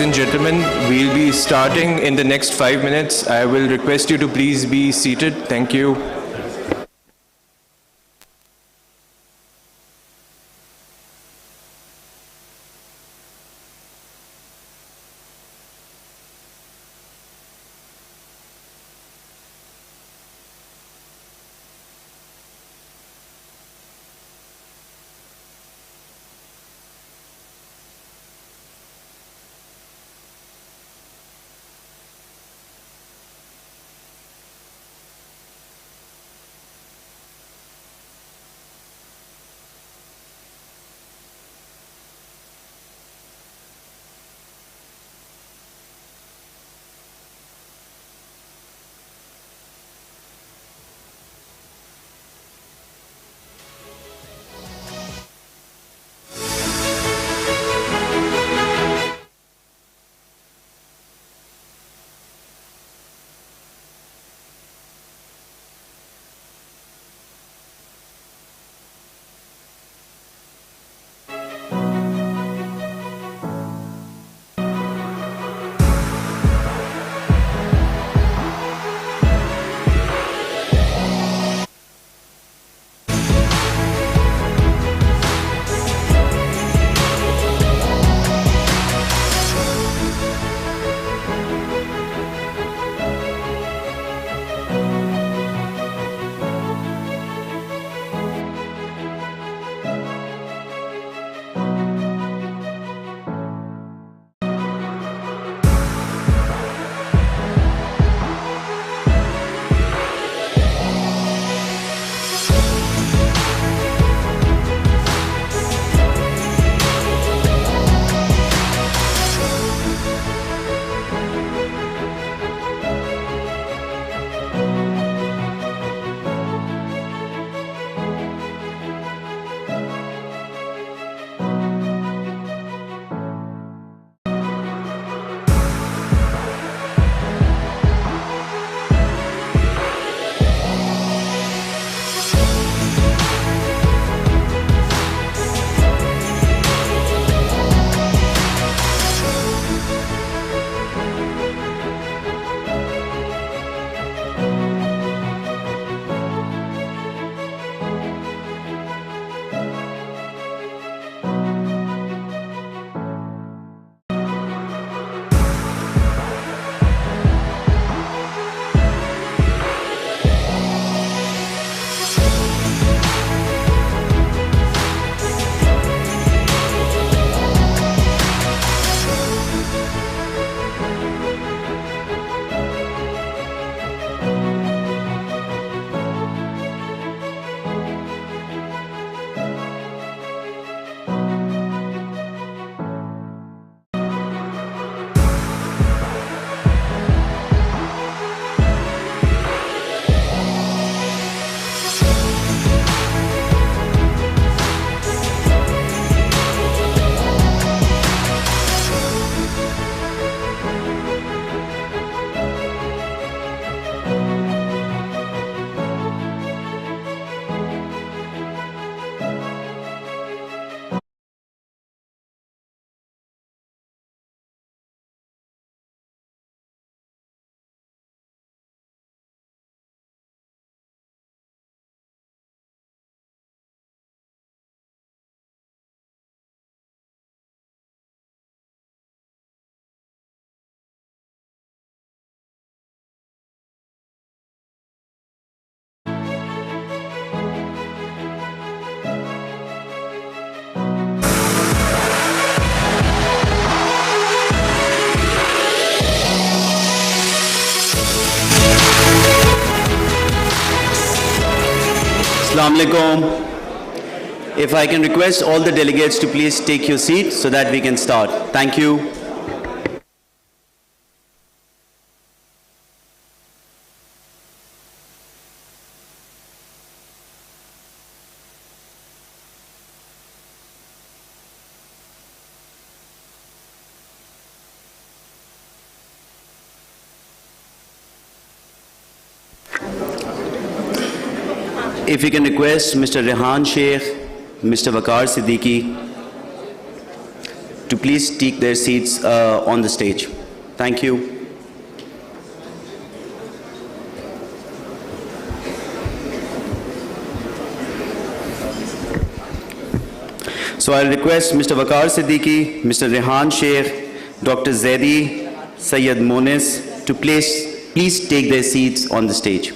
ladies and gentlemen, we'll be starting in the next 5 minutes. I will request you to please be seated. Thank you. Assalamu alaikum. If I can request all the delegates to please take your seat so that we can start. Thank you. If we can request Mr. Rehan Sheikh, Mr. Waqar Siddiqui to please take their seats on the stage. Thank you. So I'll request Mr. Waqar Siddiqui, Mr. Rehan Sheikh, Dr. Zaidi, Sayyid Monis to please take their seats on the stage.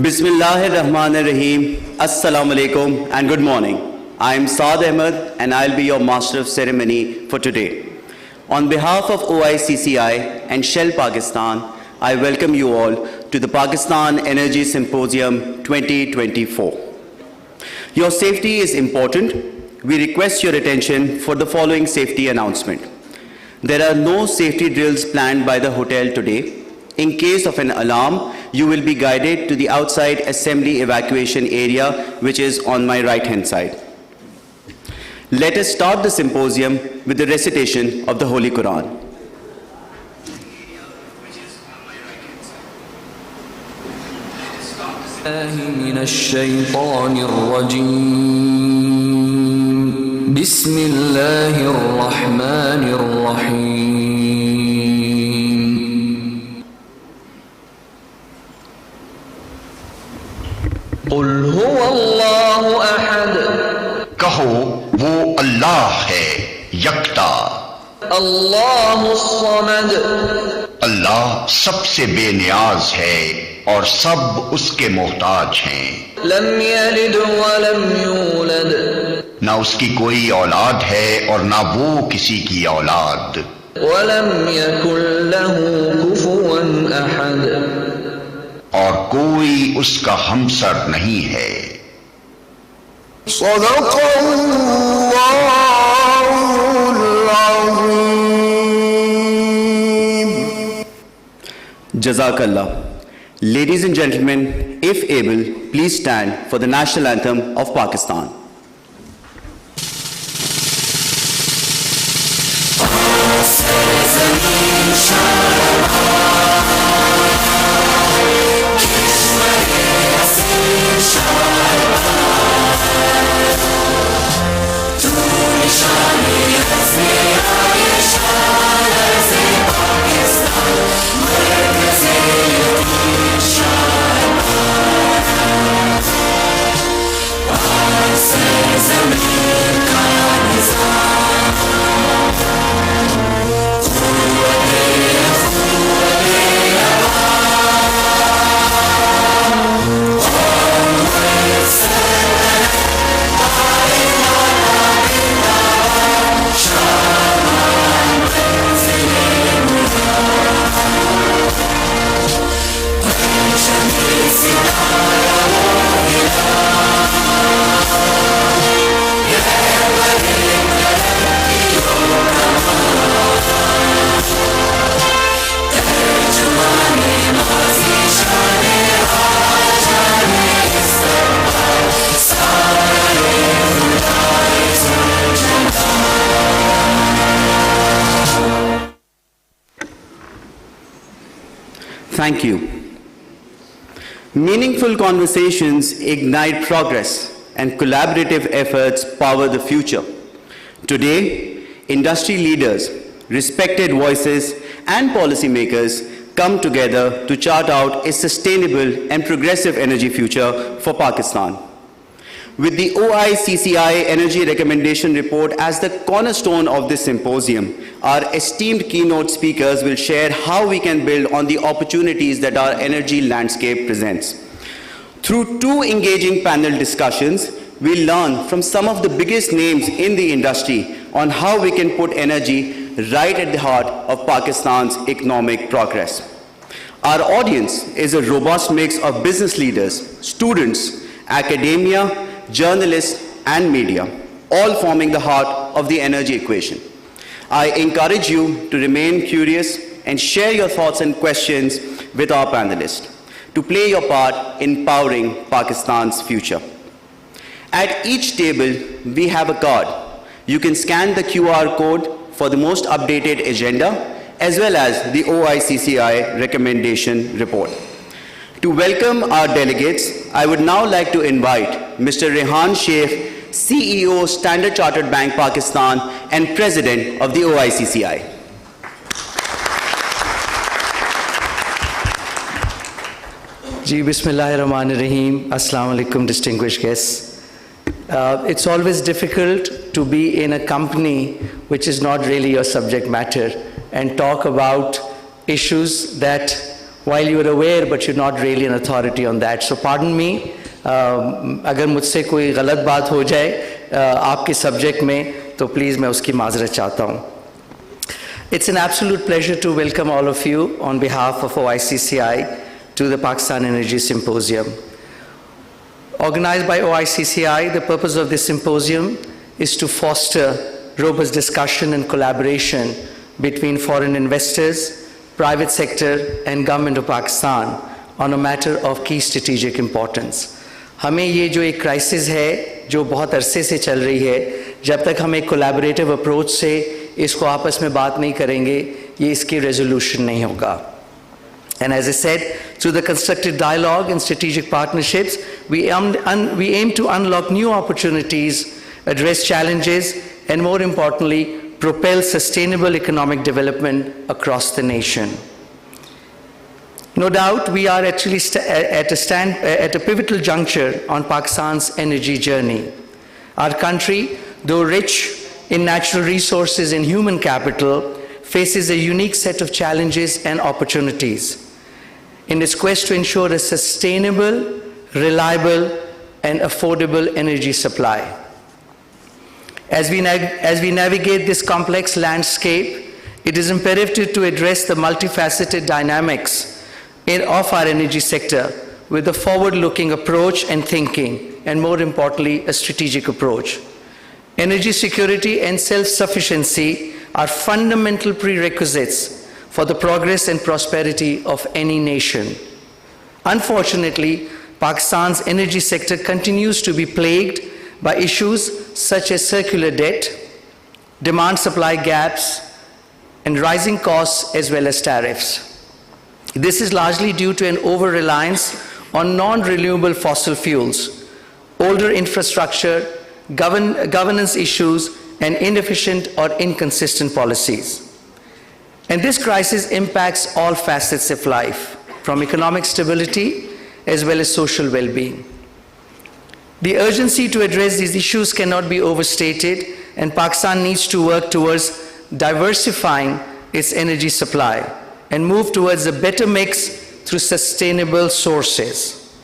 Bismillahirrahmanirrahim. Assalamu alaikum and good morning. I am Saad Ahmed and I'll be your master of ceremony for today. On behalf of OICCI and Shell Pakistan, I welcome you all to the Pakistan Energy Symposium 2024. Your safety is important. We request your attention for the following safety announcement. There are no safety drills planned by the hotel today. In case of an alarm, you will be guided to the outside assembly evacuation area, which is on my right-hand side. Let us start the symposium with the recitation of the Holy Quran. من الشيطان الرجيم بسم الله الرحمن الرحيم قل هو الله أحد कहो वो अल्लाह है यकता الله الصمد अल्लाह सबसे बेनियाज है और सब उसके मोहताज हैं لم يلد ولم يولد ना उसकी कोई औलाद है और ना वो किसी की औलाद ولم يكن له كفوا أحد और कोई उसका हमसर नहीं है Jazakallah. Ladies and gentlemen, if able, please stand for the national anthem of Pakistan. Thank you. Meaningful conversations ignite progress and collaborative efforts power the future. Today, industry leaders, respected voices, and policymakers come together to chart out a sustainable and progressive energy future for Pakistan. With the OICCI Energy Recommendation Report as the cornerstone of this symposium, our esteemed keynote speakers will share how we can build on the opportunities that our energy landscape presents. Through two engaging panel discussions, we'll learn from some of the biggest names in the industry on how we can put energy right at the heart of Pakistan's economic progress. Our audience is a robust mix of business leaders, students, academia, journalists, and media, all forming the heart of the energy equation. I encourage you to remain curious and share your thoughts and questions with our panelists to play your part in powering Pakistan's future. At each table, we have a card. You can scan the QR code for the most updated agenda as well as the OICCI recommendation report. To welcome our delegates, I would now like to invite Mr. Rehan Sheikh, CEO, Standard Chartered Bank Pakistan and President of the OICCI. Ji, Bismillahirrahmanirrahim. Assalamu alaikum, distinguished guests. It's always difficult to be in a company which is not really your subject matter and talk about issues that, while you're aware, but you're not really an authority on that. So pardon me, अगर मुझसे कोई गलत बात हो जाए आपके subject में, तो प्लीज़ मैं उसकी माज़रत चाहता हूँ. It's an absolute pleasure to welcome all of you on behalf of OICCI to the Pakistan Energy Symposium. Organized by OICCI, the purpose of this symposium is to foster robust discussion and collaboration between foreign investors, private sector and government of Pakistan on a matter of key strategic importance. हमें ये जो एक crisis है जो बहुत अरसे से चल रही है, जब तक हम एक कोलैबोरेटिव अप्रोच से इसको आपस में बात नहीं करेंगे, ये इसकी रेजोल्यूशन नहीं होगा. And as I said, through the constructive dialogue and strategic partnerships, we aim to unlock new opportunities, address challenges, and more importantly, propel sustainable economic development across the nation. No doubt, we are actually at a pivotal juncture on Pakistan's energy journey. Our country, though rich in natural resources and human capital, faces a unique set of challenges and opportunities in its quest to ensure a sustainable, reliable, and affordable energy supply. As we navigate this complex landscape, it is imperative to address the multifaceted dynamics of our energy sector with a forward-looking approach and thinking, and more importantly, a strategic approach. Energy security and self-sufficiency are fundamental prerequisites for the progress and prosperity of any nation. Unfortunately, Pakistan's energy sector continues to be plagued by issues such as circular debt, demand-supply gaps, and rising costs as well as tariffs. This is largely due to an over-reliance on non-renewable fossil fuels, older infrastructure, governance issues, and inefficient or inconsistent policies. And this crisis impacts all facets of life, from economic stability as well as social well-being. The urgency to address these issues cannot be overstated, and Pakistan needs to work towards diversifying its energy supply and move towards a better mix through sustainable sources.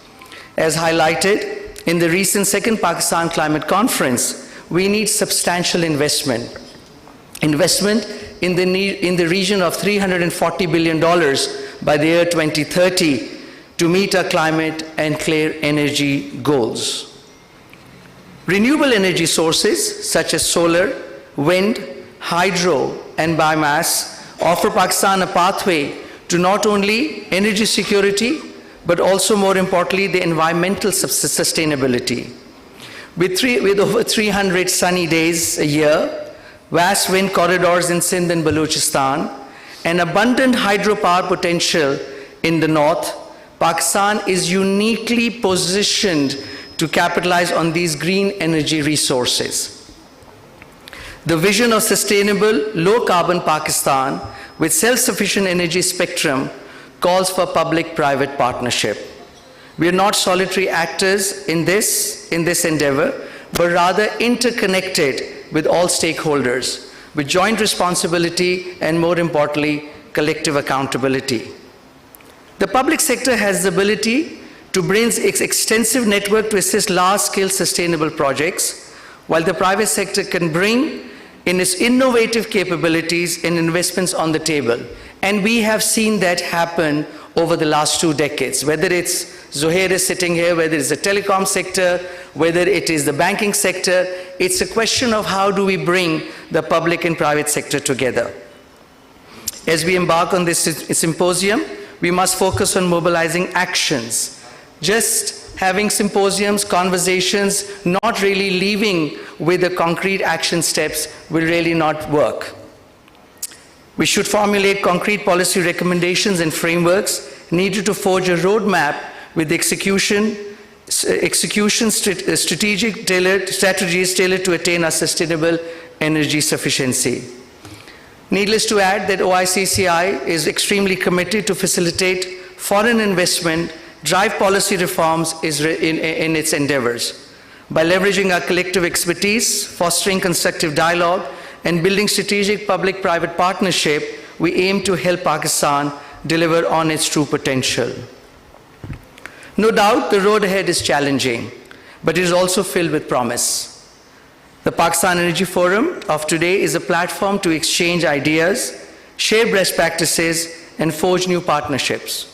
As highlighted in the recent Second Pakistan Climate Conference, we need substantial investment in the region of $340 billion by the year 2030 to meet our climate and clean energy goals. Renewable energy sources such as solar, wind, hydro, and biomass offer Pakistan a pathway to not only energy security, but also, more importantly, the environmental sustainability. With over 300 sunny days a year, vast wind corridors in Sindh and Balochistan, and abundant hydropower potential in the north, Pakistan is uniquely positioned to capitalize on these green energy resources. The vision of sustainable, low-carbon Pakistan with self-sufficient energy spectrum calls for public-private partnership. We are not solitary actors in this endeavor, but rather interconnected with all stakeholders, with joint responsibility and, more importantly, collective accountability. The public sector has the ability to bring its extensive network to assist large-scale sustainable projects, while the private sector can bring in its innovative capabilities and investments on the table. And we have seen that happen over the last 2 decades, whether it's Zuhair is sitting here, whether it's the telecom sector, whether it is the banking sector. It's a question of how do we bring the public and private sector together. As we embark on this symposium, we must focus on mobilizing actions. Just having symposiums, conversations, not really leaving with the concrete action steps will really not work. We should formulate concrete policy recommendations and frameworks needed to forge a roadmap with strategic strategies tailored to attain our sustainable energy sufficiency. Needless to add that OICCI is extremely committed to facilitate foreign investment, drive policy reforms in its endeavors. By leveraging our collective expertise, fostering constructive dialogue, and building strategic public-private partnership, we aim to help Pakistan deliver on its true potential. No doubt the road ahead is challenging, but it is also filled with promise. The Pakistan Energy Forum of today is a platform to exchange ideas, share best practices, and forge new partnerships.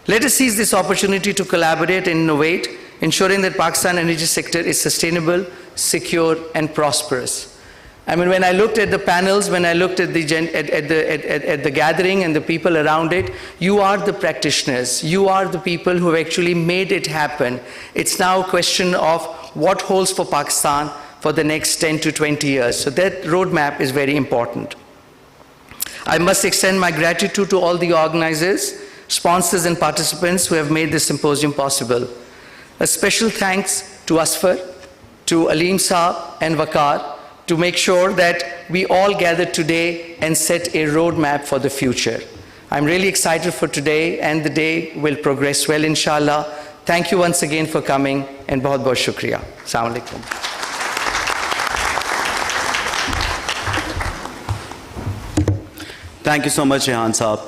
Let us seize this opportunity to collaborate and innovate, ensuring that Pakistan energy sector is sustainable, secure, and prosperous. I mean, when I looked at the panels, when I looked at the gathering and the people around it, you are the practitioners. You are the people who have actually made it happen. It's now a question of what holds for Pakistan for the next 10 to 20 years. So that roadmap is very important. I must extend my gratitude to all the organizers, sponsors, and participants who have made this symposium possible. A special thanks to Asfar, to Aleem Saab, and Waqar, to make sure that we all gather today and set a roadmap for the future. I'm really excited for today, and the day will progress well, inshallah. Thank you once again for coming, and bahut bahut shukriya. Assalamu alaikum. Thank you so much, Rehan Saab.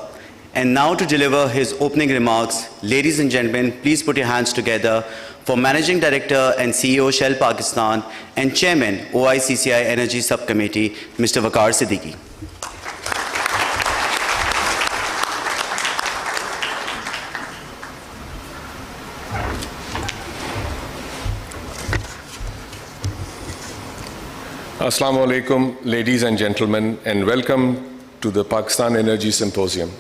And now to deliver his opening remarks, ladies and gentlemen, please put your hands together for Managing Director and CEO Shell Pakistan and Chairman OICCI Energy Subcommittee, Mr. Waqar Siddiqui. Assalamu alaikum, ladies and gentlemen, and welcome to the Pakistan Energy Symposium.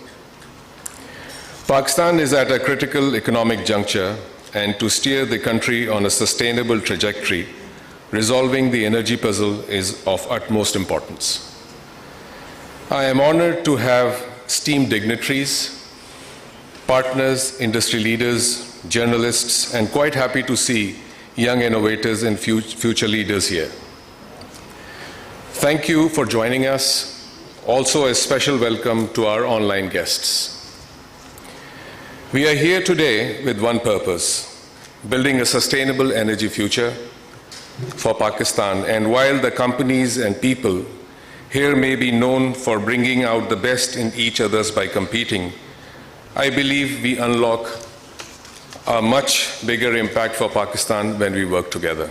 Pakistan is at a critical economic juncture, and to steer the country on a sustainable trajectory, resolving the energy puzzle is of utmost importance. I am honored to have esteemed dignitaries, partners, industry leaders, journalists, and quite happy to see young innovators and future leaders here. Thank you for joining us. Also, a special welcome to our online guests. We are here today with one purpose: building a sustainable energy future for Pakistan. And while the companies and people here may be known for bringing out the best in each others by competing, I believe we unlock a much bigger impact for Pakistan when we work together.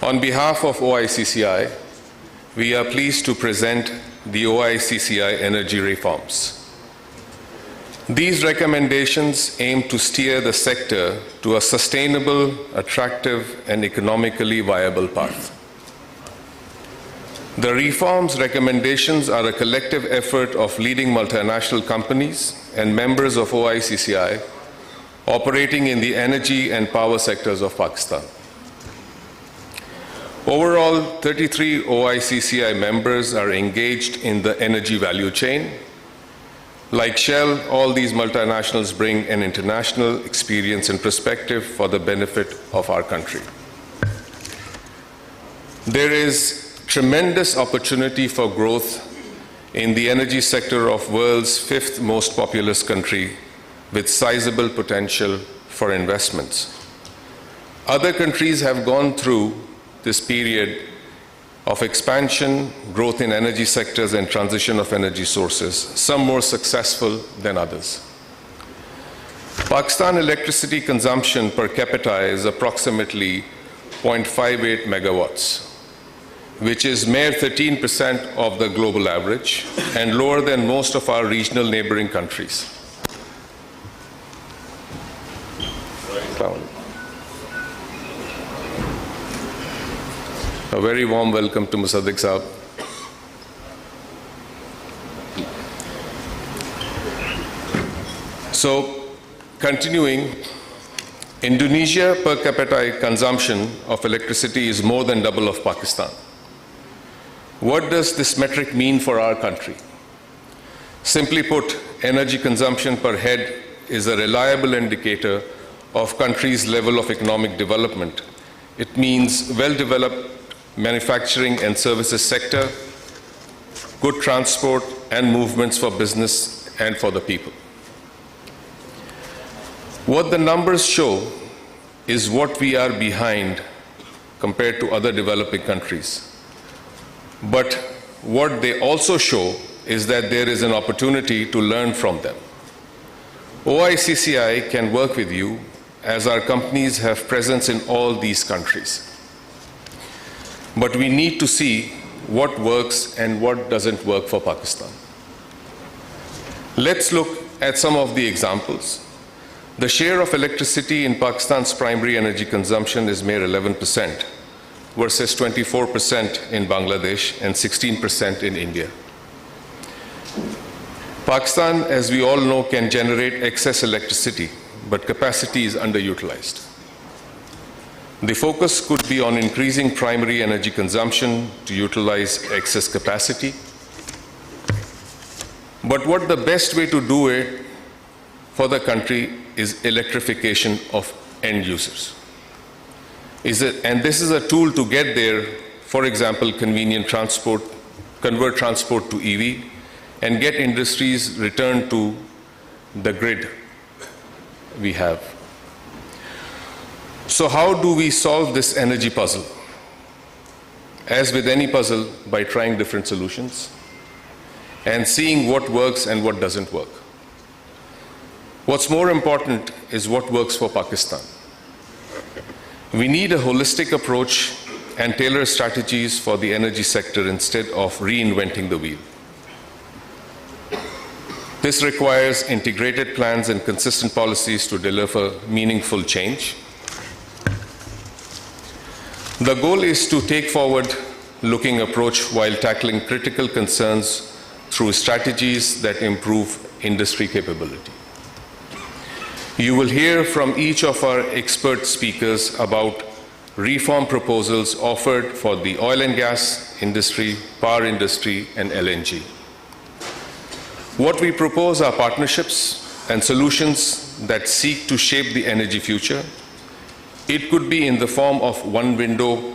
On behalf of OICCI, we are pleased to present the OICCI energy reforms. These recommendations aim to steer the sector to a sustainable, attractive, and economically viable path. The reforms recommendations are a collective effort of leading multinational companies and members of OICCI operating in the energy and power sectors of Pakistan. Overall, 33 OICCI members are engaged in the energy value chain. Like Shell, all these multinationals bring an international experience and perspective for the benefit of our country. There is tremendous opportunity for growth in the energy sector of world's fifth most populous country, with sizable potential for investments. Other countries have gone through this period of expansion, growth in energy sectors, and transition of energy sources, some more successful than others. Pakistan electricity consumption per capita is approximately 0.58 megawatts, which is mere 13% of the global average and lower than most of our regional neighboring countries. A very warm welcome to Musaddiq Saab. So, continuing, Indonesia per capita consumption of electricity is more than double of Pakistan. What does this metric mean for our country? Simply put, energy consumption per head is a reliable indicator of country's level of economic development. It means well-developed manufacturing and services sector, good transport and movements for business and for the people. What the numbers show is what we are behind compared to other developing countries. But what they also show is that there is an opportunity to learn from them. OICCI can work with you as our companies have presence in all these countries. But we need to see what works and what doesn't work for Pakistan. Let's look at some of the examples. The share of electricity in Pakistan's primary energy consumption is mere 11% versus 24% in Bangladesh and 16% in India. Pakistan, as we all know, can generate excess electricity, but capacity is underutilized. The focus could be on increasing primary energy consumption to utilize excess capacity. But what the best way to do it for the country is electrification of end users. And this is a tool to get there, for example, convenient transport, convert transport to EV, and get industries returned to the grid we have. So how do we solve this energy puzzle? As with any puzzle, by trying different solutions and seeing what works and what doesn't work. What's more important is what works for Pakistan. We need a holistic approach and tailor strategies for the energy sector instead of reinventing the wheel. This requires integrated plans and consistent policies to deliver meaningful change. The goal is to take forward-looking approach while tackling critical concerns through strategies that improve industry capability. You will hear from each of our expert speakers about reform proposals offered for the oil and gas industry, power industry, and LNG. What we propose are partnerships and solutions that seek to shape the energy future. It could be in the form of one-window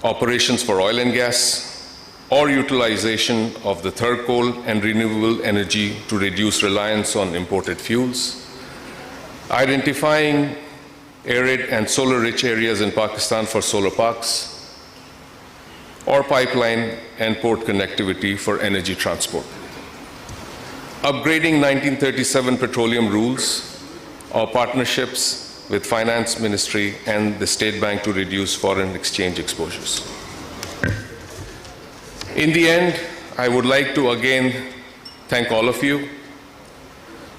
operations for oil and gas, or utilization of the third coal and renewable energy to reduce reliance on imported fuels, identifying arid and solar-rich areas in Pakistan for solar parks, or pipeline and port connectivity for energy transport. Upgrading 1937 petroleum rules or partnerships with Finance Ministry and the State Bank to reduce foreign exchange exposures. In the end, I would like to again thank all of you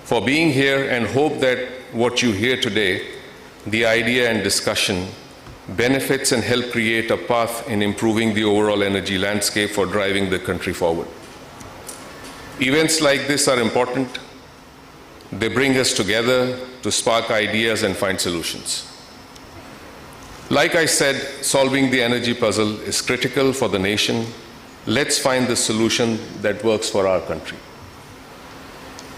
for being here and hope that what you hear today, the idea and discussion, benefits and help create a path in improving the overall energy landscape for driving the country forward. Events like this are important. They bring us together to spark ideas and find solutions. Like I said, solving the energy puzzle is critical for the nation. Let's find the solution that works for our country.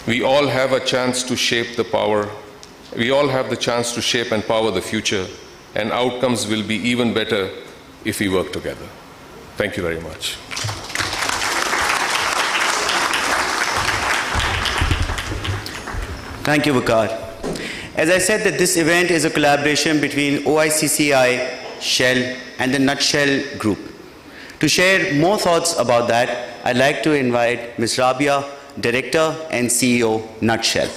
We all have a chance to shape the power. We all have the chance to shape and power the future, and outcomes will be even better if we work together. Thank you very much. Thank you, Vakar. As I said, that this event is a collaboration between OICCI, Shell, and the Nutshell Group. To share more thoughts about that, I'd like to invite Ms. Rabia, Director and CEO, Nutshell.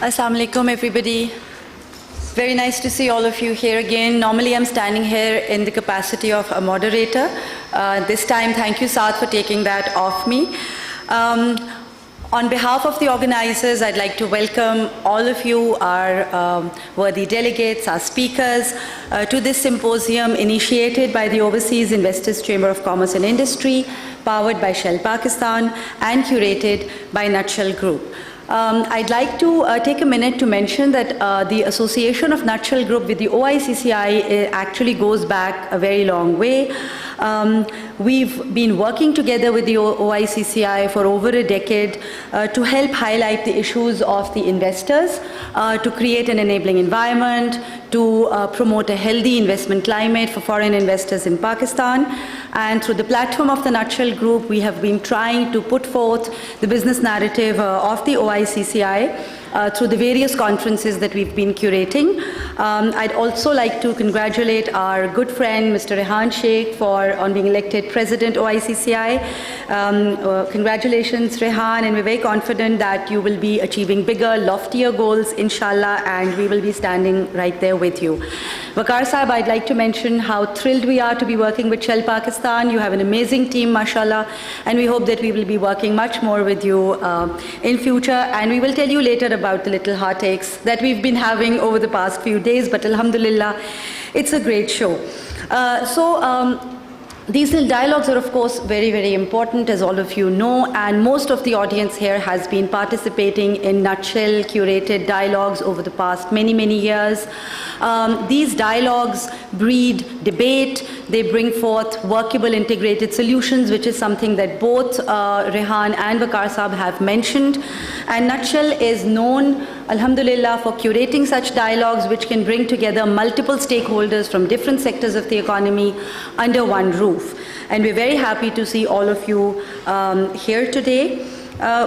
Assalamu alaikum, everybody. Very nice to see all of you here again. Normally, I'm standing here in the capacity of a moderator. This time, thank you, Saad, for taking that off me. On behalf of the organizers, I'd like to welcome all of you, our worthy delegates, our speakers, to this symposium initiated by the Overseas Investors Chamber of Commerce and Industry, powered by Shell Pakistan, and curated by Nutshell Group. I'd like to take a minute to mention that the association of Nutshell Group with the OICCI actually goes back a very long way. We've been working together with the OICCI for over a decade to help highlight the issues of the investors, to create an enabling environment, to promote a healthy investment climate for foreign investors in Pakistan. And through the platform of the Nutshell Group, we have been trying to put forth the business narrative of the OICCI through the various conferences that we've been curating. I'd also like to congratulate our good friend, Mr. Rehan Sheikh, on being elected President OICCI. Congratulations, Rehan, and we're very confident that you will be achieving bigger, loftier goals, inshallah, and we will be standing right there with you. Waqar Sahib, I'd like to mention how thrilled we are to be working with Shell Pakistan. You have an amazing team, mashallah, and we hope that we will be working much more with you in future, and we will tell you later about the little heartaches that we've been having over the past few days, but alhamdulillah, it's a great show. These little dialogues are, of course, very, very important, as all of you know, and most of the audience here has been participating in Nutshell curated dialogues over the past many, many years. These dialogues breed debate. They bring forth workable integrated solutions, which is something that both Rehan and Waqar Sahib have mentioned. And Nutshell is known, alhamdulillah, for curating such dialogues which can bring together multiple stakeholders from different sectors of the economy under one roof. And we're very happy to see all of you here today.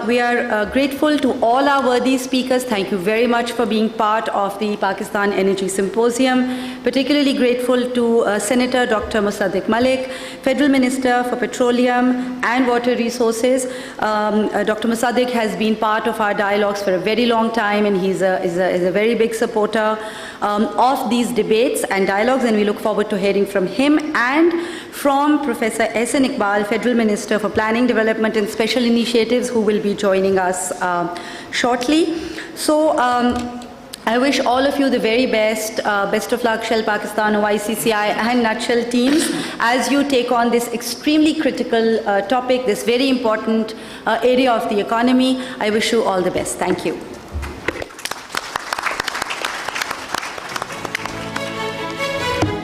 We are grateful to all our worthy speakers. Thank you very much for being part of the Pakistan Energy Symposium. Particularly grateful to Senator Dr. Musaddiq Malik, Federal Minister for Petroleum and Water Resources. Dr. Musaddiq has been part of our dialogues for a very long time, and he's a very big supporter of these debates and dialogues, and we look forward to hearing from him and from Professor S.N. Iqbal, Federal Minister for Planning, Development and Special Initiatives, who will be joining us shortly. So I wish all of you the very best. Best of luck, Shell Pakistan, OICCI and Nutshell teams, as you take on this extremely critical topic, this very important area of the economy. I wish you all the best. Thank you.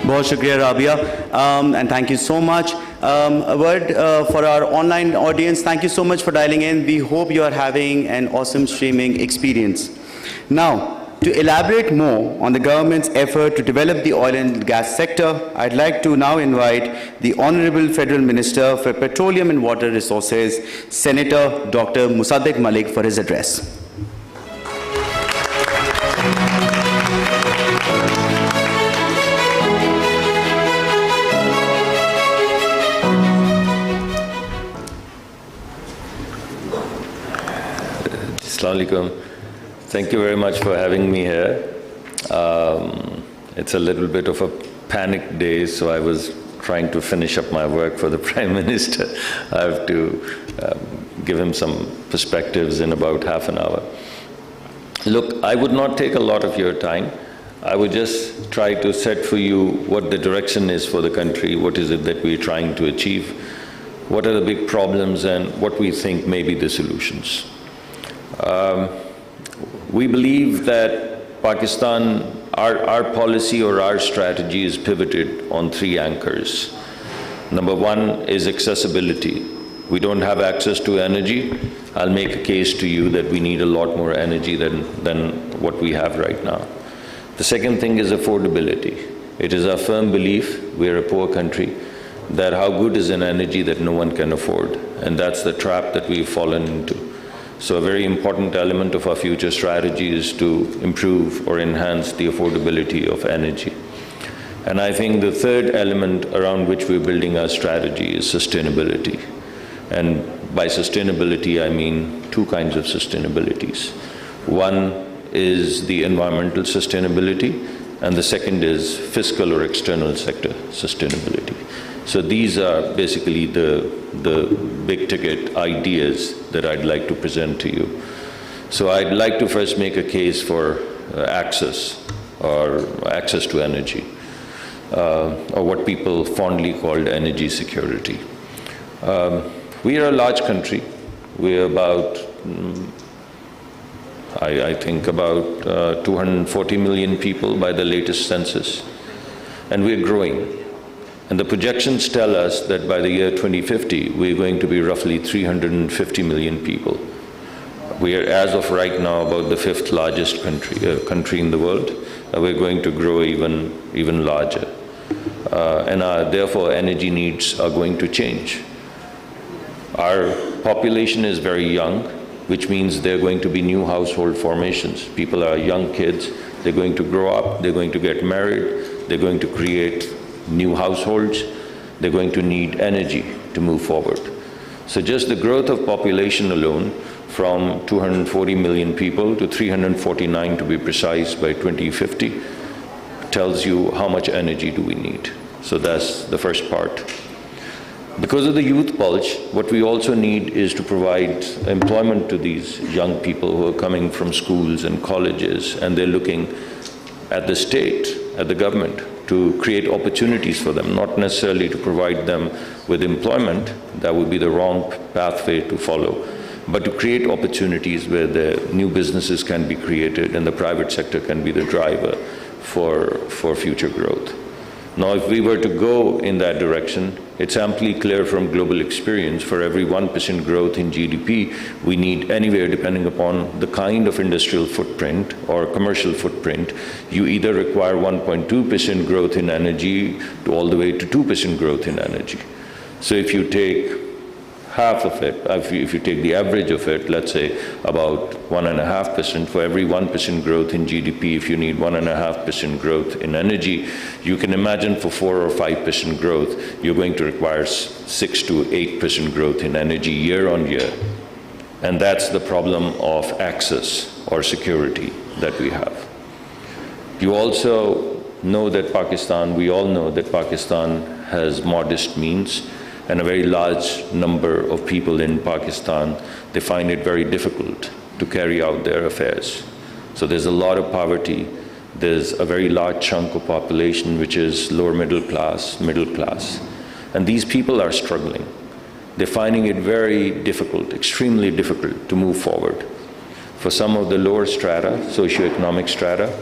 Bahut shukriya, Rabia, and thank you so much. A word for our online audience. Thank you so much for dialing in. We hope you are having an awesome streaming experience. Now, to elaborate more on the government's effort to develop the oil and gas sector, I'd like to now invite the Honorable Federal Minister for Petroleum and Water Resources, Senator Dr. Musaddiq Malik, for his address. Assalamu alaikum. Thank you very much for having me here. It's a little bit of a panic day, so I was trying to finish up my work for the Prime Minister. I have to give him some perspectives in about half an hour. Look, I would not take a lot of your time. I would just try to set for you what the direction is for the country, what is it that we're trying to achieve, what are the big problems, and what we think may be the solutions. We believe that Pakistan, our policy or our strategy is pivoted on three anchors. Number one is accessibility. We don't have access to energy. I'll make a case to you that we need a lot more energy than what we have right now. The second thing is affordability. It is our firm belief, we're a poor country, that how good is an energy that no one can afford, and that's the trap that we've fallen into. So a very important element of our future strategy is to improve or enhance the affordability of energy. And I think the third element around which we're building our strategy is sustainability. And by sustainability, I mean two kinds of sustainabilities. One is the environmental sustainability, and the second is fiscal or external sector sustainability. So these are basically the big ticket ideas that I'd like to present to you. So I'd like to first make a case for access to energy, or what people fondly called energy security. We are a large country. We are about, I think, about 240 million people by the latest census, and we're growing. And the projections tell us that by the year 2050, we're going to be roughly 350 million people. We are, as of right now, about the 5th largest country in the world. We're going to grow even larger. And therefore, energy needs are going to change. Our population is very young, which means there are going to be new household formations. People are young kids. They're going to grow up. They're going to get married. They're going to create new households. They're going to need energy to move forward. So just the growth of population alone, from 240 million people to 349 to be precise by 2050, tells you how much energy do we need. So that's the first part. Because of the youth bulge, what we also need is to provide employment to these young people who are coming from schools and colleges, and they're looking at the state, at the government, to create opportunities for them, not necessarily to provide them with employment. That would be the wrong pathway to follow, but to create opportunities where the new businesses can be created and the private sector can be the driver for future growth. Now, if we were to go in that direction, it's amply clear from global experience, for every 1% growth in GDP, we need anywhere, depending upon the kind of industrial footprint or commercial footprint, you either require 1.2% growth in energy to all the way to 2% growth in energy. So if you take half of it, if you take the average of it, let's say about 1.5%, for every 1% growth in GDP, if you need 1.5% growth in energy, you can imagine for 4 or 5% growth, you're going to require 6 to 8% growth in energy year on year. And that's the problem of access or security that we have. You also know that we all know that Pakistan has modest means, and a very large number of people in Pakistan, they find it very difficult to carry out their affairs. So there's a lot of poverty. There's a very large chunk of population which is lower middle class. And these people are struggling. They're finding it very difficult, extremely difficult to move forward. For some of the lower strata, socioeconomic strata,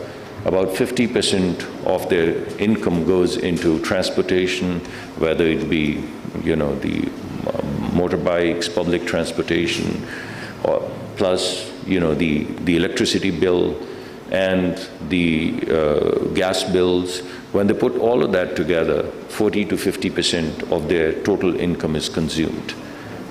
about 50% of their income goes into transportation, whether it be, the motorbikes, public transportation, or plus, the electricity bill and the gas bills. When they put all of that together, 40 to 50% of their total income is consumed,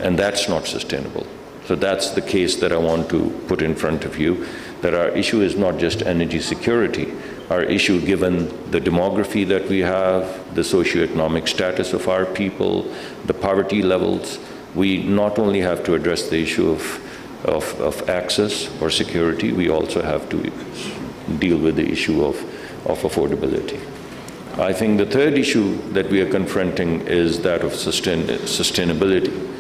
and that's not sustainable. So that's the case that I want to put in front of you, that our issue is not just energy security. Our issue, given the demography that we have, the socioeconomic status of our people, the poverty levels, we not only have to address the issue of access or security, we also have to deal with the issue of affordability. I think the third issue that we are confronting is that of sustainability.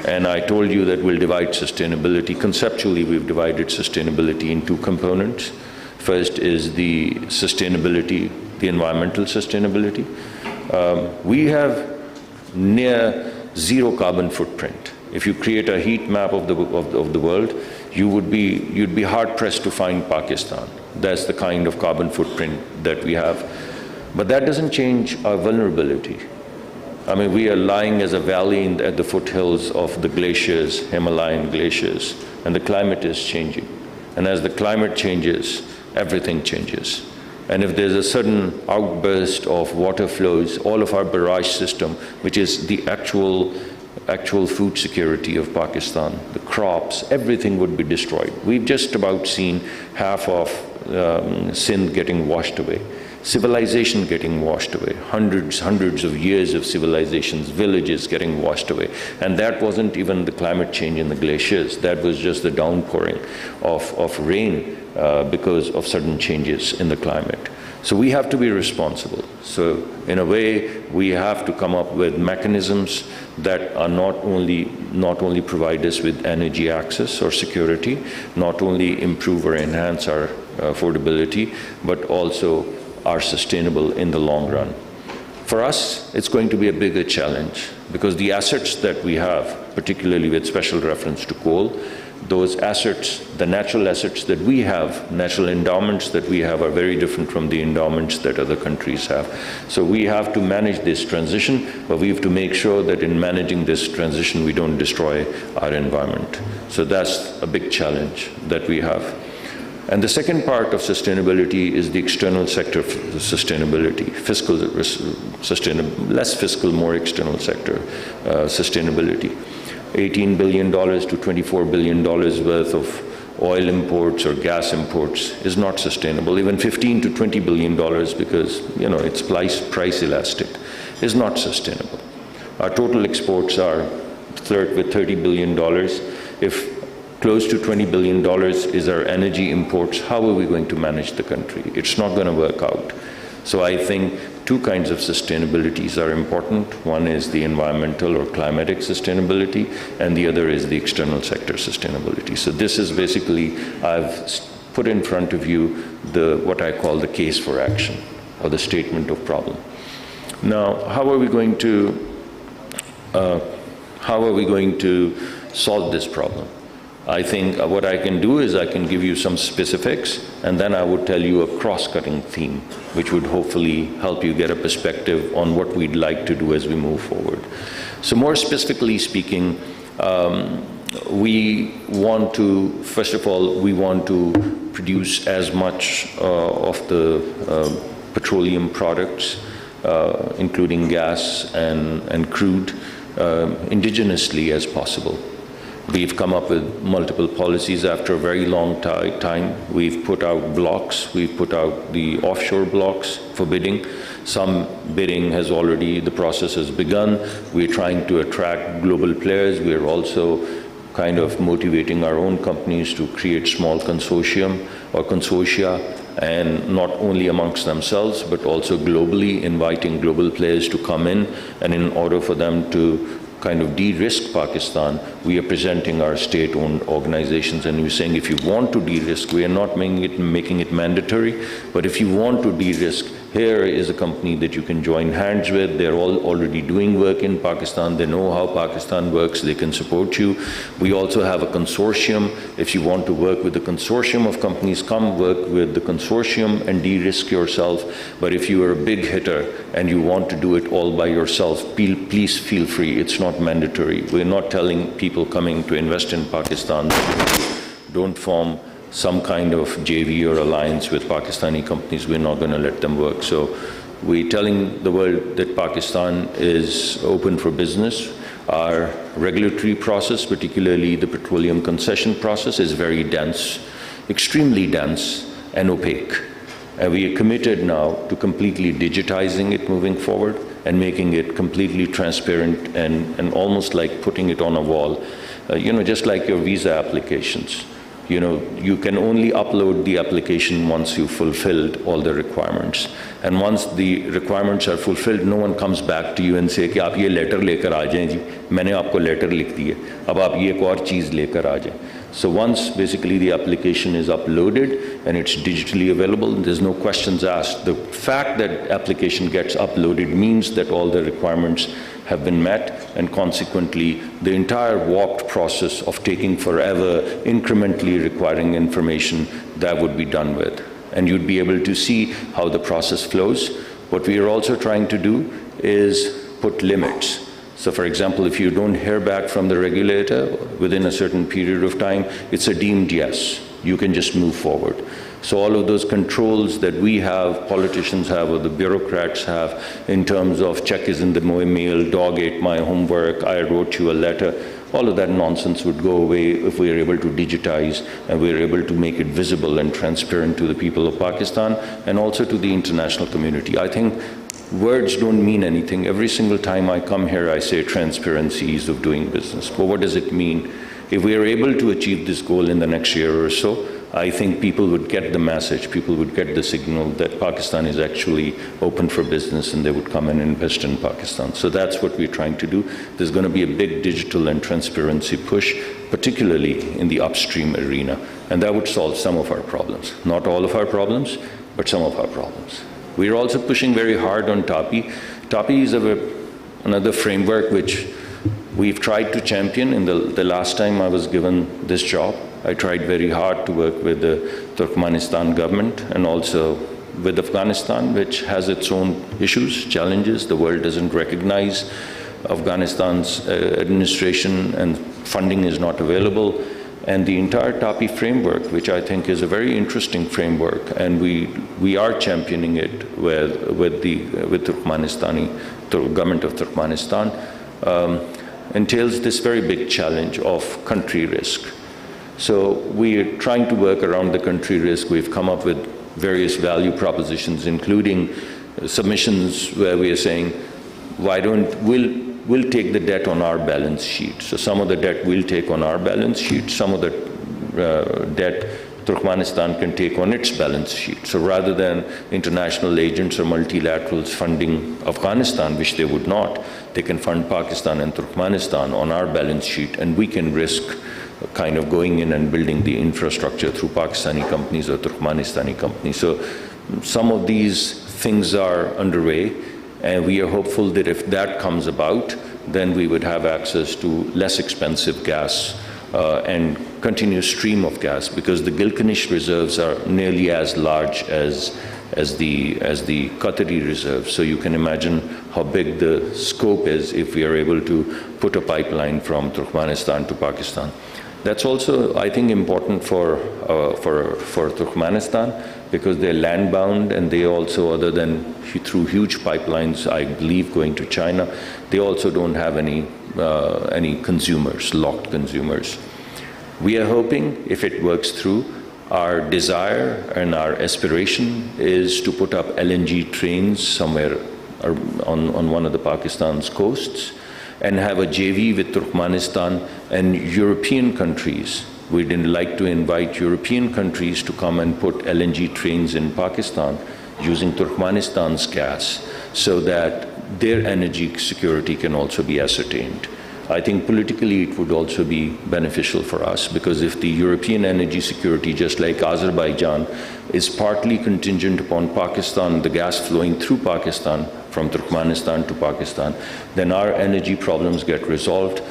And I told you that we'll divide sustainability. Conceptually, we've divided sustainability in two components. First is the sustainability, the environmental sustainability. We have near zero carbon footprint. If you create a heat map of the world, you'd be hard pressed to find Pakistan. That's the kind of carbon footprint that we have. But that doesn't change our vulnerability. I mean, we are lying as a valley at the foothills of the glaciers, Himalayan glaciers, and the climate is changing. And as the climate changes, everything changes. And if there's a sudden outburst of water flows, all of our barrage system, which is the actual food security of Pakistan, the crops, everything would be destroyed. We've just about seen half of Sindh getting washed away. Civilization getting washed away, hundreds of years of civilizations, villages getting washed away. And that wasn't even the climate change in the glaciers, that was just the downpouring of rain because of sudden changes in the climate. So we have to be responsible. So in a way, we have to come up with mechanisms that are not only provide us with energy access or security, not only improve or enhance our affordability, but also are sustainable in the long run. For us, it's going to be a bigger challenge because the assets that we have, particularly with special reference to coal, those assets, the natural assets that we have, natural endowments that we have are very different from the endowments that other countries have. So we have to manage this transition, but we have to make sure that in managing this transition, we don't destroy our environment. So that's a big challenge that we have. And the second part of sustainability is the external sector sustainability, fiscal less fiscal, more external sector sustainability. $18 billion to $24 billion worth of oil imports or gas imports is not sustainable. Even $15 to $20 billion because it's price elastic is not sustainable. Our total exports are with $30 billion. If close to $20 billion is our energy imports, how are we going to manage the country? It's not going to work out. So I think two kinds of sustainabilities are important. One is the environmental or climatic sustainability, and the other is the external sector sustainability. So this is basically, I've put in front of you what I call the case for action, or the statement of problem. Now, how are we going to solve this problem? I think what I can do is I can give you some specifics, and then I would tell you a cross-cutting theme, which would hopefully help you get a perspective on what we'd like to do as we move forward. So more specifically speaking, we want to, first of all, we want to produce as much of the petroleum products, including gas and crude, indigenously as possible. We've come up with multiple policies after a very long time. We've put out blocks. We've put out the offshore blocks for bidding. Some bidding has already, the process has begun. We're trying to attract global players. We're also kind of motivating our own companies to create small consortia, and not only amongst themselves, but also globally, inviting global players to come in. And in order for them to kind of de-risk Pakistan, we are presenting our state-owned organizations, and we're saying if you want to de-risk, we are not making it mandatory, but if you want to de-risk, here is a company that you can join hands with. They're all already doing work in Pakistan. They know how Pakistan works. They can support you. We also have a consortium. If you want to work with a consortium of companies, come work with the consortium and de-risk yourself. But if you are a big hitter and you want to do it all by yourself, please feel free. It's not mandatory. We're not telling people coming to invest in Pakistan that don't form some kind of JV or alliance with Pakistani companies. We're not going to let them work. So we're telling the world that Pakistan is open for business. Our regulatory process, particularly the petroleum concession process, is very dense, extremely dense and opaque. And we are committed now to completely digitizing it moving forward and making it completely transparent and almost like putting it on a wall. Just like your visa applications. You can only upload the application once you've fulfilled all the requirements. And once the requirements are fulfilled, no one comes back to you and say कि आप ये letter लेकर आ जाएं जी, मैंने आपको letter लिख दी है, अब आप ये एक और चीज़ लेकर आ जाएं. So once basically the application is uploaded and it's digitally available, there's no questions asked. The fact that application gets uploaded means that all the requirements have been met, and consequently the entire walked process of taking forever, incrementally requiring information, that would be done with. And you'd be able to see how the process flows. What we are also trying to do is put limits. So for example, if you don't hear back from the regulator within a certain period of time, it's a deemed yes. You can just move forward. So all of those controls that we have, politicians have, or the bureaucrats have, in terms of check is in the mail, dog ate my homework, I wrote you a letter, all of that nonsense would go away if we are able to digitize and we are able to make it visible and transparent to the people of Pakistan and also to the international community. I think words don't mean anything. Every single time I come here, I say transparency, ease of doing business. But what does it mean? If we are able to achieve this goal in the next year or so, I think people would get the message, people would get the signal that Pakistan is actually open for business and they would come and invest in Pakistan. So that's what we're trying to do. There's going to be a big digital and transparency push, particularly in the upstream arena. And that would solve some of our problems. Not all of our problems, but some of our problems. We're also pushing very hard on TAPI. TAPI is another framework which we've tried to champion. In the last time I was given this job, I tried very hard to work with the Turkmenistan government and also with Afghanistan, which has its own issues, challenges. The world doesn't recognize Afghanistan's administration and funding is not available. And the entire TAPI framework, which I think is a very interesting framework, and we are championing it with the government of Turkmenistan, entails this very big challenge of country risk. So we are trying to work around the country risk. We've come up with various value propositions, including submissions where we are saying, we'll take the debt on our balance sheet. So some of the debt we'll take on our balance sheet, some of the debt Turkmenistan can take on its balance sheet. So rather than international agents or multilaterals funding Afghanistan, which they would not, they can fund Pakistan and Turkmenistan on our balance sheet, and we can risk kind of going in and building the infrastructure through Pakistani companies or Turkmenistani companies. So some of these things are underway, and we are hopeful that if that comes about, then we would have access to less expensive gas and continuous stream of gas, because the Gilgamesh reserves are nearly as large as the Qatari reserves. So you can imagine how big the scope is if we are able to put a pipeline from Turkmenistan to Pakistan. That's also, I think, important for Turkmenistan, because they're land-bound, and they also, other than through huge pipelines, I believe, going to China, they also don't have any consumers, locked consumers. We are hoping, if it works through, our desire and our aspiration is to put up LNG trains somewhere on one of the Pakistan's coasts, and have a JV with Turkmenistan and European countries. We'd like to invite European countries to come and put LNG trains in Pakistan using Turkmenistan's gas, so that their energy security can also be ascertained. I think politically it would also be beneficial for us, because if the European energy security, just like Azerbaijan, is partly contingent upon Pakistan, the gas flowing through Pakistan from Turkmenistan to Pakistan, then our energy problems get resolved.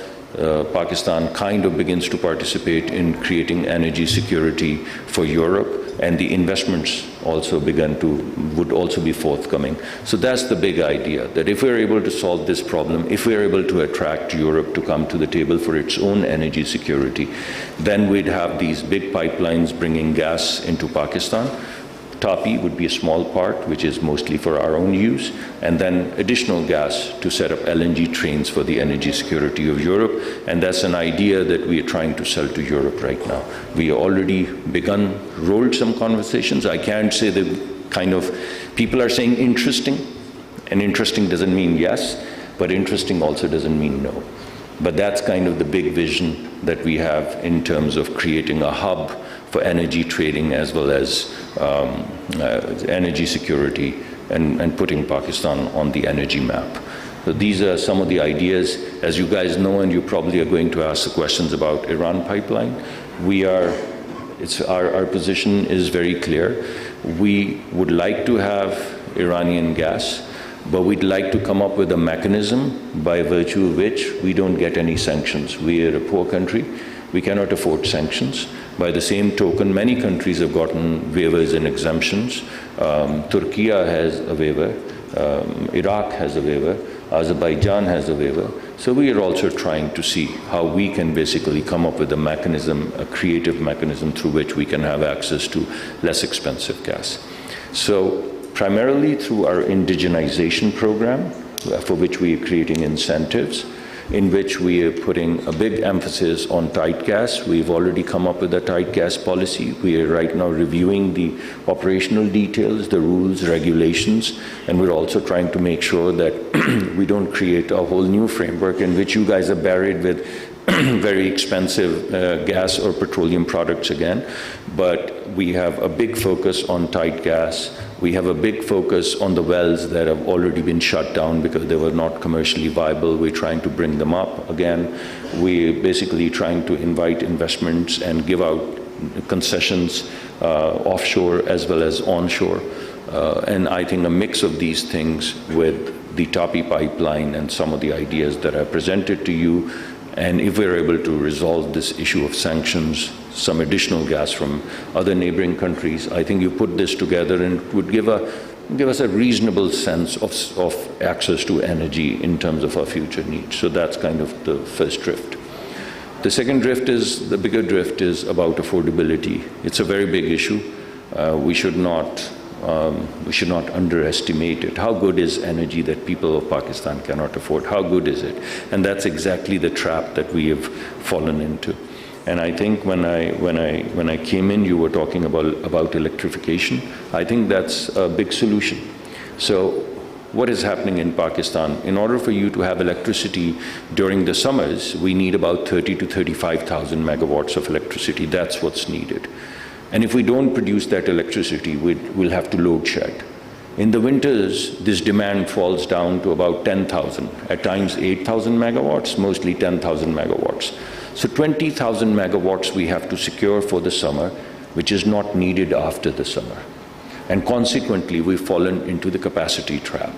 Pakistan kind of begins to participate in creating energy security for Europe, and the investments also would also be forthcoming. So that's the big idea, that if we're able to solve this problem, if we're able to attract Europe to come to the table for its own energy security, then we'd have these big pipelines bringing gas into Pakistan. TAPI would be a small part, which is mostly for our own use, and then additional gas to set up LNG trains for the energy security of Europe. And that's an idea that we are trying to sell to Europe right now. We already rolled some conversations. I can't say the kind of, people are saying interesting, and interesting doesn't mean yes, but interesting also doesn't mean no. But that's kind of the big vision that we have in terms of creating a hub for energy trading as well as energy security, and putting Pakistan on the energy map. So these are some of the ideas. As you guys know, and you probably are going to ask the questions about Iran pipeline, our position is very clear. We would like to have Iranian gas, but we'd like to come up with a mechanism by virtue of which we don't get any sanctions. We are a poor country. We cannot afford sanctions. By the same token, many countries have gotten waivers and exemptions. Turkey has a waiver, Iraq has a waiver, Azerbaijan has a waiver. So we are also trying to see how we can basically come up with a mechanism, a creative mechanism through which we can have access to less expensive gas. So primarily through our indigenization program, for which we are creating incentives, in which we are putting a big emphasis on tight gas. We've already come up with a tight gas policy. We are right now reviewing the operational details, the rules, regulations, and we're also trying to make sure that we don't create a whole new framework in which you guys are buried with very expensive gas or petroleum products again, but we have a big focus on tight gas. We have a big focus on the wells that have already been shut down because they were not commercially viable. We're trying to bring them up again. We're basically trying to invite investments and give out concessions offshore as well as onshore. And I think a mix of these things with the Tapi pipeline and some of the ideas that I presented to you, and if we're able to resolve this issue of sanctions, some additional gas from other neighboring countries, I think you put this together and it would give us a reasonable sense of access to energy in terms of our future needs. So that's kind of the first drift. The second drift is, the bigger drift is about affordability. It's a very big issue. We should not underestimate it. How good is energy that people of Pakistan cannot afford? How good is it? And that's exactly the trap that we have fallen into. And I think when I came in, you were talking about electrification. I think that's a big solution. So what is happening in Pakistan? In order for you to have electricity during the summers, we need about 30 to 35,000 megawatts of electricity. That's what's needed. And if we don't produce that electricity, we'll have to load shed. In the winters, this demand falls down to about 10,000, at times 8,000 megawatts, mostly 10,000 megawatts. So 20,000 megawatts we have to secure for the summer, which is not needed after the summer. And consequently, we've fallen into the capacity trap.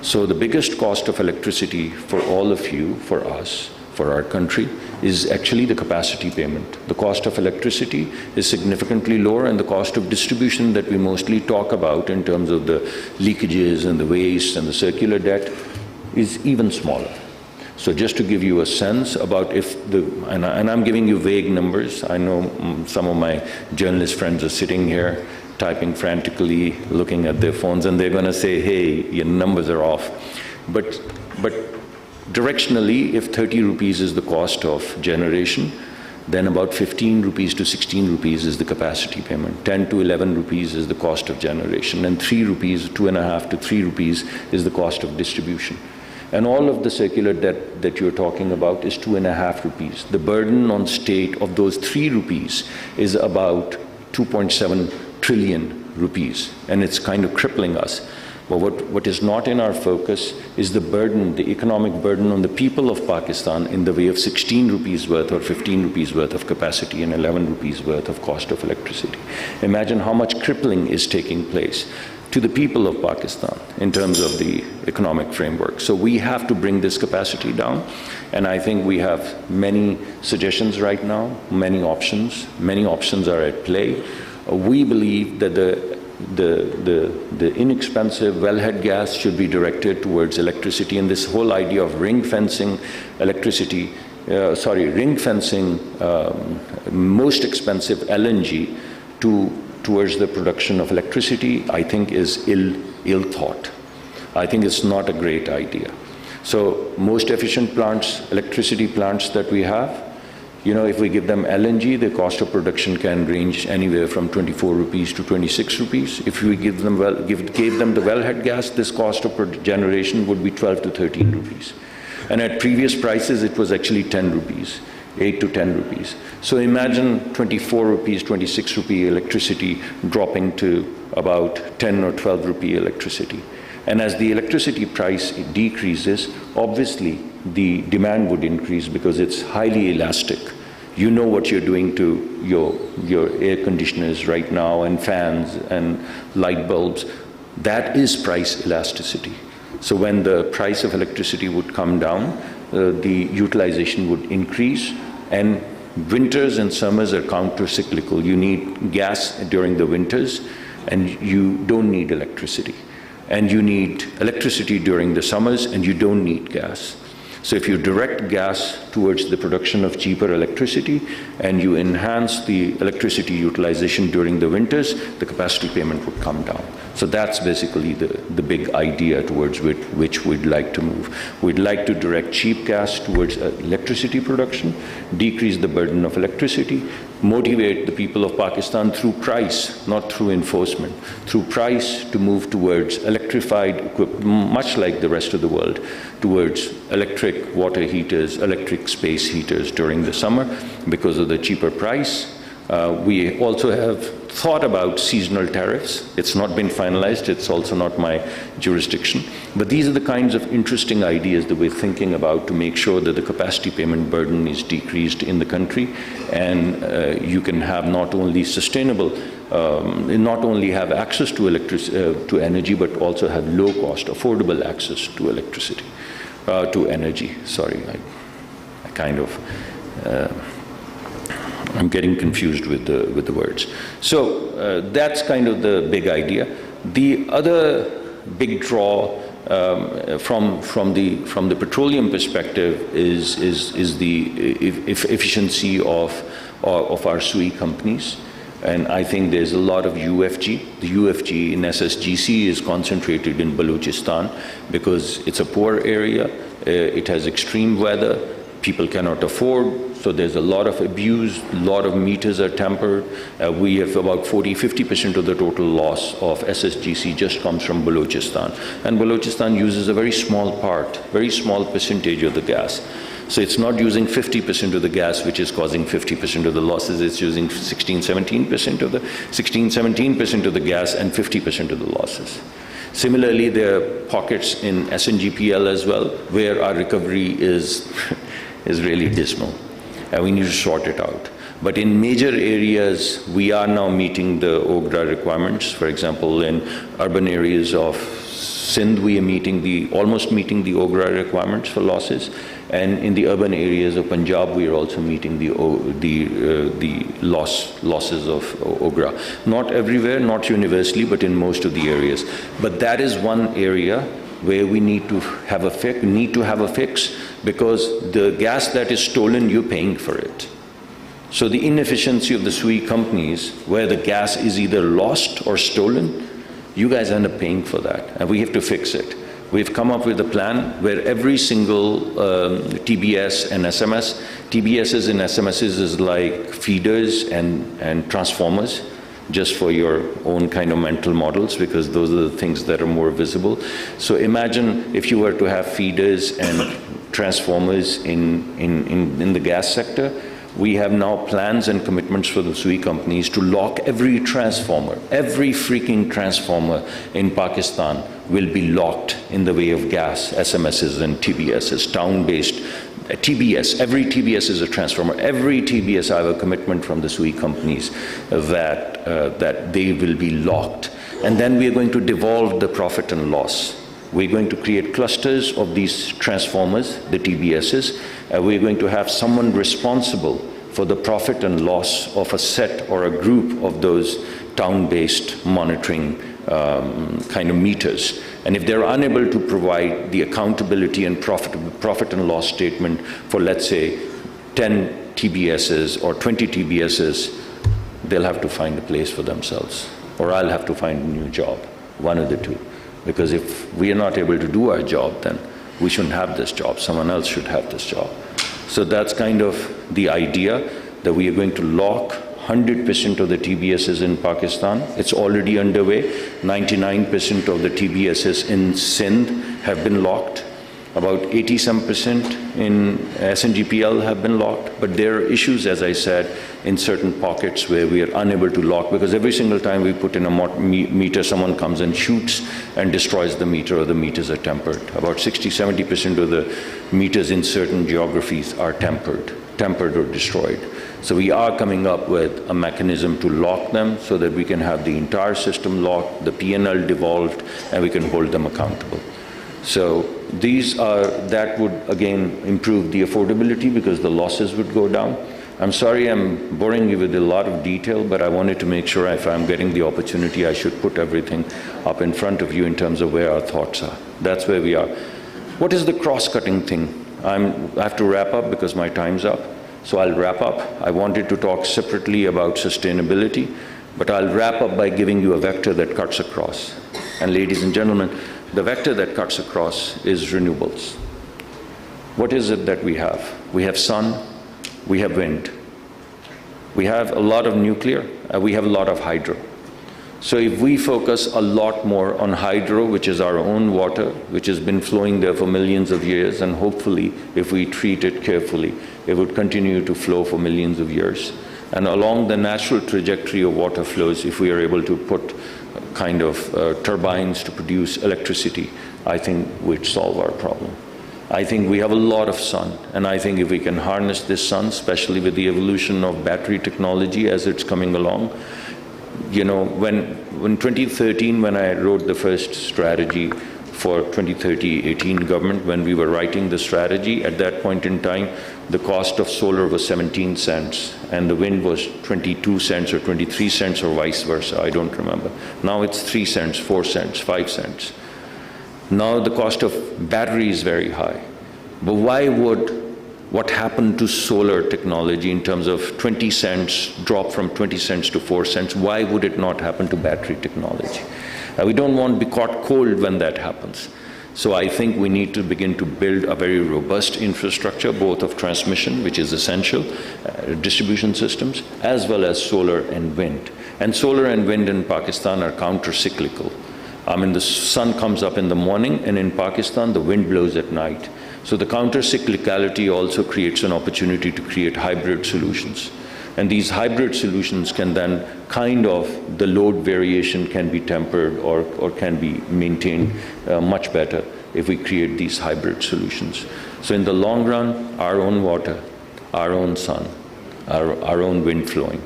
So the biggest cost of electricity for all of you, for us, for our country, is actually the capacity payment. The cost of electricity is significantly lower, and the cost of distribution that we mostly talk about in terms of the leakages and the waste and the circular debt is even smaller. So just to give you a sense about and I'm giving you vague numbers. I know some of my journalist friends are sitting here typing frantically, looking at their phones, and they're going to say, hey, your numbers are off. But directionally, if 30 rupees is the cost of generation, then about 15 rupees to 16 rupees is the capacity payment. 10 to 11 rupees is the cost of generation, and 3 rupees, 2.5 to 3 rupees is the cost of distribution. And all of the circular debt that you're talking about is 2.5 rupees. The burden on state of those 3 rupees is about 2.7 trillion rupees, and it's kind of crippling us. But what is not in our focus is the burden, the economic burden on the people of Pakistan in the way of 16 rupees worth or 15 rupees worth of capacity and 11 rupees worth of cost of electricity. Imagine how much crippling is taking place to the people of Pakistan in terms of the economic framework. So we have to bring this capacity down, and I think we have many suggestions right now, many options are at play. We believe that the inexpensive wellhead gas should be directed towards electricity, and this whole idea of ring-fencing most expensive LNG towards the production of electricity, I think is ill thought. I think it's not a great idea. So most efficient plants, electricity plants that we have, if we give them LNG, the cost of production can range anywhere from 24 rupees to 26 rupees. If we gave them the wellhead gas, this cost of generation would be 12 to 13 rupees. And at previous prices, it was actually 10 rupees, 8 to 10 rupees. So imagine 24 rupees, 26 rupee electricity dropping to about 10 or 12 rupee electricity. And as the electricity price decreases, obviously the demand would increase because it's highly elastic. You know what you're doing to your air conditioners right now and fans and light bulbs. That is price elasticity. So when the price of electricity would come down, the utilization would increase, and winters and summers are counter-cyclical. You need gas during the winters, and you don't need electricity. And you need electricity during the summers, and you don't need gas. So if you direct gas towards the production of cheaper electricity and you enhance the electricity utilization during the winters, the capacity payment would come down. So that's basically the big idea towards which we'd like to move. We'd like to direct cheap gas towards electricity production, decrease the burden of electricity, motivate the people of Pakistan through price, not through enforcement, through price to move towards electrified equipment, much like the rest of the world, towards electric electric water heaters, electric space heaters during the summer because of the cheaper price. We also have thought about seasonal tariffs. It's not been finalized. It's also not my jurisdiction. But these are the kinds of interesting ideas that we're thinking about to make sure that the capacity payment burden is decreased in the country, and you can have not only sustainable, not only have access to energy, but also have low-cost, affordable access to electricity, to energy. Sorry, I kind of. I'm getting confused with the words. So that's kind of the big idea. The other big draw from the petroleum perspective is the efficiency of our SUI companies. And I think there's a lot of UFG. The UFG in SSGC is concentrated in Balochistan because it's a poor area. It has extreme weather. People cannot afford. So there's a lot of abuse, a lot of meters are tampered. We have about 40–50% of the total loss of SSGC just comes from Balochistan. And Balochistan uses a very small part, very small percentage of the gas. So it's not using 50% of the gas, which is causing 50% of the losses. It's using 16–17% of the gas and 50% of the losses. Similarly, there are pockets in SNGPL as well, where our recovery is really dismal. And we need to sort it out. But in major areas, we are now meeting the OGRA requirements. For example, in urban areas of Sindh, we are almost meeting the OGRA requirements for losses. And in the urban areas of Punjab, we are also meeting the losses of OGRA. Not everywhere, not universally, but in most of the areas. But that is one area where we need to have a fix, because the gas that is stolen, you're paying for it. So the inefficiency of the SUI companies, where the gas is either lost or stolen, you guys end up paying for that, and we have to fix it. We've come up with a plan where every single TBS and SMS, TBSs and SMSs is like feeders and transformers, just for your own kind of mental models, because those are the things that are more visible. So imagine if you were to have feeders and transformers in the gas sector. We have now plans and commitments for the SUI companies to lock every transformer, every freaking transformer in Pakistan will be locked in the way of gas, SMSs and TBSs, town-based TBS. Every TBS is a transformer. Every TBS, I have a commitment from the SUI companies that they will be locked. And then we are going to devolve the profit and loss. We're going to create clusters of these transformers, the TBSs. We're going to have someone responsible for the profit and loss of a set or a group of those town-based monitoring kind of meters. And if they're unable to provide the accountability and profit and loss statement for, let's say, 10 TBSs or 20 TBSs, they'll have to find a place for themselves. Or I'll have to find a new job, one of the two. Because if we are not able to do our job, then we shouldn't have this job. Someone else should have this job. So that's kind of the idea, that we are going to lock 100% of the TBSs in Pakistan. It's already underway. 99% of the TBSs in Sindh have been locked. About 80-some% in SNGPL have been locked. But there are issues, as I said, in certain pockets where we are unable to lock, because every single time we put in a meter, someone comes and shoots and destroys the meter, or the meters are tempered. About 60–70% of the meters in certain geographies are tempered or destroyed. So we are coming up with a mechanism to lock them so that we can have the entire system locked, the P&L devolved, and we can hold them accountable. So that would again improve the affordability, because the losses would go down. I'm sorry I'm boring you with a lot of detail, but I wanted to make sure if I'm getting the opportunity, I should put everything up in front of you in terms of where our thoughts are. That's where we are. What is the cross-cutting thing? I have to wrap up because my time's up. So I'll wrap up. I wanted to talk separately about sustainability, but I'll wrap up by giving you a vector that cuts across. And ladies and gentlemen, the vector that cuts across is renewables. What is it that we have? We have sun, we have wind. We have a lot of nuclear, we have a lot of hydro. So if we focus a lot more on hydro, which is our own water, which has been flowing there for millions of years, and hopefully if we treat it carefully, it would continue to flow for millions of years. And along the natural trajectory of water flows, if we are able to put kind of turbines to produce electricity, I think we'd solve our problem. I think we have a lot of sun, and I think if we can harness this sun, especially with the evolution of battery technology as it's coming along, you know, when 2013, when I wrote the first strategy for 2030-18 government, when we were writing the strategy, at that point in time, the cost of solar was 17 cents, and the wind was 22 cents or 23 cents or vice versa, I don't remember. Now it's 3 cents, 4 cents, 5 cents. Now the cost of battery is very high. But why would what happened to solar technology in terms of 20 cents drop from 20 cents to 4 cents, why would it not happen to battery technology? We don't want to be caught cold when that happens. So I think we need to begin to build a very robust infrastructure, both of transmission, which is essential, distribution systems, as well as solar and wind. And solar and wind in Pakistan are counter-cyclical. I mean, the sun comes up in the morning, and in Pakistan, the wind blows at night. So the counter-cyclicality also creates an opportunity to create hybrid solutions. And these hybrid solutions can then kind of, the load variation can be tempered or can be maintained much better if we create these hybrid solutions. So in the long run, our own water, our own sun, our own wind flowing,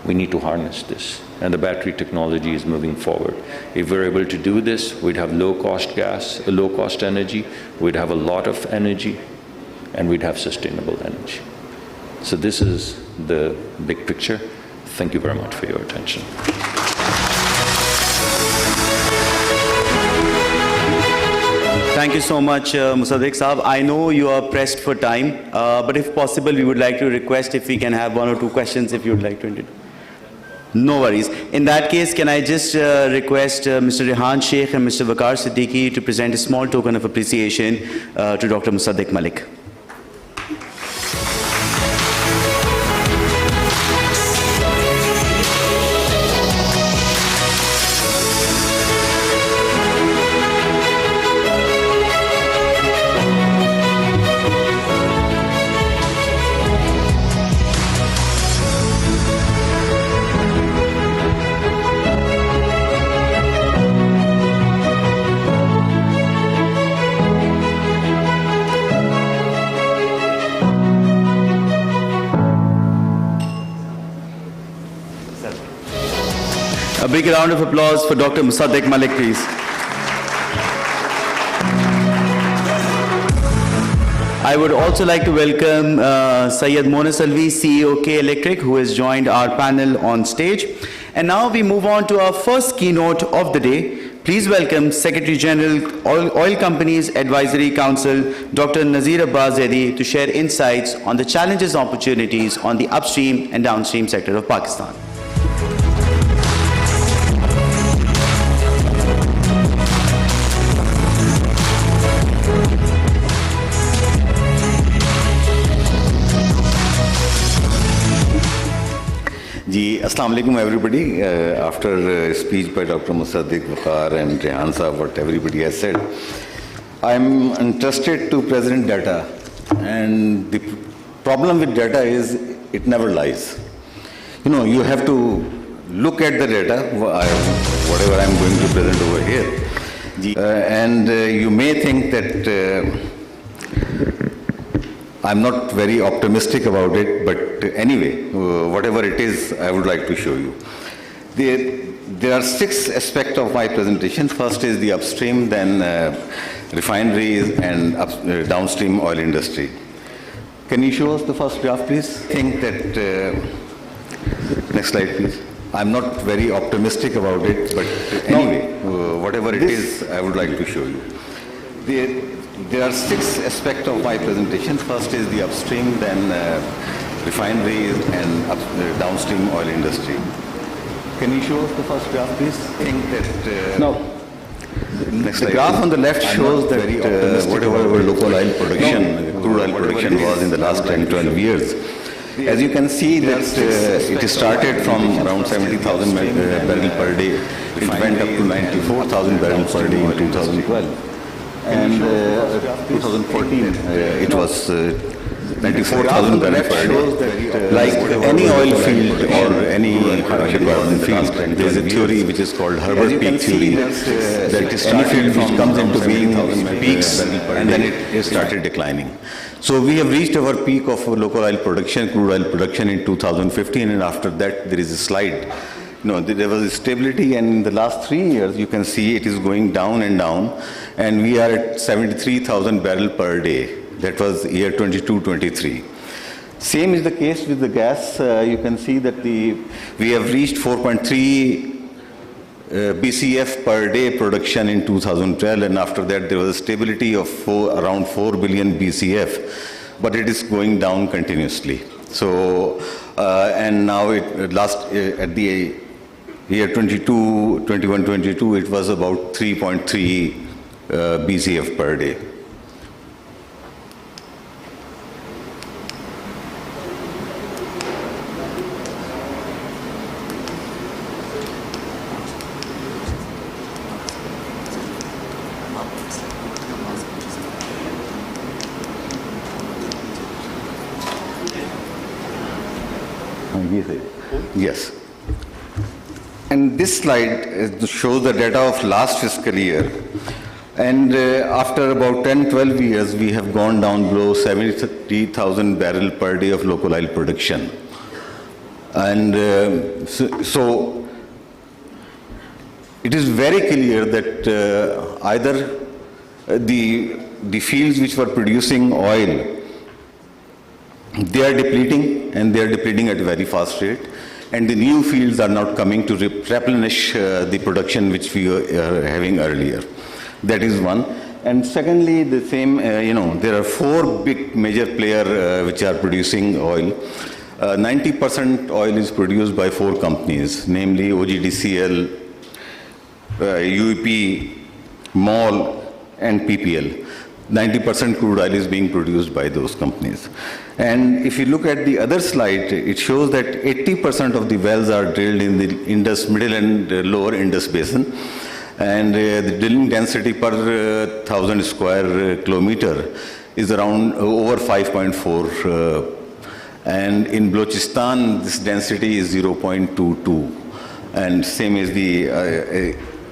we need to harness this. And the battery technology is moving forward. If we're able to do this, we'd have low-cost gas, low-cost energy, we'd have a lot of energy, and we'd have sustainable energy. So this is the big picture. Thank you very much for your attention. Thank you so much, Musaddiq Saab. I know you are pressed for time, but if possible, we would like to request if we can have 1 or 2 questions if you would like to introduce. No worries. In that case, can I just request Mr. Rehan Sheikh and Mr. Waqar Siddiqui to present a small token of appreciation to Dr. Musaddiq Malik. A big round of applause for Dr. Musaddiq Malik, please. I would also like to welcome Syed Monas Alvi, CEO K Electric, who has joined our panel on stage. And now we move on to our first keynote of the day. Please welcome Secretary General Oil Companies Advisory Council, Dr. Nazir Abbas Zaidi, to share insights on the challenges and opportunities on the upstream and downstream sector of Pakistan. Assalamu alaikum everybody. After a speech by Dr. Musaddiq, Waqar and Rehan Saab, what everybody has said, I'm interested to present data, and the problem with data is it never lies. You know, you have to look at the data, whatever I'm going to present over here, and you may think that I'm not very optimistic about it, but anyway, whatever it is, I would like to show you. There are 6 aspects of my presentation. First is the upstream, then refineries and downstream oil industry. Can you show us the first graph, please? I think that, next slide, please. I'm not very optimistic about it, but anyway, whatever it is, I would like to show you. There are 6 aspects of my presentation. First is the upstream, then refineries and downstream oil industry. Can you show us the first graph, please? I think that the graph on the left shows that whatever local oil production, crude oil production was in the last 10, 12 years, As you can see that it started from around 70,000 barrel per day. It went up to 94,000 barrels per day in 2012. And 2014, it was 94,000 barrels per day. Like any oil field or any hydrocarbon field, there is a theory which is called Herbert peak theory, that any field which comes into being peaks and then it started declining. So we have reached our peak of local oil production, crude oil production in 2015, and after that there is a slide. No, there was a stability, and in the last 3 years you can see it is going down, and we are at 73,000 barrel per day. That was year 22-23. Same is the case with the gas. You can see that we have reached 4.3 BCF per day production in 2012, and after that there was a stability of around 4 billion BCF, but it is going down continuously. So, and now at the year 21-22, it was about 3.3 BCF per day. Yes. And this slide shows the data of last fiscal year. And after about 10-12 years, we have gone down below 70,000 barrel per day of local oil production. And so it is very clear that either the fields which were producing oil, they are depleting, and they are depleting at a very fast rate, and the new fields are not coming to replenish the production which we were having earlier. That is one. And secondly, the same, there are 4 big major players which are producing oil. 90% oil is produced by 4 companies, namely OGDCL, UEP, MOL, and PPL. 90% crude oil is being produced by those companies. And if you look at the other slide, it shows that 80% of the wells are drilled in the Indus, middle and lower Indus basin. And the drilling density per 1,000 square kilometer is around over 5.4. And in Balochistan, this density is 0.22. And same as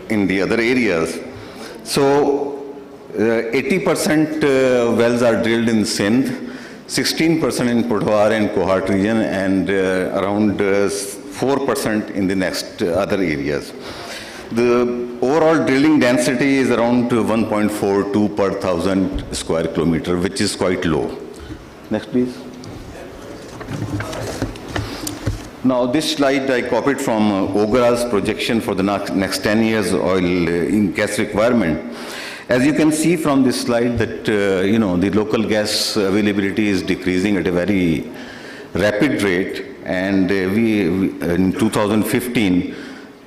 in the other areas. So 80% wells are drilled in Sindh, 16% in Putwar and Kohat region, and around 4% in the next other areas. The overall drilling density is around 1.42 per 1,000 square kilometer, which is quite low. Next, please. Now, this slide I copied from OGRA's projection for the next 10 years oil in gas requirement. As you can see from this slide that, the local gas availability is decreasing at a very rapid rate, and in 2015,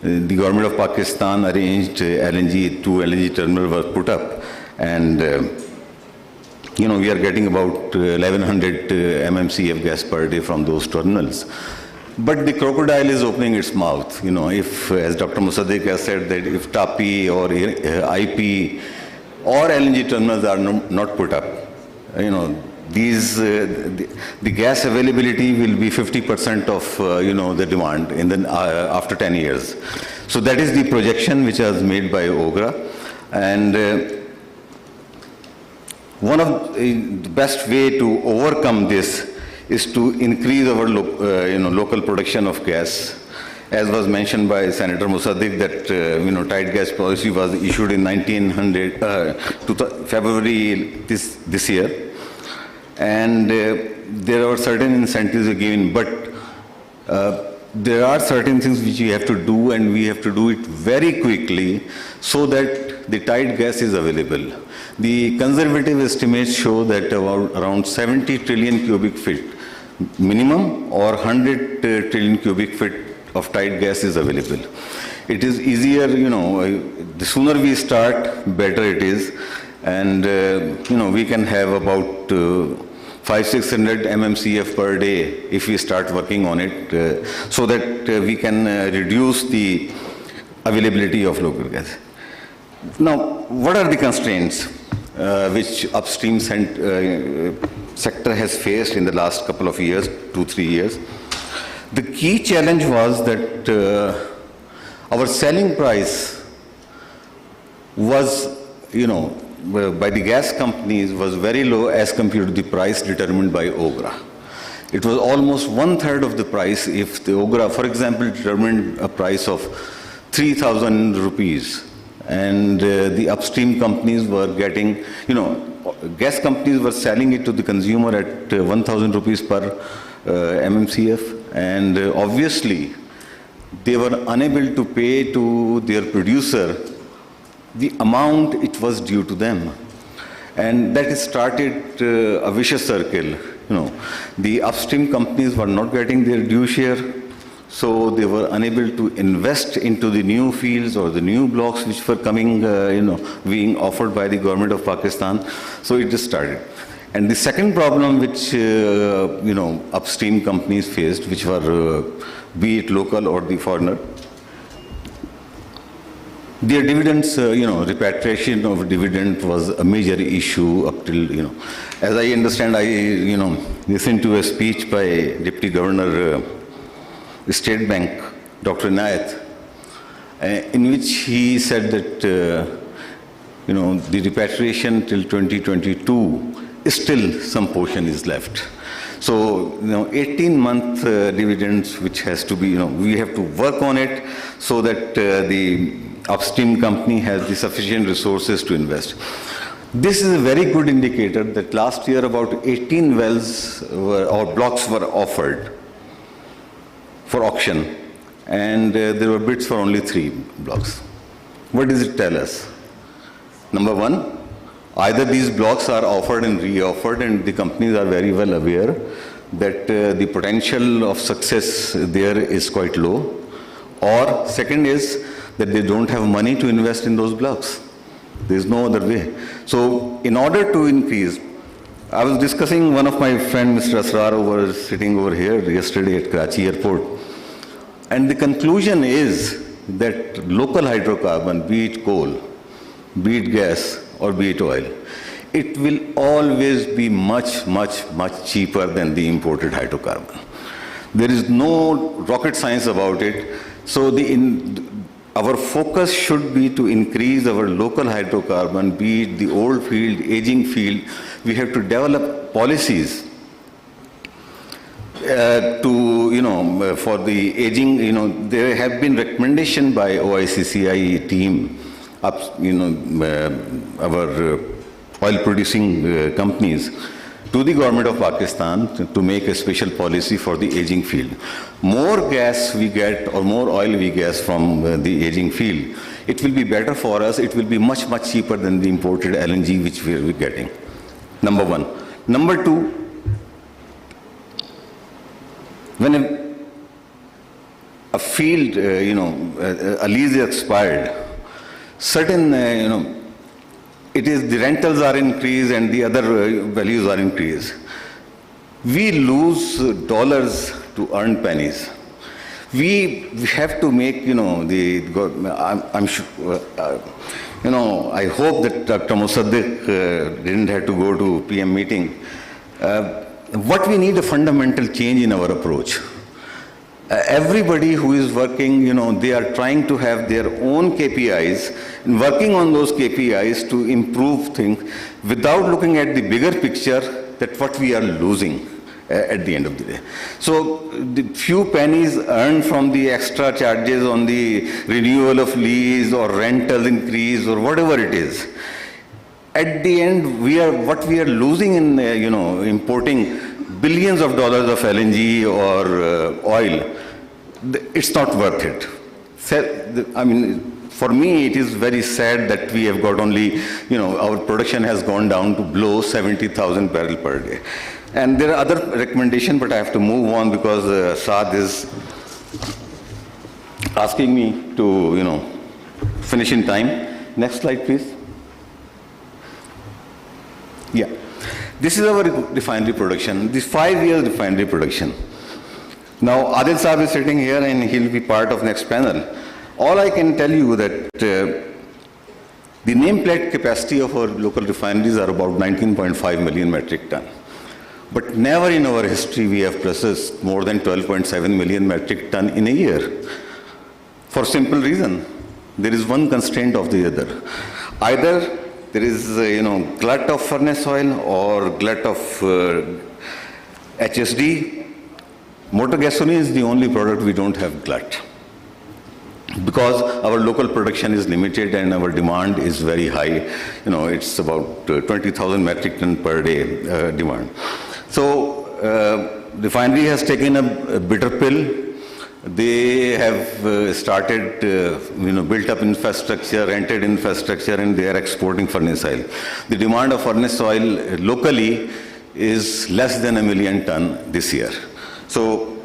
the government of Pakistan arranged two LNG terminals were put up, and we are getting about 1,100 MMCF gas per day from those terminals. But the crocodile is opening its mouth. If, as Dr. Musaddiq has said, that if TAPI or IP or LNG terminals are not put up, the gas availability will be 50% of the demand after 10 years. So that is the projection which was made by OGRA, and one of the best way to overcome this is to increase our local production of gas. As was mentioned by Senator Musaddiq, that tight gas policy was issued in February this year, and there are certain incentives given, but there are certain things which we have to do, and we have to do it very quickly so that the tight gas is available. The conservative estimates show that around 70 trillion cubic feet minimum or 100 trillion cubic feet of tight gas is available. It is easier, the sooner we start, better it is. And, we can have about 500-600 MMCF per day if we start working on it, so that we can reduce the availability of local gas. Now, what are the constraints which upstream sector has faced in the last couple of years, 2-3 years? The key challenge was that our selling price was, by the gas companies was very low as compared to the price determined by OGRA. It was almost 1/3 of the price if the OGRA, for example, determined a price of 3,000 rupees. And the upstream companies were getting, gas companies were selling it to the consumer at 1,000 rupees per MMCF. And obviously, they were unable to pay to their producer the amount it was due to them. And that started a vicious circle. The upstream companies were not getting their due share, so they were unable to invest into the new fields or the new blocks which were coming, being offered by the government of Pakistan. So it just started. And the second problem which, upstream companies faced, which were, be it local or the foreigner, their dividends, repatriation of dividend was a major issue up till, as I understand, I, listened to a speech by Deputy Governor, State Bank, Dr. Inayat, in which he said that, the repatriation till 2022, still some portion is left. So, 18-month dividends, which has to be, we have to work on it so that the upstream company has the sufficient resources to invest. This is a very good indicator that last year about 18 wells or blocks were offered for auction, and there were bids for only 3 blocks. What does it tell us? Number one, either these blocks are offered and re-offered, and the companies are very well aware that the potential of success there is quite low, or second is that they don't have money to invest in those blocks. There is no other way. So in order to increase, I was discussing one of my friends, Mr. Asrar, sitting over here yesterday at Karachi airport, and the conclusion is that local hydrocarbon, be it coal, be it gas, or be it oil, it will always be much, much, much cheaper than the imported hydrocarbon. There is no rocket science about it. So our focus should be to increase our local hydrocarbon, be it the old field, aging field. We have to develop policies for the aging. There have been recommendations by OICCI team, our oil-producing companies, to the government of Pakistan to make a special policy for the aging field. More gas we get or more oil we get from the aging field, it will be better for us. It will be much, much cheaper than the imported LNG which we are getting. Number one. Number two, when a field, a lease is expired, certain, it is the rentals are increased and the other values are increased. We lose dollars to earn pennies. We have to make, I'm sure, I hope that Dr. Musaddiq didn't have to go to PM meeting. What we need a fundamental change in our approach. Everybody who is working, they are trying to have their own KPIs and working on those KPIs to improve things without looking at the bigger picture that what we are losing at the end of the day. So the few pennies earned from the extra charges on the renewal of lease or rental increase or whatever it is, at the end what we are losing in importing billions of dollars of LNG or oil, it's not worth it. I mean, for me, it is very sad that we have got only, our production has gone down to below 70,000 barrels per day. And there are other recommendations, but I have to move on because Saad is asking me to, finish in time. Next slide, please. Yeah. This is our refinery production, this 5 years refinery production. Now, Adil Saab is sitting here and he'll be part of next panel. All I can tell you that the nameplate capacity of our local refineries are about 19.5 million metric ton. But never in our history we have processed more than 12.7 million metric ton in a year. For simple reason, there is one constraint of the other. Either there is, glut of furnace oil or glut of HSD. Motor gasoline is the only product we don't have glut, because our local production is limited and our demand is very high. It's about 20,000 metric ton per day demand. So refinery has taken a bitter pill. They have started, built up infrastructure, rented infrastructure, and they are exporting furnace oil. The demand of furnace oil locally is less than 1 million ton this year. So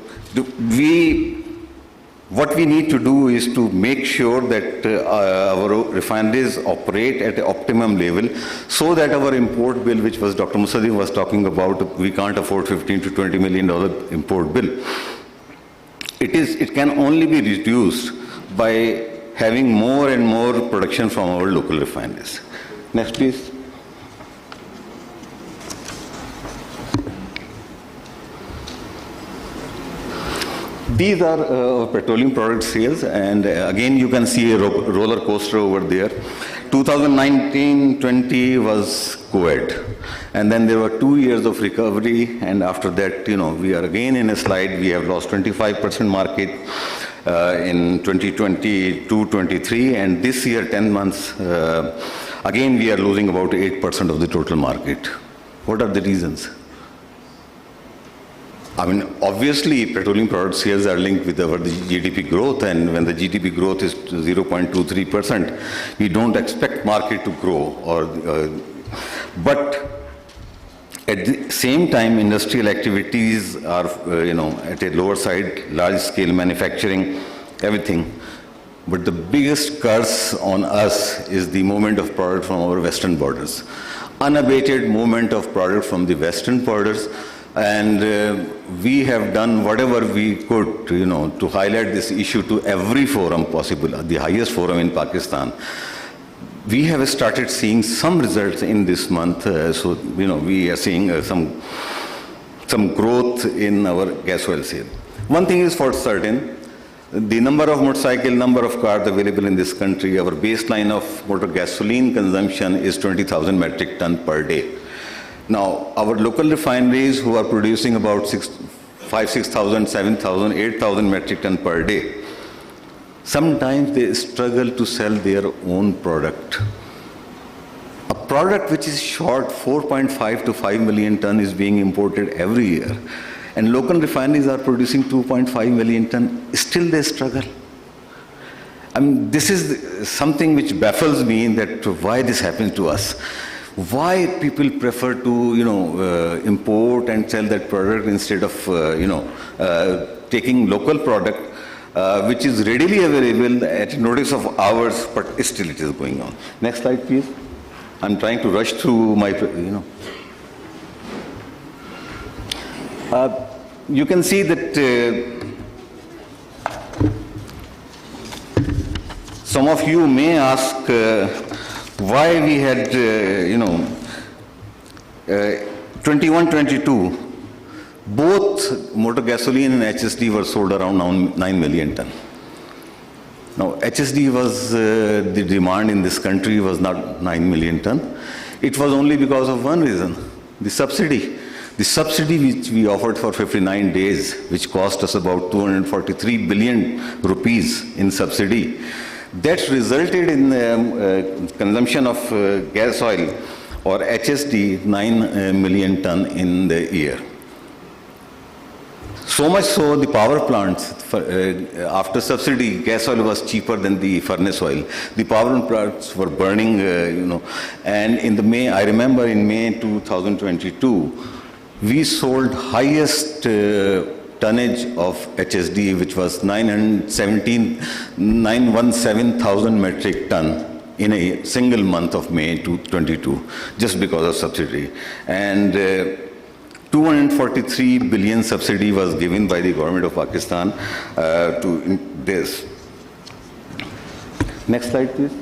what we need to do is to make sure that our refineries operate at an optimum level, so that our import bill, which was Dr. Musaddiq was talking about, we can't afford $15 to $20 million import bill. It can only be reduced by having more and more production from our local refineries. Next, please. These are petroleum product sales, and again you can see a roller coaster over there. 2019-20 was COVID, and then there were 2 years of recovery, and after that, we are again in a slide. We have lost 25% market in 2022-23, and this year, 10 months, again we are losing about 8% of the total market. What are the reasons? Obviously, petroleum product sales are linked with our GDP growth, and when the GDP growth is 0.23%, we don't expect market to grow. But at the same time, industrial activities are, at a lower side, large-scale manufacturing, everything. But the biggest curse on us is the movement of product from our western borders. Unabated movement of product from the western borders. And we have done whatever we could, to highlight this issue to every forum possible, the highest forum in Pakistan. We have started seeing some results in this month. We are seeing some growth in our gas oil sale. One thing is for certain, the number of motorcycle, number of cars available in this country, our baseline of motor gasoline consumption is 20,000 metric ton per day. Now, our local refineries, who are producing about 6,000, 7,000, 8,000 metric ton per day, sometimes they struggle to sell their own product. A product which is short 4.5 to 5 million ton is being imported every year, and local refineries are producing 2.5 million ton. Still they struggle. This is something which baffles me, that why this happens to us. Why people prefer to, import and sell that product instead of, taking local product, which is readily available at notice of hours, but still it is going on. Next slide, please. I'm trying to rush through my, you can see that some of you may ask, why we had, 21-22, both motor gasoline and HSD were sold around 9 million ton. Now, HSD was, the demand in this country was not 9 million ton. It was only because of one reason, the subsidy. The subsidy which we offered for 59 days, which cost us about 243 billion rupees in subsidy, that resulted in consumption of gas oil or HSD 9 million ton in the year. So much so, the power plants, after subsidy, gas oil was cheaper than the furnace oil. The power plants were burning, and in the May, I remember in May 2022, we sold highest tonnage of HSD, which was 917,000 metric ton in a single month of May 2022, just because of subsidy. And 243 billion subsidy was given by the government of Pakistan to this. Next slide, please.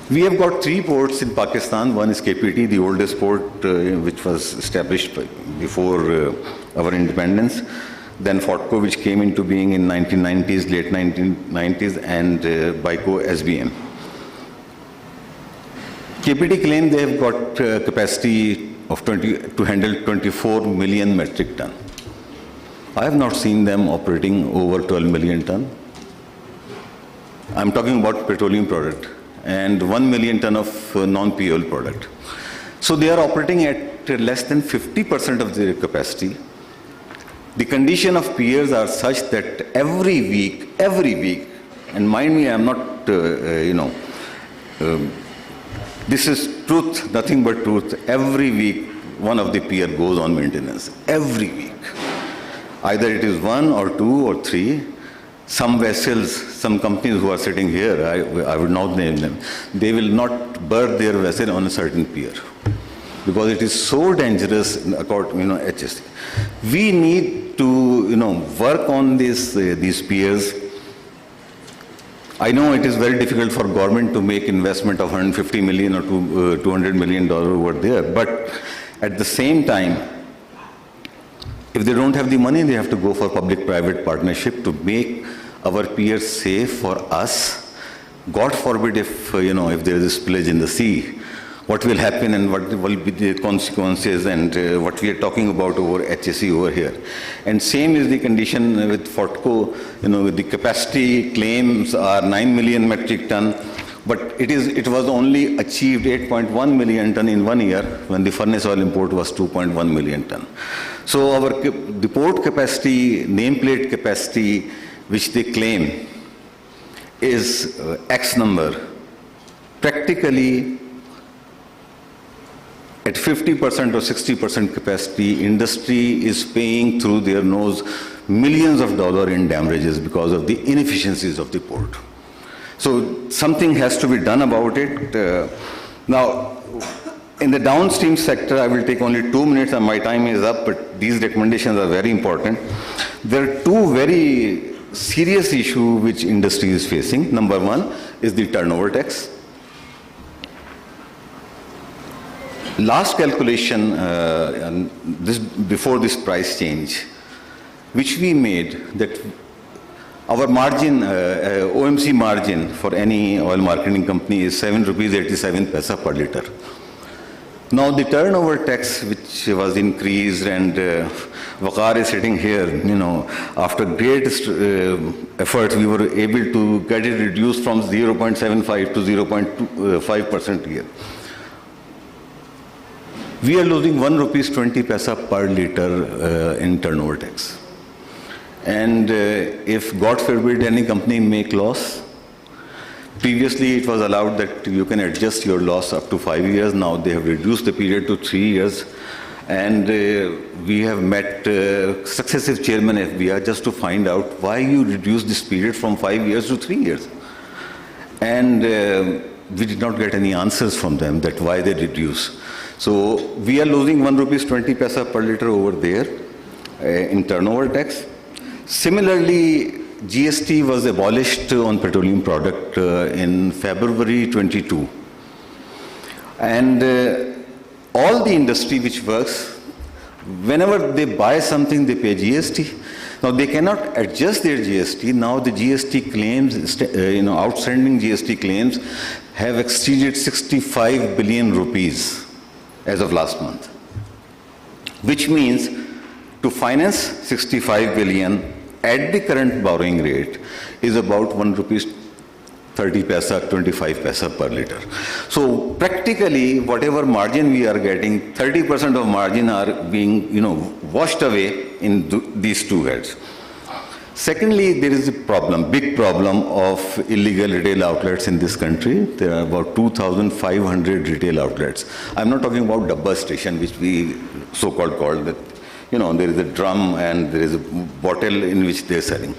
We have got 3 ports in Pakistan. One is KPT, the oldest port which was established before our independence. Then Fortco, which came into being in 1990s, late 1990s, and BICO SBM. KPT claim they have got capacity of to handle 24 million metric ton. I have not seen them operating over 12 million ton. I'm talking about petroleum product, and 1 million ton of non-POL product. So they are operating at less than 50% of their capacity. The condition of peers are such that every week, and mind me, I'm not, this is truth, nothing but truth. Every week, one of the peer goes on maintenance. Every week. Either it is 1 or 2 or 3. Some vessels, some companies who are sitting here, I would not name them, they will not berth their vessel on a certain pier because it is so dangerous according, HSC. We need to, work on these piers. I know it is very difficult for government to make investment of 150 million or $200 million over there, but at the same time, if they don't have the money, they have to go for public-private partnership to make our piers safe for us. God forbid if, if there is a spillage in the sea, what will happen and what will be the consequences, and what we are talking about over HSE over here. And same is the condition with Fortco, the capacity claims are 9 million metric ton, but it was only achieved 8.1 million ton in 1 year when the furnace oil import was 2.1 million ton. So the port capacity, nameplate capacity, which they claim is X number, practically at 50% or 60% capacity, industry is paying through their nose millions of dollars in damages because of the inefficiencies of the port. So something has to be done about it. Now, in the downstream sector, I will take only 2 minutes and my time is up, but these recommendations are very important. There are 2 very serious issues which industry is facing. Number 1 is the turnover tax. Last calculation, before this price change, which we made, that our margin, OMC margin for any oil marketing company is 7.87 rupees per liter. Now the turnover tax, which was increased, and Waqar is sitting here, after great efforts, we were able to get it reduced from 0.75 to 0.5% here. We are losing 1.20 rupees per liter in turnover tax. And if, God forbid, any company make loss, previously it was allowed that you can adjust your loss up to 5 years. Now they have reduced the period to 3 years. And we have met successive chairman FBI just to find out why you reduced this period from 5 years to 3 years. And we did not get any answers from them that why they reduce. So we are losing 1.20 rupees per liter over there in turnover tax. Similarly, GST was abolished on petroleum product in February 22. And all the industry which works, whenever they buy something, they pay GST. Now they cannot adjust their GST. Now the GST claims, outstanding GST claims have exceeded 65 billion rupees as of last month, which means to finance 65 billion at the current borrowing rate is about 1.30 rupees, 25 paisa per liter. So practically, whatever margin we are getting, 30% of margin are being, washed away in these 2 heads. Secondly, there is a problem, big problem of illegal retail outlets in this country. There are about 2,500 retail outlets. I'm not talking about Dabba station, which we so-called call that, there is a drum and there is a bottle in which they're selling.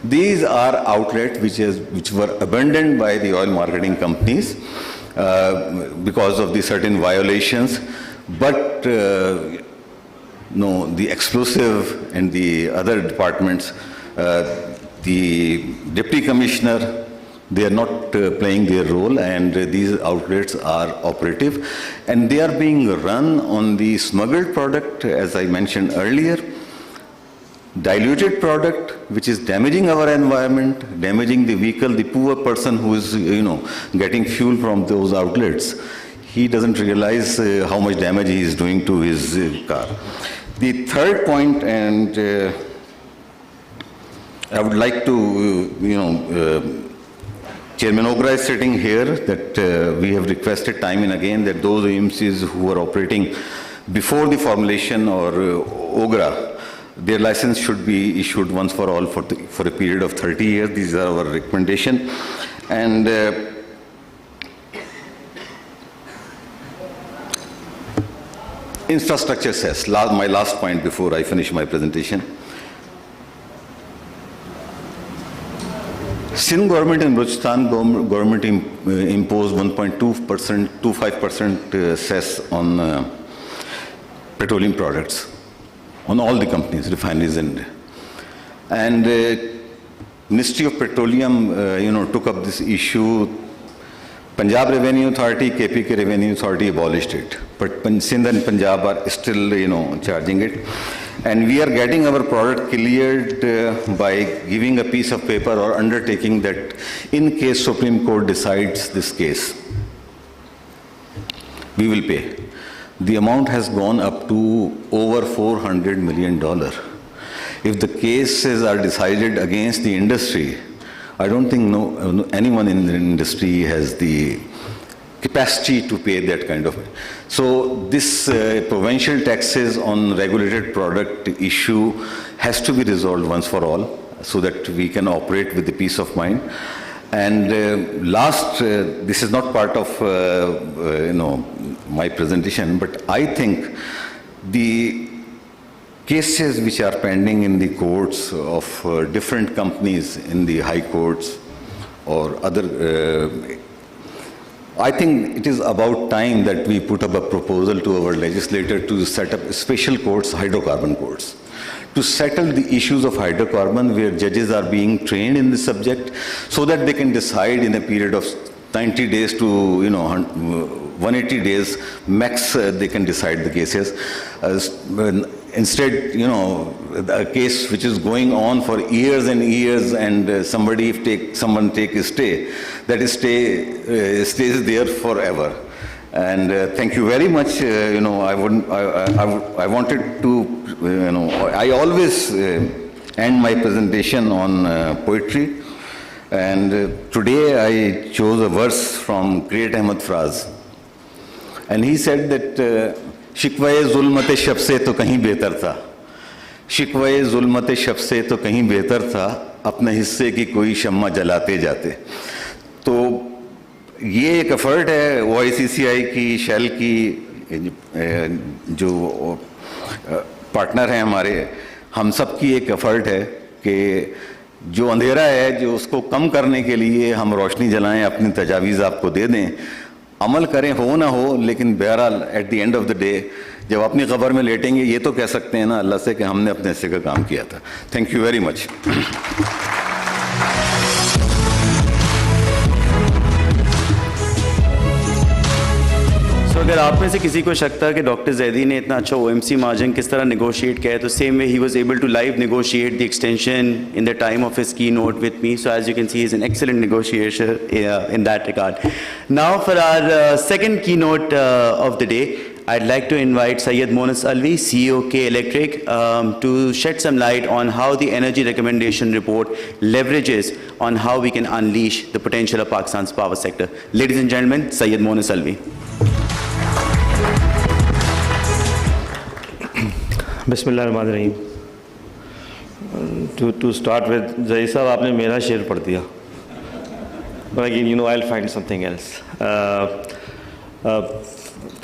These are outlets which were abandoned by the oil marketing companies because of the certain violations, but no, the explosive and the other departments, the deputy commissioner, they are not playing their role, and these outlets are operative, and they are being run on the smuggled product, as I mentioned earlier, diluted product, which is damaging our environment, damaging the vehicle, the poor person who is, getting fuel from those outlets. He doesn't realize how much damage he is doing to his car. The third point, and I would like to, Chairman Ogra is sitting here, that we have requested time and again that those OMCs who are operating before the formulation or Ogra, their license should be issued once for all for a period of 30 years. These are our recommendation. And infrastructure cess, my last point before I finish my presentation. Sindh government and Balochistan government imposed 1.25% cess on petroleum products, on all the companies, refineries, and Ministry of Petroleum, took up this issue. Punjab Revenue Authority, KPK Revenue Authority abolished it, but Sindh and Punjab are still, charging it. And we are getting our product cleared by giving a piece of paper or undertaking that in case Supreme Court decides this case, we will pay. The amount has gone up to over $400 million. If the cases are decided against the industry, I don't think anyone in the industry has the capacity to pay that kind of. So this provincial taxes on regulated product issue has to be resolved once for all, so that we can operate with the peace of mind. And this is not part of my presentation, but I think the cases which are pending in the courts of different companies in the high courts or other, I think it is about time that we put up a proposal to our legislator to set up special courts, hydrocarbon courts, to settle the issues of hydrocarbon where judges are being trained in the subject so that they can decide in a period of 90 days to 180 days max, they can decide the cases. Instead, a case which is going on for years and years, and someone take a stay, that stay stays there forever. And thank you very much. I wanted to, I always end my presentation on poetry, and today I chose a verse from great Ahmad Fraz, and he said that शिकवाए ज़ुल्मत शब से तो कहीं बेहतर था, शिकवाए ज़ुल्मत शब से तो कहीं बेहतर था, अपने हिस्से की कोई शम्मा जलाते जाते। तो ये एक एफर्ट है OICCI की, शेल की, जो पार्टनर हैं हमारे, हम सब की एक एफर्ट है कि जो अंधेरा है जो उसको कम करने के लिए हम रोशनी जलाएं, अपनी तजावीज़ आपको दे दें, अमल करें हो ना हो, लेकिन बहरहाल at the end of the day जब अपनी खबर में लेटेंगे ये तो कह सकते हैं ना अल्लाह से कि हमने अपने हिस्से का काम किया था। Thank you very much. अगर आप में से किसी को शक था कि डॉक्टर जैदी ने इतना अच्छा OMC मार्जिन किस तरह नेगोशिएट किया है, तो सेम वे ही was able to live negotiate the extension in the time of his keynote with me, so as you can see he is an excellent negotiator in that regard. Now for our second keynote of the day, I'd like to invite Syed Monas Alvi, CEO K Electric, to shed some light on how the energy recommendation report leverages on how we can unleash the potential of Pakistan's power sector. Ladies and gentlemen, Syed Monas Alvi. बिस्मिल्लाहिर्रहमानिर्रहीम। To start with, Zaid साहब आपने मेरा शेर पढ़ दिया, but again, I'll find something else.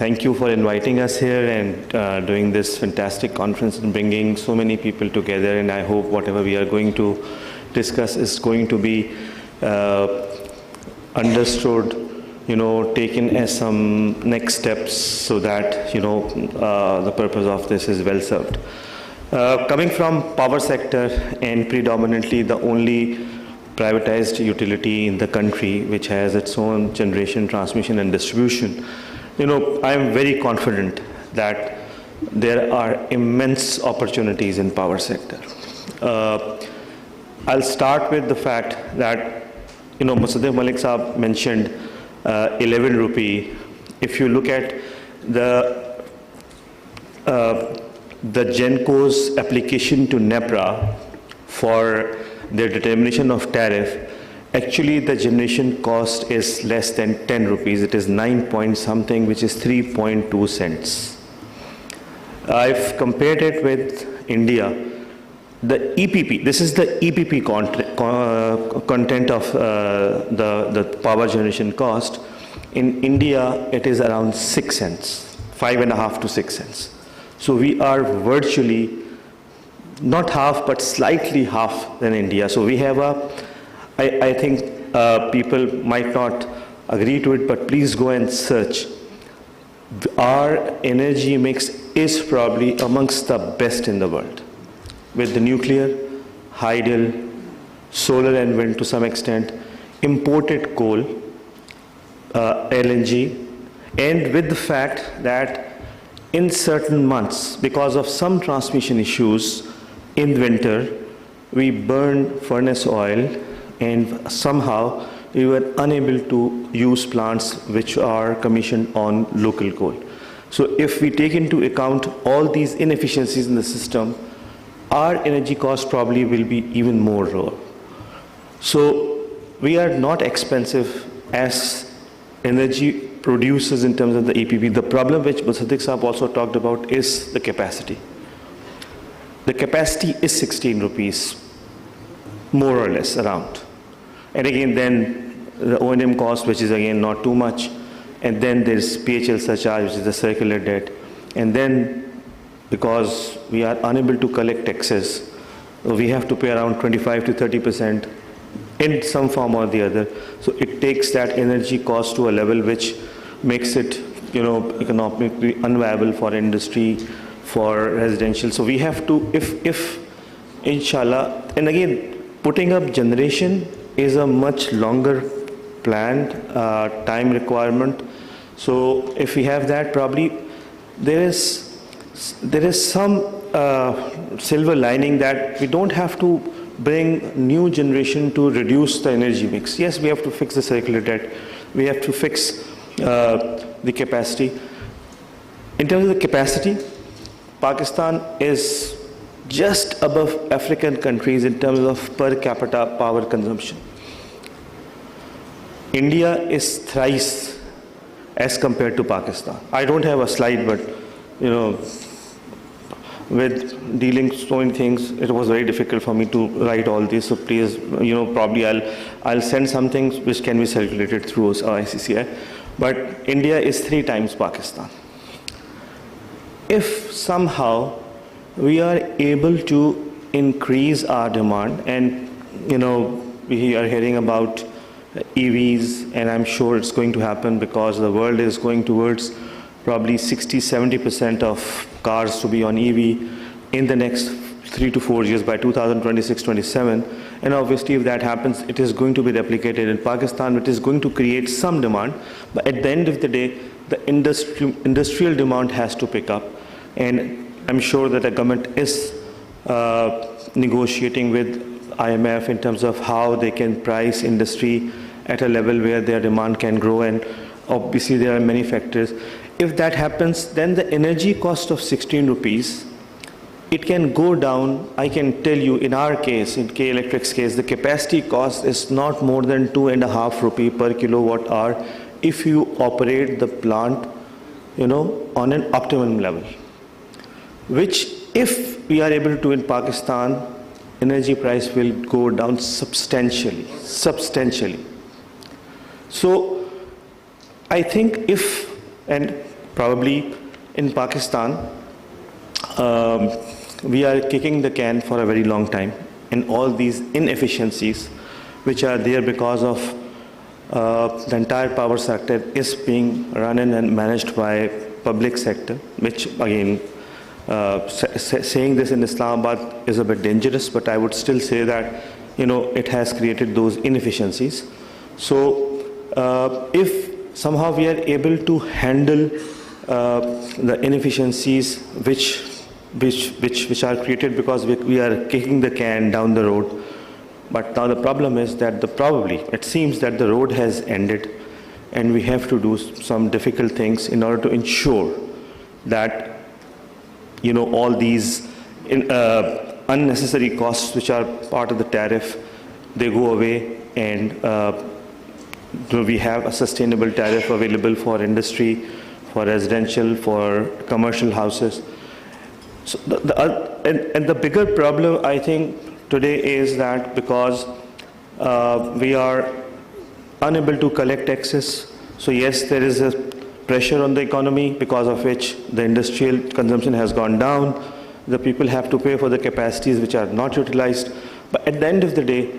Thank you for inviting us here and doing this fantastic conference and bringing so many people together, and I hope whatever we are going to discuss is going to be understood, taken as some next steps so that, the purpose of this is well served. Coming from power sector and predominantly the only privatized utility in the country which has its own generation, transmission and distribution, I am very confident that there are immense opportunities in power sector. I'll start with the fact that, Musaddiq Malik Saab mentioned 11 rupee. If you look at the GENCO's application to NEPRA for their determination of tariff, actually the generation cost is less than 10 rupees. It is 9 point something, which is 3.2 cents. I've compared it with India. The EPP, this is the EPP content of the power generation cost. In India, it is around 6 cents, 5.5 to 6 cents. So we are virtually not half, but slightly half than India. So we have I think people might not agree to it, but please go and search. Our energy mix is probably amongst the best in the world, with the nuclear, hydel, solar and wind to some extent, imported coal, LNG, and with the fact that in certain months, because of some transmission issues in winter, we burn furnace oil and somehow we were unable to use plants which are commissioned on local coal. So if we take into account all these inefficiencies in the system, our energy cost probably will be even more lower. So we are not expensive as energy producers in terms of the EPP. The problem which Musaddiq Saab also talked about is the capacity. The capacity is 16 rupees, more or less around. And again, then the O&M cost, which is again not too much. And then there's PHL surcharge, which is the circular debt. And then because we are unable to collect taxes, we have to pay around 25 to 30% in some form or the other. So it takes that energy cost to a level which makes it, economically unviable for industry, for residential. So we have to, if inshallah, and again, putting up generation is a much longer planned time requirement. So if we have that, probably there is some silver lining that we don't have to bring new generation to reduce the energy mix. Yes, we have to fix the circular debt. We have to fix the capacity. In terms of the capacity, Pakistan is just above African countries in terms of per capita power consumption. India is thrice as compared to Pakistan. I don't have a slide, but with dealing so many things, it was very difficult for me to write all this. So please, probably I'll send some things which can be circulated through OICCI. But India is 3 times Pakistan. If somehow we are able to increase our demand, and we are hearing about EVs, and I'm sure it's going to happen because the world is going towards probably 60-70% of cars to be on EV in the next 3 to 4 years by 2026-27. And obviously if that happens, it is going to be replicated in Pakistan, which is going to create some demand. But at the end of the day, the industrial demand has to pick up. And I'm sure that the government is negotiating with IMF in terms of how they can price industry at a level where their demand can grow, and obviously there are many factors. If that happens, then the energy cost of 16 rupees, it can go down. I can tell you in our case, in K Electric's case, the capacity cost is not more than 2.5 rupee per kilowatt hour if you operate the plant, on an optimum level, which if we are able to in Pakistan, energy price will go down substantially. So I think if, and probably in Pakistan, we are kicking the can for a very long time. and all these inefficiencies which are there because of the entire power sector is being run and managed by public sector, which again, saying this in Islamabad is a bit dangerous, but I would still say that, it has created those inefficiencies. So if somehow we are able to handle the inefficiencies which are created because we are kicking the can down the road, but now the problem is that it seems that the road has ended and we have to do some difficult things in order to ensure that all these unnecessary costs which are part of the tariff, they go away, and we have a sustainable tariff available for industry, for residential, for commercial houses. So the bigger problem, I think, today is that because we are unable to collect taxes, so yes, there is a pressure on the economy because of which the industrial consumption has gone down. The people have to pay for the capacities which are not utilized. But at the end of the day,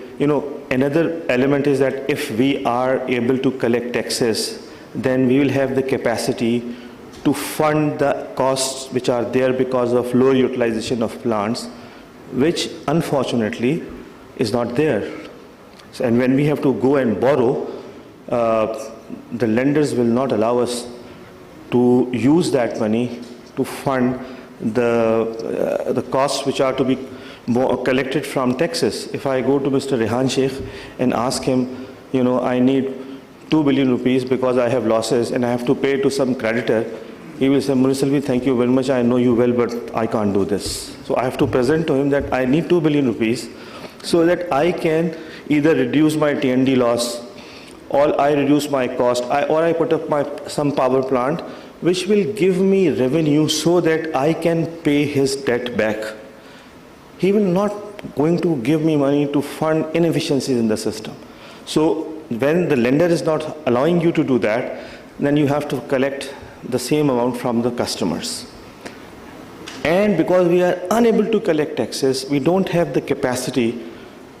another element is that if we are able to collect taxes, then we will have the capacity to fund the costs which are there because of low utilization of plants, which unfortunately is not there. So, and when we have to go and borrow, the lenders will not allow us to use that money to fund the costs which are to be collected from taxes. If I go to Mr. Rehan Sheikh and ask him, I need 2 billion rupees because I have losses and I have to pay to some creditor, he will say, Munisalvi, thank you very much, I know you well, but I can't do this. So I have to present to him that I need 2 billion rupees so that I can either reduce my T&D loss, or I reduce my cost, or I put up some power plant which will give me revenue so that I can pay his debt back. He will not going to give me money to fund inefficiencies in the system. So when the lender is not allowing you to do that, then you have to collect the same amount from the customers. And because we are unable to collect taxes, we don't have the capacity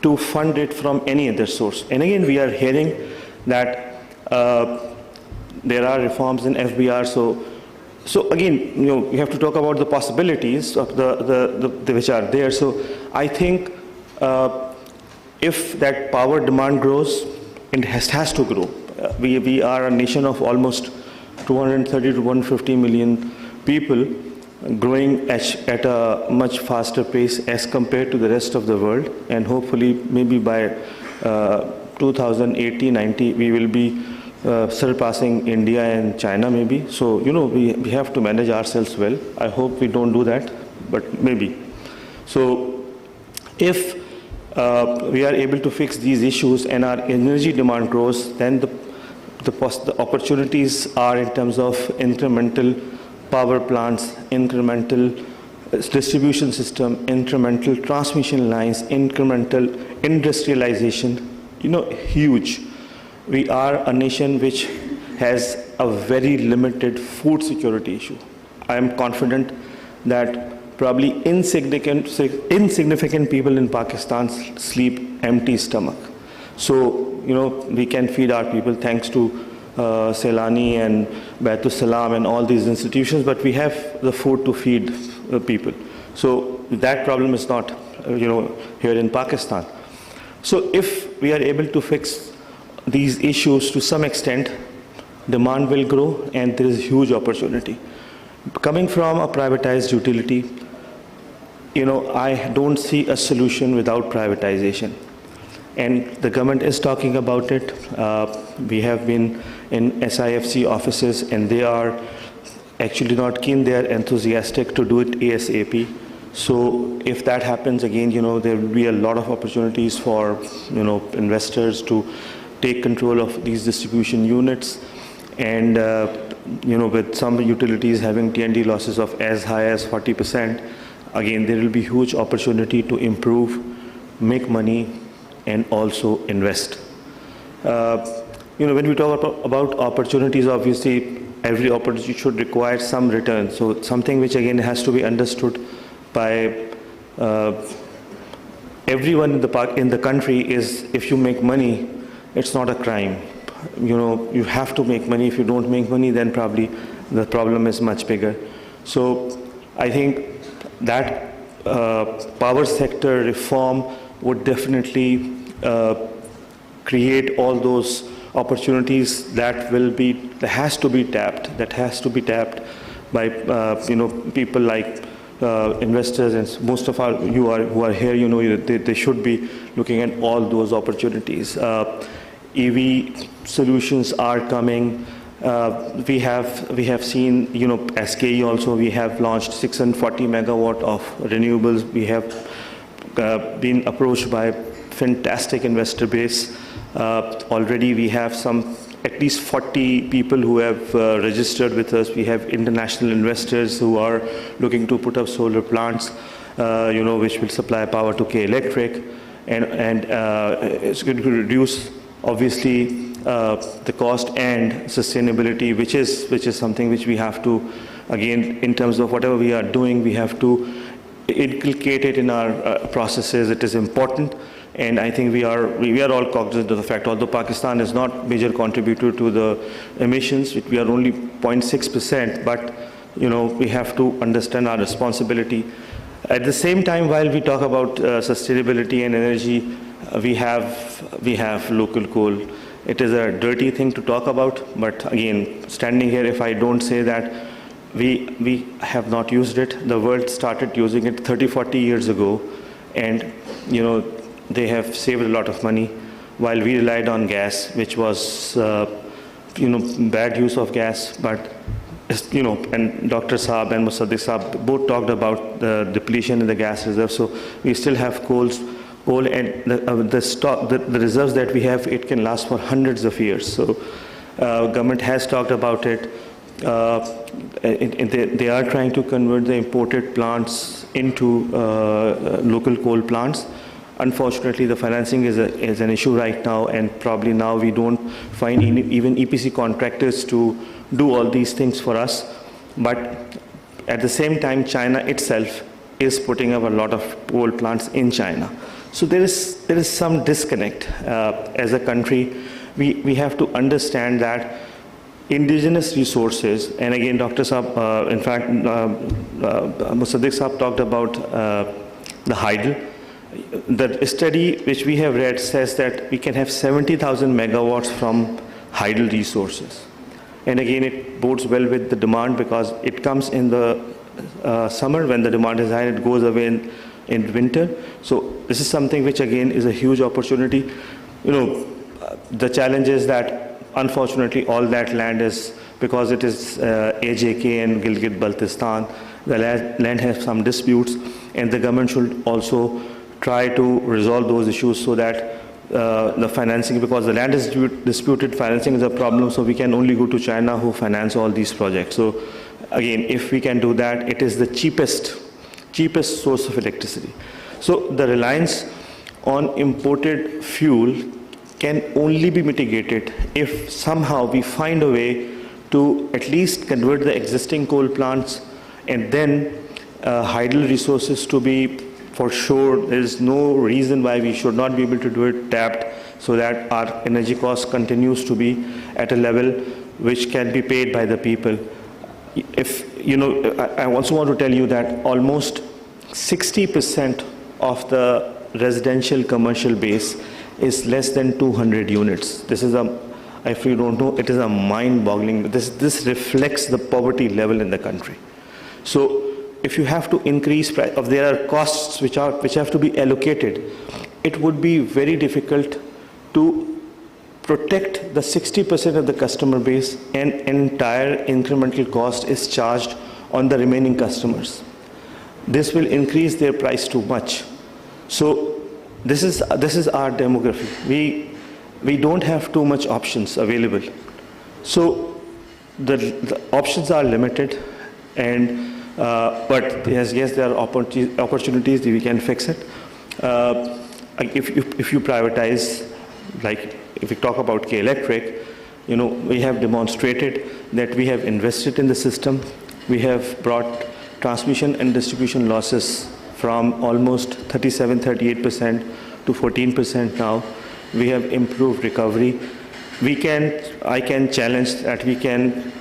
to fund it from any other source. And again, we are hearing that there are reforms in FBR. So again, we have to talk about the possibilities of the which are there. So I think if that power demand grows, it has to grow. We are a nation of almost 230 to 150 million people, growing at a much faster pace as compared to the rest of the world, and hopefully maybe by 2080-90 we will be surpassing India and China maybe. So we have to manage ourselves well. I hope we don't do that, but maybe. So if we are able to fix these issues and our energy demand grows, then the opportunities are in terms of incremental power plants, incremental distribution system, incremental transmission lines, incremental industrialization, huge. We are a nation which has a very limited food security issue. I am confident that probably insignificant people in Pakistan sleep empty stomach. So, we can feed our people thanks to Selani and Baitul Salam and all these institutions, but we have the food to feed the people. So that problem is not, here in Pakistan. So if we are able to fix these issues to some extent, demand will grow and there is huge opportunity. Coming from a privatized utility, I don't see a solution without privatization. And the government is talking about it. We have been in SIFC offices and they are actually not keen, they are enthusiastic to do it ASAP. So if that happens again, there will be a lot of opportunities for, investors to take control of these distribution units. And, with some utilities having T&D losses of as high as 40%, again, there will be huge opportunity to improve, make money, and also invest. When we talk about opportunities, obviously every opportunity should require some return. So something which again has to be understood by everyone in the country is, if you make money, it's not a crime. You know, you have to make money. If you don't make money, then probably the problem is much bigger. So I think that power sector reform would definitely create all those opportunities that has to be tapped by people like investors, and most of who are here, you know, they should be looking at all those opportunities. EV solutions are coming. We have seen, you know, as KE also, we have launched 640 megawatt of renewables. We have been approached by fantastic investor base. Already we have at least 40 people who have registered with us. We have international investors who are looking to put up solar plants, you know, which will supply power to K Electric, and it's going to reduce, obviously, the cost and sustainability, which is something which we have to, again, in terms of whatever we are doing, we have to inculcate it in our processes. It is important. And I think we are all cognizant of the fact, although Pakistan is not major contributor to the emissions, we are only 0.6%, but you know, we have to understand our responsibility. At the same time, while we talk about sustainability and energy, we have local coal. It is a dirty thing to talk about, but again, standing here, if I don't say that we have not used it, the world started using it 30-40 years ago, and you know, they have saved a lot of money, while we relied on gas, which was, you know, bad use of gas. But, you know, and Dr. Saab and Musaddiq Saab both talked about the depletion in the gas reserve. So we still have coal, and the reserves that we have, it can last for hundreds of years. So government has talked about it. They are trying to convert the imported plants into local coal plants. Unfortunately, the financing is an issue right now, and probably now we don't find even EPC contractors to do all these things for us. But at the same time, China itself is putting up a lot of coal plants in China. So there is some disconnect. As a country, we have to understand that indigenous resources, and again, Dr. Saab, in fact, Musaddiq Saab talked about the hydel. The study which we have read says that we can have 70,000 megawatts from hydel resources. And again, it bodes well with the demand, because it comes in the summer when the demand is high, and it goes away in winter. So this is something which again is a huge opportunity. You know, the challenge is that unfortunately all that land is, because it is AJK and Gilgit-Baltistan, the land has some disputes, and the government should also try to resolve those issues so that the financing, because the land is disputed, financing is a problem, so we can only go to China who finance all these projects. So again, if we can do that, it is the cheapest source of electricity. So the reliance on imported fuel can only be mitigated if somehow we find a way to at least convert the existing coal plants, and then hydel resources to be, for sure, there is no reason why we should not be able to do it tapped, so that our energy cost continues to be at a level which can be paid by the people. If, you know, I also want to tell you that almost 60% of the residential commercial base is less than 200 units. This is if you don't know, it is a mind-boggling. This reflects the poverty level in the country. So if you have to increase price, if there are costs which have to be allocated, it would be very difficult to protect the 60% of the customer base, and entire incremental cost is charged on the remaining customers. This will increase their price too much. So this is our demography. We don't have too much options available. So the options are limited, and but yes, there are opportunities that we can fix it. If you privatize, like if we talk about K Electric, you know, we have demonstrated that we have invested in the system. We have brought transmission and distribution losses from almost 37, 38% to 14% now. We have improved recovery. I can challenge that we can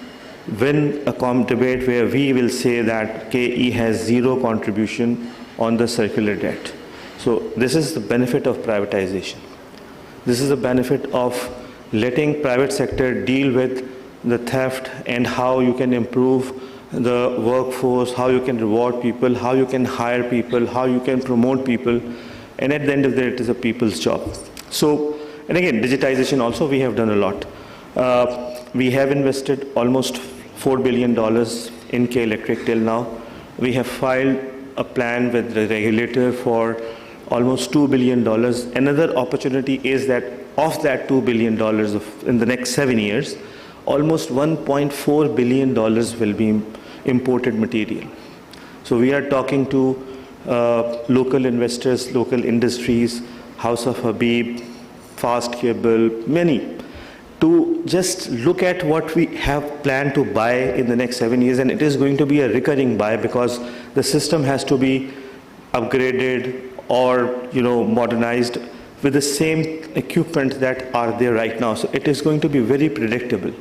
win a debate where we will say that KE has zero contribution on the circular debt. So this is the benefit of privatization. This is the benefit of letting private sector deal with the theft and how you can improve the workforce, how you can reward people, how you can hire people, how you can promote people, and at the end of the day, it is a people's job. So, and again, digitization also, we have done a lot. We have invested almost $4 billion in K Electric till now. We have filed a plan with the regulator for almost $2 billion. Another opportunity is that of that $2 billion in the next 7 years, almost $1.4 billion will be imported material. So we are talking to local investors, local industries, House of Habib, Fast Cable, many, to just look at what we have planned to buy in the next 7 years, and it is going to be a recurring buy because the system has to be upgraded or modernized with the same equipment that are there right now. So it is going to be very predictable.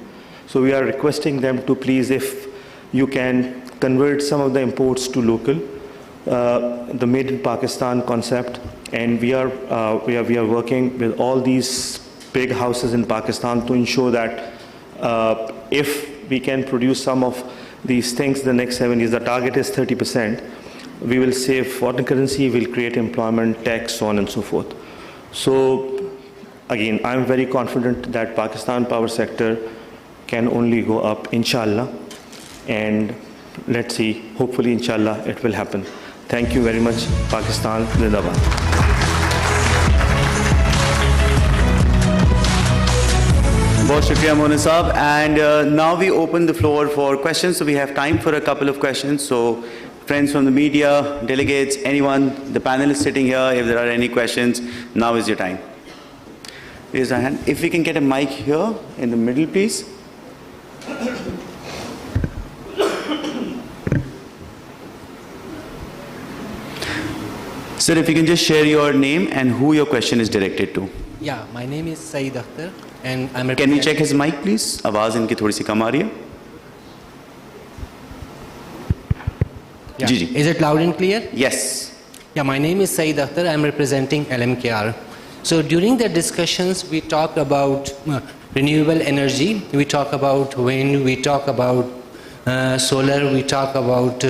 So we are requesting them to please, if you can convert some of the imports to local, the made in Pakistan concept, and we are working with all these big houses in Pakistan to ensure that if we can produce some of these things the next 7 years, the target is 30%, we will save foreign currency, we'll create employment, tax, so on and so forth. So again, I'm very confident that Pakistan power sector can only go up, inshallah, and let's see, hopefully, inshallah, it will happen. Thank you very much. Pakistan, Zindabad. Bahut shukriya, Mona Saab. And now we open the floor for questions. So we have time for a couple of questions. So friends from the media, delegates, anyone, the panelists sitting here, if there are any questions, now is your time. Raise your hand. If we can get a mic here in the middle, please. Sir, if you can just share your name and who your question is directed to. Yeah, my name is Saeed Akhtar and I'm Can we check his mic, please? आवाज इनकी थोड़ी सी कम आ रही है. Yeah. Ji. Is it loud and clear? Yes. Yeah, my name is Saeed Akhtar. I'm representing LMKR. So during the discussions, we talked about renewable energy, we talk about wind, we talk about solar, we talk about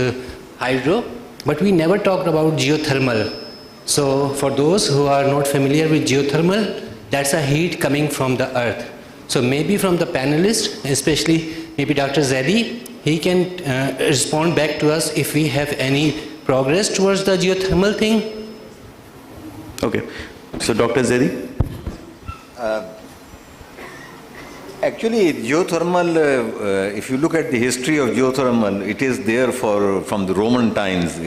hydro, but we never talked about geothermal. So for those who are not familiar with geothermal, that's a heat coming from the earth. So maybe from the panelists, especially maybe Dr. Zaidi, he can respond back to us if we have any progress towards the geothermal thing. Okay. So Dr. Zaidi? Actually, geothermal, if you look at the history of geothermal, it is there from the Roman times,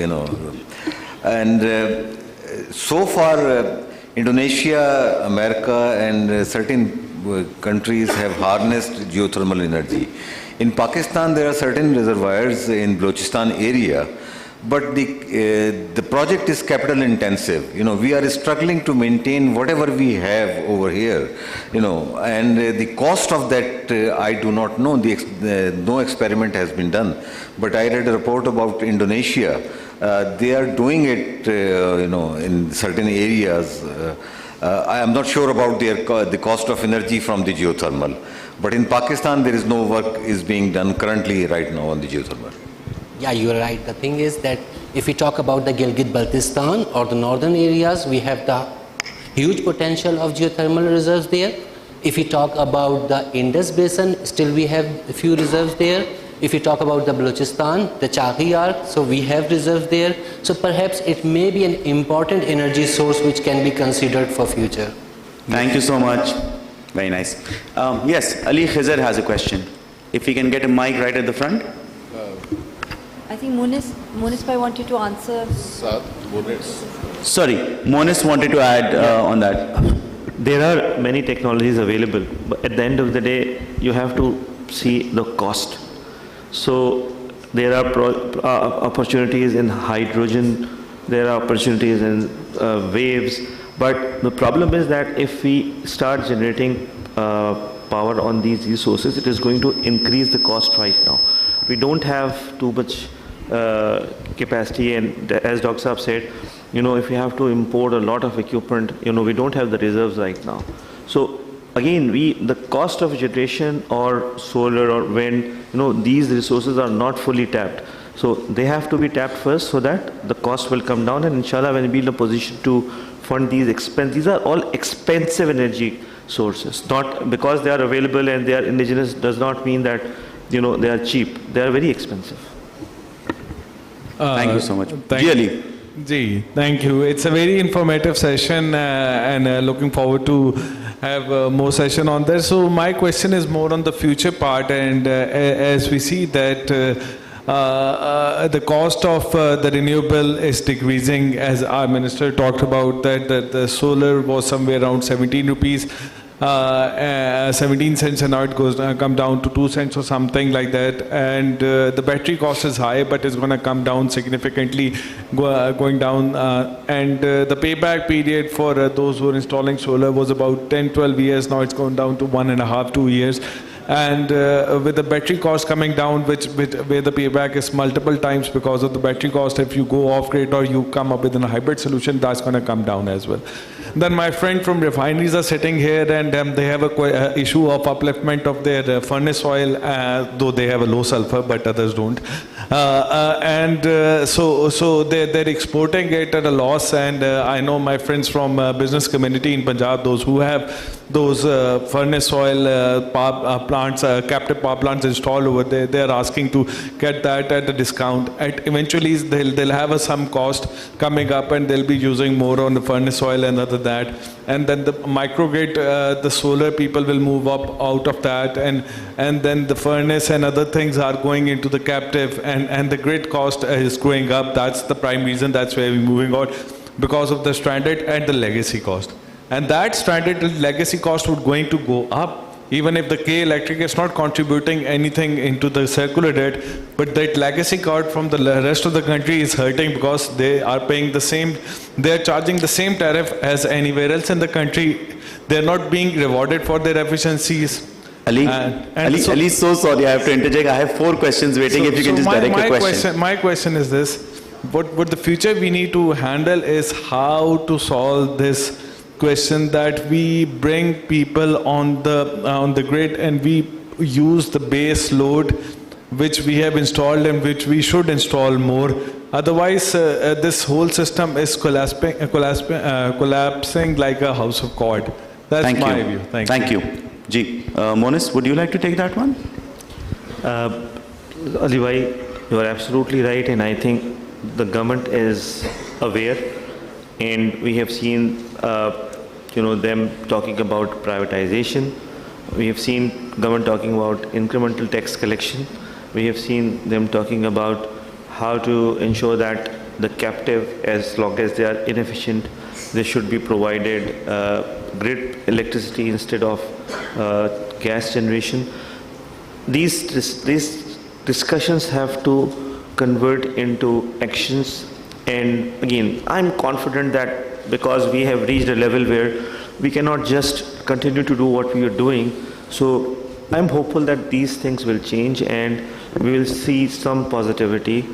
And so far, Indonesia, America, and certain countries have harnessed geothermal energy. In Pakistan, there are certain reservoirs in Balochistan area, but the project is capital intensive. We are struggling to maintain whatever we have over here, and the cost of that I do not know. No experiment has been done, but I read a report about Indonesia. They are doing it, in certain areas. I am not sure about the cost of energy from the geothermal, but in Pakistan there is no work is being done currently right now on the geothermal. Yeah, you are right. The thing is that if we talk about the Gilgit-Baltistan or the northern areas, we have the huge potential of geothermal reserves there. If we talk about the Indus Basin, still we have a few reserves there. If you talk about the Balochistan, the Chaghi Arc, so we have reserves there. So perhaps it may be an important energy source which can be considered for future. Thank you so much. Very nice. Yes, Ali Khizar has a question. If we can get a mic right at the front. I think Munis Bhai wanted to answer. Sorry, Monis wanted to add on that. There are many technologies available, but at the end of the day, you have to see the cost. So there are opportunities in hydrogen there are opportunities in waves, but the problem is that if we start generating power on these resources, it is going to increase the cost right now. We don't have too much capacity, and as Dr. Saab said, if we have to import a lot of equipment, we don't have the reserves right now. So again, the cost of generation or solar or wind, these resources are not fully tapped. So they have to be tapped first so that the cost will come down, and inshallah when we be in a position to fund these these are all expensive energy sources. Not because they are available and they are indigenous does not mean that they are cheap. They are very expensive. Thank you so much. Ji, thank you. It's a very informative session and looking forward to have more session on this. So my question is more on the future part, and as we see that the cost of the renewable is decreasing, as our minister talked about, that the solar was somewhere around 17 rupees. 17 cents, and now it goes come down to 2 cents or something like that, and the battery cost is high, but it's going to come down significantly, going down, and the payback period for those who are installing solar was about 10-12 years. Now it's gone down to 1.5-2 years, and with the battery cost coming down, where the payback is multiple times because of the battery cost, if you go off grid or you come up with a hybrid solution, that's going to come down as well. Then my friend from refineries are sitting here, and they have a issue of upliftment of their furnace oil, though they have a low sulfur, but others don't. So they're exporting it at a loss, and I know my friends from business community in Punjab, those who have those furnace oil plants, captive power plants installed over there, they are asking to get that at a discount. Eventually they'll have some cost coming up, and they'll be using more on the furnace oil and other that, and then the microgrid, the solar people will move up out of that, and then the furnace and other things are going into the captive, and the grid cost is going up. That's the prime reason. That's where we're moving on, because of the stranded and the legacy cost. And that stranded legacy cost would going to go up, even if the K Electric is not contributing anything into the circular debt, but that legacy card from the rest of the country is hurting, because they are paying the same, they are charging the same tariff as anywhere else in the country. They are not being rewarded for their efficiencies. Ali, so sorry, I have to interject. I have 4 questions waiting. If you can just direct a question. My question is this: what the future we need to handle is how to solve this question, that we bring people on the grid and we use the base load which we have installed and which we should install more. Otherwise, this whole system is collapsing like a house of cards. That's my view. Thank you. Ji, Monis, would you like to take that one? Ali bhai, you are absolutely right, and I think the government is aware, and we have seen them talking about privatization. We have seen government talking about incremental tax collection. We have seen them talking about how to ensure that the captive, as long as they are inefficient, they should be provided grid electricity instead of gas generation. These discussions have to convert into actions, and again, I'm confident that because we have reached a level where we cannot just continue to do what we are doing. So I'm hopeful that these things will change, and we will see some positivity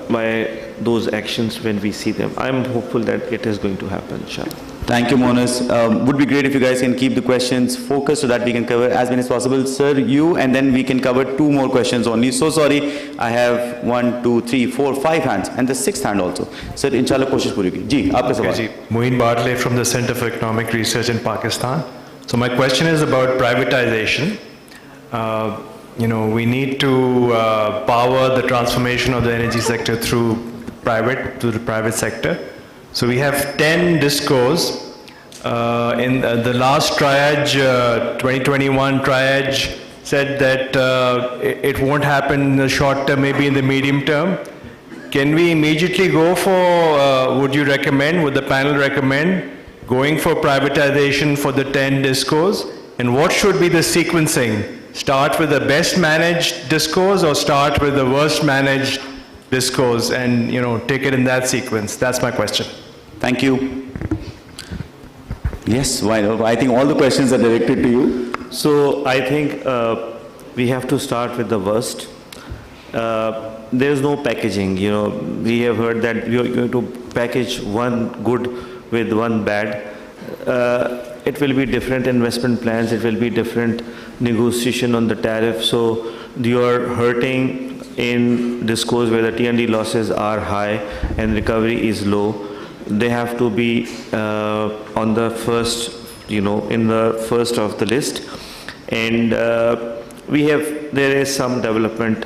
by those actions when we see them. I'm hopeful that it is going to happen, inshallah. Thank you, Monis. Would be great if you guys can keep the questions focused so that we can cover as many as possible. Sir, you, and then we can cover 2 more questions only. So sorry, I have 1, 2, 3, 4, 5 hands, and the 6th hand also. Sir, inshallah, koshish puri ki. Ji, aapka sawal. Okay, Moeen Bartley from the Center for Economic Research in Pakistan. So my question is about privatization. We need to power the transformation of the energy sector through the private sector. So we have 10 discos. In the last triage, 2021 triage, said that it won't happen in the short term, maybe in the medium term. Can we immediately go for, would the panel recommend going for privatization for the 10 discos? And what should be the sequencing? Start with the best managed discos or start with the worst managed discourse and, take it in that sequence? That's my question. Thank you. Yes, why not? I think all the questions are directed to you. So I think we have to start with the worst. There is no packaging. We have heard that we are going to package one good with one bad. It will be different investment plans. It will be different negotiation on the tariff. So you are hurting in discourse where the T&D losses are high and recovery is low. They have to be on the first, in the first of the list. And there is some development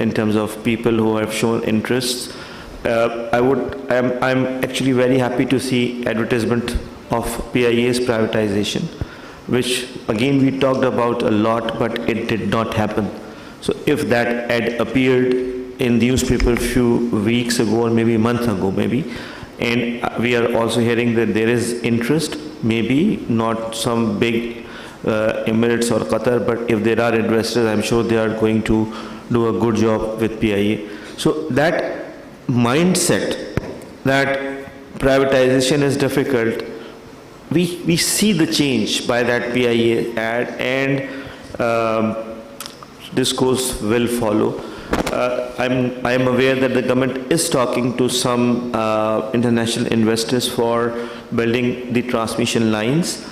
in terms of people who have shown interest. I'm actually very happy to see advertisement of PIA's privatization, which again we talked about a lot, but it did not happen. So if that ad appeared in the newspaper a few weeks ago or maybe a month ago, and we are also hearing that there is interest, maybe not some big Emirates or Qatar, but if there are investors, I'm sure they are going to do a good job with PIA. So that mindset that privatization is difficult, we see the change by that PIA ad, and discourse will follow. I'm aware that the government is talking to some international investors for building the transmission lines.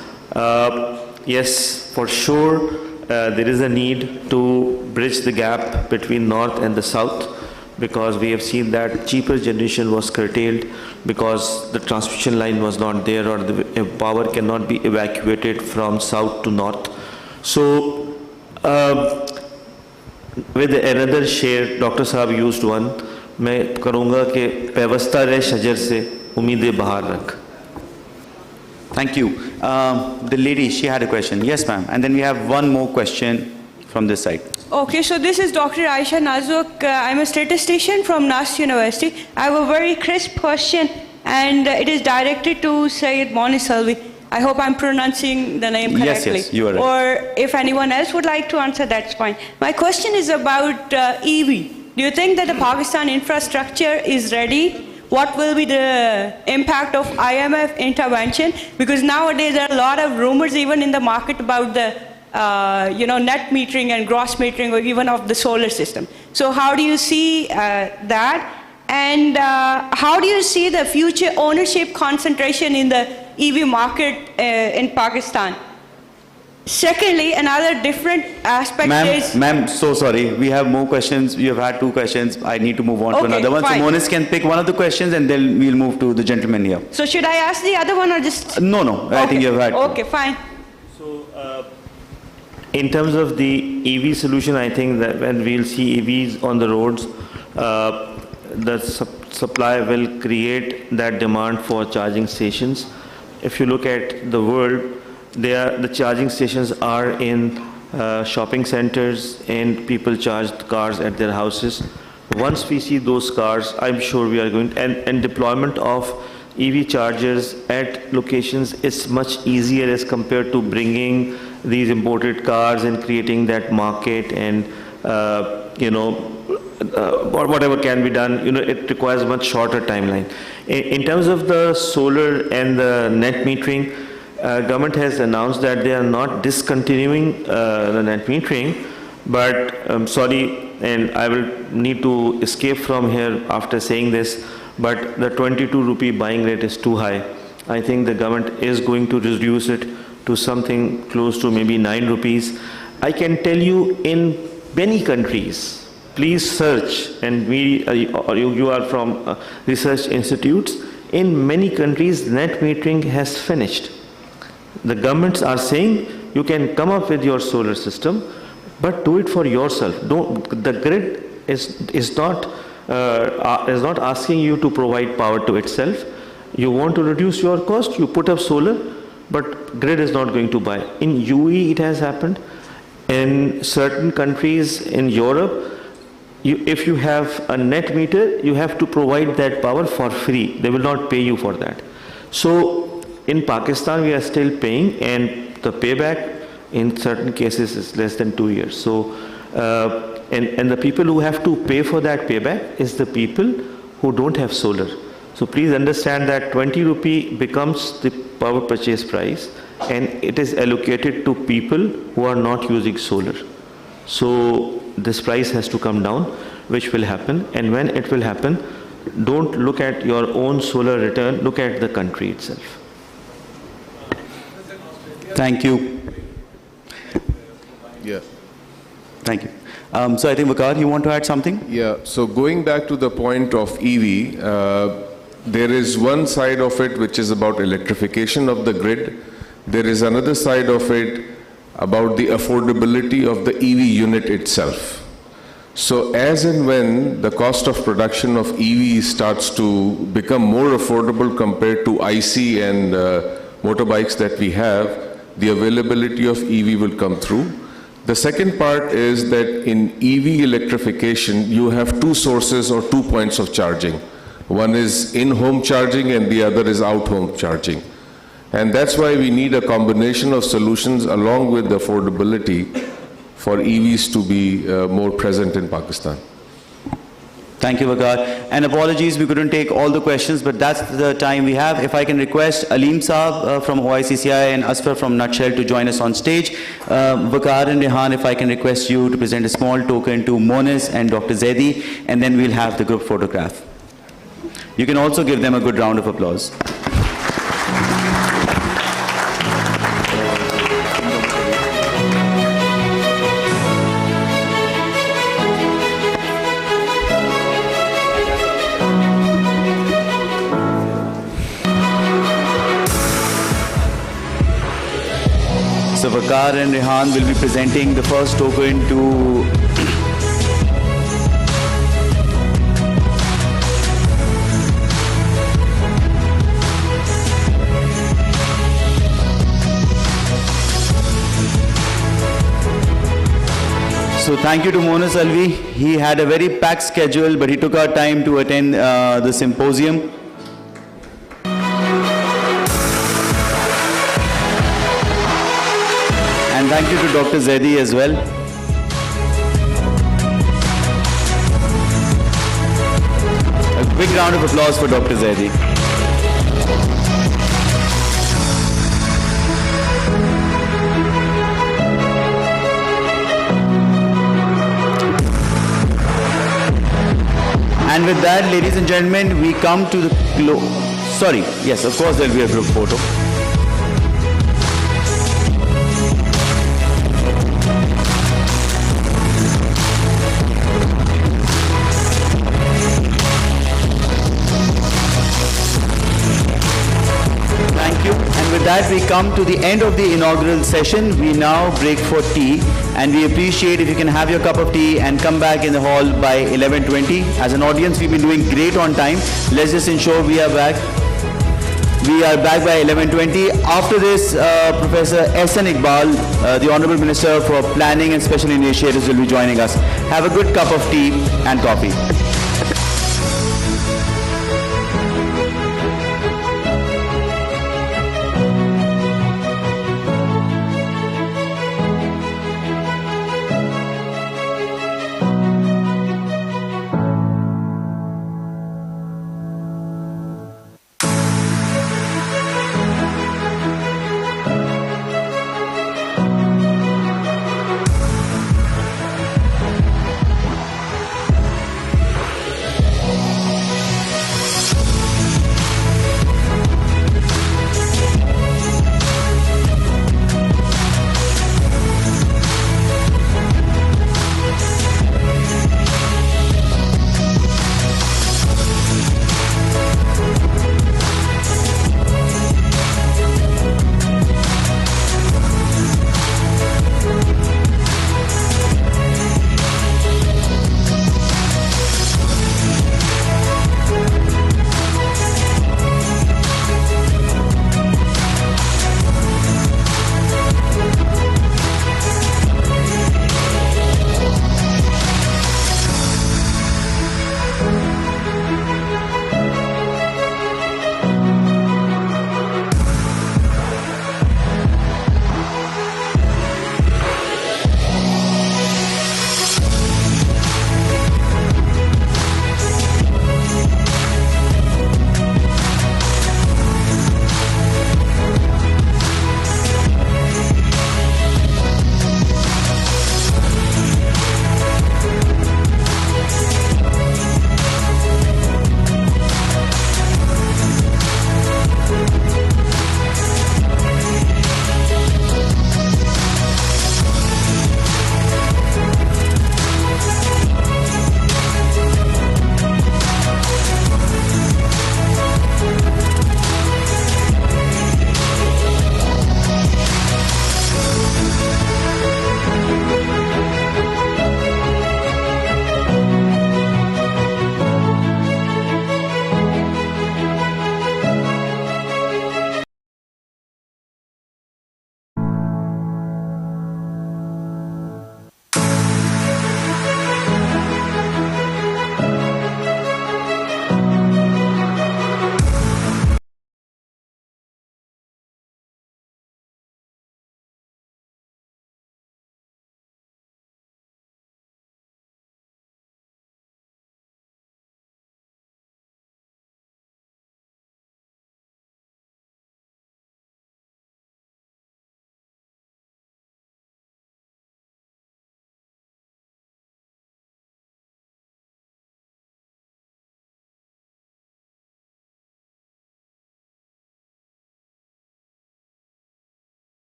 Yes, for sure, there is a need to bridge the gap between north and the south, because we have seen that cheaper generation was curtailed because the transmission line was not there, or the power cannot be evacuated from south to north. So with another share, Dr. Saab used one, मैं करूँगा कि पैवस्ता रहे शजर से उम्मीदें बाहर रख. Thank you. The lady, she had a question. Yes, ma'am. And then we have one more question from this side. Okay, so this is Dr. Aisha Nazuk. I'm a statistician from NAS University. I have a very crisp question, and it is directed to Syed Monis Salvi. I hope I'm pronouncing the name correctly. Yes, you are right. Or if anyone else would like to answer, that's fine. My question is about EV. Do you think that the Pakistan infrastructure is ready? What will be the impact of IMF intervention? Because nowadays there are a lot of rumors even in the market about the net metering and gross metering, or even of the solar system. So how do you see that? And how do you see the future ownership concentration in the EV market in Pakistan? Secondly, another different aspect is... Ma'am, so sorry. We have more questions. You have had two questions. I need to move on to another one. Fine. So Monis can pick one of the questions, and then we'll move to the gentleman here. So should I ask the other one or just... No. I think you have had... Okay, fine. So in terms of the EV solution, I think that when we'll see EVs on the roads, the supply will create that demand for charging stations. If you look at the world, the charging stations are in shopping centers, and people charge cars at their houses. Once we see those cars, I'm sure we are going to, and deployment of EV chargers at locations is much easier as compared to bringing these imported cars and creating that market, and whatever can be done, it requires a much shorter timeline. In terms of the solar and the net metering, government has announced that they are not discontinuing the net metering, but I'm sorry, and I will need to escape from here after saying this, but the 22 rupee buying rate is too high. I think the government is going to reduce it to something close to maybe 9 rupees. I can tell you in many countries, please search, and you are from research institutes, in many countries net metering has finished. The governments are saying you can come up with your solar system, but do it for yourself. The grid is not asking you to provide power to itself. You want to reduce your cost, you put up solar, but grid is not going to buy. In UAE it has happened. In certain countries in Europe, if you have a net meter, you have to provide that power for free. They will not pay you for that. So in Pakistan, we are still paying, and the payback in certain cases is less than 2 years. So And the people who have to pay for that payback is the people who don't have solar. So please understand that 20 rupee becomes the power purchase price, and it is allocated to people who are not using solar. So this price has to come down, which will happen. And when it will happen, don't look at your own solar return, look at the country itself. Thank you. Yeah. Thank you. So I think, Vakar, you want to add something? Yeah, so going back to the point of EV, there is one side of it which is about electrification of the grid. There is another side of it about the affordability of the EV unit itself. So as and when the cost of production of EV starts to become more affordable compared to IC and motorbikes that we have, the availability of EV will come through. The second part is that in EV electrification, you have two sources or 2 points of charging. One is in-home charging and the other is out-home charging. And that's why we need a combination of solutions along with affordability for EVs to be more present in Pakistan. Thank you, Vakar. And apologies, we couldn't take all the questions, but that's the time we have. If I can request Aleem Saab from OICCI and Asfar from Nutshell to join us on stage. Vakar and Rehan, if I can request you to present a small token to Monis and Dr. Zaidi, and then we'll have the group photograph. You can also give them a good round of applause. So Vakar and Rehan will be presenting the first token to So thank you to Monas Alvi. He had a very packed schedule, but he took our time to attend the symposium. And thank you to Dr. Zaidi as well. A big round of applause for Dr. Zaidi. And with that, ladies and gentlemen, we come to the sorry, yes, of course there will be a group photo. Thank you. And with that, we come to the end of the inaugural session. We now break for tea, and we appreciate if you can have your cup of tea and come back in the hall by 11:20. As an audience, we've been doing great on time. Let's just ensure we are back. We are back by 11:20. After this, Professor S.N. Iqbal, the Honorable Minister for Planning and Special Initiatives, will be joining us. Have a good cup of tea and coffee.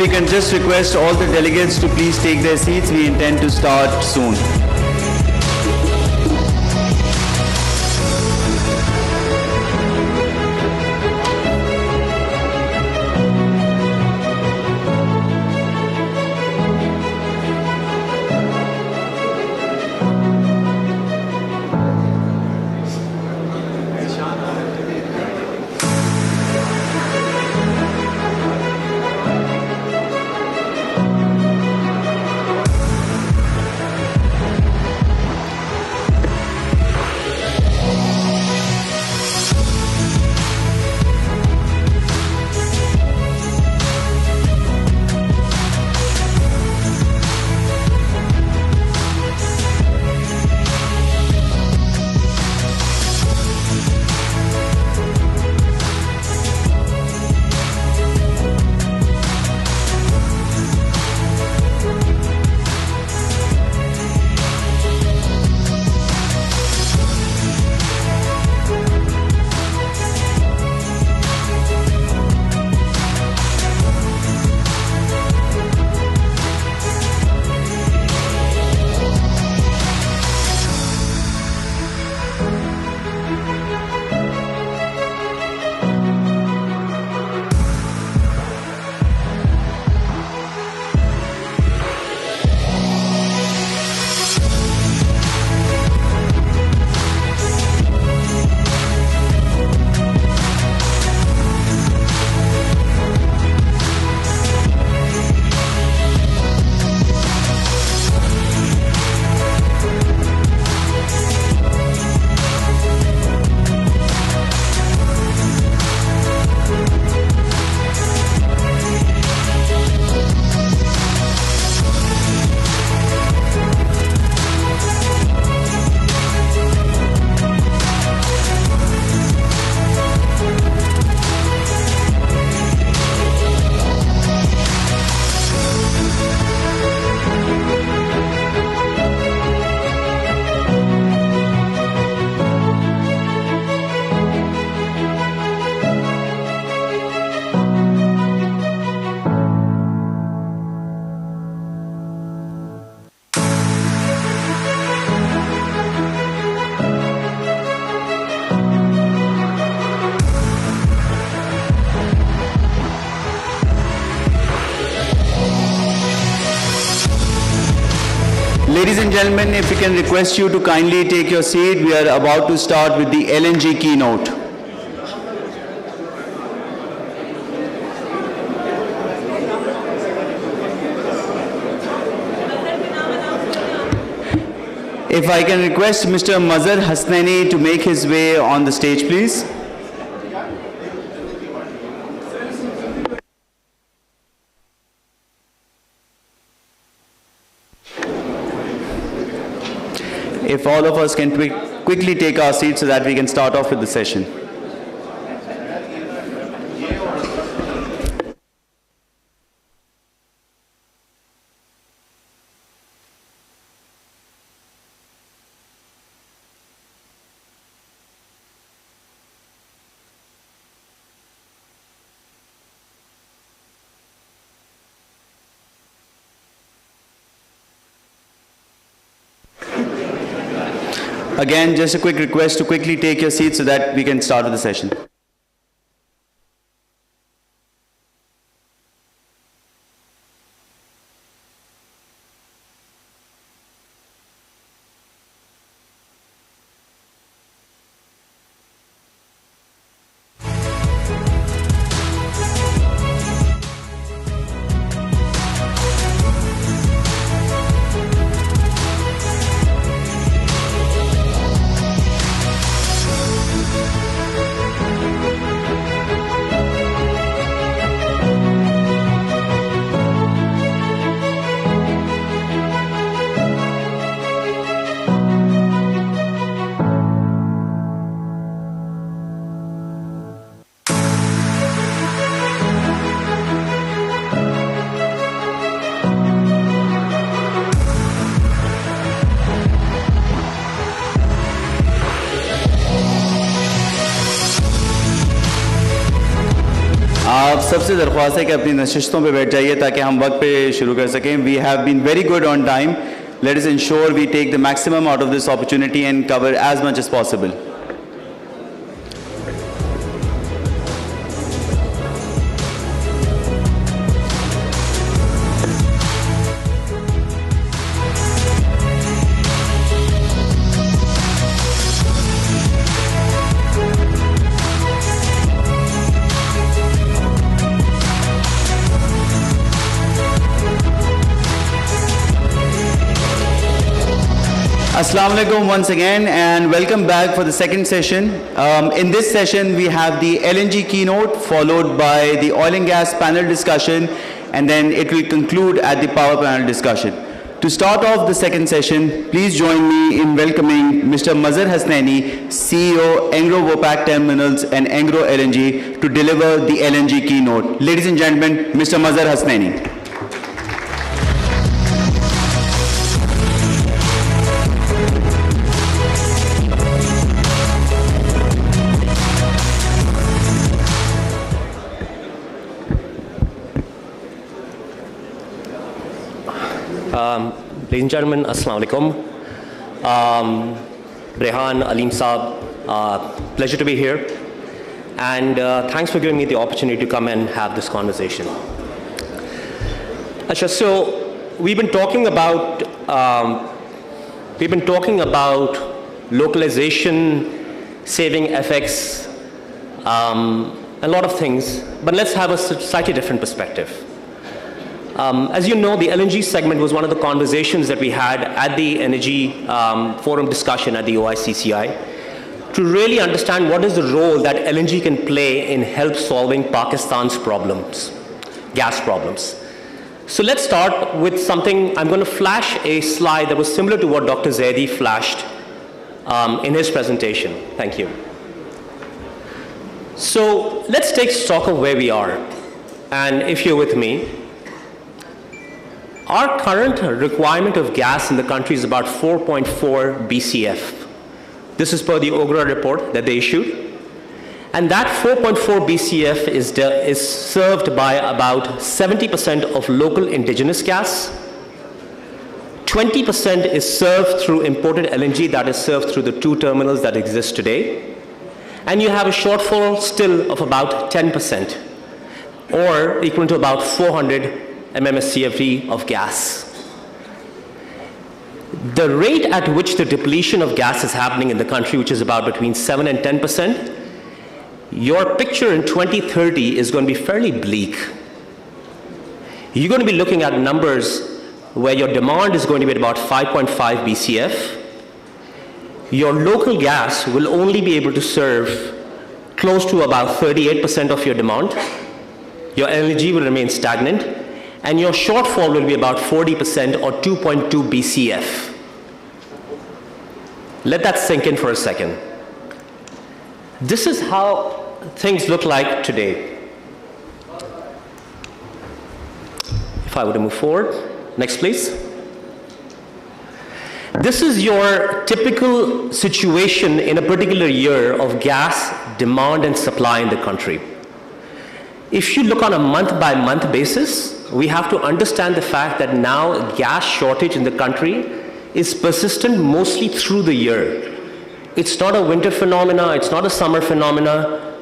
we can just request all the delegates to please take their seats. We intend to start soon. Ladies and gentlemen, if we can request you to kindly take your seat, we are about to start with the LNG keynote. If I can request Mr. Mazhar Hasnaini to make his way on the stage, please. If all of us can quickly take our seats so that we can start off with the session. Again, just a quick request to quickly take your seats so that we can start with the session. आप सबसे दरख्वास्त है कि अपनी नशिस्तों पे बैठ जाइए ताकि हम वक्त पे शुरू कर सकें. We have been very good on time. Let us ensure we take the maximum out of this opportunity and cover as much as possible. Assalamu alaikum once again and welcome back for the second session. In this session we have the LNG keynote followed by the oil and gas panel discussion, and then it will conclude at the power panel discussion. To start off the second session, please join me in welcoming Mr. Mazhar Hasnaini, CEO, Engro Vopak Terminals and Engro LNG, to deliver the LNG keynote. Ladies and gentlemen, Mr. Mazhar Hasnaini. Ladies and gentlemen, Assalamu alaikum. Rehan, Aleem Saab, pleasure to be here. And thanks for giving me the opportunity to come and have this conversation. Asha, so we've been talking about localization, saving FX, a lot of things, but let's have a slightly different perspective. As you know, the LNG segment was one of the conversations that we had at the Energy Forum discussion at the OICCI to really understand what is the role that LNG can play in help solving Pakistan's problems, gas problems. So let's start with something. I'm going to flash a slide that was similar to what Dr. Zaidi flashed in his presentation. Thank you. So let's take stock of where we are. And if you're with me, our current requirement of gas in the country is about 4.4 BCF. This is per the OGRA report that they issued. And that 4.4 BCF is served by about 70% of local indigenous gas. 20% is served through imported LNG that is served through the 2 terminals that exist today. And you have a shortfall still of about 10%, or equal to about 400 MMSCFD of gas. The rate at which the depletion of gas is happening in the country, which is about between 7 and 10%, your picture in 2030 is going to be fairly bleak. You're going to be looking at numbers where your demand is going to be at about 5.5 BCF. Your local gas will only be able to serve close to about 38% of your demand. Your LNG will remain stagnant, and your shortfall will be about 40% or 2.2 BCF. Let that sink in for a second. This is how things look like today. If I were to move forward, next please. This is your typical situation in a particular year of gas demand and supply in the country. If you look on a month-by-month basis, we have to understand the fact that now gas shortage in the country is persistent mostly through the year. It's not a winter phenomena, it's not a summer phenomena.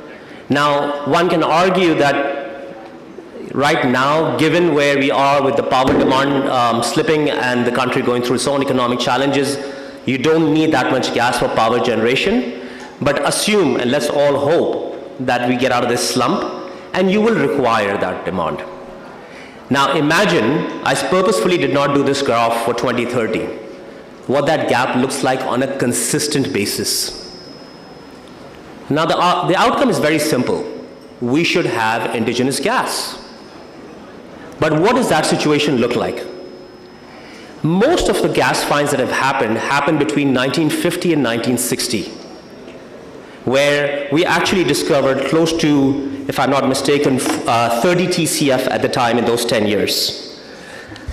Now, one can argue that right now, given where we are with the power demand slipping and the country going through its own economic challenges, you don't need that much gas for power generation. But assume, and let's all hope, that we get out of this slump, and you will require that demand. Now imagine, I purposefully did not do this graph for 2030, what that gap looks like on a consistent basis. Now the outcome is very simple. We should have indigenous gas. But what does that situation look like? Most of the gas finds that have happened between 1950 and 1960, where we actually discovered close to, if I'm not mistaken, 30 TCF at the time in those 10 years.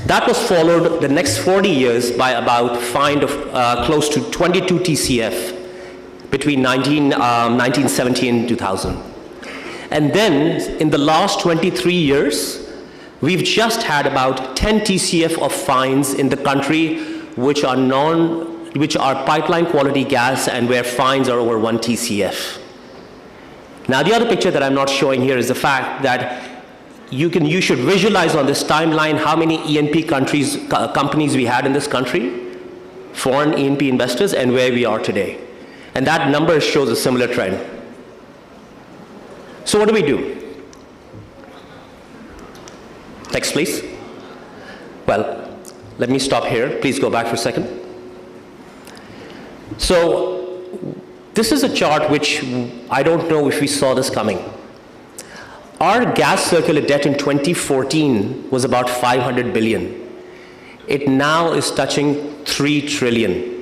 That was followed the next 40 years by about find of close to 22 TCF between 1970 and 2000. And then in the last 23 years, we've just had about 10 TCF of fines in the country which are pipeline quality gas and where fines are over 1 TCF. Now the other picture that I'm not showing here is the fact that you should visualize on this timeline how many E&P companies we had in this country, foreign E&P investors, and where we are today. And that number shows a similar trend. So what do we do? Next, please. Well, let me stop here. Please go back for a second. So this is a chart which I don't know if we saw this coming. Our gas circular debt in 2014 was about 500 billion. It now is touching 3 trillion.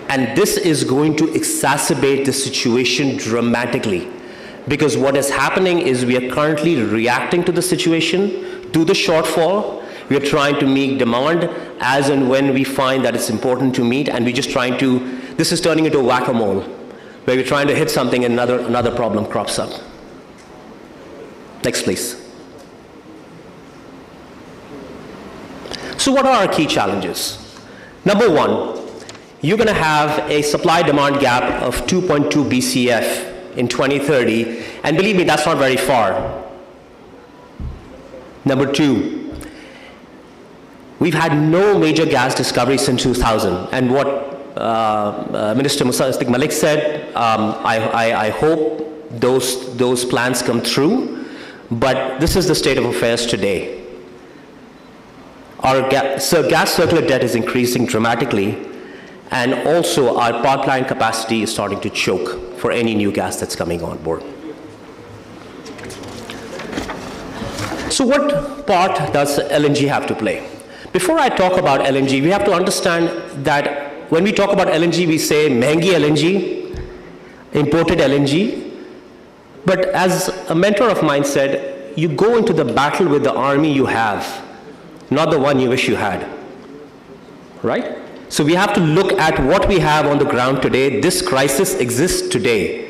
And this is going to exacerbate the situation dramatically, because what is happening is we are currently reacting to the situation, to the shortfall. We are trying to meet demand as and when we find that it's important to meet, and we're just trying to, this is turning into a whack-a-mole, where we're trying to hit something and another problem crops up. Next, please. So what are our key challenges? Number one, you're going to have a supply-demand gap of 2.2 BCF in 2030, and believe me, that's not very far. Number two, we've had no major gas discovery since 2000, and what Minister Musaddiq Malik said, I hope those plans come through, but this is the state of affairs today. Our gas circular debt is increasing dramatically, and also our pipeline capacity is starting to choke for any new gas that's coming on board. So what part does LNG have to play? Before I talk about LNG, we have to understand that when we talk about LNG, we say mehengi LNG, imported LNG. But as a mentor of mine said, you go into the battle with the army you have, not the one you wish you had, right? So we have to look at what we have on the ground today. This crisis exists today.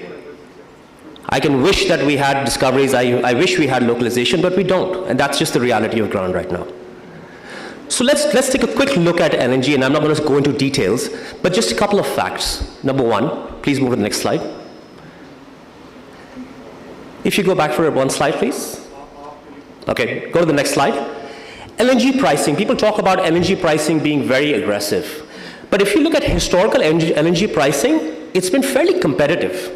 I can wish that we had discoveries, I wish we had localization, but we don't. And that's just the reality of ground right now. So let's take a quick look at LNG, and I'm not going to go into details, but just a couple of facts. Number one, please move to the next slide. If you go back for one slide, please. Okay, go to the next slide. LNG pricing, people talk about LNG pricing being very aggressive. But if you look at historical LNG pricing, it's been fairly competitive.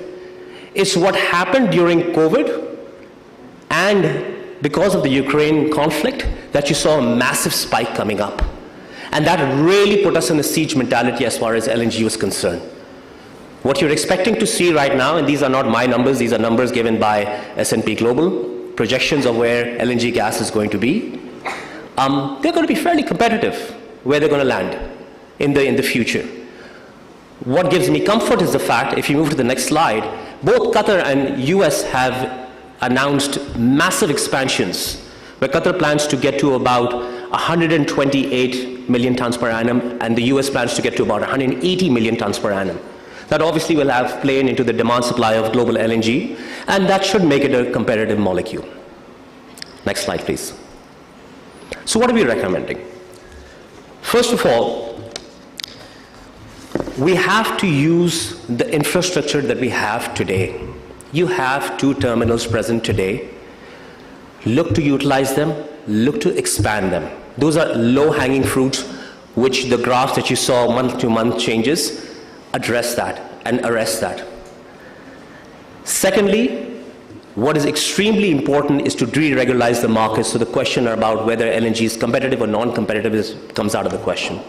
It's what happened during COVID and because of the Ukraine conflict that you saw a massive spike coming up. And that really put us in a siege mentality as far as LNG was concerned. What you're expecting to see right now, and these are not my numbers, these are numbers given by S&P Global, projections of where LNG gas is going to be, they're going to be fairly competitive where they're going to land in the future. What gives me comfort is the fact, if you move to the next slide, both Qatar and US have announced massive expansions, where Qatar plans to get to about 128 million tons per annum, and the US plans to get to about 180 million tons per annum. That obviously will have played into the demand supply of global LNG, and that should make it a competitive molecule. Next slide, please. So what are we recommending? First of all, we have to use the infrastructure that we have today. You have 2 terminals present today. Look to utilize them, look to expand them. Those are low-hanging fruits, which the graphs that you saw month-to-month changes address that and arrest that. Secondly, what is extremely important is to deregularize the market, so the question about whether LNG is competitive or non-competitive comes out of the question.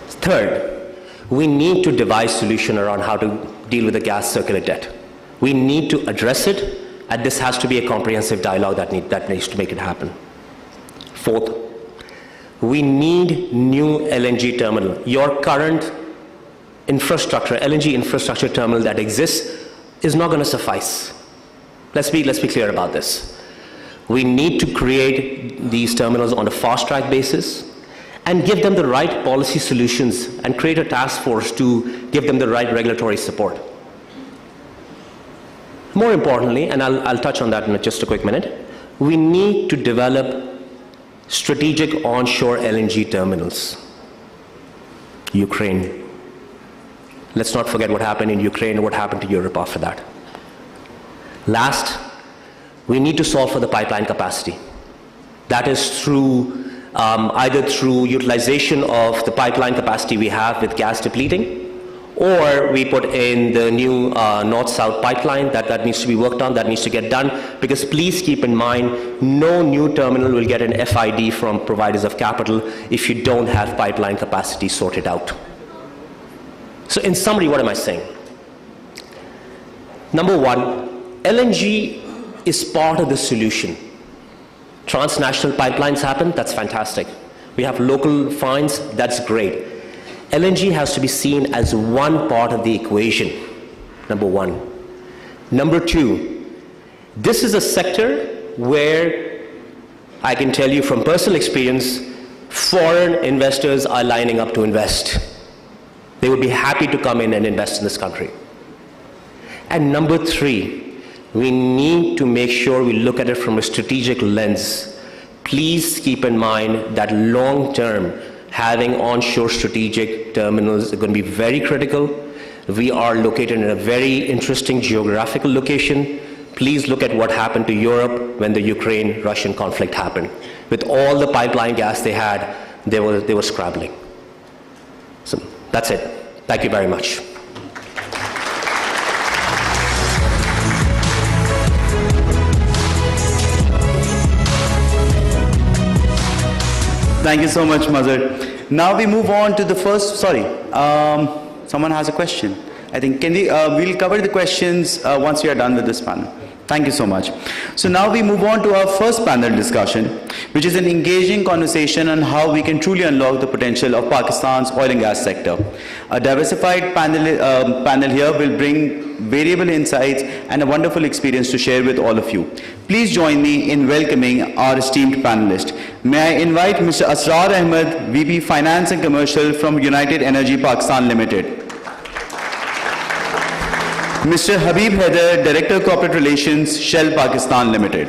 Third, we need to devise solution around how to deal with the gas circular debt. We need to address it, and this has to be a comprehensive dialogue that needs to make it happen. Fourth, we need new LNG terminal. Your current infrastructure, LNG infrastructure terminal that exists is not going to suffice. Let's be clear about this. We need to create these terminals on a fast-track basis and give them the right policy solutions and create a task force to give them the right regulatory support. More importantly, and I'll touch on that in just a quick minute, we need to develop strategic onshore LNG terminals. Ukraine. Let's not forget what happened in Ukraine and what happened to Europe after that. Last, we need to solve for the pipeline capacity. That is through either through utilization of the pipeline capacity we have with gas depleting, or we put in the new north-south pipeline that needs to be worked on, that needs to get done, because please keep in mind, no new terminal will get an FID from providers of capital if you don't have pipeline capacity sorted out. So in summary, what am I saying? Number one, LNG is part of the solution. Transnational pipelines happen, that's fantastic. We have local finds, that's great. LNG has to be seen as one part of the equation, number one. Number two, this is a sector where I can tell you from personal experience, foreign investors are lining up to invest. They would be happy to come in and invest in this country. And number three, we need to make sure we look at it from a strategic lens. Please keep in mind that long term, having onshore strategic terminals is going to be very critical. We are located in a very interesting geographical location. Please look at what happened to Europe when the Ukraine-Russian conflict happened. With all the pipeline gas they had, they were scrabbling. So that's it. Thank you very much. Thank you so much, Mazhar. Now we move on to the first, someone has a question. I think, we'll cover the questions once we are done with this panel. Thank you so much. So now we move on to our first panel discussion, which is an engaging conversation on how we can truly unlock the potential of Pakistan's oil and gas sector. A diversified panel here will bring variable insights and a wonderful experience to share with all of you. Please join me in welcoming our esteemed panelist. May I invite Mr. Asrar Ahmed, VP Finance and Commercial from United Energy Pakistan Limited. Mr. Habib Haider, Director Corporate Relations, Shell Pakistan Limited.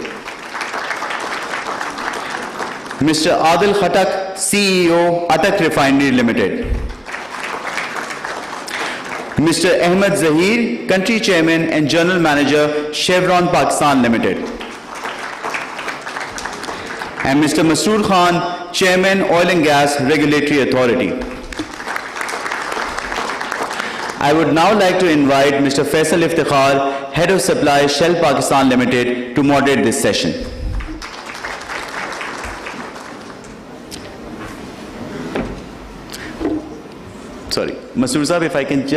Mr. Adil Khattak, CEO, Attak Refinery Limited. Mr. Ahmed Zahir, Country Chairman and General Manager, Chevron Pakistan Limited. And Mr. Masroor Khan, Chairman, Oil and Gas Regulatory Authority. I would now like to invite Mr. Faisal Iftikhar, Head of Supply, Shell Pakistan Limited, to moderate this session. Sorry, Masroor Sahab, if I can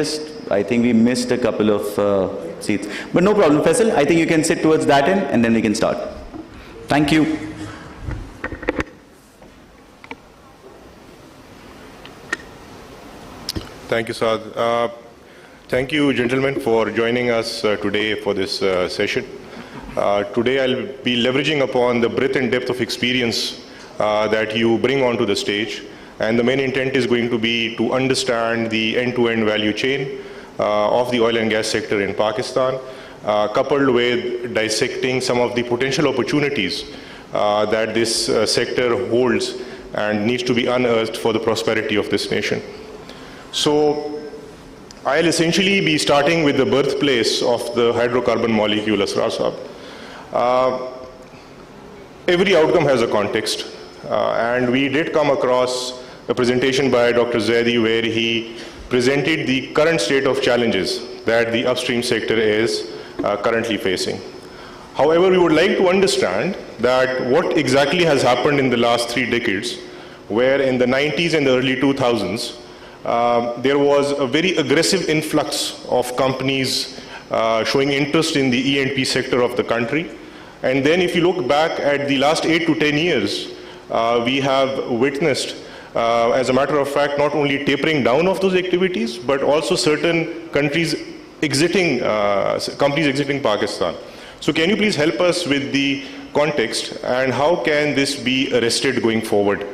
I think we missed a couple of seats. But no problem, Faisal, I think you can sit towards that end and then we can start. Thank you. Thank you, Saad. Thank you, gentlemen, for joining us today for this session. Today I'll be leveraging upon the breadth and depth of experience that you bring onto the stage. And the main intent is going to be to understand the end-to-end value chain of the oil and gas sector in Pakistan, coupled with dissecting some of the potential opportunities that this sector holds and needs to be unearthed for the prosperity of this nation. So I'll essentially be starting with the birthplace of the hydrocarbon molecule, Asrar Sahab. Every outcome has a context, and we did come across a presentation by Dr. Zaidi where he presented the current state of challenges that the upstream sector is currently facing. However, we would like to understand that what exactly has happened in the last 3 decades, where in the 90s and the early 2000s, there was a very aggressive influx of companies showing interest in the E&P sector of the country. And then if you look back at the last 8 to 10 years, we have witnessed, as a matter of fact, not only tapering down of those activities, but also certain countries exiting, companies exiting Pakistan. So can you please help us with the context and how can this be arrested going forward?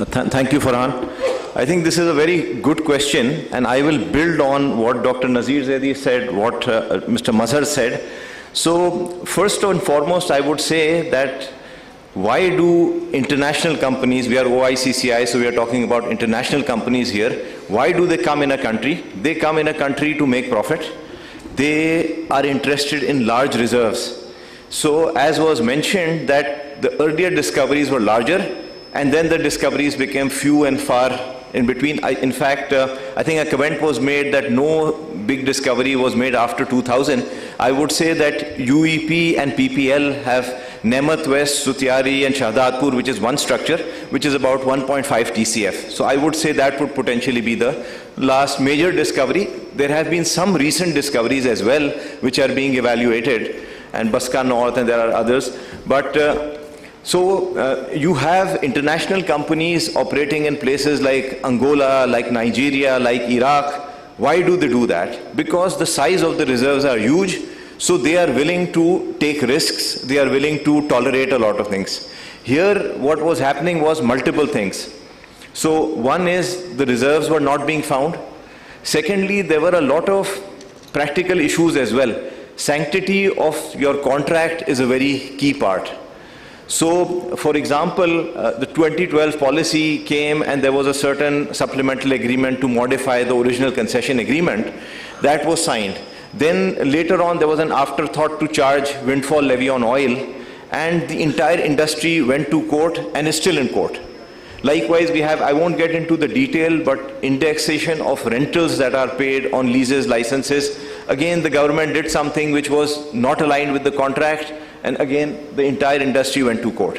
Thank you, Farhan. I think this is a very good question, and I will build on what Dr. Nazir Zaidi said, what Mr. Mazhar said. So, first and foremost, I would say that why do international companies, we are OICCI, so we are talking about international companies here, why do they come in a country? They come in a country to make profit. They are interested in large reserves. So, as was mentioned, that the earlier discoveries were larger, and then the discoveries became few and far in between. In fact, I think a comment was made that no big discovery was made after 2000. I would say that UEP and PPL have Nemath West, Sutiari and Shahdadpur, which is one structure, which is about 1.5 TCF. So I would say that would potentially be the last major discovery. There have been some recent discoveries as well, which are being evaluated, and Baska North, and there are others. But you have international companies operating in places like Angola, like Nigeria, like Iraq. Why do they do that? Because the size of the reserves are huge, so they are willing to take risks, they are willing to tolerate a lot of things. Here, what was happening was multiple things. So one is the reserves were not being found. Secondly, there were a lot of practical issues as well. Sanctity of your contract is a very key part. So, for example, the 2012 policy came and there was a certain supplemental agreement to modify the original concession agreement. That was signed. Then later on there was an afterthought to charge windfall levy on oil, and the entire industry went to court and is still in court. Likewise, we have, I won't get into the detail, but indexation of rentals that are paid on leases, licenses. Again, the government did something which was not aligned with the contract, and again, the entire industry went to court.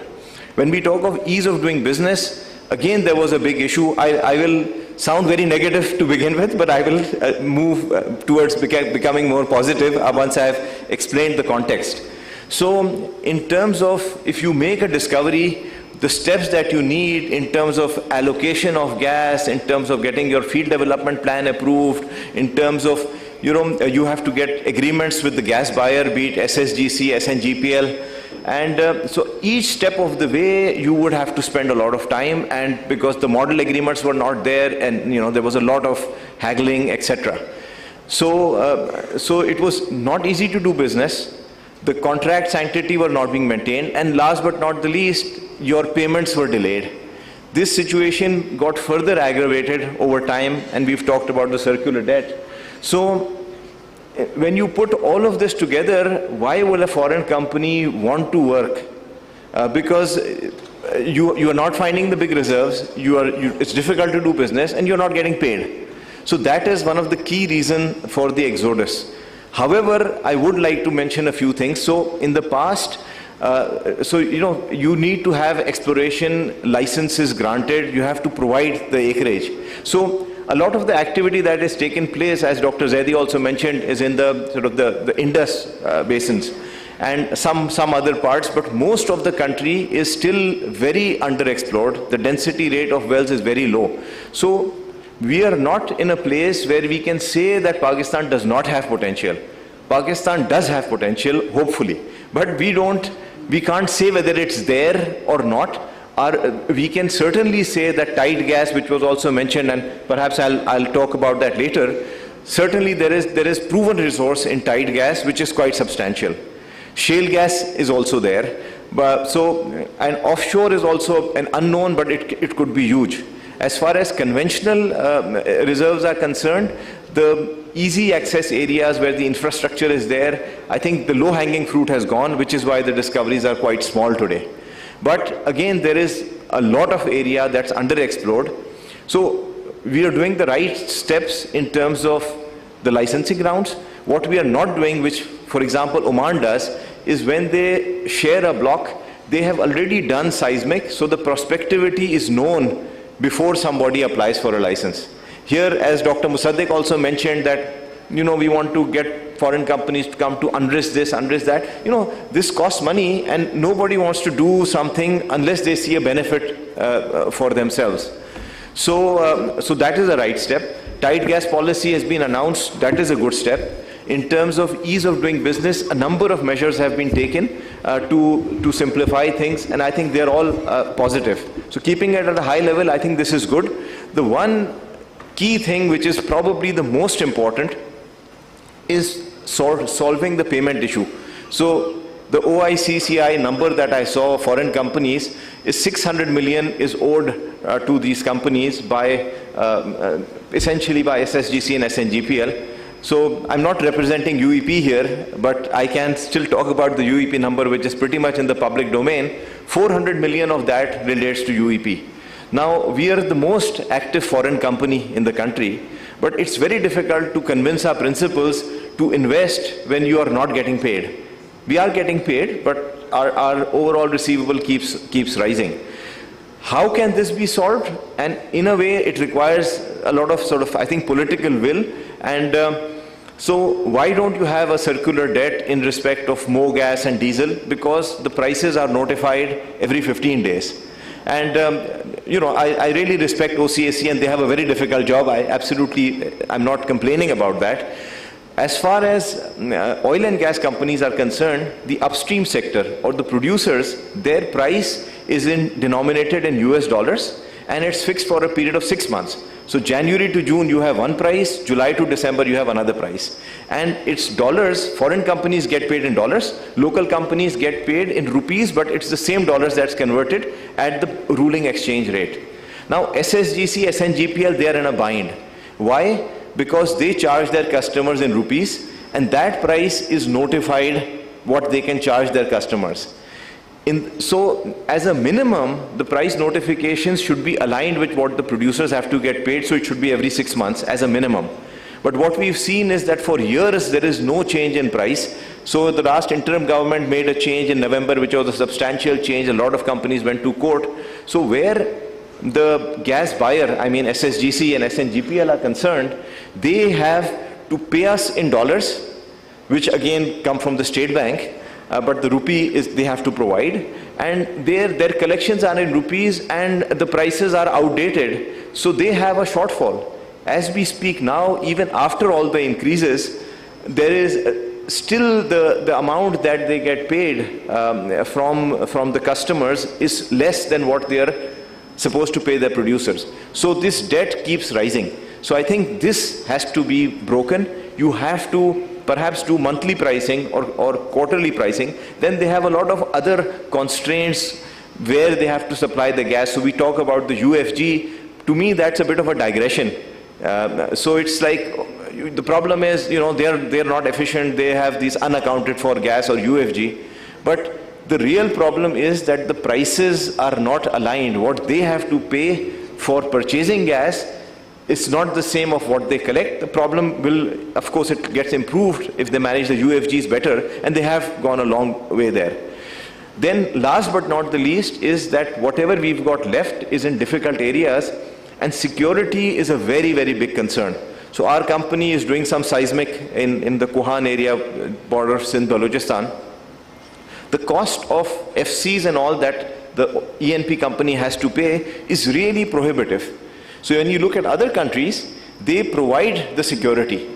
When we talk of ease of doing business, again, there was a big issue. I will sound very negative to begin with, but I will move towards becoming more positive once I have explained the context. So, in terms of, if you make a discovery, the steps that you need in terms of allocation of gas, in terms of getting your field development plan approved, in terms of, you have to get agreements with the gas buyer, be it SSGC, SNGPL, and so each step of the way you would have to spend a lot of time, and because the model agreements were not there, and there was a lot of haggling, etc. So it was not easy to do business. The contract sanctity were not being maintained, and last but not the least, your payments were delayed. This situation got further aggravated over time, and we've talked about the circular debt. So when you put all of this together, why will a foreign company want to work? Because you are not finding the big reserves, it's difficult to do business, and you're not getting paid. So that is one of the key reasons for the exodus. However, I would like to mention a few things. So in the past, you need to have exploration licenses granted, you have to provide the acreage. So a lot of the activity that is taken place, as Dr. Zaidi also mentioned, is in the sort of the Indus basins and some other parts, but most of the country is still very underexplored. The density rate of wells is very low. So we are not in a place where we can say that Pakistan does not have potential. Pakistan does have potential, hopefully, but we can't say whether it's there or not. We can certainly say that tight gas, which was also mentioned, and perhaps I'll talk about that later. Certainly there is proven resource in tight gas, which is quite substantial. Shale gas is also there, and offshore is also an unknown, but it could be huge. As far as conventional reserves are concerned, the easy access areas where the infrastructure is there, I think the low-hanging fruit has gone, which is why the discoveries are quite small today. But again, there is a lot of area that's underexplored. So we are doing the right steps in terms of the licensing rounds. What we are not doing, which, for example, Oman does, is when they share a block, they have already done seismic, so the prospectivity is known before somebody applies for a license. Here, as Dr. Musaddiq also mentioned, that we want to get foreign companies to come to unrisk this, unrisk that. This costs money, and nobody wants to do something unless they see a benefit for themselves. So that is the right step. Tight gas policy has been announced. That is a good step. In terms of ease of doing business, a number of measures have been taken to simplify things, and I think they're all positive. So keeping it at a high level, I think this is good. the one key thing which is probably the most important is solving the payment issue. So the OICCI number that I saw, foreign companies, is 600 million is owed to these companies by essentially by SSGC and SNGPL. So I'm not representing UEP here, but I can still talk about the UEP number, which is pretty much in the public domain. 400 million of that relates to UEP. Now, we are the most active foreign company in the country, but it's very difficult to convince our principals to invest when you are not getting paid. We are getting paid, but our overall receivable keeps rising. How can this be solved? And in a way, it requires a lot of I think, political will. And so why don't you have a circular debt in respect of more gas and diesel? Because the prices are notified every 15 days. And I really respect OCSC, and they have a very difficult job. I'm not complaining about that. As far as oil and gas companies are concerned, the upstream sector or the producers, their price is denominated in US dollars, and it's fixed for a period of 6 months. So January to June you have one price, July to December you have another price. And it's dollars. Foreign companies get paid in dollars, local companies get paid in rupees, but it's the same dollars that's converted at the ruling exchange rate. Now SSGC, SNGPL, they are in a bind. Why? Because they charge their customers in rupees, and that price is notified what they can charge their customers. So as a minimum, the price notifications should be aligned with what the producers have to get paid, so it should be every 6 months as a minimum. But what we've seen is that for years there is no change in price. So the last interim government made a change in November, which was a substantial change. A lot of companies went to court. So where the gas buyer, I mean SSGC and SNGPL are concerned, they have to pay us in dollars, which again come from the state bank, but the rupee they have to provide, and their collections are in rupees and the prices are outdated, so they have a shortfall. As we speak now, even after all the increases, there is still the amount that they get paid from the customers is less than what they are supposed to pay their producers. So this debt keeps rising. So I think this has to be broken. You have to perhaps do monthly pricing or quarterly pricing. Then they have a lot of other constraints where they have to supply the gas. So we talk about the UFG. To me, that's a bit of a digression. So it's like the problem is, they're not efficient. They have these unaccounted for gas or UFG. But the real problem is that the prices are not aligned. What they have to pay for purchasing gas is not the same of what they collect. The problem will, of course, it gets improved if they manage the UFGs better, and they have gone a long way there. Then last but not the least is that whatever we've got left is in difficult areas, and security is a very, very big concern. So our company is doing some seismic in the Kuhan area, border of Sindh, Balochistan. The cost of FCs and all that the ENP company has to pay is really prohibitive. So when you look at other countries, they provide the security.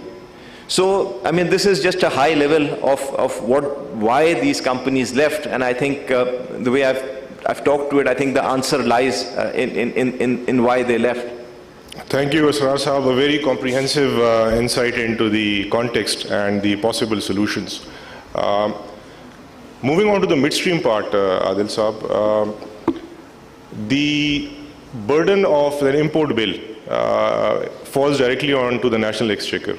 So, I mean, this is just a high level of why these companies left, and I think the way I've talked to it, I think the answer lies in why they left. Thank you, Asrar Sahab. A very comprehensive insight into the context and the possible solutions. Moving on to the midstream part, Adil Sahab, the burden of the import bill falls directly onto the national exchequer.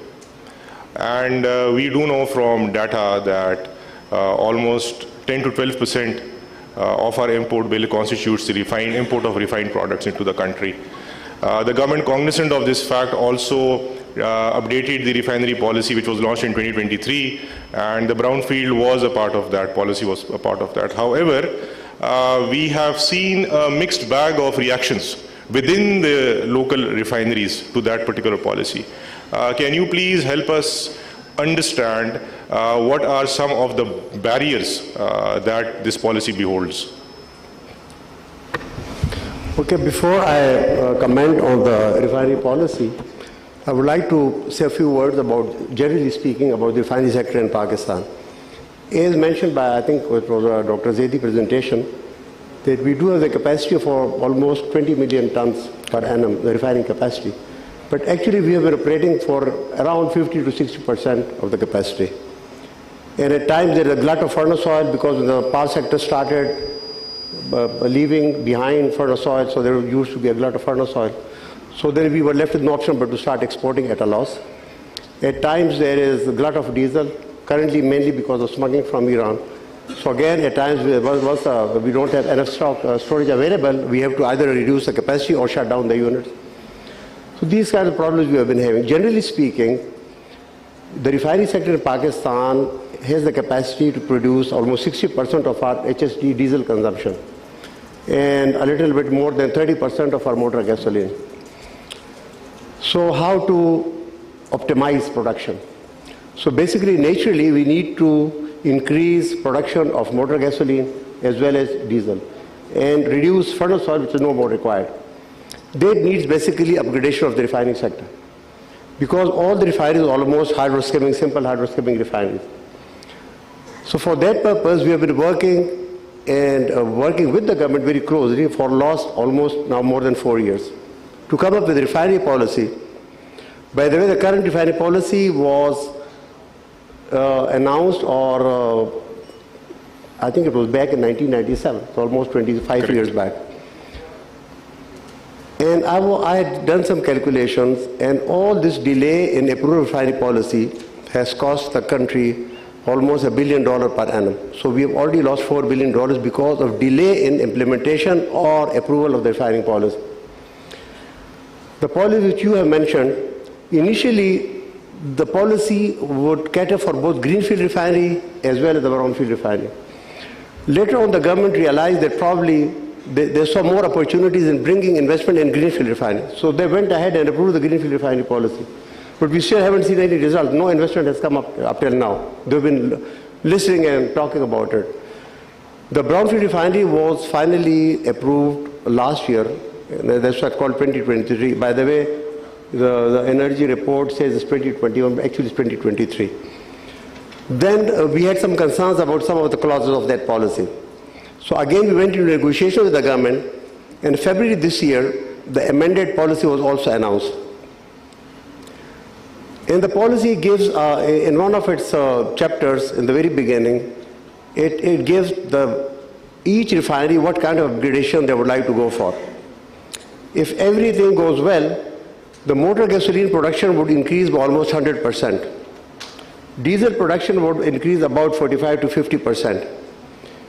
And we do know from data that almost 10 to 12% of our import bill constitutes the import of refined products into the country. The government, cognizant of this fact, also updated the refinery policy, which was launched in 2023, and the brownfield was a part of that, policy was a part of that. However, we have seen a mixed bag of reactions within the local refineries to that particular policy. Can you please help us understand what are some of the barriers that this policy beholds? Okay, before I comment on the refinery policy, I would like to say a few words about, generally speaking, about the refinery sector in Pakistan. As mentioned by, I think it was Dr. Zaidi presentation, that we do have the capacity for almost 20 million tons per annum, the refining capacity. But actually we have been operating for around 50 to 60% of the capacity. And at times there is a glut of furnace oil because when the power sector started leaving behind furnace oil, so there used to be a glut of furnace oil. So then we were left with no option but to start exporting at a loss. At times there is a glut of diesel, currently mainly because of smuggling from Iran. So again, at times once we don't have enough storage available, we have to either reduce the capacity or shut down the units. So these kinds of problems we have been having. Generally speaking, the refining sector in Pakistan has the capacity to produce almost 60% of our HSD diesel consumption and a little bit more than 30% of our motor gasoline. So how to optimize production? So basically, naturally, we need to increase production of motor gasoline as well as diesel and reduce furnace oil, which is no more required. That needs basically upgradation of the refining sector, because all the refineries are almost hydroskimming, simple hydroskimming refineries. So for that purpose, we have been working with the government very closely for last almost now more than 4 years to come up with a refinery policy. By the way, the current refinery policy was announced, or I think it was back in 1997, so almost 25 years back. And I had done some calculations, and all this delay in approval of refinery policy has cost the country almost $1 billion per annum. So we have already lost $4 billion because of delay in implementation or approval of the refining policy. The policy which you have mentioned, initially the policy would cater for both greenfield refinery as well as the brownfield refinery. Later on, the government realized that probably they saw more opportunities in bringing investment in greenfield refinery. So they went ahead and approved the greenfield refinery policy. But we still haven't seen any result. No investment has come up till now. They've been listening and talking about it. The brownfield refinery was finally approved last year. That's what's called 2023. By the way, the energy report says it's 2021, but actually it's 2023. Then we had some concerns about some of the clauses of that policy. So again, we went into negotiation with the government, and in February this year, the amended policy was also announced. And the policy gives, in one of its chapters in the very beginning, it gives each refinery what kind of upgradation they would like to go for. If everything goes well, the motor gasoline production would increase by almost 100%. Diesel production would increase about 45 to 50%.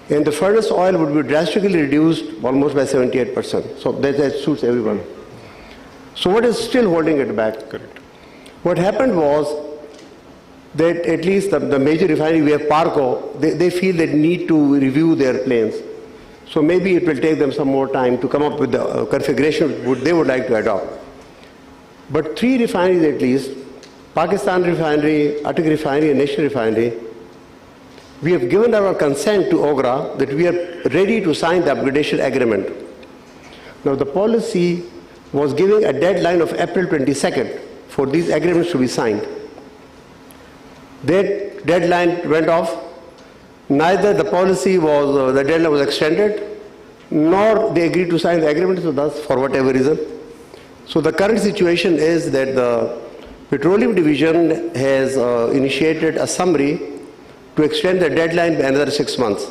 And the furnace oil would be drastically reduced almost by 78%. So that suits everyone. So what is still holding it back? Correct. What happened was that at least the major refinery, we have Parco, they feel they need to review their plans. So maybe it will take them some more time to come up with the configuration they would like to adopt. But 3 refineries at least, Pakistan Refinery, Attic Refinery and National Refinery, we have given our consent to OGRA that we are ready to sign the upgradation agreement. Now the policy was giving a deadline of April 22nd for these agreements to be signed. That deadline went off. Neither the policy was, the deadline was extended, nor they agreed to sign the agreement with us for whatever reason. So the current situation is that the Petroleum Division has initiated a summary to extend the deadline by another 6 months.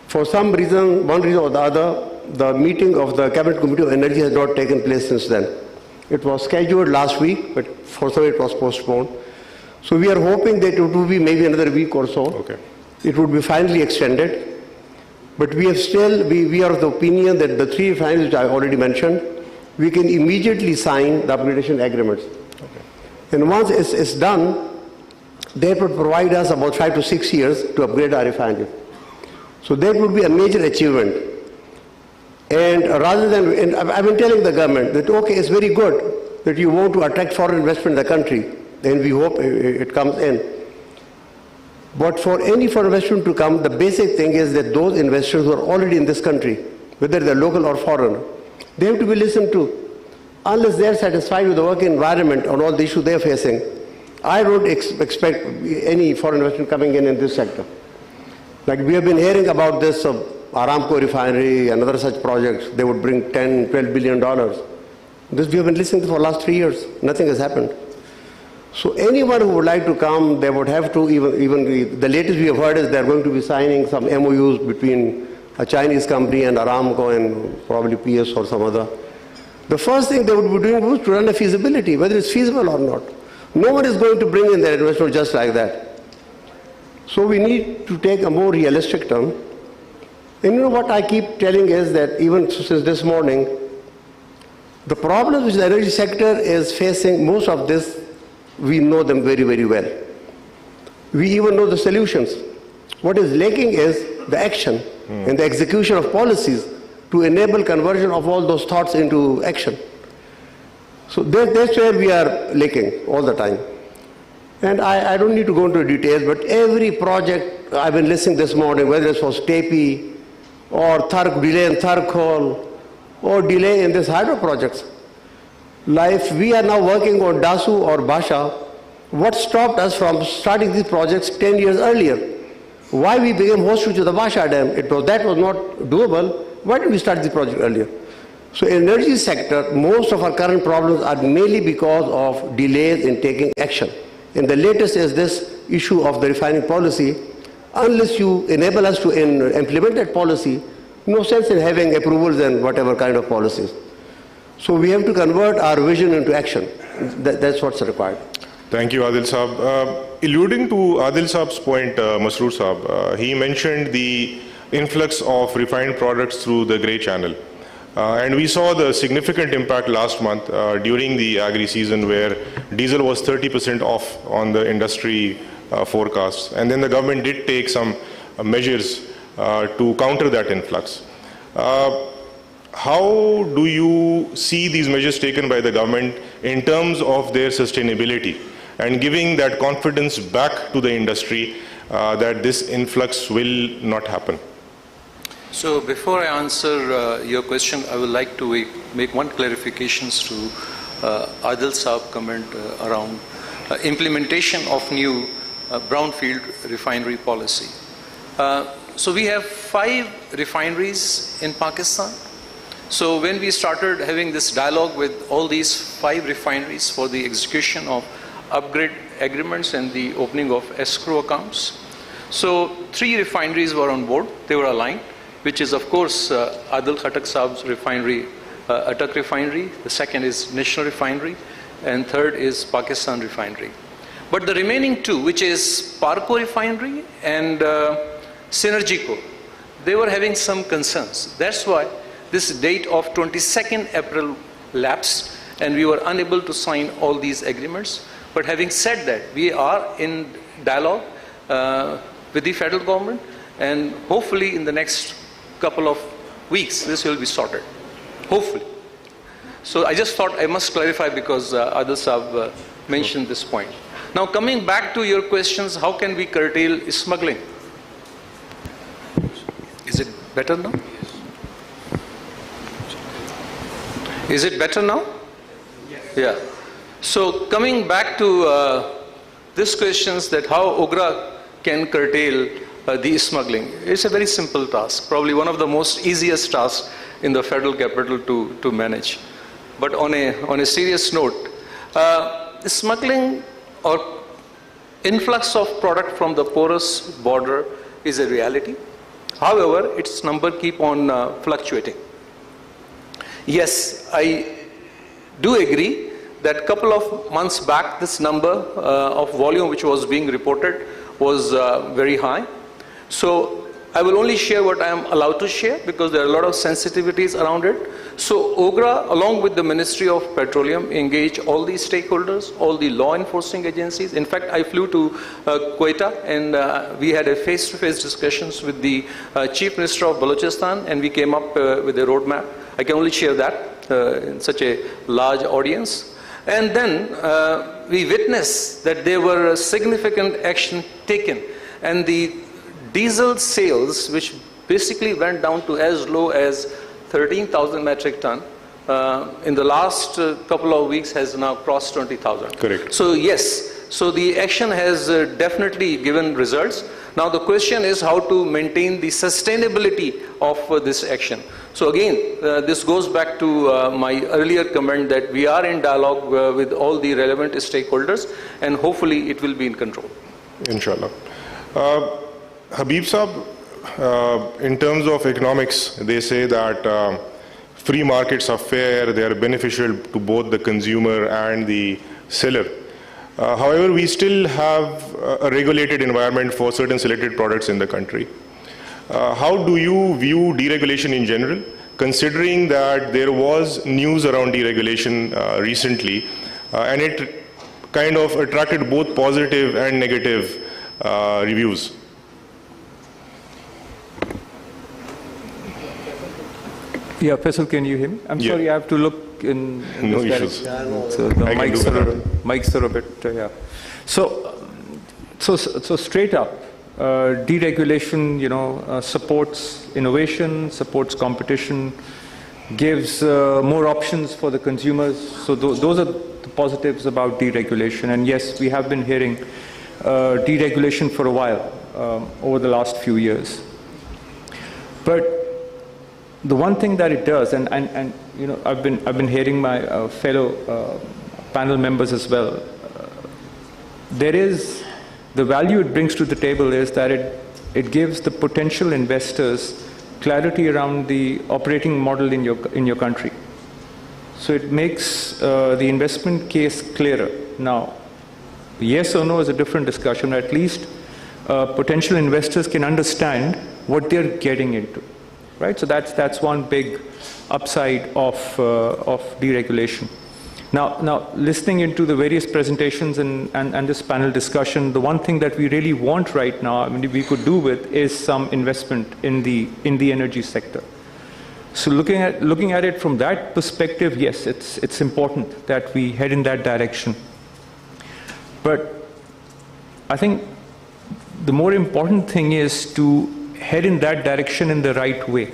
For some reason, one reason or the other, the meeting of the Cabinet Committee of Energy has not taken place since then. It was scheduled last week, but for some it was postponed. So we are hoping that it will be maybe another week or so. Okay. It would be finally extended. But we have still, we are of the opinion that the 3 refineries which I already mentioned, we can immediately sign the upgradation agreements. Okay. And once it's done, they would provide us about 5 to 6 years to upgrade our refinery. So that would be a major achievement. And rather than, and I've been telling the government that, okay, it's very good that you want to attract foreign investment in the country, and we hope it comes in. But for any foreign investment to come, the basic thing is that those investors who are already in this country, whether they're local or foreign, they have to be listened to. Unless they're satisfied with the work environment and all the issues they're facing, I don't expect any foreign investment coming in this sector. Like we have been hearing about this Aramco refinery and other such projects, they would bring $10, $12 billion. This we have been listening to for the last 3 years. Nothing has happened. So anyone who would like to come, they would have to, even the latest we have heard is they're going to be signing some MOUs between a Chinese company and Aramco and probably PS or some other. The first thing they would be doing was to run a feasibility, whether it's feasible or not. No one is going to bring in their investment just like that. So we need to take a more realistic term. And you know what I keep telling is that even since this morning, the problems which the energy sector is facing, most of this, we know them very, very well. We even know the solutions. What is lacking is the action and the execution of policies to enable conversion of all those thoughts into action. So that's where we are lacking all the time. And I don't need to go into details, but every project I've been listening this morning, whether it's for STAPI or delay in Tharkhol or delay in this hydro projects. Like we are now working on Dasu or Basha. What stopped us from starting these projects 10 years earlier? Why we became hostage to the Basha Dam? That was not doable. Why did we start this project earlier? So in the energy sector, most of our current problems are mainly because of delays in taking action. And the latest is this issue of the refining policy. Unless you enable us to implement that policy, no sense in having approvals and whatever kind of policies. So we have to convert our vision into action. That's what's required. Thank you, Adil Saab. Alluding to Adil Saab's point, Masroor Saab, he mentioned the influx of refined products through the Grey Channel. And we saw the significant impact last month during the agri season where diesel was 30% off on the industry forecasts. And then the government did take some measures to counter that influx. How do you see these measures taken by the government in terms of their sustainability and giving that confidence back to the industry that this influx will not happen? So before I answer your question, I would like to make one clarification to Adil Saab comment around implementation of new brownfield refinery policy. So we have 5 refineries in Pakistan. So when we started having this dialogue with all these 5 refineries for the execution of upgrade agreements and the opening of escrow accounts, so 3 refineries were on board, they were aligned, which is of course Adil Khattak Saab's refinery, Attak refinery, the second is National Refinery, and third is Pakistan Refinery. But the remaining 2, which is Parco Refinery and Synergico, they were having some concerns. That's why this date of 22nd April lapsed and we were unable to sign all these agreements. But having said that, we are in dialogue with the federal government and hopefully in the next couple of weeks this will be sorted. Hopefully. So I just thought I must clarify because Adil Saab mentioned this point. Now coming back to your questions, how can we curtail smuggling? Is it better now? Is it better now? Yes. Yeah. So coming back to this questions that how OGRA can curtail the smuggling. It's a very simple task, probably one of the most easiest tasks in the federal capital to manage. But on a serious note, smuggling or influx of product from the porous border is a reality. However, its number keep on fluctuating. Yes, I do agree that a couple of months back, this number of volume which was being reported was very high. So I will only share what I am allowed to share because there are a lot of sensitivities around it. So OGRA, along with the Ministry of Petroleum, engaged all the stakeholders, all the law enforcing agencies. In fact, I flew to Quetta and we had a face-to-face discussions with the Chief Minister of Balochistan and we came up with a roadmap. I can only share that in such a large audience. And then we witnessed that there were significant action taken and the diesel sales, which basically went down to as low as 13,000 metric ton, in the last couple of weeks has now crossed 20,000. Correct. So yes, so the action has definitely given results. Now the question is how to maintain the sustainability of this action. So again, this goes back to my earlier comment that we are in dialogue with all the relevant stakeholders, and hopefully it will be in control. Inshallah. Habib Saab, in terms of economics, they say that free markets are fair, they are beneficial to both the consumer and the seller. However, we still have a regulated environment for certain selected products in the country. How do you view deregulation in general, considering that there was news around deregulation recently, and it kind of attracted both positive and negative reviews? Yeah, Faisal, can you hear me? I'm sorry, I have to look in no this issues. direction. So the mics are a bit, yeah. So straight up, deregulation, supports innovation, supports competition, gives more options for the consumers. So those are the positives about deregulation. And yes, we have been hearing deregulation for a while over the last few years. But the one thing that it does, and I've been hearing my fellow panel members as well. There is the value it brings to the table is that it gives the potential investors clarity around the operating model in your country. So it makes the investment case clearer. Now, yes or no is a different discussion. At least potential investors can understand what they're getting into. Right, so that's one big upside of deregulation. Now, listening into the various presentations and this panel discussion, the one thing that we really want right now, I mean, we could do with, is some investment in the energy sector. So looking at it from that perspective, yes, it's important that we head in that direction. But I think the more important thing is to head in that direction in the right way,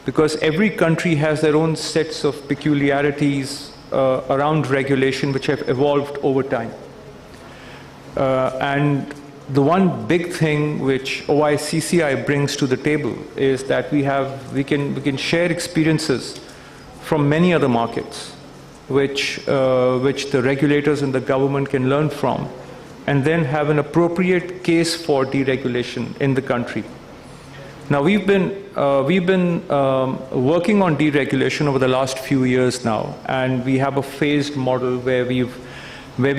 because every country has their own sets of peculiarities around regulation which have evolved over time. And the one big thing which OICCI brings to the table is that we can share experiences from many other markets which the regulators and the government can learn from, and then have an appropriate case for deregulation in the country. Now, we've been working on deregulation over the last few years now, and we have a phased model where we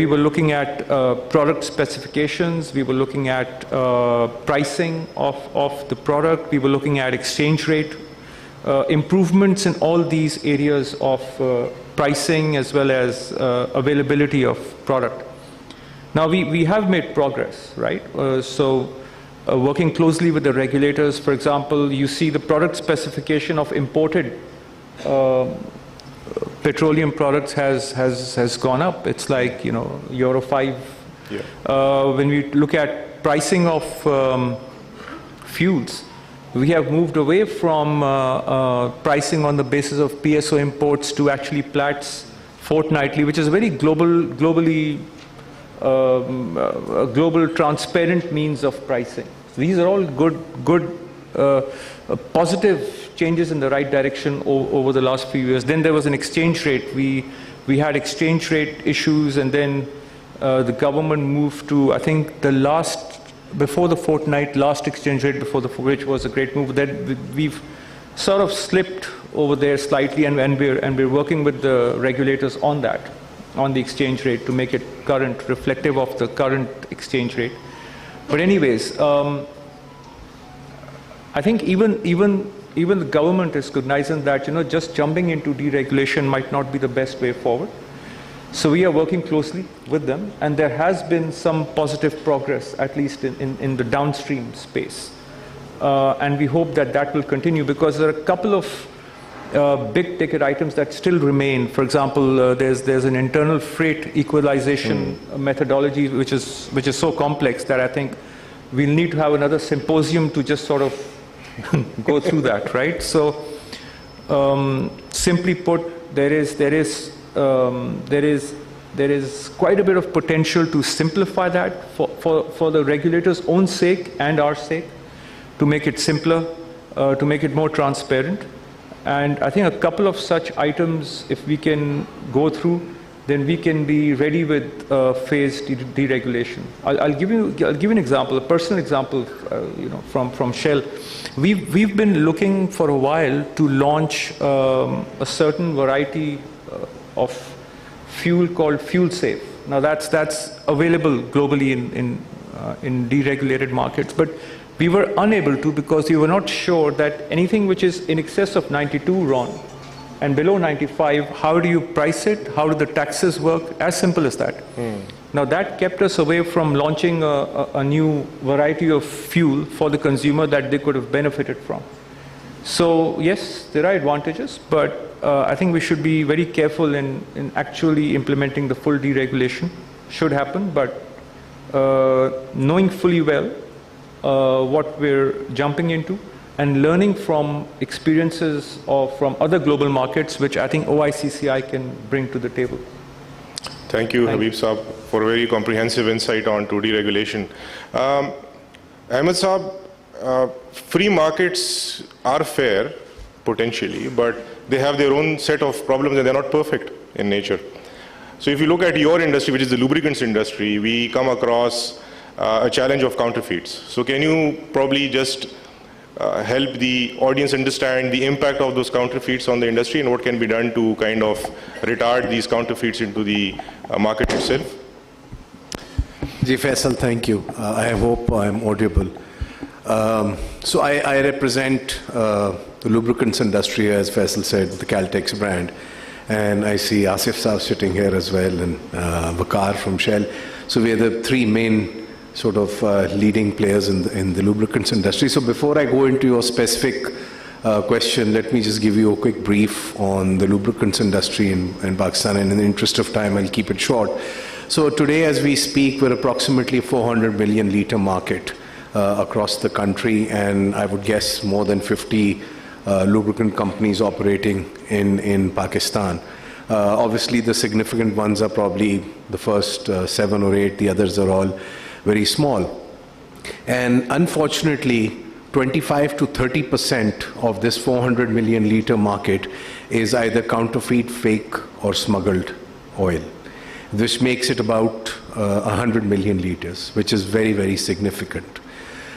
were looking at product specifications, we were looking at pricing of the product, we were looking at exchange rate, improvements in all these areas of pricing as well as availability of product. Now, we have made progress, right? Working closely with the regulators, for example, you see the product specification of imported petroleum products has gone up. It's like, Euro 5. Yeah. When we look at pricing of fuels, we have moved away from pricing on the basis of PSO imports to actually Platts fortnightly, which is a very globally a global transparent means of pricing. These are all good positive changes in the right direction over the last few years. Then there was an exchange rate. We had exchange rate issues, and then the government moved to, I think, before the fortnight, last exchange rate before which was a great move. Then we've sort of slipped over there slightly, and we're working with the regulators on that, on the exchange rate, to make it current, reflective of the current exchange rate. But anyways, I think even the government is recognizing that just jumping into deregulation might not be the best way forward. So we are working closely with them, and there has been some positive progress, at least in the downstream space. And we hope that will continue, because there are a couple of big ticket items that still remain. For example, there's an internal freight equalization methodology which is so complex that I think we'll need to have another symposium to just sort of go through that, right? So simply put, there is there is quite a bit of potential to simplify that for the regulators' own sake and our sake, to make it simpler, to make it more transparent. And I think a couple of such items, if we can go through, then we can be ready with phased deregulation. I'll give you an example, a personal example, from Shell. We've been looking for a while to launch a certain variety of fuel called fuel safe. Now that's available globally in deregulated markets, but we were unable to because we were not sure that anything which is in excess of 92 RON and below 95, how do you price it? How do the taxes work? As simple as that. Now that kept us away from launching a new variety of fuel for the consumer that they could have benefited from. So yes, there are advantages, but I think we should be very careful in actually implementing the full deregulation. Should happen, but knowing fully well what we're jumping into, and learning from experiences from other global markets, which I think OICCI can bring to the table. Thank you, Habib Saab, for a very comprehensive insight on deregulation. Ahmed Saab, free markets are fair, potentially, but they have their own set of problems and they're not perfect in nature. So if you look at your industry, which is the lubricants industry, we come across a challenge of counterfeits. So can you probably just help the audience understand the impact of those counterfeits on the industry and what can be done to kind of retard these counterfeits into the market itself? Ji Faisal, thank you. I hope I'm audible. So I represent the lubricants industry, as Faisal said, the Caltex brand. And I see Asif Saab sitting here as well, and Vakar from Shell. So we are the three main sort of leading players in the lubricants industry. So before I go into your specific question, let me just give you a quick brief on the lubricants industry in Pakistan, and in the interest of time, I'll keep it short. So today, as we speak, we're approximately 400 million litre market across the country, and I would guess more than 50 lubricant companies operating in Pakistan. Obviously, the significant ones are probably the first 7 or 8, the others are all very small. And unfortunately, 25 to 30% of this 400 million litre market is either counterfeit, fake or smuggled oil, which makes it about 100 million litres, which is very, very significant.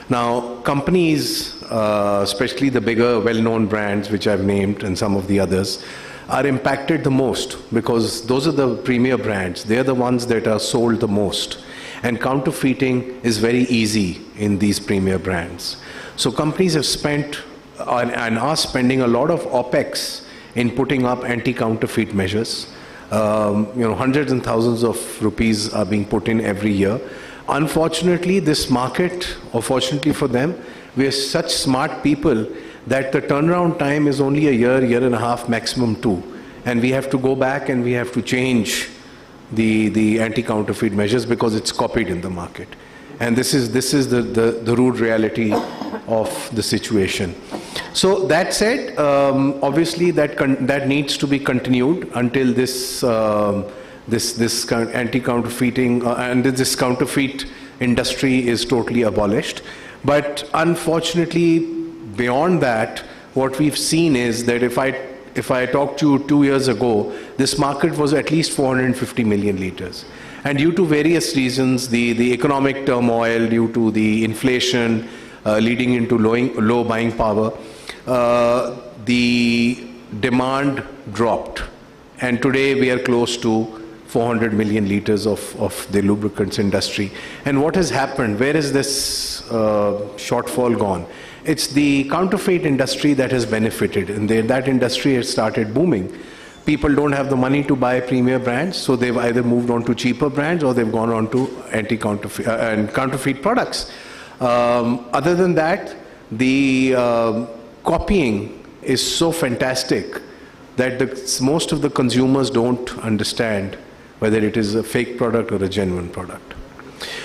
Now, companies, especially the bigger well-known brands, which I've named, and some of the others, are impacted the most because those are the premier brands. They're the ones that are sold the most. And counterfeiting is very easy in these premier brands. So companies have spent and are spending a lot of OPEX in putting up anti-counterfeit measures. Hundreds and thousands of rupees are being put in every year. Unfortunately, this market, or fortunately for them, we are such smart people that the turnaround time is only a year, year and a half, maximum 2. And we have to go back and we have to change the anti-counterfeit measures because it's copied in the market. And this is the rude reality of the situation. So that said, obviously that needs to be continued until this anti-counterfeiting and this counterfeit industry is totally abolished. But unfortunately, beyond that, what we've seen is that if I talked to you 2 years ago, this market was at least 450 million litres. And due to various reasons, the economic turmoil, due to the inflation leading into low buying power, the demand dropped. And today we are close to 400 million litres of the lubricants industry. And what has happened? Where is this shortfall gone? It's the counterfeit industry that has benefited, and that industry has started booming. People don't have the money to buy premier brands, so they've either moved on to cheaper brands or they've gone on to anti-counterfeit and counterfeit products. Other than that, the copying is so fantastic that most of the consumers don't understand whether it is a fake product or a genuine product.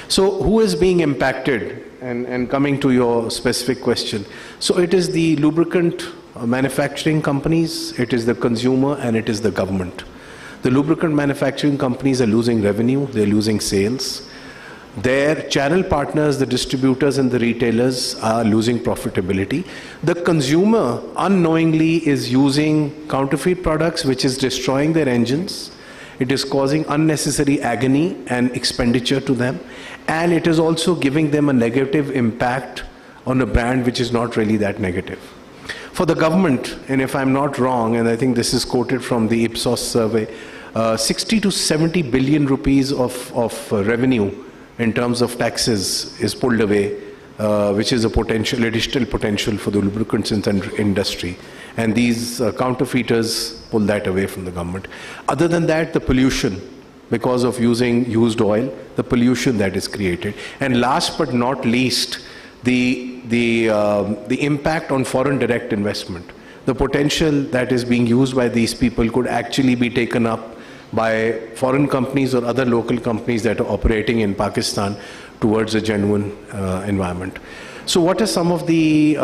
So who is being impacted? And coming to your specific question, so it is the lubricant manufacturing companies, it is the consumer, and it is the government. The lubricant manufacturing companies are losing revenue, they're losing sales. Their channel partners, the distributors and the retailers are losing profitability. The consumer unknowingly is using counterfeit products, which is destroying their engines. It is causing unnecessary agony and expenditure to them. And it is also giving them a negative impact on a brand which is not really that negative. For the government, and if I'm not wrong, and I think this is quoted from the Ipsos survey, 60 to 70 billion rupees of revenue in terms of taxes is pulled away, which is a potential, additional potential for the lubricants industry. And these counterfeiters pull that away from the government. Other than that, the pollution, because of using used oil, the pollution that is created. And last but not least, the impact on foreign direct investment. The potential that is being used by these people could actually be taken up by foreign companies or other local companies that are operating in Pakistan towards a genuine environment. So what are some of the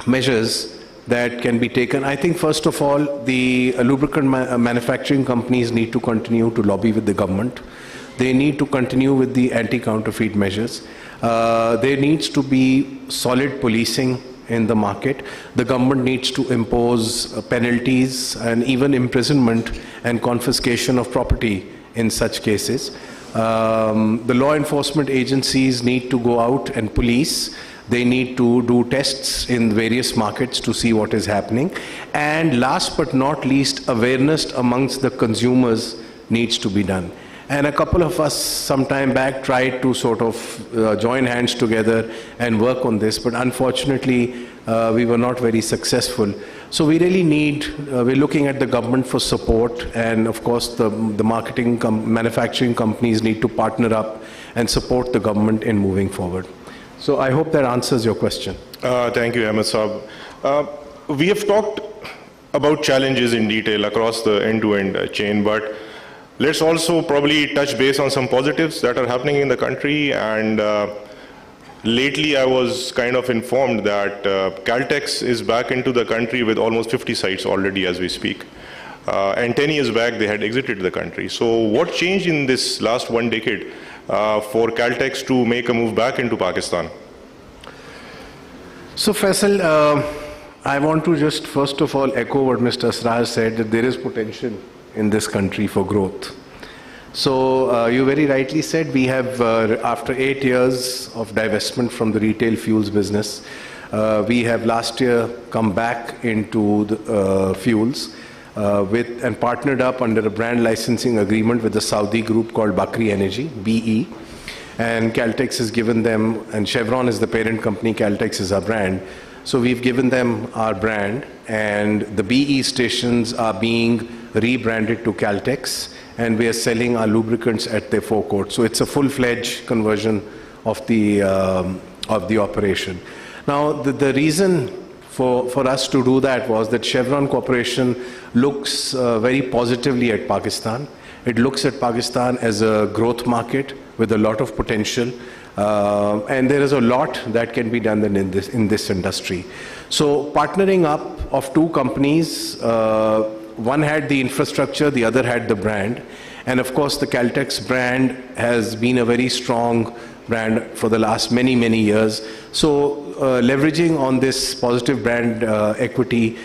measures that can be taken? I think first of all, the lubricant manufacturing companies need to continue to lobby with the government. They need to continue with the anti-counterfeit measures. There needs to be solid policing in the market. The government needs to impose penalties and even imprisonment and confiscation of property in such cases. The law enforcement agencies need to go out and police. They need to do tests in various markets to see what is happening. And last but not least, awareness amongst the consumers needs to be done. And a couple of us some time back tried to sort of join hands together and work on this, but unfortunately we were not very successful. So we really need, we're looking at the government for support, and of course the manufacturing companies need to partner up and support the government in moving forward. So I hope that answers your question. Thank you, Ahmed Saab. We have talked about challenges in detail across the end-to-end chain, but let's also probably touch base on some positives that are happening in the country. And lately I was kind of informed that Caltex is back into the country with almost 50 sites already as we speak. And 10 years back they had exited the country. So what changed in this last 1 decade for Caltex to make a move back into Pakistan? So Faisal, I want to just first of all echo what Mr. Asrar said, that there is potential in this country for growth. So you very rightly said, we have, after 8 years of divestment from the retail fuels business, we have last year come back into the fuels and partnered up under a brand licensing agreement with the Saudi group called Pakistan Energy, BE. And Caltex has given them, and Chevron is the parent company, Caltex is our brand. So we've given them our brand, and the BE stations are being rebranded to Caltex, and we are selling our lubricants at their forecourt. So it's a full-fledged conversion of the operation. Now, the reason for us to do that was that Chevron Corporation looks very positively at Pakistan. It looks at Pakistan as a growth market with a lot of potential, and there is a lot that can be done in this industry. So partnering up of two companies, one had the infrastructure, the other had the brand. And of course, the Caltex brand has been a very strong brand for the last many, many years. So leveraging on this positive brand equity,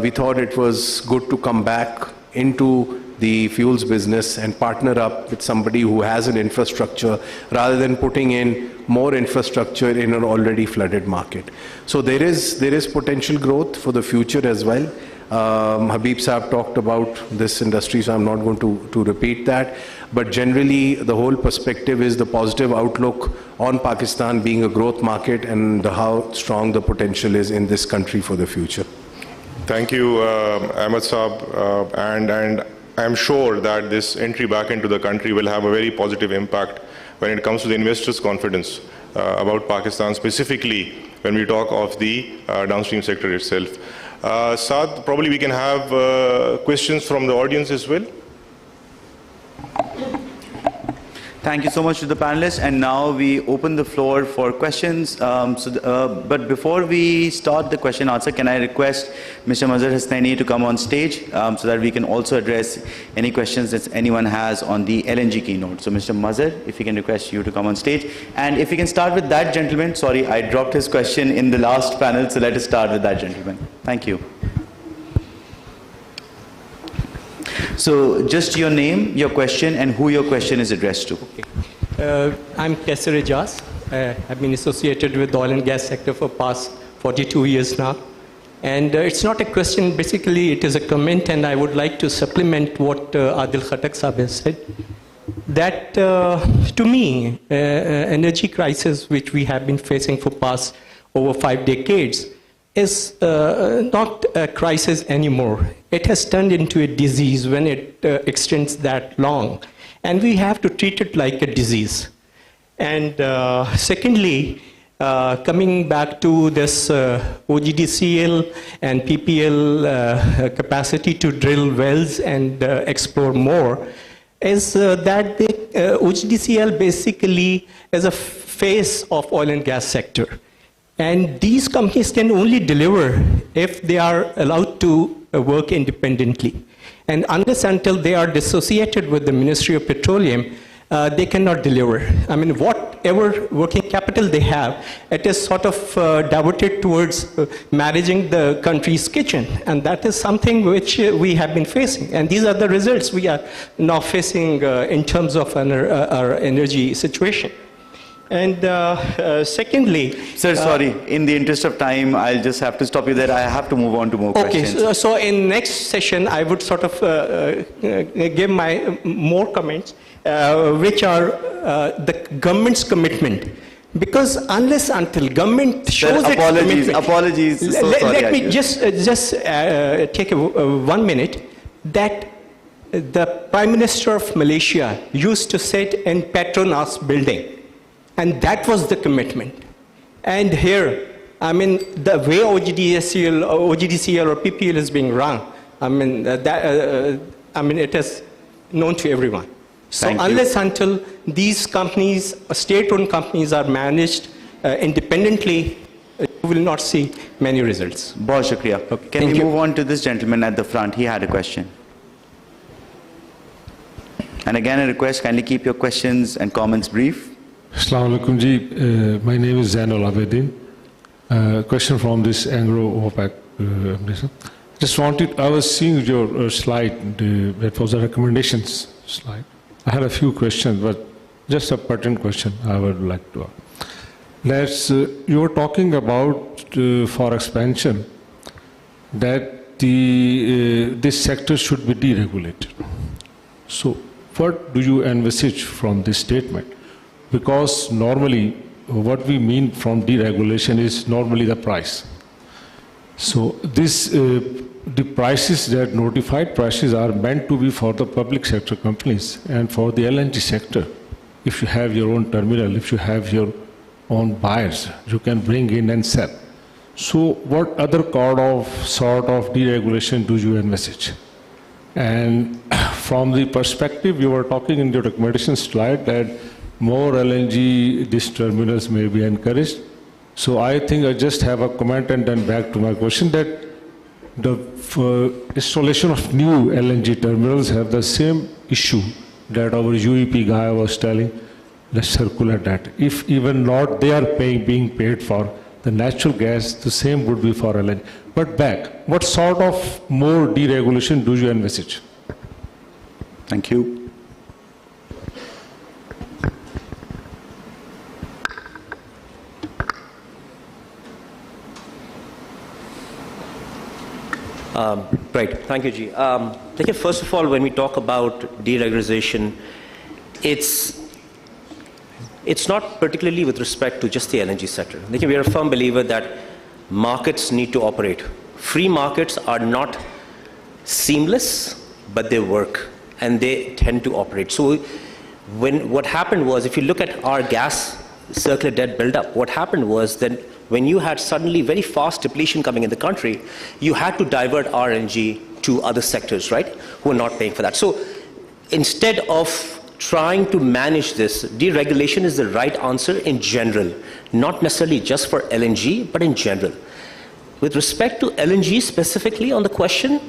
we thought it was good to come back into the fuels business and partner up with somebody who has an infrastructure rather than putting in more infrastructure in an already flooded market. So there is potential growth for the future as well. Habib Saab talked about this industry, so I'm not going to repeat that. But generally, the whole perspective is the positive outlook on Pakistan being a growth market and how strong the potential is in this country for the future. Thank you, Ahmed Saab. And I'm sure that this entry back into the country will have a very positive impact when it comes to the investors' confidence about Pakistan, specifically when we talk of the downstream sector itself. Saad, probably we can have questions from the audience as well. Thank you so much to the panelists. And now we open the floor for questions. But before we start the question answer, can I request Mr. Mazhar Hasnaini to come on stage so that we can also address any questions that anyone has on the LNG keynote. So Mr. Mazhar, if we can request you to come on stage. And if we can start with that gentleman. Sorry, I dropped his question in the last panel, so let us start with that gentleman. Thank you. So just your name, your question, and who your question is addressed to. Okay. I'm Kaisar Ijaz. I've been associated with the oil and gas sector for past 42 years now. And it's not a question, basically it is a comment, and I would like to supplement what Adil Khattak Sahab has said. That to me, energy crisis which we have been facing for past over 5 decades is not a crisis anymore. It has turned into a disease when it extends that long. And we have to treat it like a disease. And secondly, coming back to this OGDCL and PPL capacity to drill wells and explore more, is that the OGDCL basically is a face of oil and gas sector. And these companies can only deliver if they are allowed to work independently. And unless until they are dissociated with the Ministry of Petroleum, they cannot deliver. I mean, whatever working capital they have, it is sort of diverted towards managing the country's kitchen. And that is something which we have been facing. And these are the results we are now facing in terms of our energy situation. And secondly... Sir, sorry, in the interest of time, I'll just have to stop you there. I have to move on to more questions. Okay, so in next session, I would sort of give my more comments, which are the government's commitment. Because unless until government shows its commitment... Apologies. So let me just take 1 minute. That the Prime Minister of Malaysia used to sit in Petronas building. And that was the commitment. And here, I mean, the way OGDCL or PPL is being run, I mean, it is known to everyone. So unless until these companies, state-owned companies, are managed independently, you will not see many results. Bahut shukriya. Okay. Can we move on to this gentleman at the front? He had a question. And again, a request, kindly keep your questions and comments brief. Assalamu alaikum ji. My name is Zainul Abedin. Question from this Anglo-OPEC. Just wanted, I was seeing your slide, that was a recommendations slide. I had a few questions, but just a pertinent question I would like to ask. You were talking about for expansion that this sector should be deregulated. So what do you envisage from this statement? Because normally what we mean from deregulation is normally the price. So this, the prices, that notified prices, are meant to be for the public sector companies and for the LNG sector. If you have your own terminal, if you have your own buyers, you can bring in and sell. So what other sort of deregulation do you envisage? And from the perspective, you were talking in your recommendation slide that more LNG, these terminals may be encouraged. So I think I just have a comment and then back to my question that the installation of new LNG terminals have the same issue that our UEP guy was telling. Let's circulate that. If even not they are being paid for the natural gas, the same would be for LNG. But back, what sort of more deregulation do you envisage? Thank you. Right, thank you, Ji. First of all, when we talk about deregulation, it's not particularly with respect to just the LNG sector. We are a firm believer that markets need to operate. Free markets are not seamless, but they work and they tend to operate. So what happened was, if you look at our gas circular debt buildup, what happened was that when you had suddenly very fast depletion coming in the country, you had to divert RNG to other sectors, right, who are not paying for that. So instead of trying to manage this. Deregulation is the right answer in general, not necessarily just for LNG, but in general. With respect to LNG specifically on the question,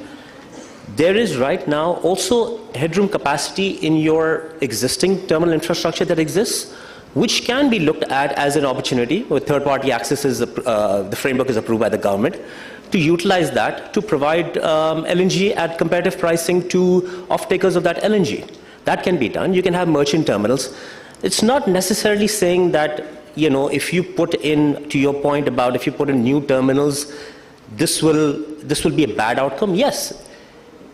there is right now also headroom capacity in your existing terminal infrastructure that exists, which can be looked at as an opportunity where third-party access is, the framework is approved by the government, to utilize that to provide LNG at competitive pricing to off-takers of that LNG. That can be done. You can have merchant terminals. It's not necessarily saying that, you know, if you put in, to your point about if you put in new terminals, this will be a bad outcome. Yes.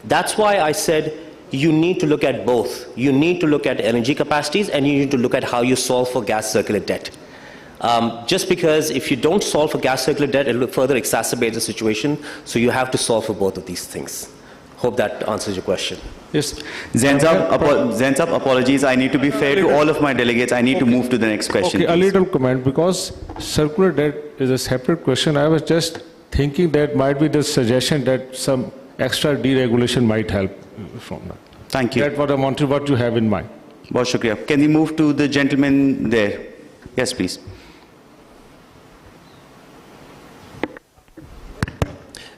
That's why I said you need to look at both. You need to look at LNG capacities and you need to look at how you solve for gas circular debt. Just because if you don't solve for gas circular debt, it will further exacerbate the situation. So you have to solve for both of these things. Hope that answers your question. Yes. Zensab, apologies. I need to be fair to all of my delegates. I need to move to the next question. Okay, a little comment, because circular debt is a separate question. I was just thinking that might be the suggestion that some extra deregulation might help from that. Thank you. That's what I wanted, what you have in mind. Bahut shukriya. Can we move to the gentleman there? Yes, please.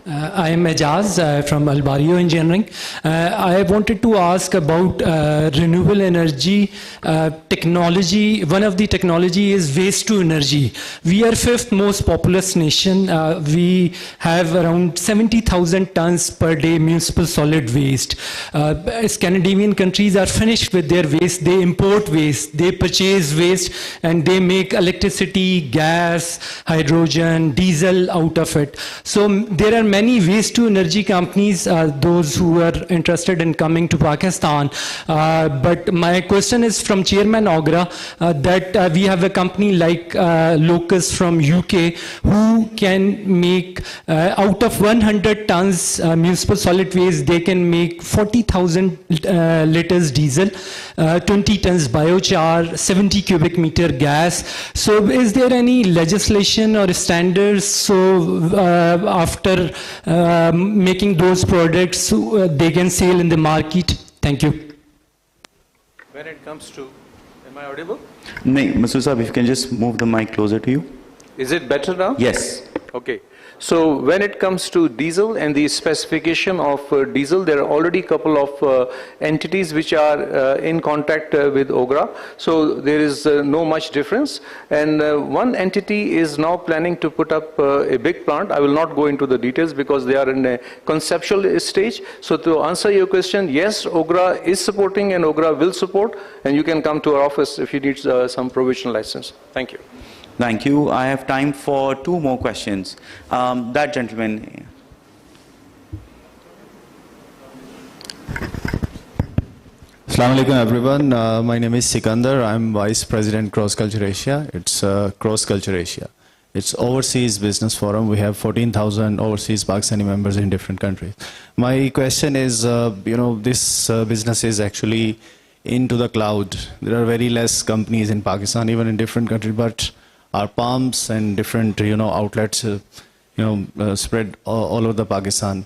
I am Ejaz from Albario Engineering. I wanted to ask about renewable energy technology. One of the technology is waste to energy. We are 5th most populous nation. We have around 70,000 tons per day municipal solid waste. Scandinavian countries are finished with their waste. They import waste, they purchase waste, and they make electricity, gas, hydrogen, diesel out of it. So there are many waste to energy companies, those who are interested in coming to Pakistan. But my question is from Chairman Ogra, that we have a company like Locus from UK who can make out of 100 tons municipal solid waste, they can make 40,000 liters diesel, 20 tons biochar, 70 cubic meter gas. So is there any legislation or standards so after making those products they can sell in the market? Thank you. When it comes to, am I audible? No, Masood Sahab, if you can just move the mic closer to you. Is it better now? Yes. Okay. So when it comes to diesel and the specification of diesel, there are already a couple of entities which are in contact with OGRA. So there is no much difference. And one entity is now planning to put up a big plant. I will not go into the details because they are in a conceptual stage. So to answer your question, yes, OGRA is supporting and OGRA will support. And you can come to our office if you need some provisional license. Thank you. Thank you. I have time for 2 more questions. That gentleman. Assalamu alaikum everyone. My name is Sikandar. I'm Vice President Cross Culture Asia. It's Cross Culture Asia. It's overseas business forum. We have 14,000 overseas Pakistani members in different countries. My question is, this business is actually into the cloud. There are very less companies in Pakistan, even in different countries, but our palms and different outlets spread all over the Pakistan.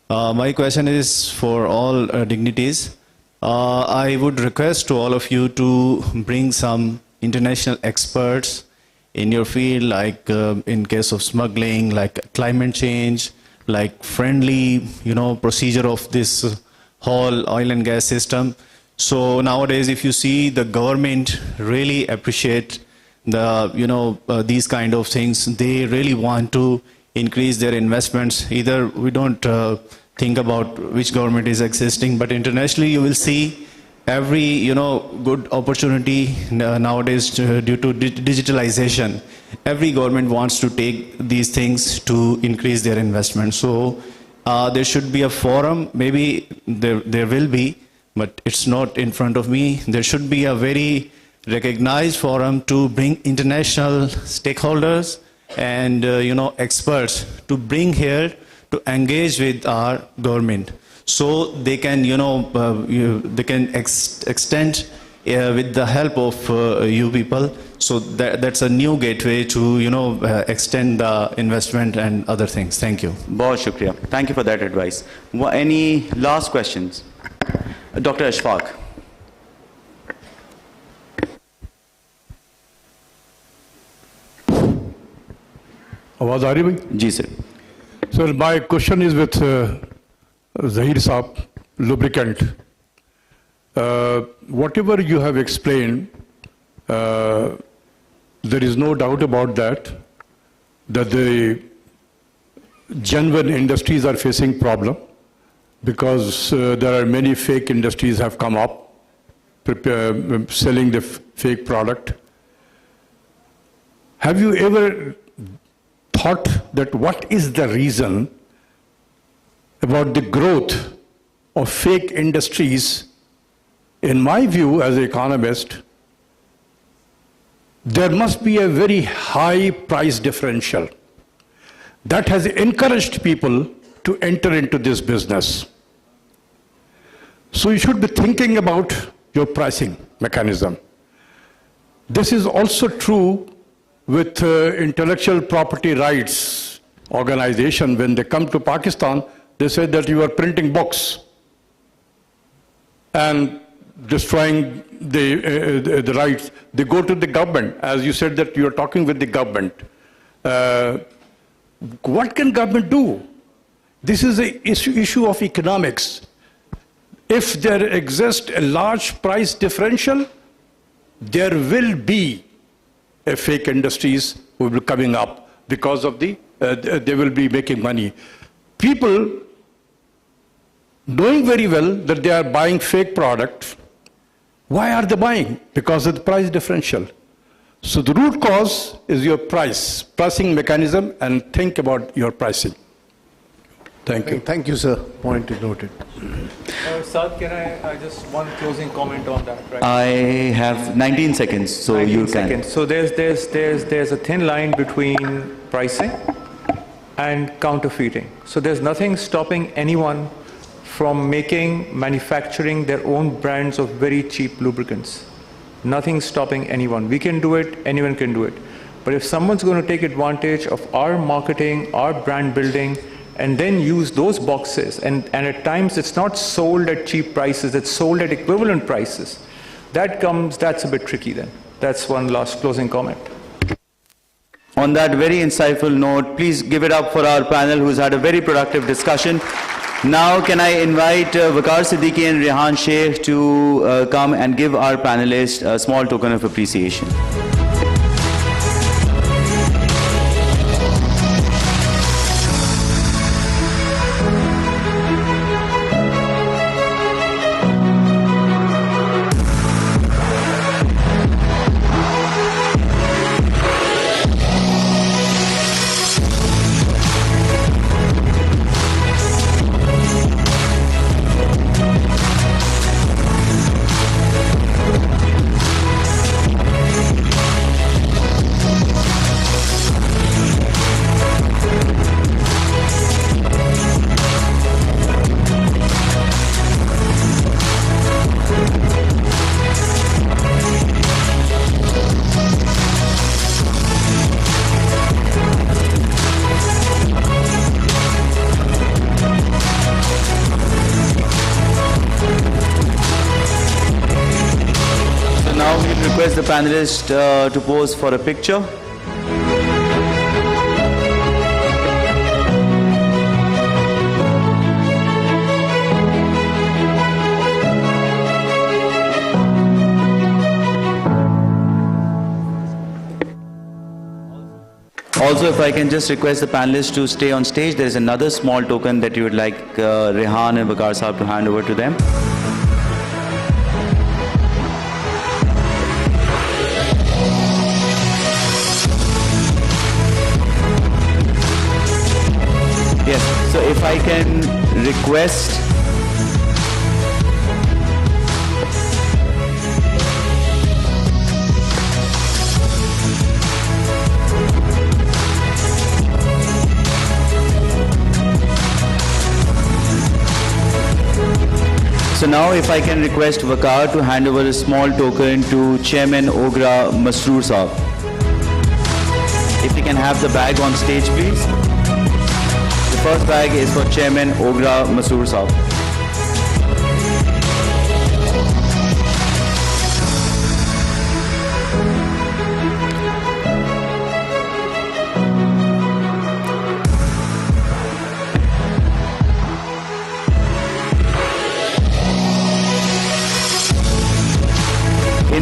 My question is for all dignitaries. I would request to all of you to bring some international experts in your field, like in case of smuggling, like climate change, like friendly procedure of this whole oil and gas system. So nowadays, if you see, the government really appreciate these kind of things. They really want to increase their investments. Either we don't think about which government is existing, but internationally you will see every good opportunity nowadays due to digitalization. Every government wants to take these things to increase their investment. So there should be a forum. Maybe there will be, but it's not in front of me. There should be a very recognized forum to bring international stakeholders and experts to bring here to engage with our government, so they can they can extend with the help of you people. So that's a new gateway to extend the investment and other things. Thank you. Bahut shukriya. Thank you for that advice. Any last questions? Dr. Ashfaq. आवाज आ रही भाई? जी sir. Sir, my question is with Zahir Saab, lubricant. Whatever you have explained, there is no doubt about that the genuine industries are facing problem because there are many fake industries have come up selling the fake product. Have you ever thought that what is the reason about the growth of fake industries? In my view as an economist, there must be a very high price differential that has encouraged people to enter into this business. So you should be thinking about your pricing mechanism. This is also true with intellectual property rights organization. When they come to Pakistan, they say that you are printing books and destroying the rights. They go to the government, as you said that you are talking with the government. What can government do? This is an issue of economics. If there exists a large price differential, there will be a fake industries who will be coming up because of they will be making money. People knowing very well that they are buying fake products, why are they buying? Because of the price differential. So the root cause is your pricing mechanism, and think about your pricing. Thank you. Thank you, sir. Point is noted. Saad, can I just one closing comment on that? Right? I have 19 seconds, so 19 you seconds. can. So there's a thin line between pricing and counterfeiting. So there's nothing stopping anyone from manufacturing their own brands of very cheap lubricants. Nothing stopping anyone. We can do it, anyone can do it. But if someone's going to take advantage of our marketing, our brand building, and then use those boxes, and at times it's not sold at cheap prices, it's sold at equivalent prices, that's a bit tricky then. That's one last closing comment. On that very insightful note, please give it up for our panel who's had a very productive discussion. Now can I invite Waqar Siddiqui and Rehan Sheikh to come and give our panelists a small token of appreciation. Request the panelists to pose for a picture. Also, if I can just request the panelists to stay on stage, there is another small token that you would like Rehan and Waqar Saab to hand over to them. Yes, so if I can request So now if I can request Waqar to hand over a small token to Chairman Ogra Masroor Saab. If he can have the bag on stage, please. The first bag is for Chairman Ogra Masroor Saab.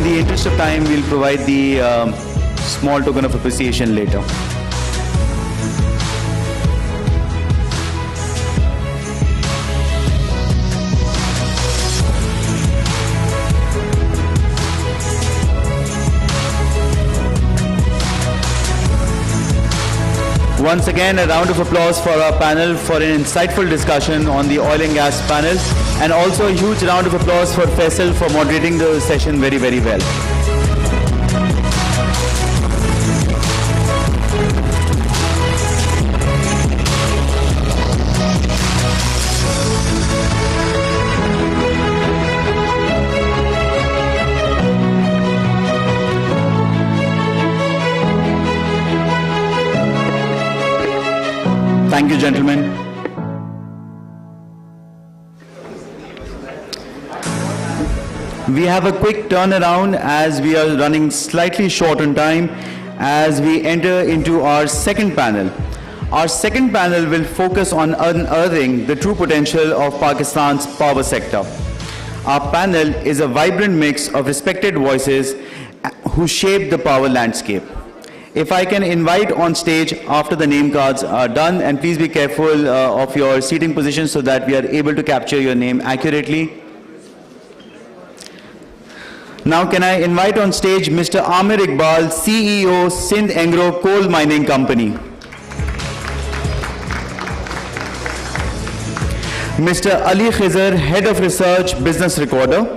the interest of time, we'll provide the small token of appreciation later. Once again, a round of applause for our panel for an insightful discussion on the oil and gas panel, and also a huge round of applause for Faisal for moderating the session very, very well. Thank you, gentlemen. We have a quick turnaround as we are running slightly short on time as we enter into our second panel. Our second panel will focus on unearthing the true potential of Pakistan's power sector. Our panel is a vibrant mix of respected voices who shape the power landscape. If I can invite on stage after the name cards are done, and please be careful of your seating position so that we are able to capture your name accurately. Now can I invite on stage Mr. Amir Iqbal, CEO, Sindh Angro Coal Mining Company. Mr. Ali Khizr, Head of Research, Business Recorder.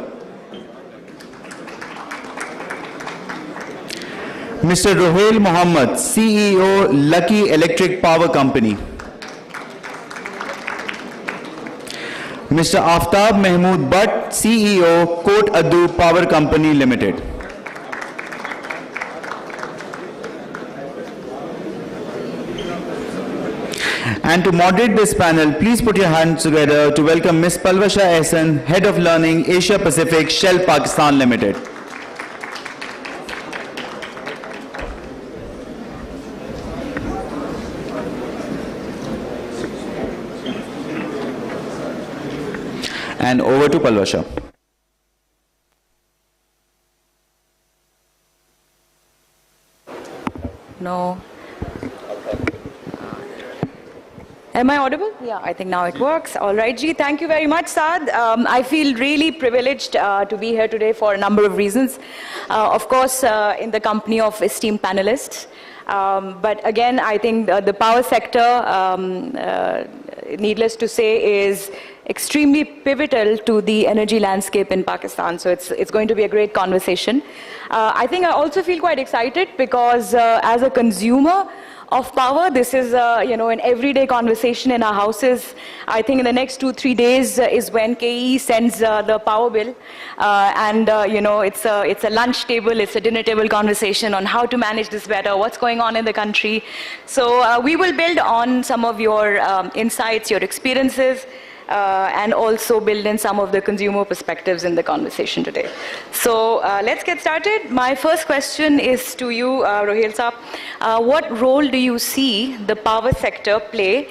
Mr. Rohail Mohammed, CEO, Lucky Electric Power Company. Mr. Aftab Mahmood Butt, CEO, Kot Addu Power Company Limited. And to moderate this panel, please put your hands together to welcome Ms. Palwasha Ehsan, Head of Learning, Asia Pacific, Shell Pakistan Limited. And over to Palwasha. No. Am I audible? Yeah, I think now it works. All right, Ji, thank you very much, Saad. I feel really privileged to be here today for a number of reasons. Of course, in the company of esteemed panelists. But again, I think the power sector, needless to say, is extremely pivotal to the energy landscape in Pakistan. So it's going to be a great conversation. I think I also feel quite excited because as a consumer of power, this is an everyday conversation in our houses. I think in the next 2-3 days is when KE sends the power bill, and it's a lunch table, it's a dinner table conversation on how to manage this better, what's going on in the country. So we will build on some of your insights, your experiences, and also build in some of the consumer perspectives in the conversation today. So let's get started. My first question is to you, Rohail Saab. What role do you see the power sector play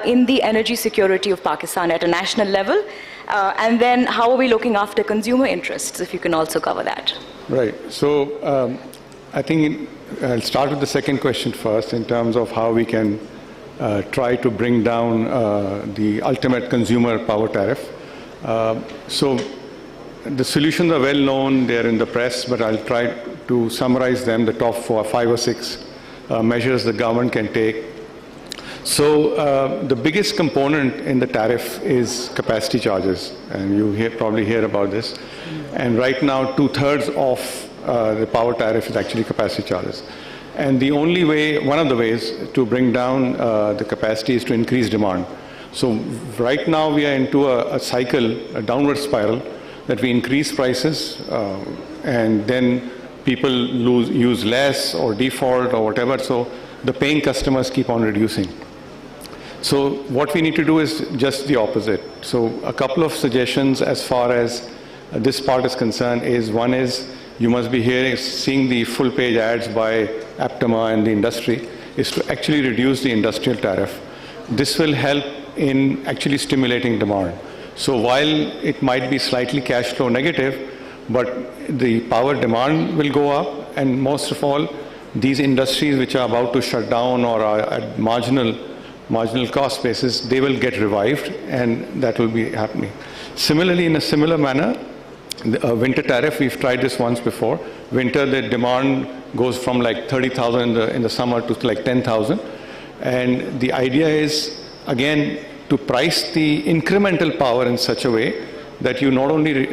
in the energy security of Pakistan at a national level? And then how are we looking after consumer interests, if you can also cover that? Right. So I think I'll start with the second question first in terms of how we can try to bring down the ultimate consumer power tariff. So the solutions are well known, they're in the press, but I'll try to summarize them, the top 5 or 6 measures the government can take. So the biggest component in the tariff is capacity charges, and you probably hear about this. And right now, 2/3 of the power tariff is actually capacity charges. And the only way, one of the ways to bring down the capacity is to increase demand. So right now we are into a cycle, a downward spiral, that we increase prices and then people use less or default or whatever. So the paying customers keep on reducing. So what we need to do is just the opposite. So a couple of suggestions as far as this part is concerned is, one is, you must be seeing the full page ads by Aptema and the industry, is to actually reduce the industrial tariff. This will help in actually stimulating demand. So while it might be slightly cash flow negative, but the power demand will go up, and most of all, these industries which are about to shut down or are at marginal cost basis, they will get revived, and that will be happening. Similarly, in a similar manner, the winter tariff, we've tried this once before. Winter, the demand goes from like 30,000 in the summer to like 10,000. And the idea is, again, to price the incremental power in such a way that you not only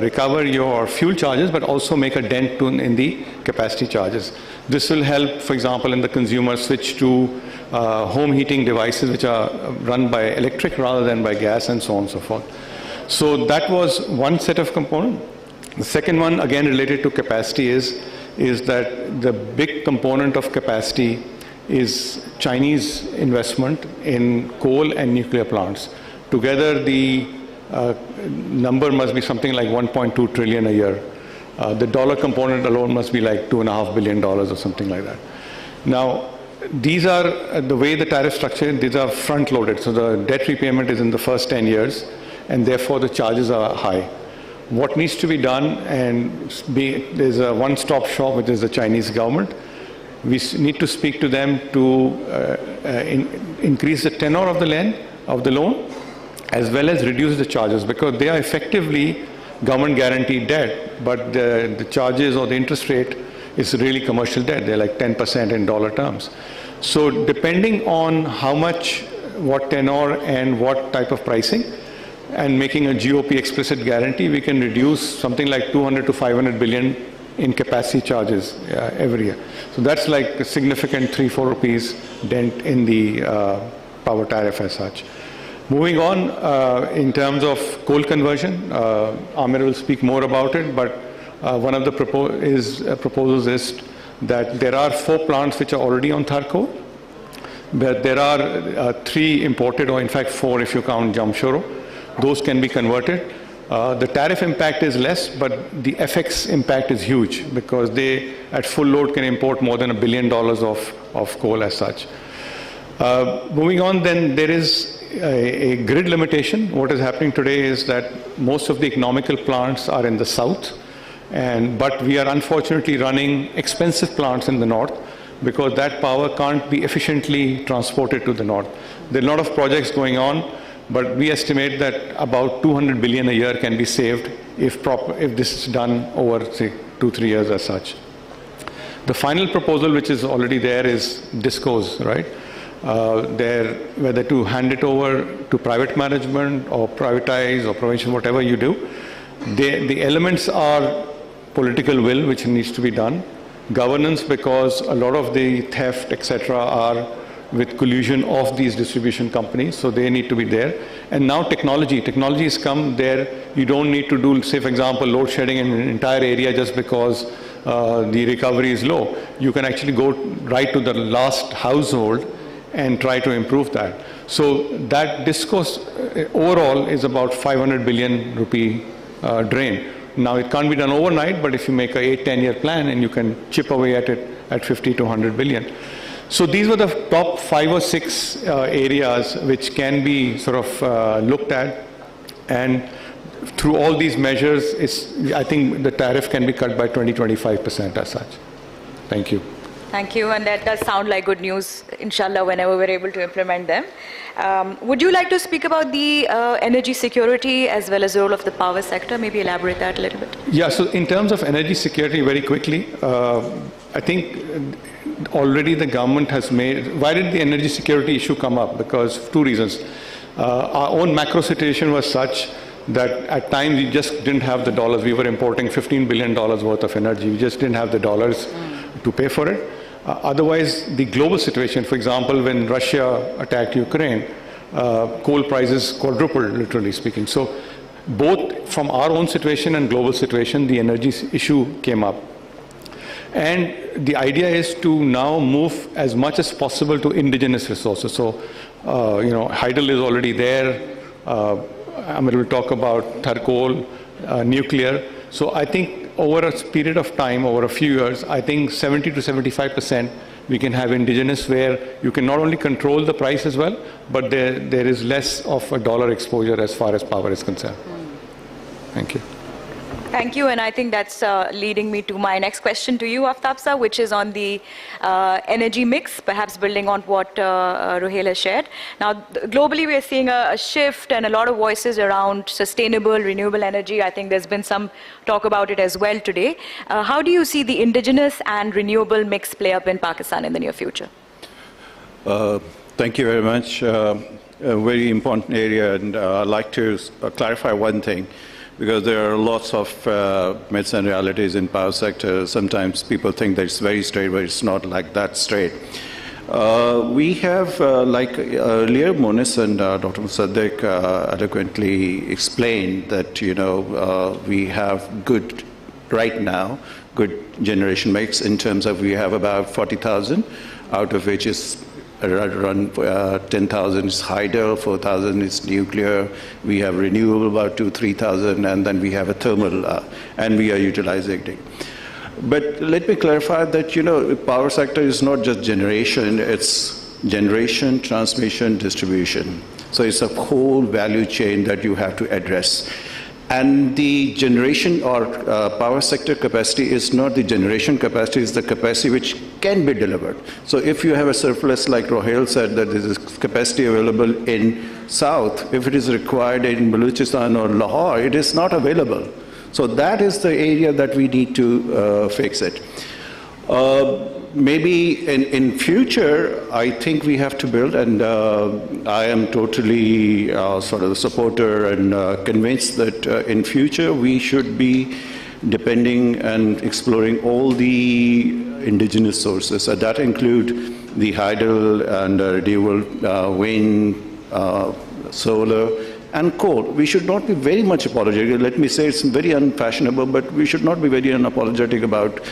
recover your fuel charges, but also make a dent in the capacity charges. This will help, for example, in the consumer switch to home heating devices which are run by electric rather than by gas, and so on and so forth. So that was one set of component. The second one, again related to capacity, is that the big component of capacity is Chinese investment in coal and nuclear plants. Together, the number must be something like 1.2 trillion a year. The dollar component alone must be like $2.5 billion or something like that. Now, these are, the way the tariff structure, these are front-loaded. So the debt repayment is in the first 10 years, and therefore the charges are high. What needs to be done, and there's a one-stop shop, which is the Chinese government. We need to speak to them to increase the tenor of the loan, as well as reduce the charges, because they are effectively government guaranteed debt, but the charges or the interest rate is really commercial debt. They're like 10% in dollar terms. So depending on how much, what tenor and what type of pricing, and making a GOP explicit guarantee, we can reduce something like 200 to 500 billion in capacity charges every year. So that's like a significant 3-4 rupees dent in the power tariff as such. Moving on, in terms of coal conversion, Amir will speak more about it, but one of the proposals is that there are 4 plants which are already on Thar coal, but there are 3 imported, or in fact 4 if you count Jamshoro. Those can be converted. The tariff impact is less, but the FX impact is huge, because they, at full load, can import more than $1 billion of coal as such. Moving on, then, there is a grid limitation. What is happening today is that most of the economical plants are in the south, but we are unfortunately running expensive plants in the north, because that power can't be efficiently transported to the north. There are a lot of projects going on, but we estimate that about 200 billion a year can be saved if this is done over, say, 2-3 years as such. The final proposal, which is already there, is DISCOs, right? Whether to hand it over to private management or privatize or provision, whatever you do. The elements are political will, which needs to be done. Governance, because a lot of the theft, etc., are with collusion of these distribution companies, so they need to be there. And now technology has come there. You don't need to do, say, for example, load shedding in an entire area just because the recovery is low. You can actually go right to the last household and try to improve that. So that discourse overall is about 500 billion rupee drain. Now, it can't be done overnight, but if you make a 8-10 year plan and you can chip away at it at 50 to 100 billion. So these were the top 5 or 6 areas which can be sort of looked at, and through all these measures, I think the tariff can be cut by 20-25% as such. Thank you. Thank you, and that does sound like good news, inshallah, whenever we're able to implement them. Would you like to speak about the energy security as well as the role of the power sector? Maybe elaborate that a little bit. Yeah, so in terms of energy security, very quickly, I think already the government has made, why did the energy security issue come up? Because of 2 reasons. Our own macro situation was such that at times we just didn't have the dollars. We were importing $15 billion worth of energy. We just didn't have the dollars to pay for it. Otherwise, the global situation, for example, when Russia attacked Ukraine, coal prices quadrupled, literally speaking. So both from our own situation and global situation, the energy issue came up. And the idea is to now move as much as possible to indigenous resources. So, hydel is already there. Amir will talk about Thar coal, nuclear. So I think over a period of time, over a few years, I think 70 to 75% we can have indigenous, where you can not only control the price as well, but there is less of a dollar exposure as far as power is concerned. Thank you. Thank you, and I think that's leading me to my next question to you, Aftab sir, which is on the energy mix, perhaps building on what Ruhail has shared. Now, globally, we are seeing a shift and a lot of voices around sustainable, renewable energy. I think there's been some talk about it as well today. How do you see the indigenous and renewable mix play up in Pakistan in the near future? Thank you very much. A very important area, and I'd like to clarify one thing, because there are lots of myths and realities in power sector. Sometimes people think that it's very straight, but it's not like that straight. We have, like earlier, Monis and Dr. Musaddiq eloquently explained that, we have good, right now, good generation mix in terms of we have about 40,000, out of which is around 10,000 is hydro, 4,000 is nuclear, we have renewable about 3,000, and then we have a thermal, and we are utilizing it. But let me clarify that, power sector is not just generation, it's generation, transmission, distribution. So it's a whole value chain that you have to address. And the generation or power sector capacity is not the generation capacity, it's the capacity which can be delivered. So if you have a surplus, like Ruhail said, that there is capacity available in South, if it is required in Balochistan or Lahore, it is not available. So that is the area that we need to fix it. Maybe in future, I think we have to build, and I am totally sort of a supporter and convinced that in future we should be depending and exploring all the indigenous sources. That include the hydro and renewable wind, solar, and coal. We should not be very much apologetic. Let me say it's very unfashionable, but we should not be very unapologetic about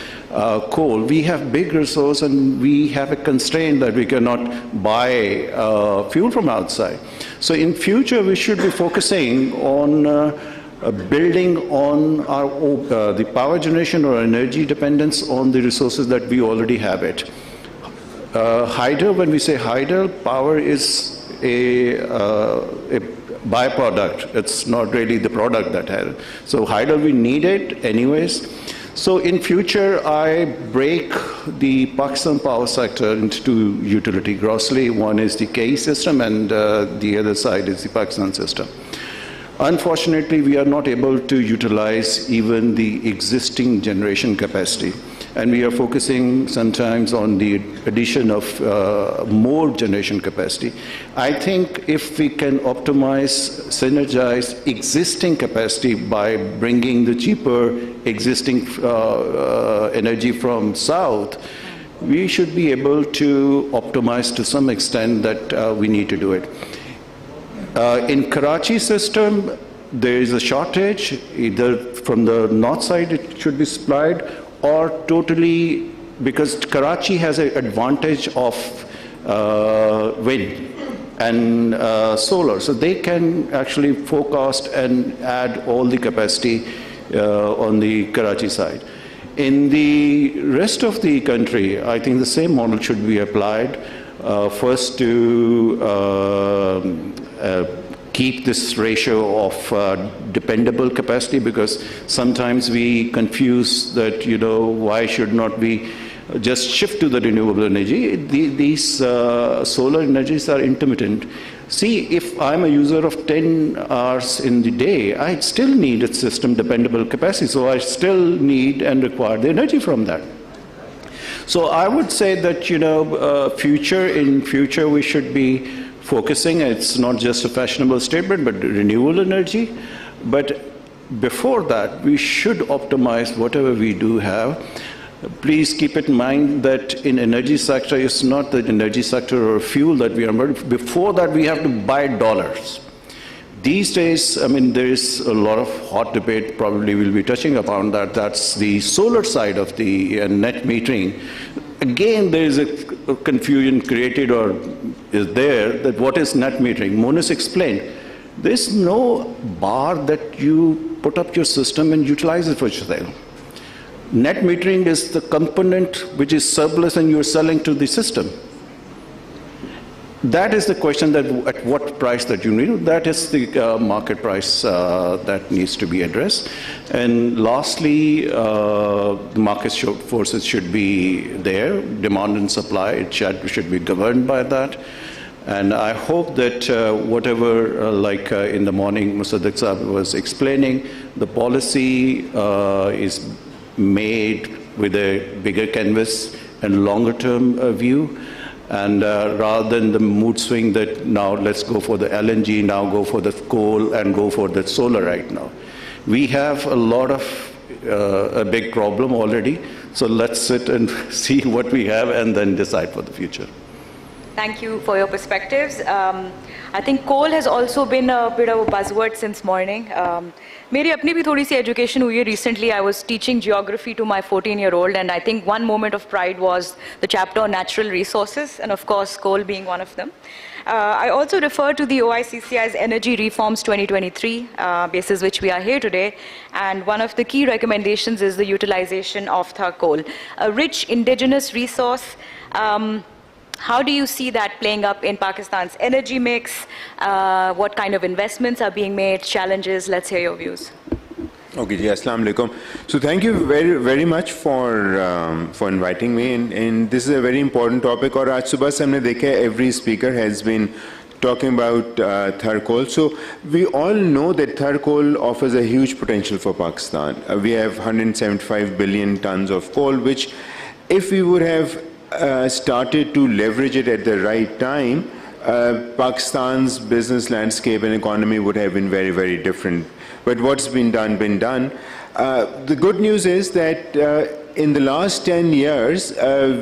coal. We have big resource and we have a constraint that we cannot buy fuel from outside. So in future, we should be focusing on building on our the power generation or energy dependence on the resources that we already have it. Hydro, when we say hydro, power is a byproduct. It's not really the product that has. So hydro, we need it anyways. So in future, I break the Pakistan power sector into two utility grossly. One is the KE system and the other side is the Pakistan system. Unfortunately, we are not able to utilize even the existing generation capacity. And we are focusing sometimes on the addition of more generation capacity. I think if we can optimize, synergize existing capacity by bringing the cheaper existing energy from south, we should be able to optimize to some extent that we need to do it. In Karachi system, there is a shortage, either from the north side it should be supplied, or totally, because Karachi has an advantage of wind and solar, so they can actually forecast and add all the capacity on the Karachi side. In the rest of the country, I think the same model should be applied. First to keep this ratio of dependable capacity, because sometimes we confuse that, why should not we just shift to the renewable energy? These solar energies are intermittent. See, if I'm a user of 10 hours in the day, I still need a system dependable capacity, so I still need and require the energy from that. So I would say that, in future we should be focusing, it's not just a fashionable statement, but renewable energy. But before that, we should optimize whatever we do have. Please keep in mind that in energy sector, it's not the energy sector or fuel that we are, but before that, we have to buy dollars. These days, there is a lot of hot debate, probably we'll be touching upon that. That's the solar side of the net metering. Again, there is a confusion created or is there that what is net metering? Monis explained. There's no bar that you put up your system and utilize it for sale. Net metering is the component which is surplus and you're selling to the system. that is the question, that at what price that you need, that is the market price that needs to be addressed. And lastly, the market forces should be there, demand and supply, it should be governed by that. And I hope that whatever, like in the morning, Musaddiq Saab was explaining, the policy is made with a bigger canvas and longer term view. And rather than the mood swing that now let's go for the LNG, now go for the coal, and go for the solar right now. We have a lot of, a big problem already. So let's sit and see what we have and then decide for the future. Thank you for your perspectives. I think coal has also been a bit of a buzzword since morning. मेरी अपनी भी थोड़ी सी education हुई है. Recently I was teaching geography to my 14-year-old, and I think one moment of pride was the chapter on natural resources, and of course coal being one of them. I also refer to the OICCI's Energy Reforms 2023, basis which we are here today, and one of the key recommendations is the utilization of Thar coal, a rich indigenous resource. How do you see that playing up in Pakistan's energy mix? What kind of investments are being made? Challenges? Let's hear your views. Okay, ji, Assalamu alaikum. So thank you very, very much for inviting me. And this is a very important topic. और आज सुबह से हमने देखा every speaker has been talking about Thar coal. So we all know that Thar coal offers a huge potential for Pakistan. We have 175 billion tons of coal, which if we would have started to leverage it at the right time, Pakistan's business landscape and economy would have been very, very different. But what's been done, been done. The good news is that in the last 10 years,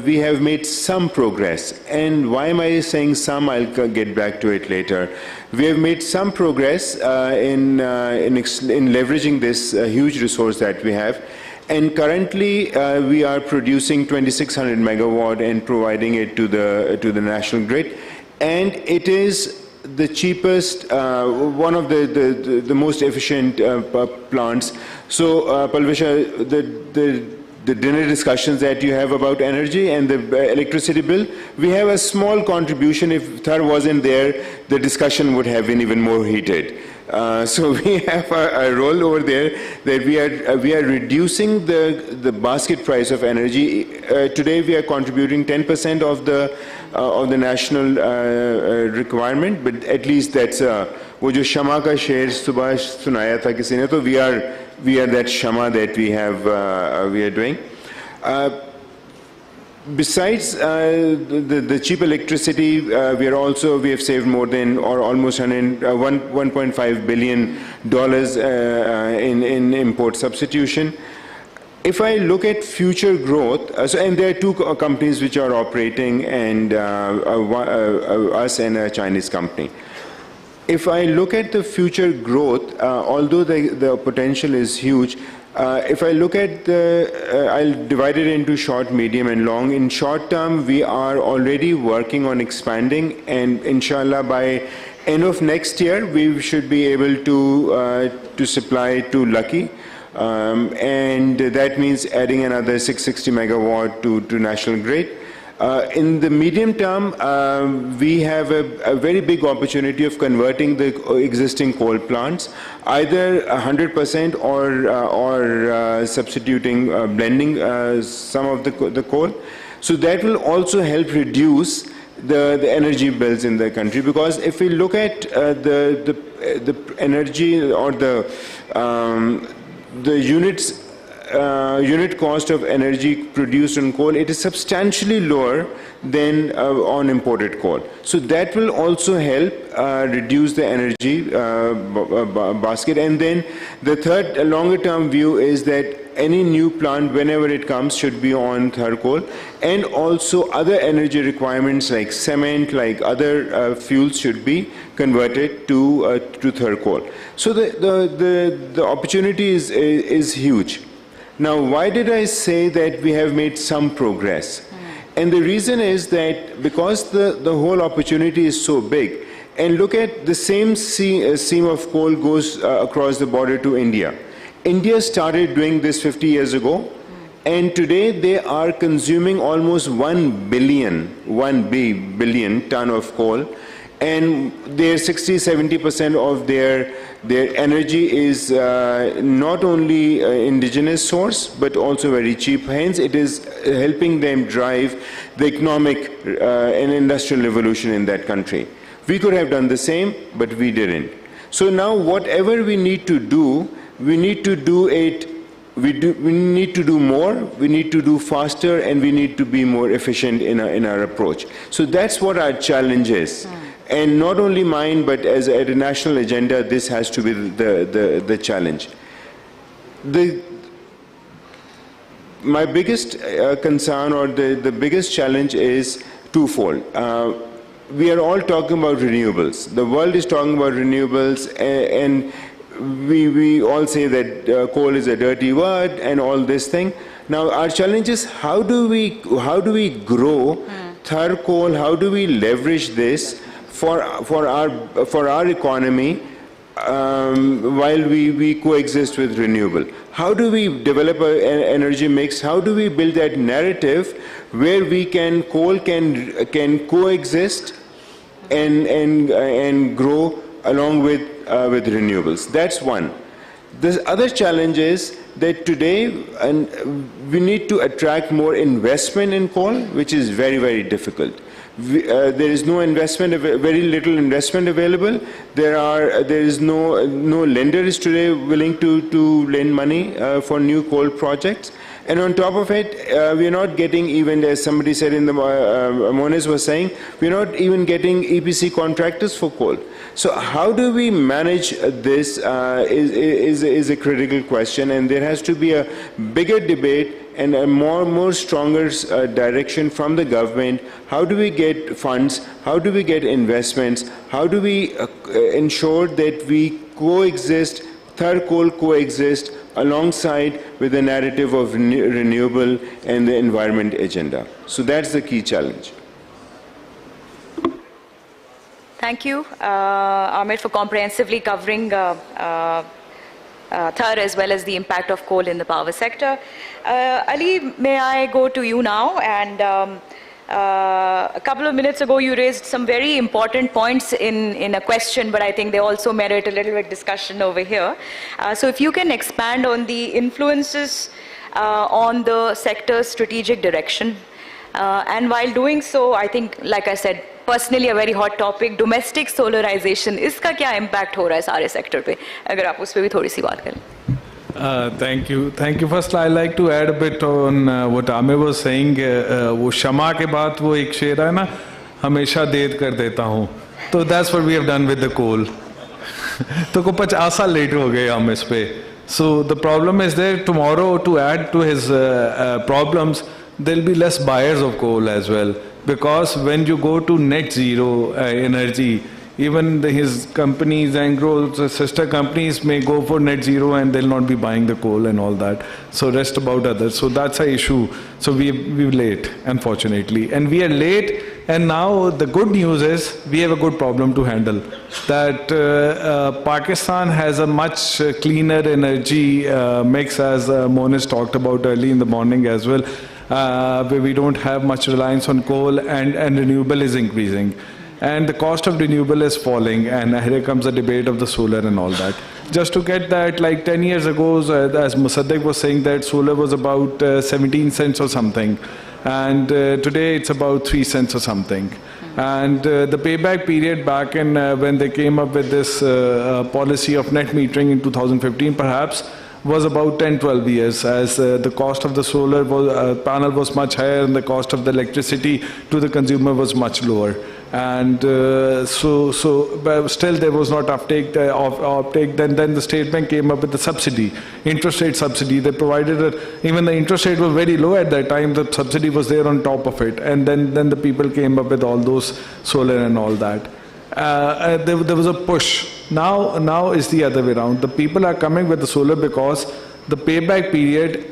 we have made some progress. And why am I saying some? I'll get back to it later. We have made some progress in leveraging this huge resource that we have. And currently, we are producing 2,600 megawatt and providing it to the national grid. And it is the cheapest, one of the most efficient plants. So, Palvisha, the dinner discussions that you have about energy and the electricity bill, we have a small contribution. If Thar wasn't there, the discussion would have been even more heated. So we have a role over there that we are reducing the basket price of energy. Today we are contributing 10% of the national requirement, but at least that's वो जो शमा का शेर सुबह सुनाया था किसी ने, तो we are that shama that we are doing. Besides the cheap electricity, we have saved more than or almost $1.5 billion in import substitution. If I look at future growth, and there are two companies which are operating, and us and a Chinese company. If I look at the future growth, although the potential is huge, if I look at I'll divide it into short, medium, and long. In short term, we are already working on expanding, and inshallah by end of next year, we should be able to supply to Lucky. And that means adding another 660 megawatt to national grid. In the medium term, we have a very big opportunity of converting the existing coal plants, either 100% or substituting, blending some of the coal. So that will also help reduce the energy bills in the country, because if we look at the energy or the unit cost of energy produced on coal, it is substantially lower than on imported coal. So that will also help reduce the energy basket. And then the third longer term view is that any new plant, whenever it comes, should be on Thar coal, and also other energy requirements like cement, like other fuels should be converted to Thar coal. So the opportunity is huge. Now, why did I say that we have made some progress? And the reason is that because the whole opportunity is so big, and look at the same seam of coal goes across the border to India. India started doing this 50 years ago, And today they are consuming almost 1 billion ton of coal, and their 60-70% of their energy is not only indigenous source but also very cheap. Hence it is helping them drive the economic and industrial revolution in that country. We could have done the same, but we didn't. So now whatever we need to do, we need to do it. We need to do more, we need to do faster, and we need to be more efficient in our approach. So that's what our challenge is. And not only mine, but as at a national agenda, this has to be the challenge. My biggest concern, or the biggest challenge, is twofold. We are all talking about renewables. The world is talking about renewables, and we all say that coal is a dirty word and all this thing. Now our challenge is how do we grow third coal? How do we leverage this for our economy while we coexist with renewable? How do we develop an energy mix? How do we build that narrative where coal can coexist and grow along with renewables? That's one. The other challenge is that today we need to attract more investment in coal, which is very, very difficult. There is no investment, very little investment available. There is no lenders today willing to lend money for new coal projects. And on top of it, we are not getting, even as somebody said in the Moniz was saying, we are not even getting EPC contractors for coal. So how do we manage this is a critical question, and there has to be a bigger debate and a more stronger direction from the government. How do we get funds? How do we get investments? How do we ensure that we coexist, third coal coexist alongside with the narrative of renewable and the environment agenda? So that's the key challenge. Thank you, Ahmed, for comprehensively covering Thar as well as the impact of coal in the power sector. Ali, may I go to you now? And a couple of minutes ago, you raised some very important points in a question, but I think they also merit a little bit discussion over here. So if you can expand on the influences on the sector's strategic direction. And while doing so, I think, like I said, personally a very hot topic, domestic solarization. इसका क्या impact हो रहा है सारे sector पे? अगर आप उस पे भी थोड़ी सी बात करें. Thank you. First, I like to add a bit on what Amir was saying. वो क्षमा के बाद वो एक शेर है ना, हमेशा देर कर देता हूँ. तो that's what we have done with the coal. तो को 50 साल लेट हो गए हम इस पे. So the problem is there. Tomorrow, to add to his problems, there will be less buyers of coal as well. Because when you go to net zero energy, even his companies and sister companies may go for net zero and they'll not be buying the coal and all that. So rest about others. So that's an issue. So we're late, unfortunately. And we are late, and now the good news is we have a good problem to handle. That Pakistan has a much cleaner energy mix, as Moniz talked about early in the morning as well. Where we don't have much reliance on coal, and renewable is increasing. And the cost of renewable is falling, and here comes the debate of the solar and all that. Just to get that, like 10 years ago, as Musaddiq was saying, that solar was about 17 cents or something. And today it's about 3 cents or something. And the payback period back in when they came up with this policy of net metering in 2015 perhaps, was about 10-12 years, as the cost of the solar panel was much higher and the cost of the electricity to the consumer was much lower. And but still there was not uptake. Then the State Bank came up with the subsidy, interest rate subsidy. They provided even the interest rate was very low at that time. The subsidy was there on top of it, and then the people came up with all those solar and all that. There was a push. Now is the other way around. The people are coming with the solar because the payback period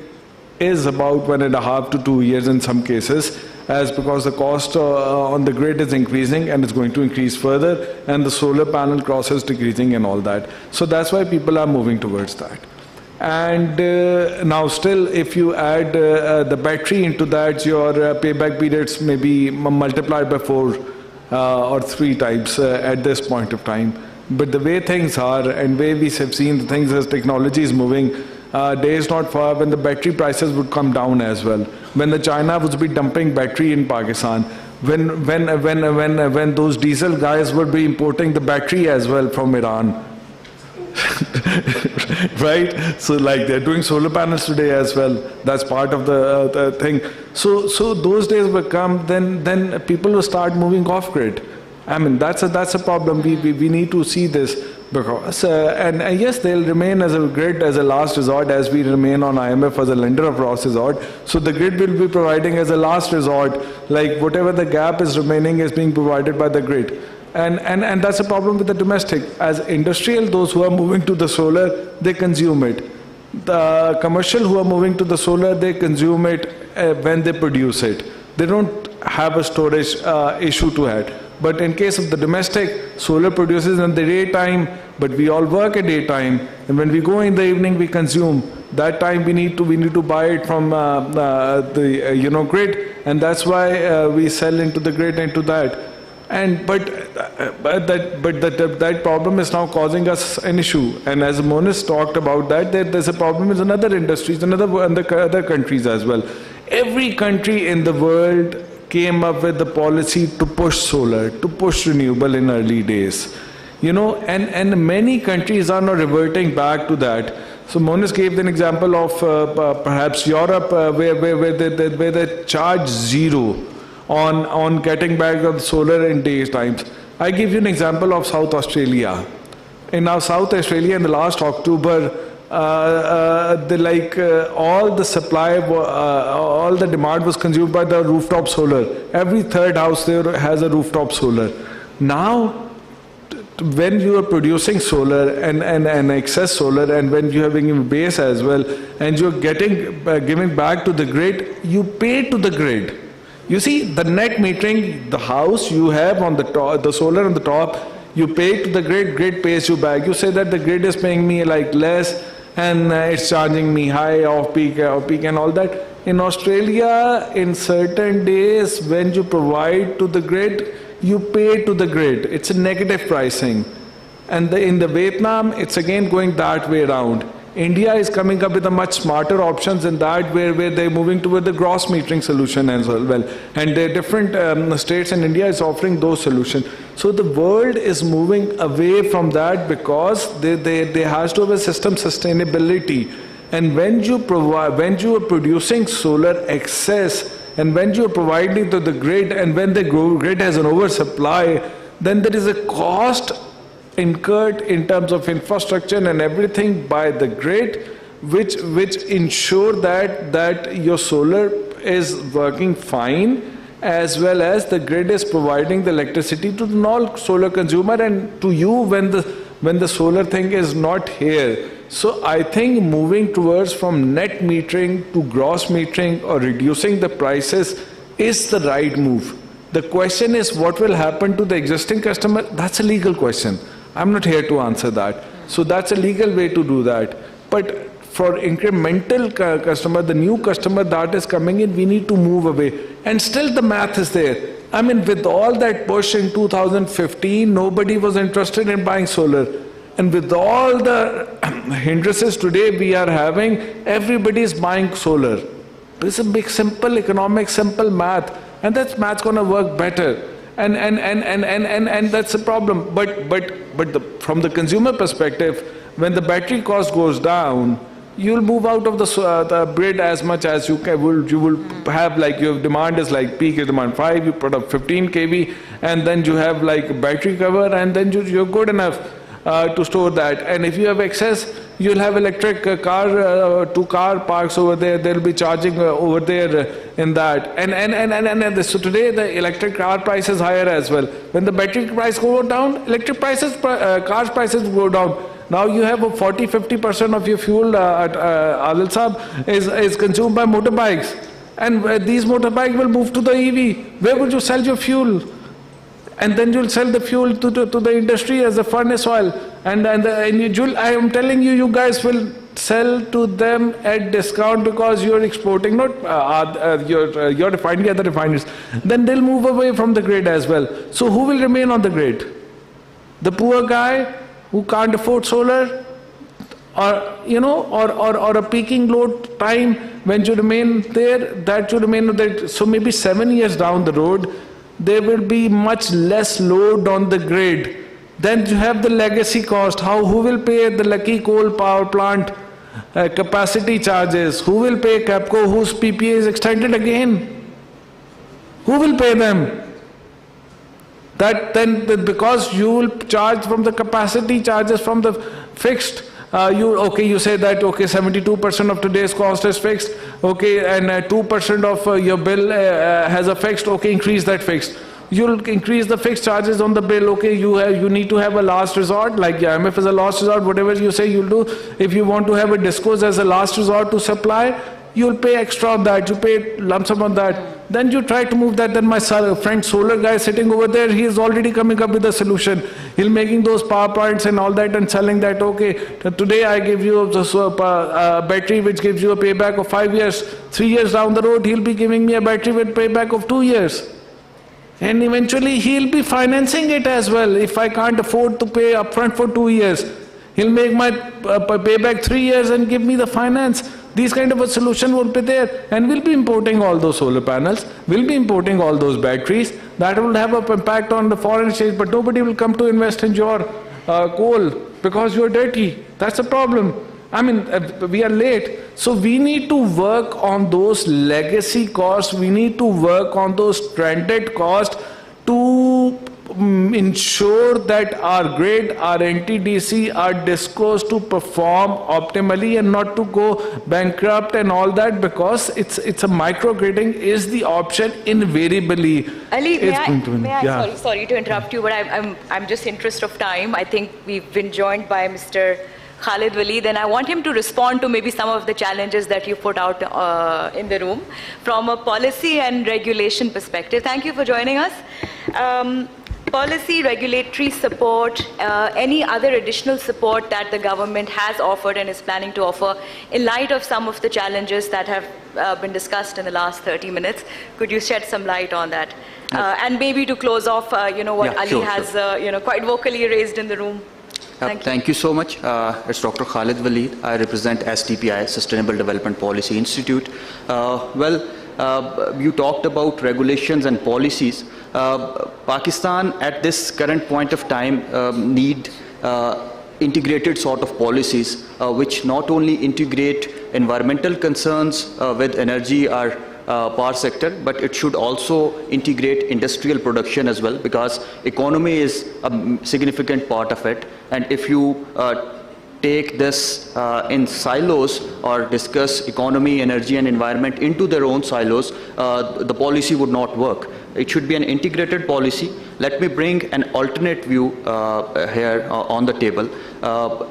is about 1.5 to 2 years in some cases, as because the cost on the grid is increasing and it's going to increase further, and the solar panel cost is decreasing and all that. So that's why people are moving towards that. And now still, if you add the battery into that, your payback periods may be multiplied by 4 or 3 times at this point of time. But the way things are and way we have seen the things as technology is moving, days not far when the battery prices would come down as well. When the China would be dumping battery in Pakistan, when those diesel guys would be importing the battery as well from Iran. Right? So like they're doing solar panels today as well. That's part of the thing. So those days will come, then people will start moving off grid. I mean, that's a problem. We need to see this, because and yes, they'll remain as a grid as a last resort, as we remain on IMF as a lender of last resort. So the grid will be providing as a last resort, like whatever the gap is remaining is being provided by the grid. And that's a problem with the domestic. As industrial, those who are moving to the solar, they consume it. The commercial who are moving to the solar, they consume it when they produce it. They don't have a storage issue to it. But in case of the domestic, solar produces in the daytime, but we all work at daytime, and when we go in the evening, we consume. That time we need to buy it from the grid, and that's why we sell into the grid into that. And but that problem is now causing us an issue. And as Monis talked about that, there's a problem in other industries, in other countries as well. Every country in the world came up with the policy to push solar, to push renewable in early days. And many countries are now reverting back to that. So Monis gave an example of perhaps Europe, where they charge zero on getting back on solar in days times. I give you an example of South Australia. In now South Australia, in the last October, all the supply, all the demand was consumed by the rooftop solar. Every third house there has a rooftop solar. Now, when you are producing solar and excess solar, and when you are having base as well, and you are giving back to the grid, you pay to the grid. You see, the net metering, the house you have on the top, the solar on the top, you pay to the grid pays you back. You say that the grid is paying me like less, and it's charging me high, off-peak and all that. In Australia, in certain days, when you provide to the grid, you pay to the grid. It's a negative pricing. And in the Vietnam, it's again going that way around. India is coming up with a much smarter options in that, where they're moving toward the gross metering solution as well. And the different states in India is offering those solutions. So the world is moving away from that, because there has to have a system sustainability. And when you are producing solar excess, and when you are providing to the grid, and when the grid has an oversupply, then there is a cost incurred in terms of infrastructure and everything by the grid, which ensure that your solar is working fine, as well as the grid is providing the electricity to the non-solar consumer and to you when the solar thing is not here. So I think moving towards from net metering to gross metering or reducing the prices is the right move. The question is, what will happen to the existing customer? That's a legal question. I'm not here to answer that. So that's a legal way to do that. But for incremental customer, the new customer that is coming in, we need to move away. And still the math is there. I mean, with all that push in 2015, nobody was interested in buying solar. And with all the hindrances today we are having, everybody is buying solar. It's a big, simple economics, simple math. And that math's going to work better. And that's a problem. But from the consumer perspective, when the battery cost goes down, you'll move out of the grid as much as you will have, like your demand is like peak demand 5, you put up 15 kV, and then you have like battery cover, and then you're good enough to store that. And if you have excess, you'll have electric car, 2 car parks over there, they'll be charging over there in that. And so today the electric car price is higher as well. When the battery price go down, electric prices, cars prices go down. Now you have 40-50% of your fuel, Adil Saab, is consumed by motorbikes. And these motorbikes will move to the EV. Where would you sell your fuel? And then you'll sell the fuel to the industry as a furnace oil. And I am telling you, you guys will sell to them at discount because you're exporting, not you're refining other refineries, then they'll move away from the grid as well. So who will remain on the grid? The poor guy who can't afford solar, or or a peaking load time when you remain there, that you remain there. So maybe 7 years down the road, there will be much less load on the grid. Then you have the legacy cost. Who will pay the Lucky coal power plant capacity charges? Who will pay Capco, whose PPA is extended again? Who will pay them? That then, because you will charge from the capacity charges from the fixed. You say that, okay, 72% of today's cost is fixed, okay, and 2% of your bill has a fixed, okay, increase that fixed. You'll increase the fixed charges on the bill, okay, you need to have a last resort, like IMF is a last resort, whatever you say you'll do. If you want to have a discos as a last resort to supply, you'll pay extra on that, you pay lump sum on that. Then you try to move that. Then my friend solar guy sitting over there, he is already coming up with a solution. He'll making those power points and all that and selling that, okay, today I give you a battery which gives you a payback of 5 years. 3 years down the road, he'll be giving me a battery with payback of 2 years. And eventually he'll be financing it as well. If I can't afford to pay upfront for 2 years, he'll make my payback 3 years and give me the finance. These kind of a solution will be there, and we'll be importing all those solar panels, we'll be importing all those batteries. That will have an impact on the foreign exchange, but nobody will come to invest in your coal because you're dirty. That's a problem. I mean, we are late. So we need to work on those legacy costs, we need to work on those stranded costs to ensure that our grid, our NTDC, our DISCOs to perform optimally and not to go bankrupt and all that, because it's a microgridding is the option invariably. Ali, sorry to interrupt you, but I'm just interest of time. I think we've been joined by Mr. Khalid Waleed, and I want him to respond to maybe some of the challenges that you put out in the room from a policy and regulation perspective. Thank you for joining us. Policy, regulatory support, any other additional support that the government has offered and is planning to offer in light of some of the challenges that have been discussed in the last 30 minutes. Could you shed some light on that? And maybe to close off, what Ali has quite vocally raised in the room. Thank you so much. It's Dr. Khalid Waleed. I represent STPI, Sustainable Development Policy Institute. You talked about regulations and policies. Pakistan at this current point of time need integrated sort of policies which not only integrate environmental concerns with energy or power sector, but it should also integrate industrial production as well, because economy is a significant part of it. And if you take this in silos or discuss economy, energy and environment into their own silos, the policy would not work. It should be an integrated policy. Let me bring an alternate view here on the table.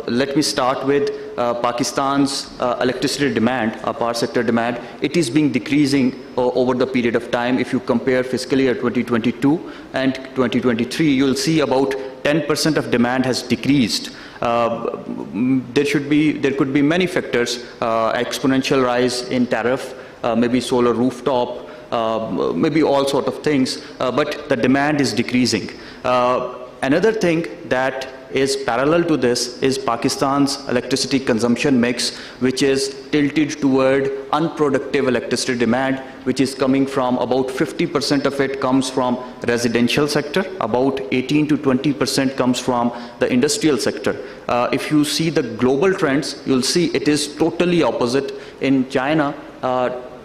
Let me start with Pakistan's electricity demand, power sector demand. It is being decreasing over the period of time. If you compare fiscal year 2022 and 2023, you'll see about 10% of demand has decreased. There could be many factors, exponential rise in tariff, maybe solar rooftop, maybe all sort of things, but the demand is decreasing. Another thing that is parallel to this is Pakistan's electricity consumption mix, which is tilted toward unproductive electricity demand, which is coming from about 50% of it comes from residential sector, about 18 to 20% comes from the industrial sector. If you see the global trends, you'll see it is totally opposite. In China,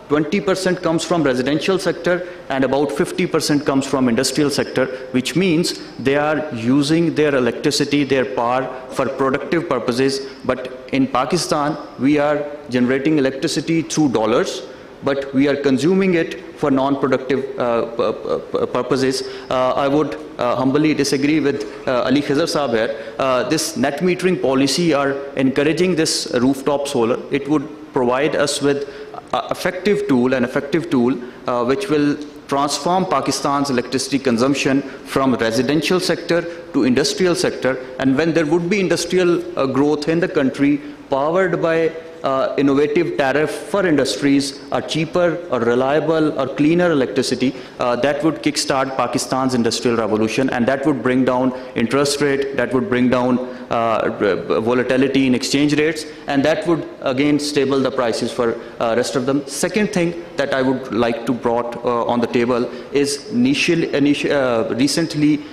20% comes from residential sector and about 50% comes from industrial sector, which means they are using their electricity, their power for productive purposes. But in Pakistan, we are generating electricity through dollars, but we are consuming it for non-productive purposes. I would humbly disagree with Ali Khizr Saab here. This net metering policy are encouraging this rooftop solar. It would provide us with an effective tool which will transform Pakistan's electricity consumption from residential sector to industrial sector, and when there would be industrial growth in the country powered by innovative tariff for industries, or cheaper or reliable or cleaner electricity, that would kickstart Pakistan's industrial revolution, and that would bring down interest rate, that would bring down volatility in exchange rates, and that would again stable the prices for rest of them. Second thing that I would like to brought on the table is recently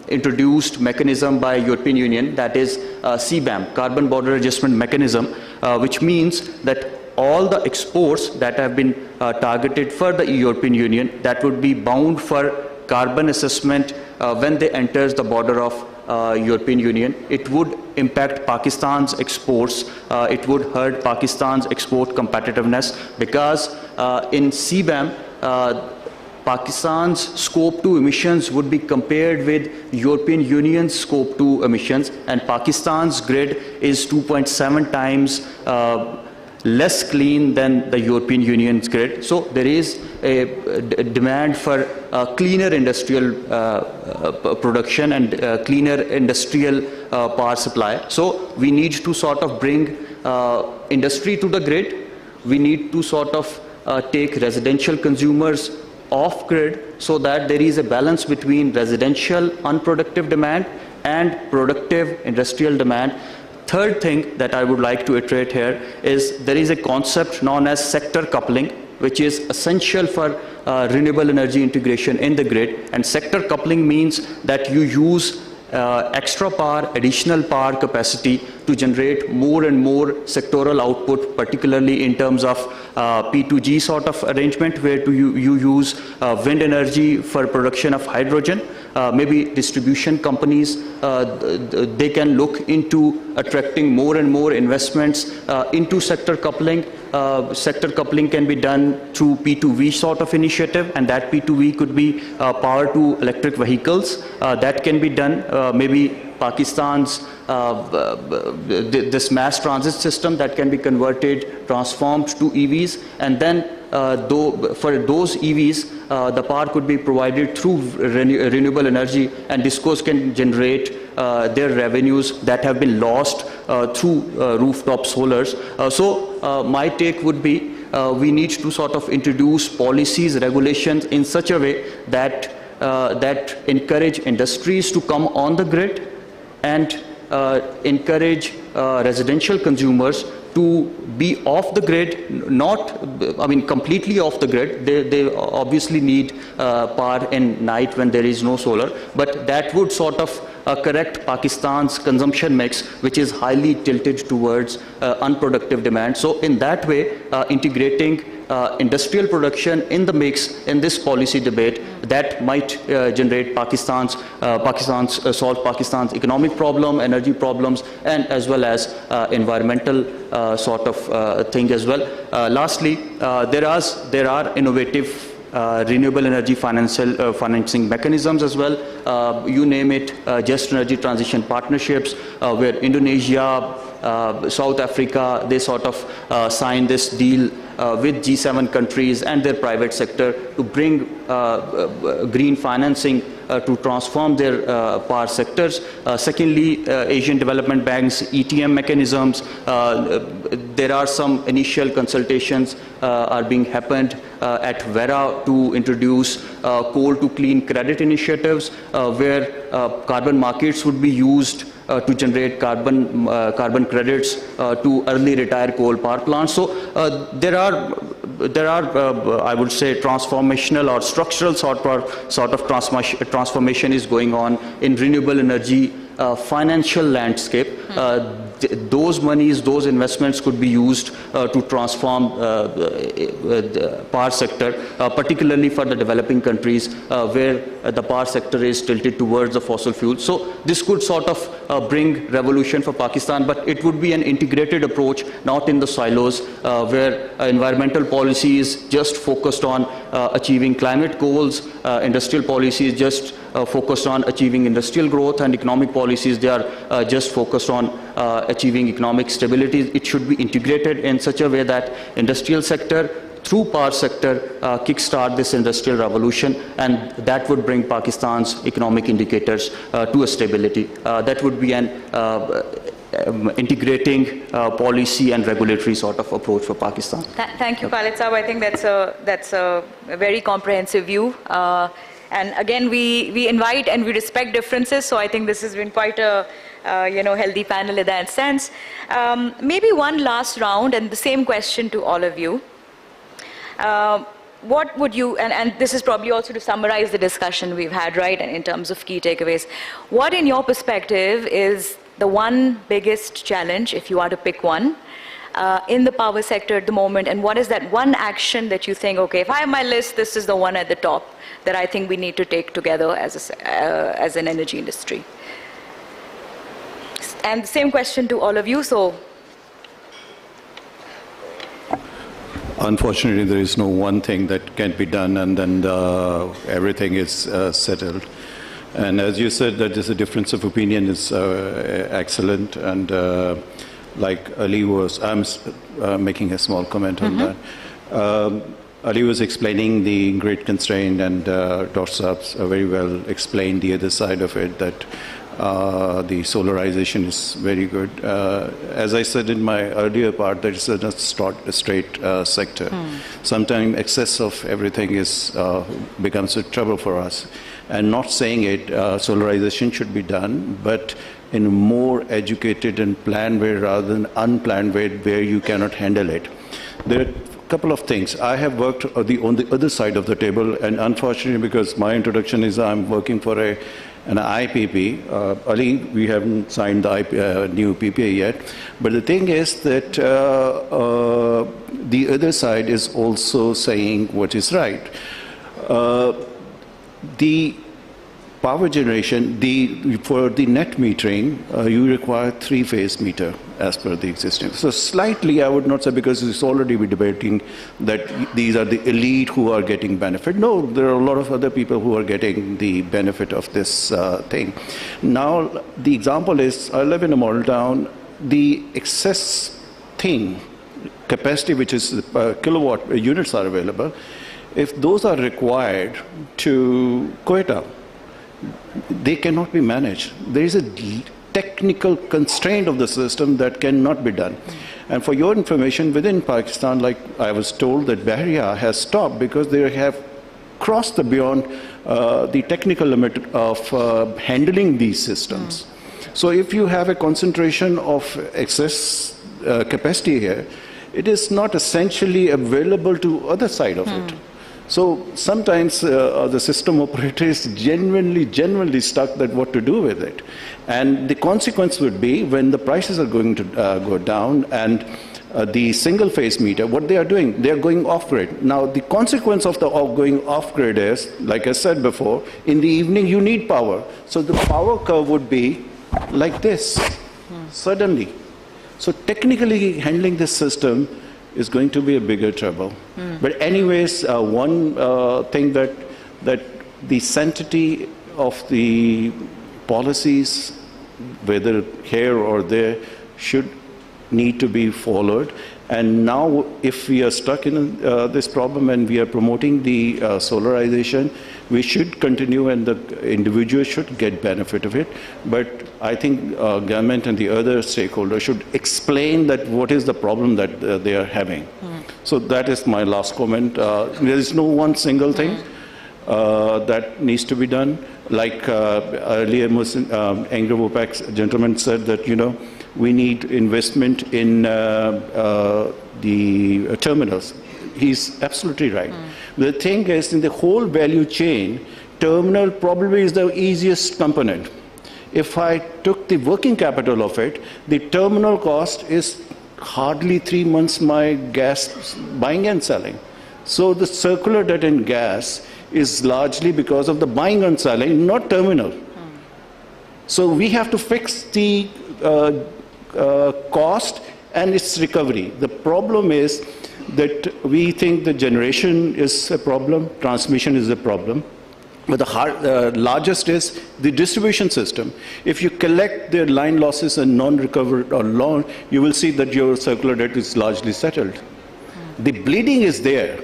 introduced mechanism by European Union, that is CBAM, Carbon Border Adjustment Mechanism, which means that all the exports that have been targeted for the European Union, that would be bound for carbon assessment when they enters the border of European Union. It would impact Pakistan's exports. It would hurt Pakistan's export competitiveness, because in CBAM, Pakistan's scope 2 emissions would be compared with European Union's scope 2 emissions, and Pakistan's grid is 2.7 times less clean than the European Union's grid. So there is a demand for cleaner industrial production and cleaner industrial power supply. So we need to sort of bring industry to the grid. We need to sort of take residential consumers off grid, so that there is a balance between residential unproductive demand and productive industrial demand. Third thing that I would like to iterate here is there is a concept known as sector coupling, which is essential for renewable energy integration in the grid. And sector coupling means that you use extra power, additional power capacity to generate more and more sectoral output, particularly in terms of P2G sort of arrangement, where you use wind energy for production of hydrogen. Maybe distribution companies, they can look into attracting more and more investments into sector coupling. Sector coupling can be done through P2V sort of initiative, and that P2V could be power to electric vehicles. That can be done maybe Pakistan's this mass transit system that can be converted, transformed to EVs, and then for those EVs, the power could be provided through renewable energy, and DISCOs can generate their revenues that have been lost through rooftop solars. So my take would be we need to sort of introduce policies, regulations in such a way that that encourage industries to come on the grid, and encourage residential consumers to be off the grid, not, I mean, completely off the grid. They obviously need power in night when there is no solar, but that would sort of correct Pakistan's consumption mix, which is highly tilted towards unproductive demand. So in that way, integrating industrial production in the mix in this policy debate, that might generate solve Pakistan's economic problem, energy problems, and as well as environmental sort of thing as well. Lastly, there are innovative renewable energy financing mechanisms as well. You name it, Just Energy Transition Partnerships, where Indonesia, South Africa, they sort of signed this deal with G7 countries and their private sector to bring green financing to transform their power sectors. Secondly, Asian Development Bank's ETM mechanisms. There are some initial consultations are being happened at Vera to introduce coal to clean credit initiatives, where carbon markets would be used to generate carbon credits to early retire coal power plants. So there are I would say transformational or structural sort of transformation is going on in renewable energy financial landscape. Those monies, those investments could be used to transform the power sector, particularly for the developing countries where the power sector is tilted towards the fossil fuels. So this could sort of bring revolution for Pakistan, but it would be an integrated approach, not in the silos where environmental policy is just focused on achieving climate goals, industrial policy is just focused on achieving industrial growth, and economic policies, they are just focused on achieving economic stability. It should be integrated in such a way that industrial sector through power sector, kickstart this industrial revolution, and that would bring Pakistan's economic indicators to a stability. That would be an integrating policy and regulatory sort of approach for Pakistan. Thank you, Khalid Saab. I think that's a very comprehensive view. And again, we invite and we respect differences. So I think this has been quite a healthy panel in that sense. Maybe one last round, and the same question to all of you. What would you, and this is probably also to summarize the discussion we've had, right, and in terms of key takeaways, what in your perspective is the one biggest challenge, if you are to pick one, in the power sector at the moment, and what is that one action that you think, okay, if I have my list, this is the one at the top that I think we need to take together as an energy industry? And the same question to all of you, so. Unfortunately, there is no one thing that can be done and then everything is settled. And as you said, that there's a difference of opinion is excellent. And like Ali was, I'm making a small comment on that. Ali was explaining the grid constraint, and Dr. Saab very well explained the other side of it, that the solarization is very good. As I said in my earlier part, that it's not a straight sector. Sometimes excess of everything becomes a trouble for us. And not saying it, solarization should be done, but in a more educated and planned way rather than unplanned way where you cannot handle it. There are a couple of things. I have worked on the other side of the table, and unfortunately, because my introduction is I'm working for an IPP. Ali, we haven't signed the new PPA yet. But the thing is that the other side is also saying what is right. The power generation, for the net metering, you require 3-phase meter as per the existing. So slightly, I would not say, because it's already been debating that these are the elite who are getting benefit. No, there are a lot of other people who are getting the benefit of this thing. Now, the example is, I live in a model town, the excess thing, capacity, which is kilowatt units are available, if those are required to Quetta, they cannot be managed. There is a technical constraint of the system that cannot be done. And for your information, within Pakistan, like I was told, that Bahria has stopped because they have crossed beyond the technical limit of handling these systems. So if you have a concentration of excess capacity here, it is not essentially available to other side of it. So sometimes the system operator is genuinely stuck that what to do with it. And the consequence would be when the prices are going to go down and the single phase meter, what they are doing, they are going off grid. Now the consequence of the going off grid is, like I said before, in the evening you need power. So the power curve would be like this, suddenly. So technically handling this system is going to be a bigger trouble. But anyways, one thing that the sanctity of the policies, whether here or there, should need to be followed. And now, if we are stuck in this problem and we are promoting the solarization, we should continue and the individual should get benefit of it. But I think government and the other stakeholders should explain that what is the problem that they are having. So that is my last comment. There is no one single thing that needs to be done. Like earlier, Anglo OPEC's gentleman said that, we need investment in the terminals. He's absolutely right. The thing is, in the whole value chain, terminal probably is the easiest component. If I took the working capital of it, the terminal cost is hardly 3 months my gas buying and selling. So the circular debt in gas is largely because of the buying and selling, not terminal. So we have to fix the cost and its recovery. The problem is that we think the generation is a problem, transmission is a problem, but the largest is the distribution system. If you collect the line losses and non-recovered or loan, you will see that your circular debt is largely settled. the bleeding is there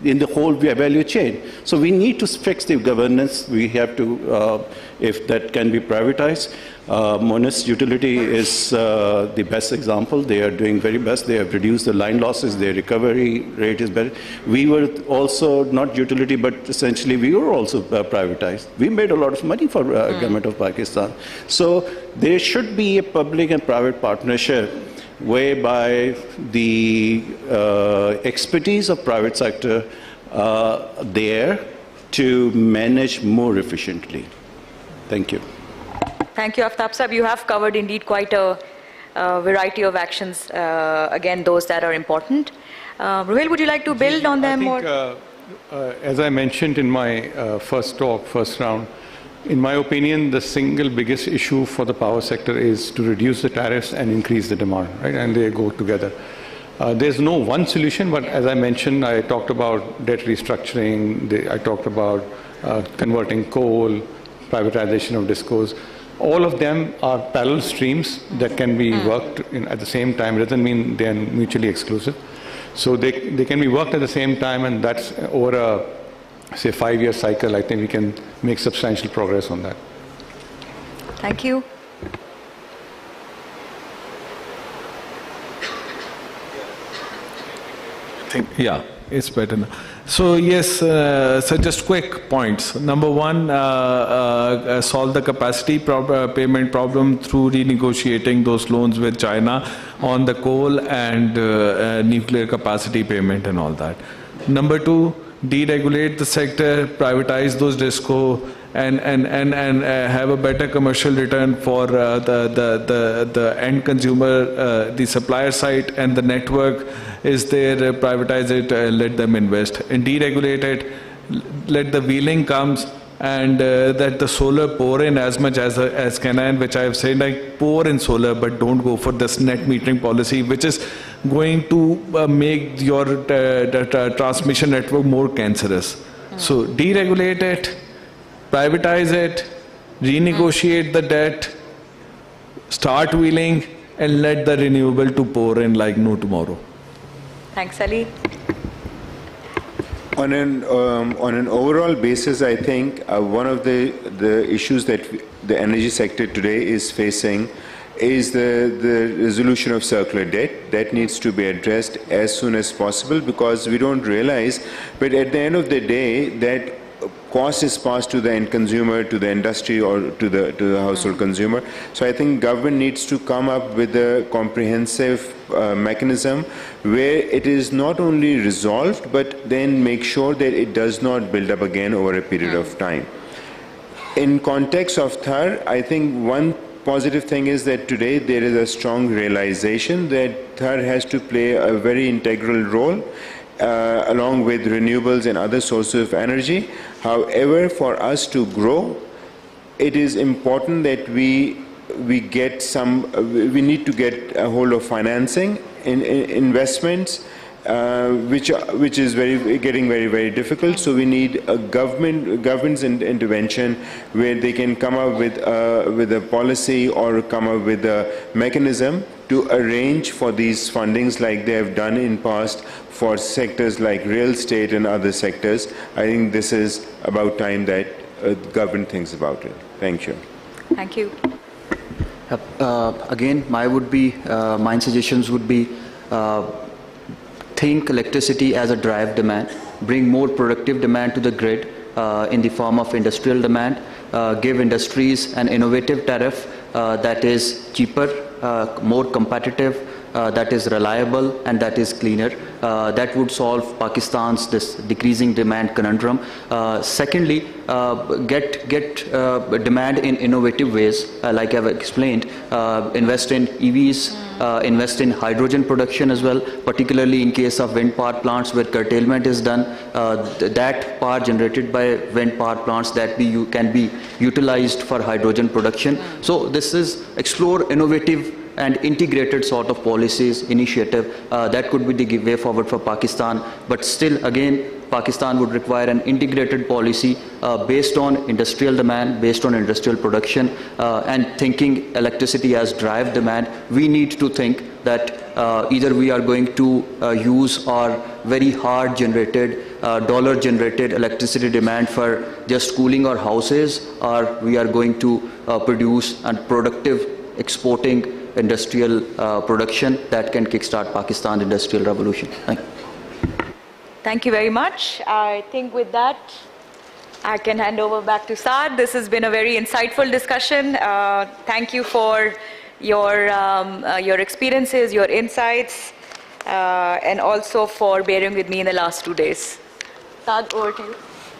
in the whole value chain. So we need to fix the governance. We have to, if that can be privatized. Monas Utility is the best example. They are doing very best. They have reduced the line losses. Their recovery rate is better. We were also not utility, but essentially we were also privatized. We made a lot of money for government of Pakistan. So there should be a public and private partnership whereby the expertise of private sector there to manage more efficiently. Thank you. Thank you, Aftab Sahab. You have covered indeed quite a variety of actions, again, those that are important. Ruhail, would you like to build on them? As I mentioned in my first round, in my opinion, the single biggest issue for the power sector is to reduce the tariffs and increase the demand, right? And they go together. There's no one solution, but as I mentioned, I talked about debt restructuring, I talked about converting coal, privatization of discos. All of them are parallel streams that can be worked in at the same time. It doesn't mean they're mutually exclusive. So they can be worked at the same time, and that's over a, say, 5-year cycle. I think we can make substantial progress on that. Thank you. Yeah, it's better now. So yes, so just quick points. Number one, solve the capacity payment problem through renegotiating those loans with China on the coal and nuclear capacity payment and all that. Number two, deregulate the sector, privatize those DISCO, and have a better commercial return for the end consumer, the supplier side, and the network is there. Privatize it, let them invest, and deregulate it. Let the wheeling comes, and that the solar pour in as much as can, and which I have said, like pour in solar, but don't go for this net metering policy, which is going to make your transmission network more cancerous. So deregulate it, privatize it, renegotiate the debt, start wheeling, and let the renewable to pour in like no tomorrow. Thanks, Ali. On an overall basis, I think one of the issues that the energy sector today is facing is the resolution of circular debt. That needs to be addressed as soon as possible, because we don't realize, but at the end of the day, that cost is passed to the end consumer, to the industry, or to the household consumer. So I think government needs to come up with a comprehensive mechanism where it is not only resolved, but then make sure that it does not build up again over a period of time. In context of THAR, I think one positive thing is that today there is a strong realization that THAR has to play a very integral role along with renewables and other sources of energy. However, for us to grow, it is important that we get we need to get a hold of financing in investments, which is getting very difficult. So we need a government's intervention where they can come up with a policy or come up with a mechanism to arrange for these fundings like they have done in past for sectors like real estate and other sectors. I think this is about time that government thinks about it. Thank you. Thank you. Again, my suggestions would be think electricity as a drive demand, bring more productive demand to the grid in the form of industrial demand, give industries an innovative tariff that is cheaper, more competitive, that is reliable, and that is cleaner. That would solve Pakistan's this decreasing demand conundrum. Secondly, get demand in innovative ways, like I've explained. Invest in EVs, invest in hydrogen production as well, particularly in case of wind power plants where curtailment is done. That power generated by wind power plants can be utilized for hydrogen production. So this is explore innovative and integrated sort of policies, initiative, that could be the way forward for Pakistan. But still, again, Pakistan would require an integrated policy based on industrial demand, based on industrial production, and thinking electricity as drive demand. We need to think that either we are going to use our very hard generated, dollar generated electricity demand for just cooling our houses, or we are going to produce a productive exporting industrial production that can kickstart Pakistan's industrial revolution. Thank you. Thank you very much. I think with that, I can hand over back to Saad. This has been a very insightful discussion. Thank you for your experiences, your insights, and also for bearing with me in the last 2 days. Saad, over to you.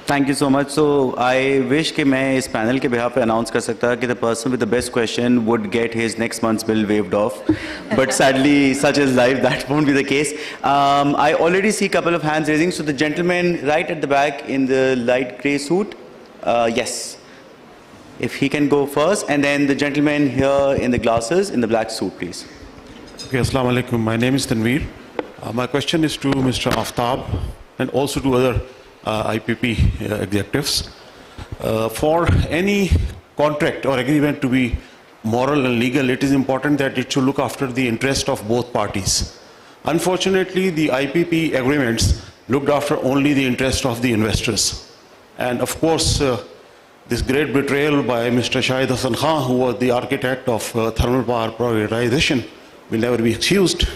Thank you so much. So I wish कि मैं इस panel के behalf पे announce कर सकता कि the person with the best question would get his next month's bill waived off. But sadly, such is life, that won't be the case. I already see a couple of hands raising. So the gentleman right at the back in the light grey suit, yes. If he can go first, and then the gentleman here in the glasses in the black suit, please. Okay, Assalamu alaikum. My name is Tanveer. My question is to Mr. Aftab and also to other IPP executives. For any contract or agreement to be moral and legal, it is important that it should look after the interest of both parties. Unfortunately, the IPP agreements looked after only the interest of the investors. And of course, this great betrayal by Mr. Shahid Hassan Khan, who was the architect of thermal power privatization, will never be excused.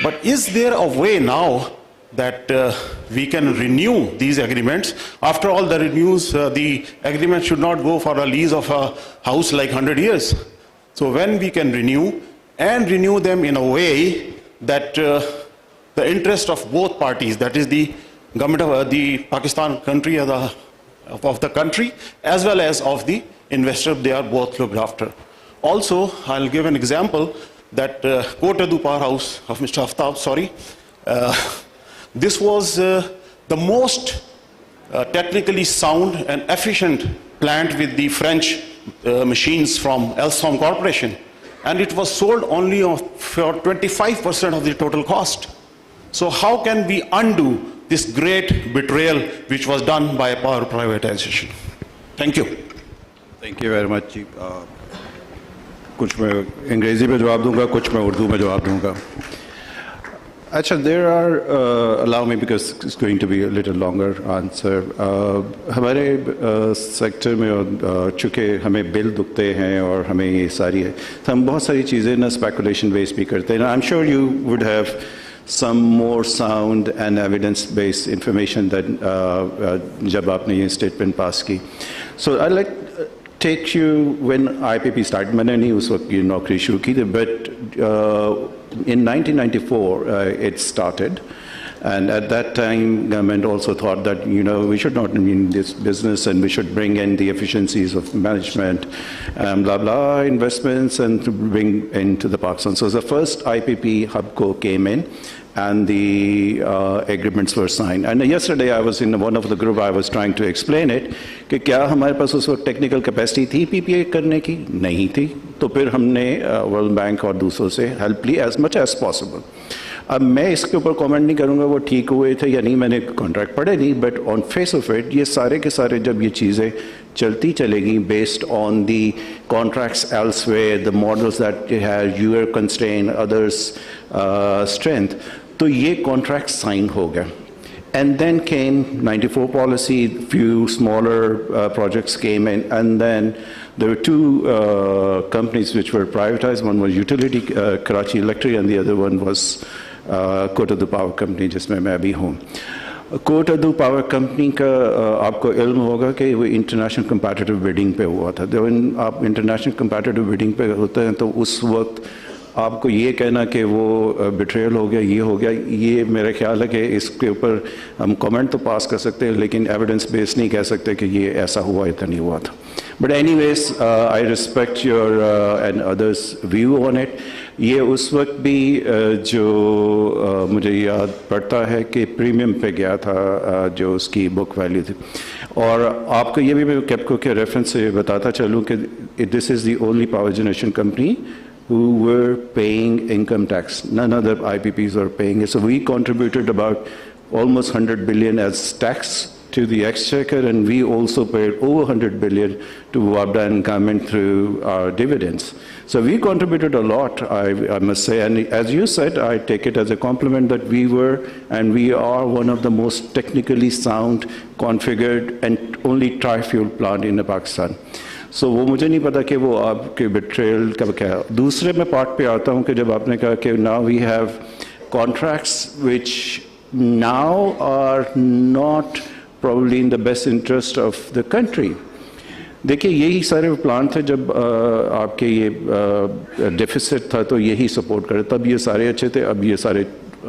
But is there a way now that we can renew these agreements? After all, the agreement should not go for a lease of a house like 100 years. So when we can renew them in a way that the interest of both parties, that is the government of the Pakistan country of the country as well as of the investor, they are both looked after. Also, I'll give an example that Kotadu powerhouse of Mr. Aftab, this was the most technically sound and efficient plant with the French machines from Alstom Corporation, and it was sold only for 25% of the total cost. So how can we undo this great betrayal which was done by power privatization? Thank you. Thank you very much. कुछ मैं अंग्रेजी में जवाब दूंगा, कुछ मैं उर्दू में जवाब दूंगा. अच्छा, there are, allow me because it's going to be a little longer answer. हमारे सेक्टर में चूँकि हमें बिल दुखते हैं और हमें ये सारी है, तो हम बहुत सारी चीज़ें ना speculation based भी करते हैं. I'm sure you would have some more sound and evidence based information than जब आपने ये statement pass की. So I'd like take you when IPP started. मैंने नहीं उस वक्त ये नौकरी शुरू की थी, but in 1994 it started, and at that time government also thought that we should not be in this business and we should bring in the efficiencies of management and blah blah investments and to bring into the Pakistan. So the first IPP hubco came in and the agreements were signed. And yesterday I was in one of the group, I was trying to explain it कि क्या हमारे पास उस वक्त technical capacity थी PPA करने की? नहीं थी. तो फिर हमने वर्ल्ड बैंक और दूसरों से हेल्प ली as much as possible. अब मैं इसके ऊपर कमेंट नहीं करूँगा वो ठीक हुए थे या नहीं, मैंने कॉन्ट्रैक्ट पढ़े नहीं, but on face of it ये सारे के सारे जब ये चीज़ें चलती चलेगी based on the contracts elsewhere, the models that have your constraint, others strength, तो ये कॉन्ट्रैक्ट साइन हो गया. And then came 94 policy, few smaller projects came in, and then there were two companies which were privatized. One was utility, Karachi Electric, and the other one was Kotadu Power Company, जिसमें मैं अभी हूँ. Kot Addu power company का आपको इल्म होगा कि वो इंटरनेशनल कंपैटिटिव बिडिंग पे हुआ था. जब आप इंटरनेशनल कंपैटिटिव बिडिंग पे होते हैं तो उस वक्त आपको ये कहना कि वो बिट्रेयल हो गया, ये हो गया, ये मेरा ख्याल है कि इसके ऊपर हम कमेंट तो पास कर सकते हैं लेकिन एविडेंस बेस नहीं कह सकते कि ये ऐसा हुआ या नहीं हुआ था. But anyways I respect your and others view on it. ये उस वक्त भी जो मुझे याद पड़ता है कि प्रीमियम पे गया था जो उसकी बुक वैल्यू थी. और आपको ये भी मैं कैप्को के रेफरेंस से बताता चलूँ कि this is the only power generation company who were paying income tax. None other IPPs were paying it. So we contributed about almost 100 billion as tax to the exchequer, and we also paid over 100 billion to Wabda and government through our dividends. So we contributed a lot, I must say, and as you said, I take it as a compliment that we were and we are one of the most technically sound, configured and only tri-fuel plant in Pakistan. So वो मुझे नहीं पता कि वो आपके betrayal का क्या है. दूसरे मैं part पे आता हूँ कि जब आपने कहा कि now we have contracts which now are not probably in the best interest of the country. देखिए यही सारे प्लान थे जब आपके ये डेफिसिट था तो यही सपोर्ट करे, तब ये सारे अच्छे थे, अब ये सारे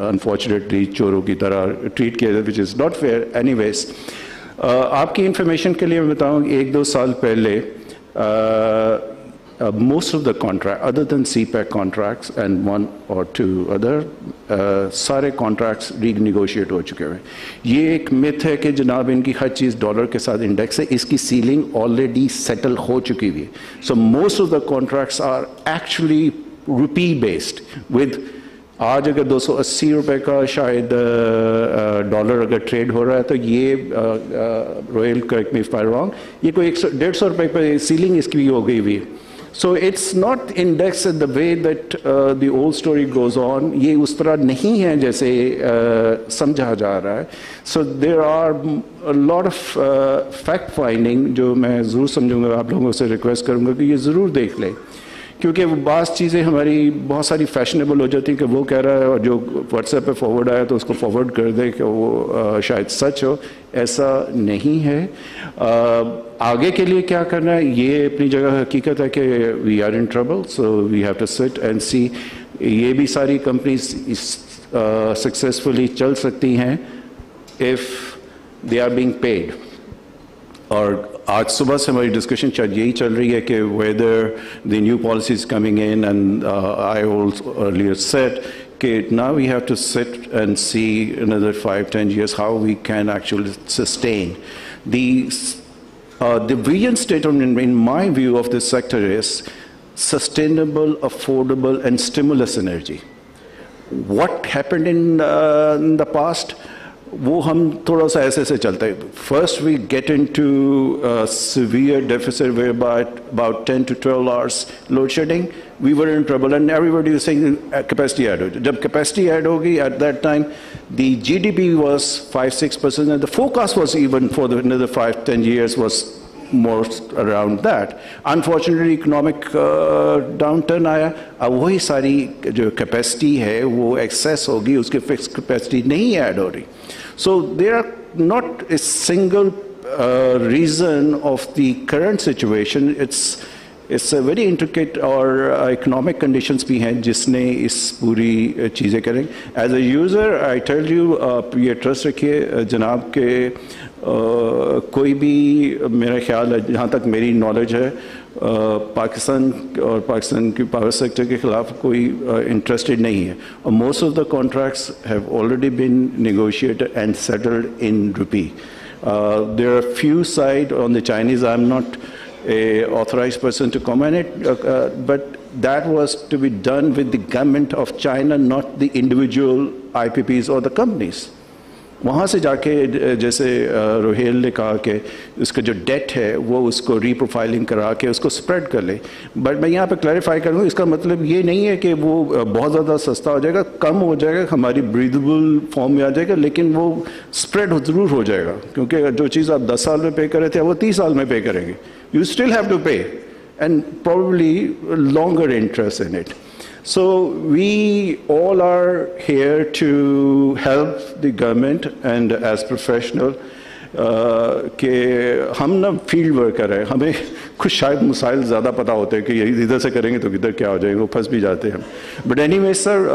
अनफॉर्चुनेटली चोरों की तरह ट्रीट किए थे, which is not fair. Anyways आपकी इंफॉर्मेशन के लिए मैं बताऊँ 1-2 साल पहले most of the contract, other than CPEC contracts and 1 or 2 other, सारे contracts renegotiate हो चुके हैं. ये एक myth है कि जनाब इनकी हर चीज़ डॉलर के साथ इंडेक्स है, इसकी सीलिंग already settle हो चुकी हुई है. So most of the contracts are actually rupee based with आज अगर 280 रुपए का शायद डॉलर अगर ट्रेड हो रहा है तो ये royal correct me if I wrong, ये कोई 150 रुपए पर सीलिंग इसकी हो गई हुई है. So it's not indexed in the way that the old story goes on. ये उस तरह नहीं है जैसे समझा जा रहा है. So there are a lot of fact finding जो मैं ज़रूर समझूंगा, आप लोगों से रिक्वेस्ट करूंगा कि ये ज़रूर देख लें, क्योंकि बाज़ चीज़ें हमारी बहुत सारी फैशनेबल हो जाती हैं कि वो कह रहा है और जो व्हाट्सएप पे फॉरवर्ड आया तो उसको फॉरवर्ड कर दे कि वो शायद सच हो. ऐसा नहीं है. आगे के लिए क्या करना है ये अपनी जगह हकीकत है कि we are in trouble, so we have to sit and see. ये भी सारी कंपनीज सक्सेसफुली चल सकती हैं if they are being paid. और आज सुबह से हमारी डिस्कशन शायद यही चल रही है कि whether the new policies coming in, and I also earlier said now we have to sit and see another 5-10 years how we can actually sustain. The vision statement in my view of this sector is sustainable, affordable and stimulus energy. What happened in the past, वो हम थोड़ा सा ऐसे से चलते हैं. First we get into severe deficit whereby about 10 to 12 hours load shedding. We were in trouble and everybody was saying capacity add. जब capacity add होगी at that time, the GDP was 5-6% and the forecast was even for another 5-10 years was more around that. Unfortunately, economic downturn आया. अब वही सारी जो capacity है वो excess होगी, उसकी fixed capacity नहीं add हो रही. So there are not a single reason of the current situation. It's a very intricate और economic conditions भी हैं जिसने इस पूरी चीज़ें करें. As a user, I tell you, आप ये trust रखिए जनाब के कोई भी मेरा ख्याल है जहाँ तक मेरी नॉलेज है पाकिस्तान और पाकिस्तान की पावर सेक्टर के खिलाफ कोई इंटरेस्टेड नहीं है. और most of the contracts have already been negotiated and settled in rupee. There are few side on the Chinese. I am not a authorized person to comment it, but that was to be done with the government of China, not the individual IPPs or the companies. वहाँ से जाके जैसे रोहेल ने कहा कि उसका जो date है वो उसको रीप्रोफाइलिंग करा के उसको स्प्रेड कर ले. बट मैं यहाँ पे क्लैरिफाई करूँ, इसका मतलब ये नहीं है कि वो बहुत ज़्यादा सस्ता हो जाएगा, कम हो जाएगा, हमारी ब्रीदेबल फॉर्म में आ जाएगा, लेकिन वो स्प्रेड ज़रूर हो जाएगा. क्योंकि जो चीज़ आप 10 साल में पे कर रहे थे वो 30 साल में पे करेंगे. You still have to pay and probably longer interest in it. So we all are here to help the government and as professional कि हम ना फील्ड वर्कर है, हमें कुछ शायद मसाइल ज़्यादा पता होते हैं कि इधर से करेंगे तो किधर क्या हो जाएगा, वो फंस भी जाते हैं. But anyway sir,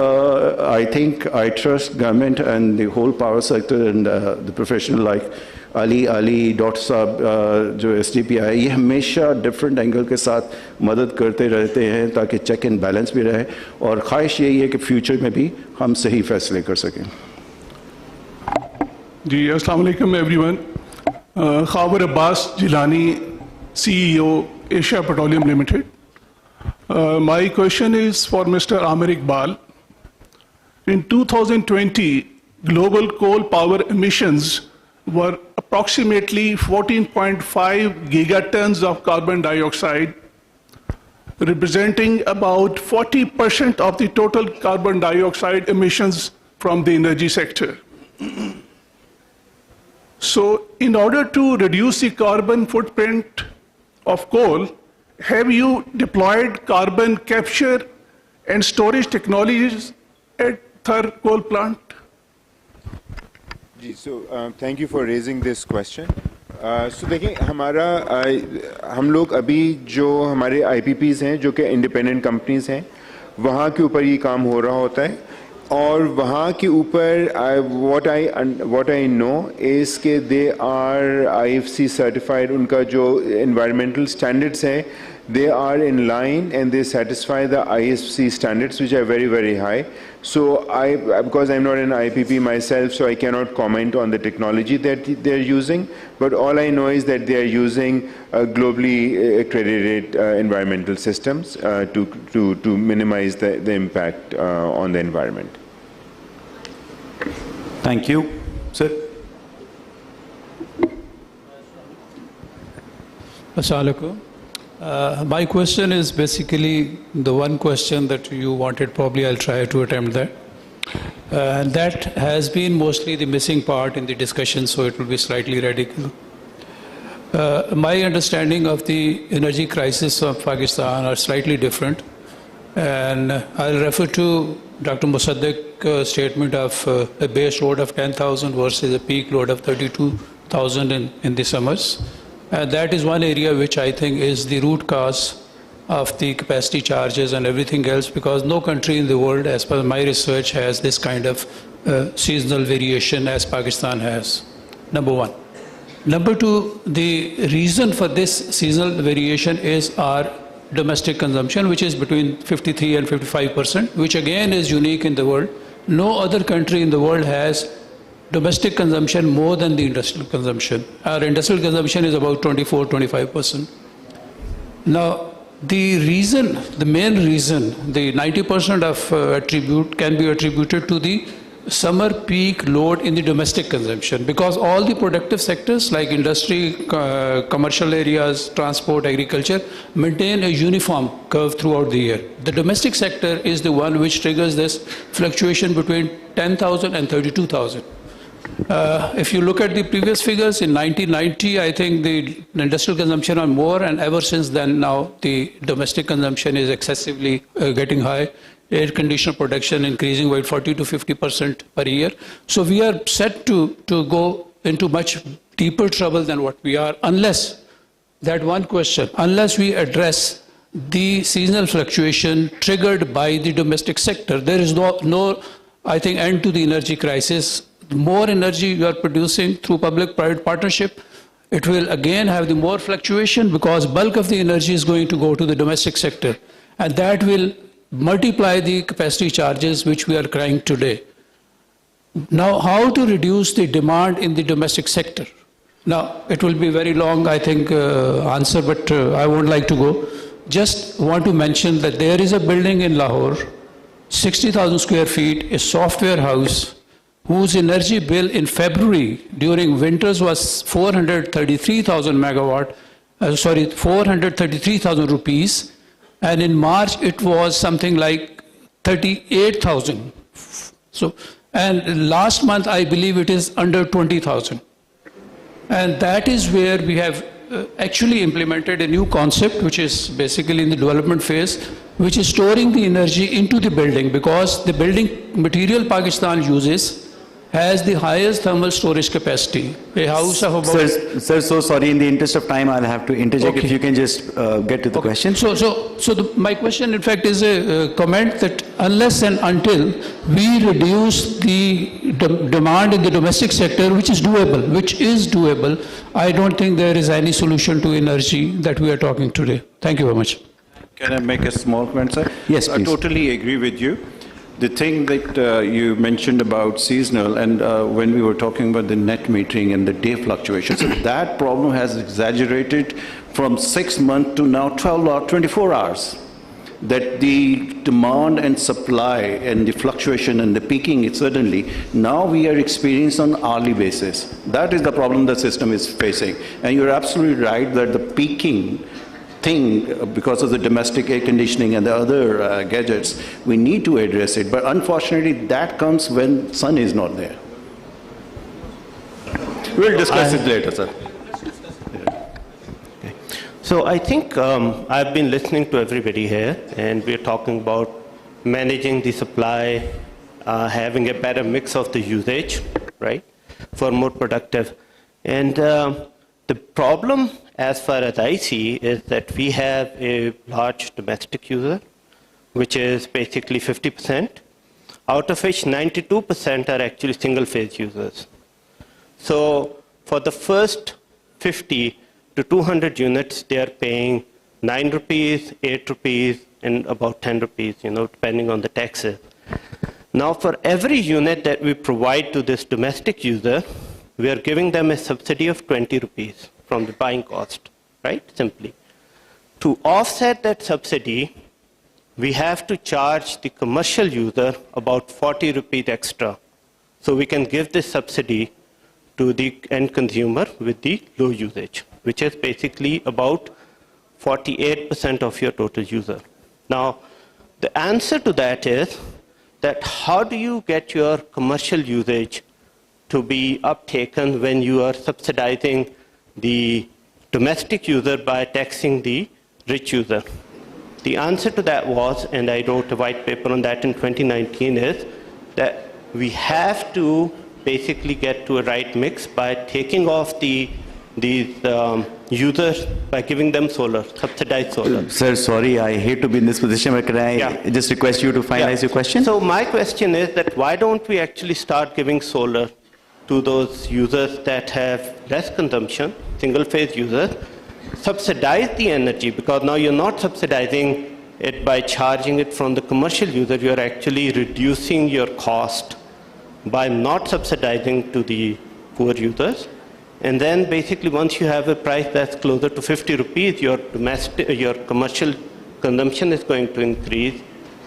I think I trust government and the whole power sector and the professional like Ali doctor साहब जो SDP है, ये हमेशा डिफरेंट एंगल के साथ मदद करते रहते हैं ताकि चेक एंड बैलेंस भी रहे. और ख्वाहिश यही है कि फ्यूचर में भी हम सही फैसले कर सकें. जी अस्सलाम वालेकुम everyone. Khawar Abbas Jilani, CEO Asia Petroleum Limited. My question is for Mr. Amir Iqbal. In 2020 global coal power emissions were approximately 14.5 gigatons of carbon dioxide, representing about 40% of the total carbon dioxide emissions from the energy sector. So, in order to reduce the carbon footprint of coal, have you deployed carbon capture and storage technologies at Thar coal plant? So, thank you for raising this question. So देखिए हम लोग अभी जो हमारे IPPs हैं जो कि independent companies हैं वहाँ के ऊपर ये काम हो रहा होता है और वहाँ के ऊपर what I know is कि they are IFC certified, उनका जो environmental standards हैं they are in line and they satisfy the IFC standards, which are very, very high. So because I'm not an IPP myself, so I cannot comment on the technology that they're using, but all I know is that they are using globally accredited environmental systems to minimize the impact on the environment. Thank you. Sir. Assalamu alaikum. My question is basically the one question that you wanted. Probably I'll try to attempt that. And that has been mostly the missing part in the discussion, so it will be slightly radical. My understanding of the energy crisis of Pakistan are slightly different. And I'll refer to Dr. Musaddiq's statement of a base load of 10,000 versus a peak load of 32,000 in the summers. That is one area which I think is the root cause of the capacity charges and everything else, because no country in the world, as per my research, has this kind of seasonal variation as Pakistan has. Number one. Number two, the reason for this seasonal variation is our domestic consumption, which is between 53 and 55%, which again is unique in the world. No other country in the world has domestic consumption more than the industrial consumption. Our industrial consumption is about 24-25%. Now, the reason, the main reason, the 90% of attribute can be attributed to the summer peak load in the domestic consumption, because all the productive sectors like industry, commercial areas, transport, agriculture maintain a uniform curve throughout the year. The domestic sector is the one which triggers this fluctuation between 10,000 and 32,000. If you look at the previous figures, in 1990, I think the industrial consumption are more, and ever since then now the domestic consumption is excessively getting high. Air conditioner production increasing by 40 to 50% per year. So we are set to go into much deeper trouble than what we are, unless that one question, unless we address the seasonal fluctuation triggered by the domestic sector. There is no I think, end to the energy crisis. The more energy you are producing through public-private partnership, it will again have the more fluctuation, because bulk of the energy is going to go to the domestic sector. And that will multiply the capacity charges which we are crying today. Now, how to reduce the demand in the domestic sector? Now, it will be very long, I think, answer, but I won't like to go. Just want to mention that there is a building in Lahore, 60,000 square feet, a software house, whose energy bill in February during winters was 433,000 megawatt, 433,000 rupees, and in March it was something like 38,000. So, and last month I believe it is under 20,000. And that is where we have actually implemented a new concept, which is basically in the development phase, which is storing the energy into the building, because the building material Pakistan uses has the highest thermal storage capacity. A house of about... Sir, so sorry, in the interest of time, I'll have to interject. Okay. If you can just get to the question. My question, in fact, is a comment that unless and until we reduce the demand in the domestic sector, which is doable, I don't think there is any solution to energy that we are talking today. Thank you very much. Can I make a small comment, sir? Yes, please. I totally agree with you. The thing that you mentioned about seasonal, and when we were talking about the net metering and the day fluctuations, so that problem has exaggerated from 6 months to now 12 or 24 hours. that the demand and supply and the fluctuation and the peaking, certainly, now we are experiencing on hourly basis. That is the problem the system is facing. And you're absolutely right that the peaking thing, because of the domestic air conditioning and the other gadgets, we need to address it. But unfortunately, that comes when sun is not there. We'll discuss it later, sir. So I think I've been listening to everybody here, and we're talking about managing the supply, having a better mix of the usage, right, for more productive. And the problem, as far as I see, is that we have a large domestic user, which is basically 50%, out of which 92% are actually single-phase users. So for the first 50 to 200 units, they are paying 9 rupees, 8 rupees, and about 10 rupees, depending on the taxes. Now, for every unit that we provide to this domestic user, we are giving them a subsidy of 20 rupees from the buying cost, right? Simply. To offset that subsidy, we have to charge the commercial user about 40 rupees extra. So we can give this subsidy to the end consumer with the low usage, which is basically about 48% of your total user. Now, the answer to that is that how do you get your commercial usage to be uptaken when you are subsidizing the domestic user by taxing the rich user? The answer to that was, and I wrote a white paper on that in 2019, is that we have to basically get to a right mix by taking off these users by giving them solar, subsidized solar. Sir, sorry, I hate to be in this position, but can I just request you to finalize your question? So my question is that why don't we actually start giving solar to those users that have less consumption, single-phase users, subsidize the energy, because now you're not subsidizing it by charging it from the commercial user, you're actually reducing your cost by not subsidizing to the poor users. And then basically once you have a price that's closer to 50 rupees, your commercial consumption is going to increase,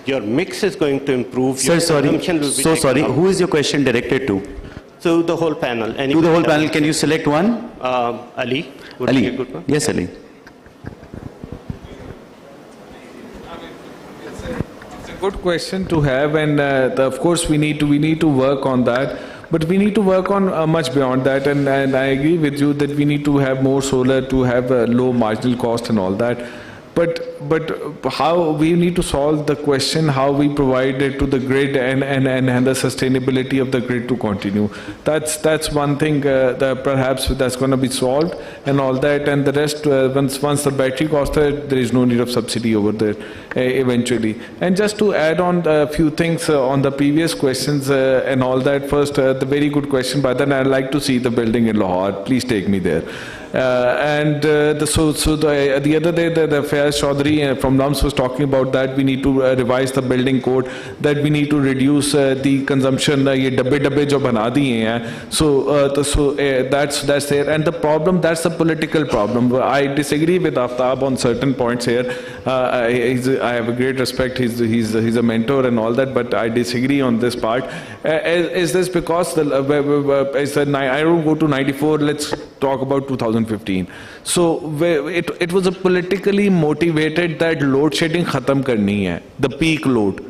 your mix is going to improve. Sir, sorry, who is your question directed to? So the whole panel. To the whole panel, can you select one? Ali. Would Ali. be a good one. Yes, Ali. Good question to have, and of course we need to work on that, but we need to work on much beyond that, and I agree with you that we need to have more solar to have a low marginal cost and all that, but how we need to solve the question how we provide it to the grid and the sustainability of the grid to continue. That's one thing that perhaps that's going to be solved and all that, and the rest once the battery cost there is no need of subsidy over there eventually. And just to add on a few things on the previous questions and all that, first the very good question, but then I'd like to see the building in Lahore. Please take me there. The other day the Faiz Chaudhary from LUMS was talking about that we need to revise the building code, that we need to reduce the consumption, ye dabbe jo bana diye hain. So that's there, and the problem, that's the political problem. I disagree with Aftab on certain points here. I have a great respect, he's a mentor and all that, but I disagree on this part. Is this because I don't go to 94, let's talk about 2015. So it was a politically motivated that load shedding khatam karni hai, the peak load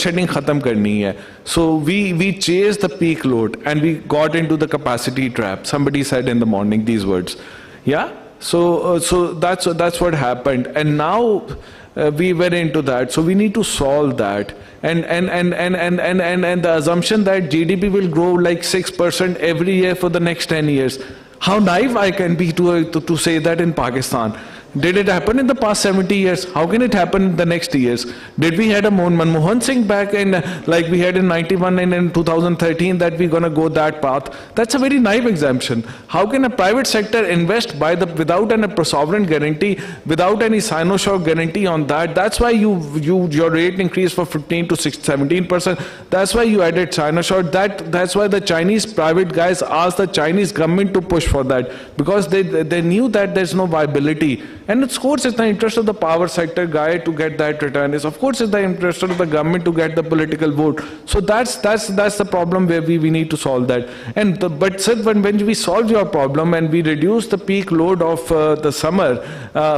shedding khatam karni hai. So we chased the peak load and we got into the capacity trap. Somebody said in the morning these words. Yeah. So that's what happened, and now we were into that. So we need to solve that, and the assumption that GDP will grow like 6% every year for the next 10 years. How naive I can be to say that in Pakistan. Did it happen in the past 70 years? How can it happen in the next years? Did we had a Manmohan Singh back in, like we had in 91 and in 2013, that we're going to go that path? That's a very naive assumption. How can a private sector invest without a sovereign guarantee, without any Sino-Shock guarantee on that? That's why your rate increased from 15 to 17%. That's why you added Sino-Shock. That's why the Chinese private guys asked the Chinese government to push for that, because they knew that there's no viability And of course it's the interest of the power sector guy to get that return. It's of course it's the interest of the government to get the political vote. So that's the problem where we need to solve that. And but sir, when we solve your problem and we reduce the peak load of the summer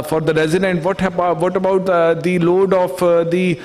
for the resident, what about the load of the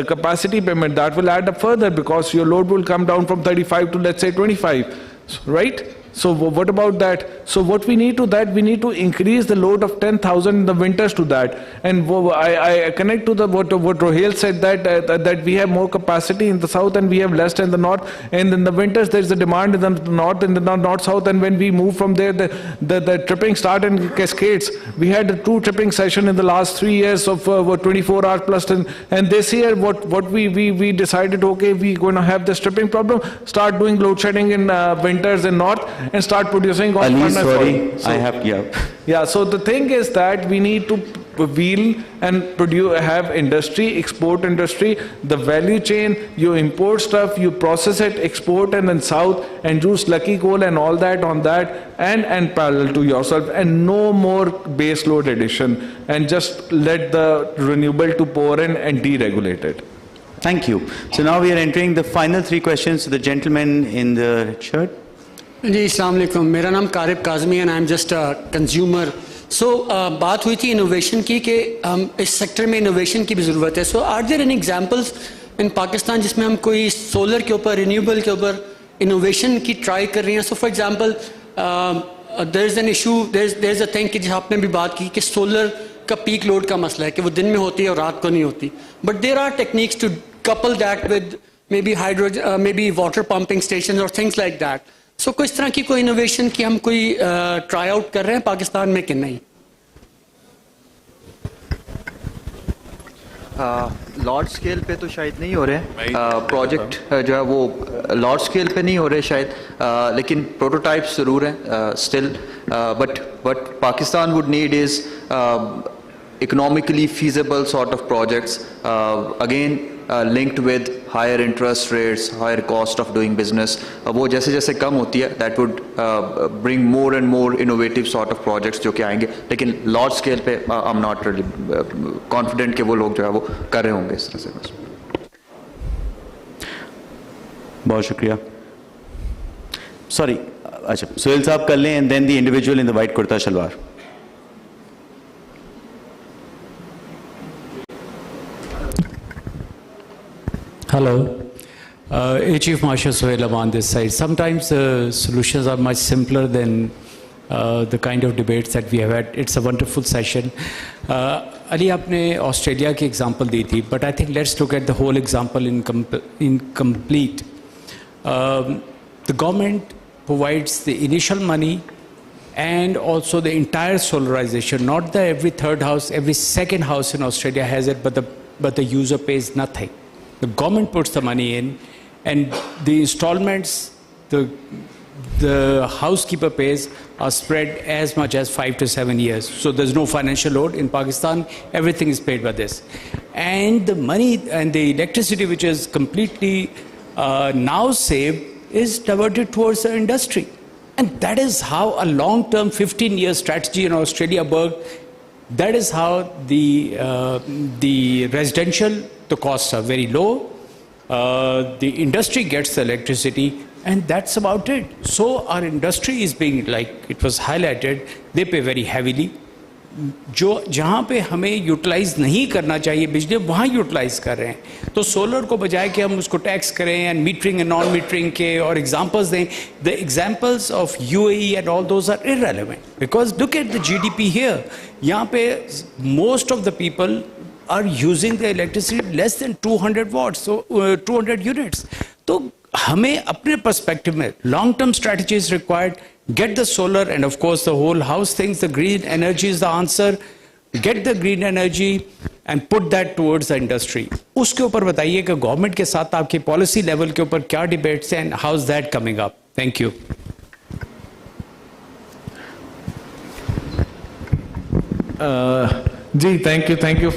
capacity payment? That will add up further because your load will come down from 35 to let's say 25, right? So what about that? So what we need to increase the load of 10,000 in the winters to that. And I connect to what Rohel said that we have more capacity in the south and we have less in the north. And in the winters there is a demand in the north, north-south. And when we move from there, the tripping start in cascades. We had a 2 tripping session in the last 3 years of 24 hours plus. And this year what we decided, okay, we're going to have this tripping problem, start doing load shedding in winters in north, and start producing on Ali, sorry. Yeah, so the thing is that we need to wheel and have industry, export industry, the value chain, you import stuff, you process it, export, and then south, and use lucky coal and all that on that, and parallel to yourself, and no more base load addition, and just let the renewable to pour in and deregulate it. Thank you. So now we are entering the final 3 questions to the gentleman in the red shirt. जी अस्सलाम वालेकुम, मेरा नाम कारिब काज़मी है, I am just consumer. सो बात हुई थी innovation की कि इस सेक्टर में इनोवेशन की भी ज़रूरत है. So are there any examples in Pakistan जिसमें हम कोई सोलर के ऊपर, रिन्यूएबल के ऊपर इनोवेशन की ट्राई कर रहे हैं? So for example there is an issue, there is a thing कि जहाँ आपने भी बात की कि सोलर का पीक लोड का मसला है कि वो दिन में होती है और रात को नहीं होती. But there are techniques to couple that with maybe maybe water pumping station और थिंग्स लाइक दैट. सो कोई इस तरह की कोई इनोवेशन की हम कोई ट्राई आउट कर रहे हैं पाकिस्तान में कि नहीं? लार्ज स्केल पे तो शायद नहीं हो रहे हैं प्रोजेक्ट जो है वो लार्ज स्केल पे नहीं हो रहे शायद, लेकिन प्रोटोटाइप्स ज़रूर हैं still. But Pakistan would need is economically feasible sort of projects, again linked with higher interest rates, higher cost of doing business. वो जैसे जैसे कम होती है, that would bring more and more innovative sort of projects जो कि आएंगे. लेकिन large scale पे I'm not really confident कि वो लोग जो है वो कर रहे होंगे इस तरह से. बहुत शुक्रिया. Sorry, अच्छा सुहेल साहब कर लें and then the individual in the white kurta shalwar. Hello, Air Chief Marshal Sohail on this side. Sometimes solutions are much simpler than the kind of debates that we have had. It's a wonderful session. Ali, आपने Australia की example दी थी, but I think let's look at the whole example in complete. The government provides the initial money and also the entire solarization. Not that every third house, every second house in Australia has it, but the user pays nothing. The government puts the money in, and the installments the housekeeper pays are spread as much as 5 to 7 years. So there's no financial load. In Pakistan, everything is paid by this. And the money and the electricity, which is completely now saved, is diverted towards the industry. And that is how a long-term 15-year strategy in Australia worked. That is how the residential, the costs are very low. The industry gets the electricity, and that's about it. So our industry is being, like it was highlighted, they pay very heavily. जो जहाँ पे हमें utilise नहीं करना चाहिए बिजली, वहाँ utilise कर रहे हैं. तो सोलर को बजाय कि हम उसको टैक्स करें and metering and non metering के और एग्जांपल्स दें, the examples of UAE and all those are irrelevant because look at the GDP here. यहाँ पे most of the people are using the electricity less than 200 watts, so 200 units. तो हमें अपने perspective में long-term strategy is required. Get the solar and of course the whole house things. The green energy is the answer. Get the green energy and put that towards the industry. उसके ऊपर बताइए कि government के साथ आपकी policy level के ऊपर क्या डिबेट्स हैं and how's that coming up? Thank you. Ji, thank you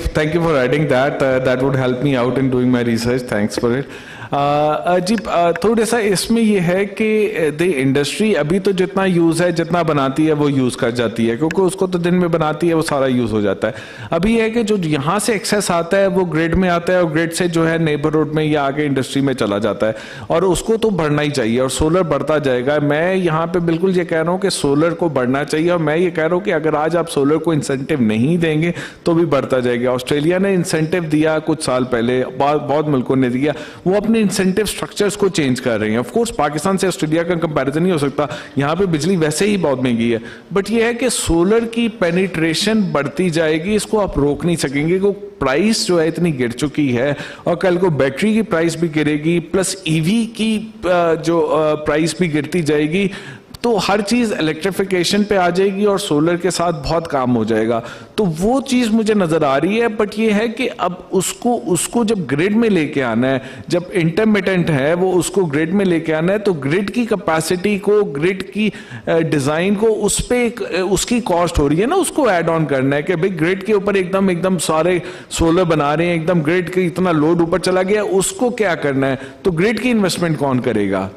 for adding that. That would help me out in doing my research. Thanks for it. जी थोड़ा सा इसमें ये है कि द इंडस्ट्री अभी तो जितना यूज़ है जितना बनाती है वो यूज़ कर जाती है, क्योंकि उसको तो दिन में बनाती है वो सारा यूज़ हो जाता है। अभी ये है कि जो यहाँ से एक्सेस आता है वो ग्रिड में आता है और ग्रिड से जो है नेबरहुड में या आगे इंडस्ट्री में चला जाता है, और उसको तो बढ़ना ही चाहिए और सोलर बढ़ता जाएगा। मैं यहाँ पे बिल्कुल ये कह रहा हूँ कि सोलर को बढ़ना चाहिए, और मैं ये कह रहा हूँ कि अगर आज आप सोलर को इंसेंटिव नहीं देंगे तो भी बढ़ता जाएगा। ऑस्ट्रेलिया ने इंसेंटिव दिया कुछ साल पहले, बहुत मुल्कों ने दिया, वो अपने इंसेंटिव स्ट्रक्चर्स को चेंज कर रहे हैं। ऑफ कोर्स पाकिस्तान से ऑस्ट्रेलिया का कंपैरिजन नहीं हो सकता, यहाँ पे बिजली वैसे ही बहुत महंगी है, बट ये है कि सोलर की पेनिट्रेशन बढ़ती जाएगी, इसको आप रोक नहीं सकेंगे। को प्राइस जो है इतनी गिर चुकी है, और कल को बैटरी की प्राइस भी गिरेगी, प्लस ईवी की जो प्राइस भी गिरती जाएगी, तो हर चीज़ इलेक्ट्रिफिकेशन पे आ जाएगी और सोलर के साथ बहुत काम हो जाएगा। तो वो चीज़ मुझे नज़र आ रही है, बट ये है कि अब उसको जब ग्रिड में लेके आना है, जब इंटरमिटेंट है वो उसको ग्रिड में लेके आना है, तो ग्रिड की कैपेसिटी को, ग्रिड की डिज़ाइन को, उस पर उसकी कॉस्ट हो रही है ना, उसको ऐड ऑन करना है कि भाई ग्रिड के ऊपर एकदम सारे सोलर बना रहे हैं, एकदम ग्रिड के इतना लोड ऊपर चला गया, उसको क्या करना है? तो ग्रिड की इन्वेस्टमेंट कौन करेगा?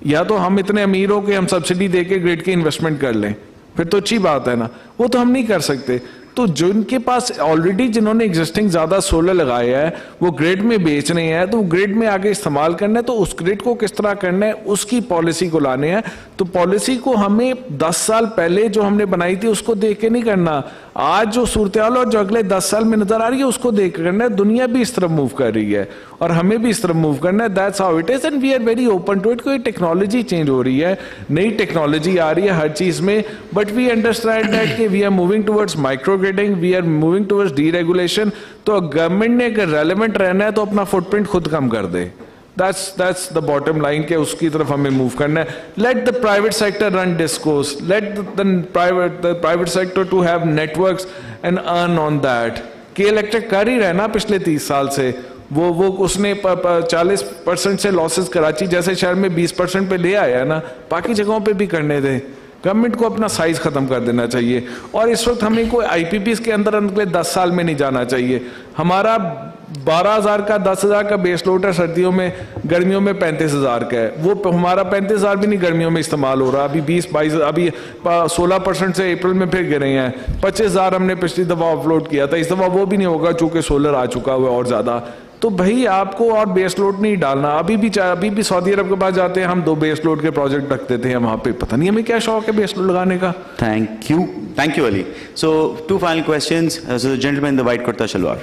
या तो हम इतने अमीर हो कि हम सब्सिडी देके ग्रिड की इन्वेस्टमेंट कर लें, फिर तो अच्छी बात है ना, वो तो हम नहीं कर सकते। तो जिनके पास ऑलरेडी, जिन्होंने एग्जिस्टिंग ज़्यादा सोलर लगाया है, वो ग्रिड में बेच रहे हैं, तो ग्रिड में आगे इस्तेमाल करना है, तो उस ग्रिड को किस तरह करना है उसकी पॉलिसी को लाने हैं। तो पॉलिसी को हमें 10 साल पहले जो हमने बनाई थी उसको देख के नहीं करना, आज जो सूरत-ए-हाल और जो अगले 10 साल में नजर आ रही है उसको देख के करना है। दुनिया भी इस तरफ मूव कर रही है और हमें भी इस तरफ मूव करना है। That's how it is and we are very open to it. कोई टेक्नोलॉजी चेंज हो रही है, नई टेक्नोलॉजी आ रही है हर चीज में, बट वी अंडरस्टैंड दैट कि we are moving towards micro gridding, we are moving towards deregulation. तो गवर्नमेंट ने अगर रेलेवेंट रहना है तो अपना फुटप्रिंट खुद कम कर दे। That's the bottom line के उसकी तरफ हमें मूव करना है। Let the private sector run discourse. Let the private sector to have networks and earn on that. के इलेक्ट्रिक कर ही रहा है ना पिछले 30 साल से, वो उसने 40% से लॉसेस कराची जैसे शहर में 20% पे ले आया है ना, बाकी जगहों पे भी करने दें। गवर्नमेंट को अपना साइज खत्म कर देना चाहिए, और इस वक्त हमें कोई IPPs के अंदर अगले 10 साल में नहीं जाना चाहिए। हमारा 12,000 का 10,000 का बेस लोड है सर्दियों में, गर्मियों में 35,000 का है। वो हमारा 35,000 भी नहीं गर्मियों में इस्तेमाल हो रहा, अभी 20-22, अभी 16% से अप्रैल में फिर गिरे हैं। 25,000 हमने पिछली दफा ऑफलोड किया था, इस दफा वो भी नहीं होगा चूंकि सोलर आ चुका हुआ है और ज्यादा। तो भाई आपको और बेस लोड नहीं डालना। अभी भी सऊदी अरब के पास जाते हैं हम, 2 बेस लोड के प्रोजेक्ट रखते थे वहां पे, पता नहीं हमें क्या शौक है बेस लोड लगाने का। Thank you Ali. So 2 final questions. So the gentleman in the white kurta shalwar.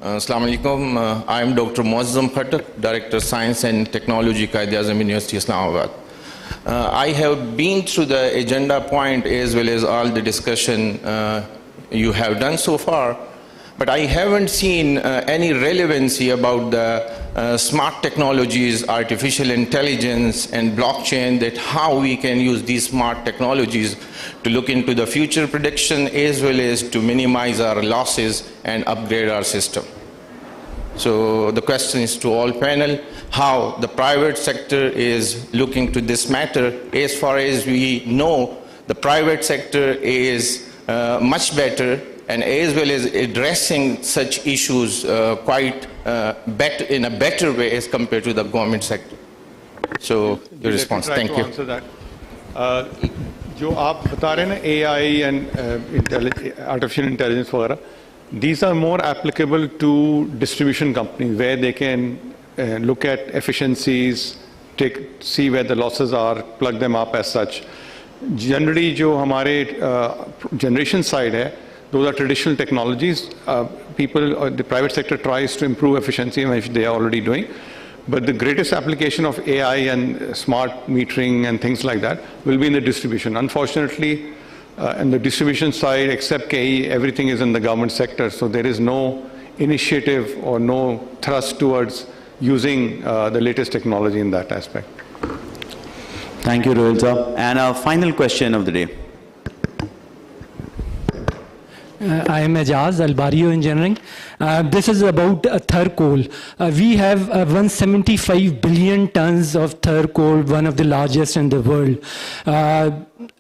Assalamu alaikum. I am Dr. Muazzam Phatak, Director Science and Technology, Quaid-e-Azam University, Islamabad. I have been through the agenda point as well as all the discussion you have done so far, but I haven't seen any relevancy about the smart technologies, artificial intelligence and blockchain, that how we can use these smart technologies to look into the future prediction as well as to minimize our losses and upgrade our system. So the question is to all panel, how the private sector is looking to this matter. As far as we know, the private sector is much better and as well as addressing such issues quite in a better way as compared to the government sector. So your response. Thank you. जो आप बता रहे हैं ना AI and artificial intelligence वगैरह, these are more applicable to distribution companies where they can look at efficiencies, see where the losses are, plug them up as such. Generally जो हमारे generation side है, those are traditional technologies. The private sector tries to improve efficiency, which they are already doing. But the greatest application of AI and smart metering and things like that will be in the distribution. Unfortunately, in the distribution side, except KE, everything is in the government sector. So there is no initiative or no thrust towards using the latest technology in that aspect. Thank you, Rohil sir. And our final question of the day. I am Ejaz, Albario Engineering. This is about Thar coal. We have 175 billion tons of Thar coal, one of the largest in the world.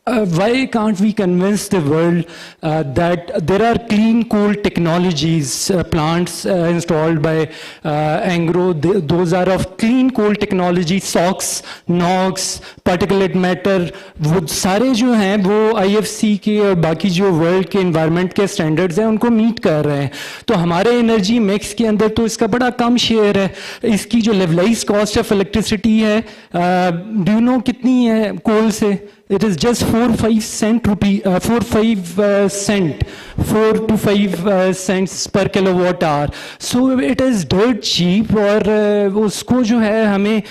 why can't we convince the world that there are clean coal technologies, plants installed by Angro, those are of clean coal technology, SOx, NOx, particulate matter, वो सारे जो हैं वो IFC के और बाकी जो world के environment के standards हैं उनको meet कर रहे हैं. तो हमारे energy mix के अंदर तो इसका बड़ा कम share है. इसकी जो levelized cost of electricity है, do you know कितनी है coal से? It is just 4 to 5 cents per kilowatt hour. So it is dirt cheap. और उसको जो है हमें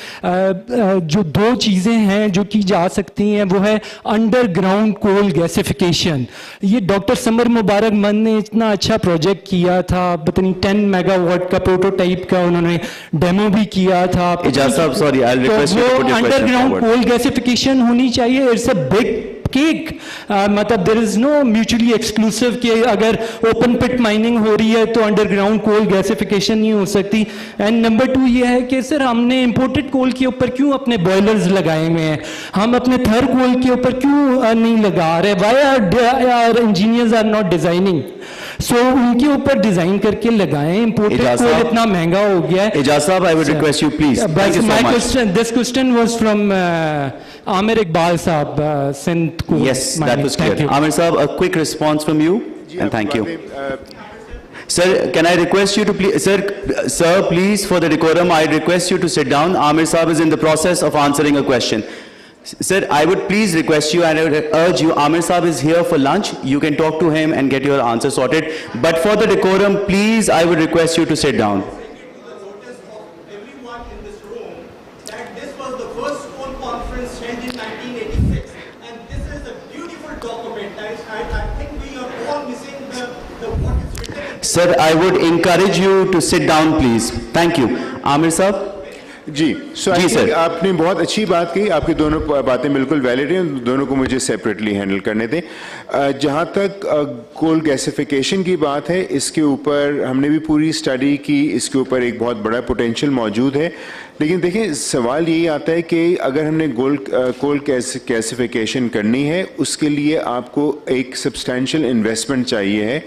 जो दो चीज़ें हैं जो की जा सकती हैं वो है अंडरग्राउंड कोल गैसिफिकेशन. ये डॉक्टर समर मुबारक मन ने इतना अच्छा प्रोजेक्ट किया था, पता नहीं 10 मेगावाट का प्रोटोटाइप का उन्होंने डेमो भी किया था. अंडरग्राउंड कोल गैसिफिकेशन होनी चाहिए. It's a big cake. मतलब there is no mutually exclusive कि अगर ओपन पिट माइनिंग हो रही है तो अंडरग्राउंड कोल गैसिफिकेशन नहीं हो सकती. एंड नंबर 2 ये है कि सर हमने इंपोर्टेड कोल के ऊपर क्यों अपने बॉयलर्स लगाए हुए हैं, हम अपने थर्ड कोल के ऊपर क्यों नहीं लगा रहे. Why are engineers are not designing. सो उनके ऊपर डिजाइन करके लगाएं. इंपोर्टेड कोल इतना महंगा हो गया है. Ijaz साहब, I would request you please. Thank you so much. This question was from Amir Iqbal Saab, Sindh. Yes, that was clear. Amir Saab, a quick response from you, and thank you. Sir, can I request you to please, sir, please, for the decorum, I request you to sit down. Amir Saab is in the process of answering a question. Sir, I would please request you and I would urge you, Amir Saab is here for lunch. You can talk to him and get your answer sorted. But for the decorum, please, I would request you to sit down. Sir, I would encourage you to sit down, please. Thank you. Amir Saab? जी, sir आपने बहुत अच्छी बात कही. आपकी दोनों बातें बिल्कुल वैलिड हैं. दोनों को मुझे सेपरेटली हैंडल करने दें. जहाँ तक कोल गैसिफिकेशन की बात है, इसके ऊपर हमने भी पूरी स्टडी की. इसके ऊपर एक बहुत बड़ा पोटेंशियल मौजूद है. लेकिन देखिए, सवाल यही आता है कि अगर हमने कोल गैसिफिकेशन करनी है, उसके लिए आपको एक सब्सटैंशियल इन्वेस्टमेंट चाहिए है.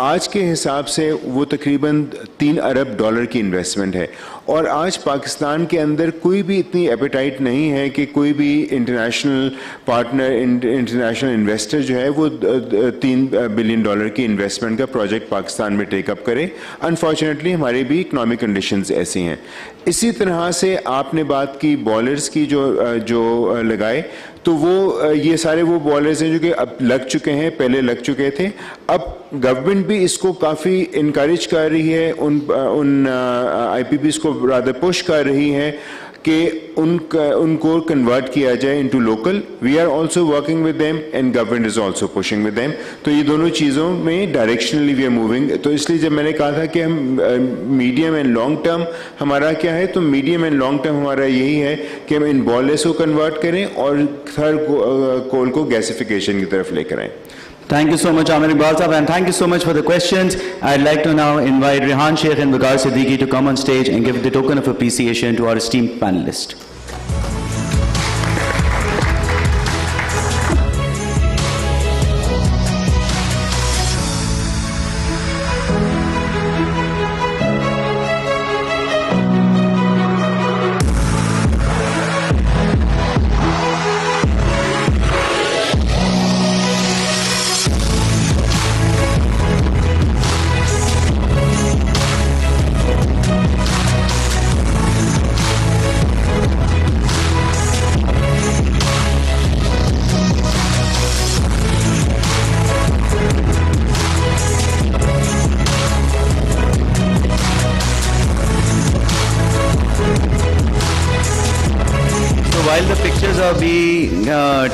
आज के हिसाब से वो तकरीबन $3 अरब की इन्वेस्टमेंट है. और आज पाकिस्तान के अंदर कोई भी इतनी एपेटाइट नहीं है कि कोई भी इंटरनेशनल पार्टनर, इंटरनेशनल इन्वेस्टर जो है वो $3 बिलियन की इन्वेस्टमेंट का प्रोजेक्ट पाकिस्तान में टेकअप करे. अनफॉर्चुनेटली हमारे भी इकनॉमिक कंडीशंस ऐसी हैं. इसी तरह से आपने बात की बॉयलर्स की जो लगाए, तो वो ये सारे वो बॉयलर्स हैं जो कि अब लग चुके हैं, पहले लग चुके थे. अब गवर्नमेंट भी इसको काफ़ी इनकरेज कर रही है, उन IPPs को रादर पुश कर रही है कि उनको कन्वर्ट किया जाए into local. We are also working with them and government is also pushing with them. तो ये दोनों चीज़ों में डायरेक्शनली वी आर मूविंग. तो इसलिए जब मैंने कहा था कि हम मीडियम एंड लॉन्ग टर्म हमारा क्या है, तो मीडियम एंड लॉन्ग टर्म हमारा यही है कि हम इन बॉयलर्स को कन्वर्ट करें और थर्ड कोल को गैसिफिकेशन की तरफ लेकर आएँ. Thank you so much, Amir Iqbal Saab, and thank you so much for the questions. I'd like to now invite Rehan Sheikh and Waqar Siddiqui to come on stage and give the token of appreciation to our esteemed panelists.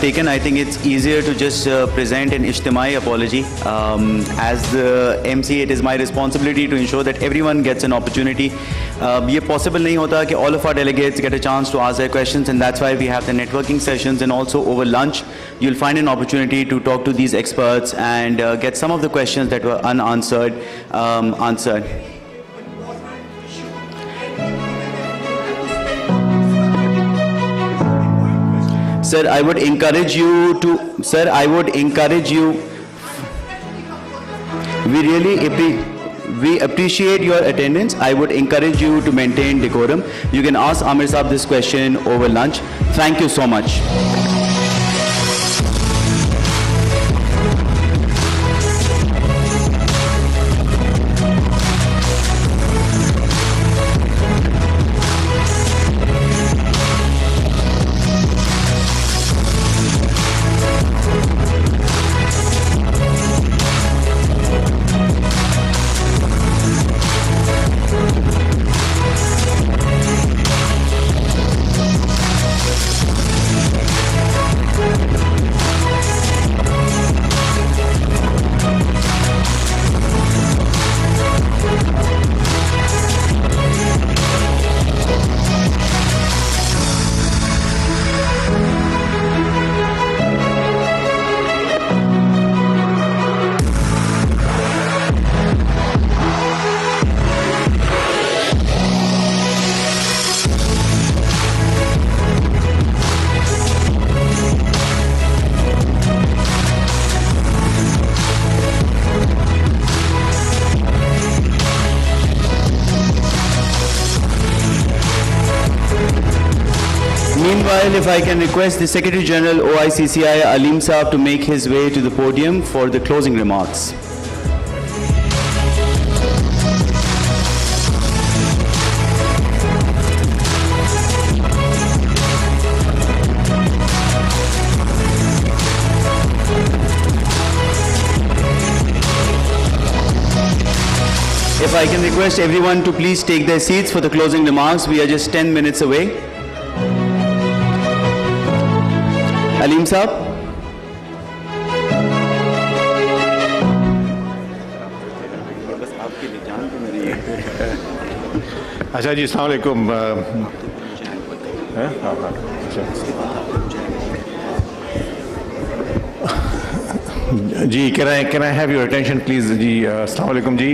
Taken, I think it's easier to just present an ijtimai apology. As the MC, it is my responsibility to ensure that everyone gets an opportunity. ये possible नहीं होता कि all of our delegates get a chance to ask their questions, and that's why we have the networking sessions, and also over lunch you'll find an opportunity to talk to these experts and get some of the questions that were unanswered answered. Sir, I would encourage you to, sir, I would encourage you, we appreciate your attendance. I would encourage you to maintain decorum. You can ask Amir Saab this question over lunch. Thank you so much. Meanwhile, if I can request the Secretary General OICCI Aleem Saab to make his way to the podium for the closing remarks. If I can request everyone to please take their seats for the closing remarks, we are just 10 minutes away. Aleem Saab. अच्छा जी, अस्सलाम वालेकुम। जी, can I have your attention please? जी, अस्सलाम वालेकुम जी।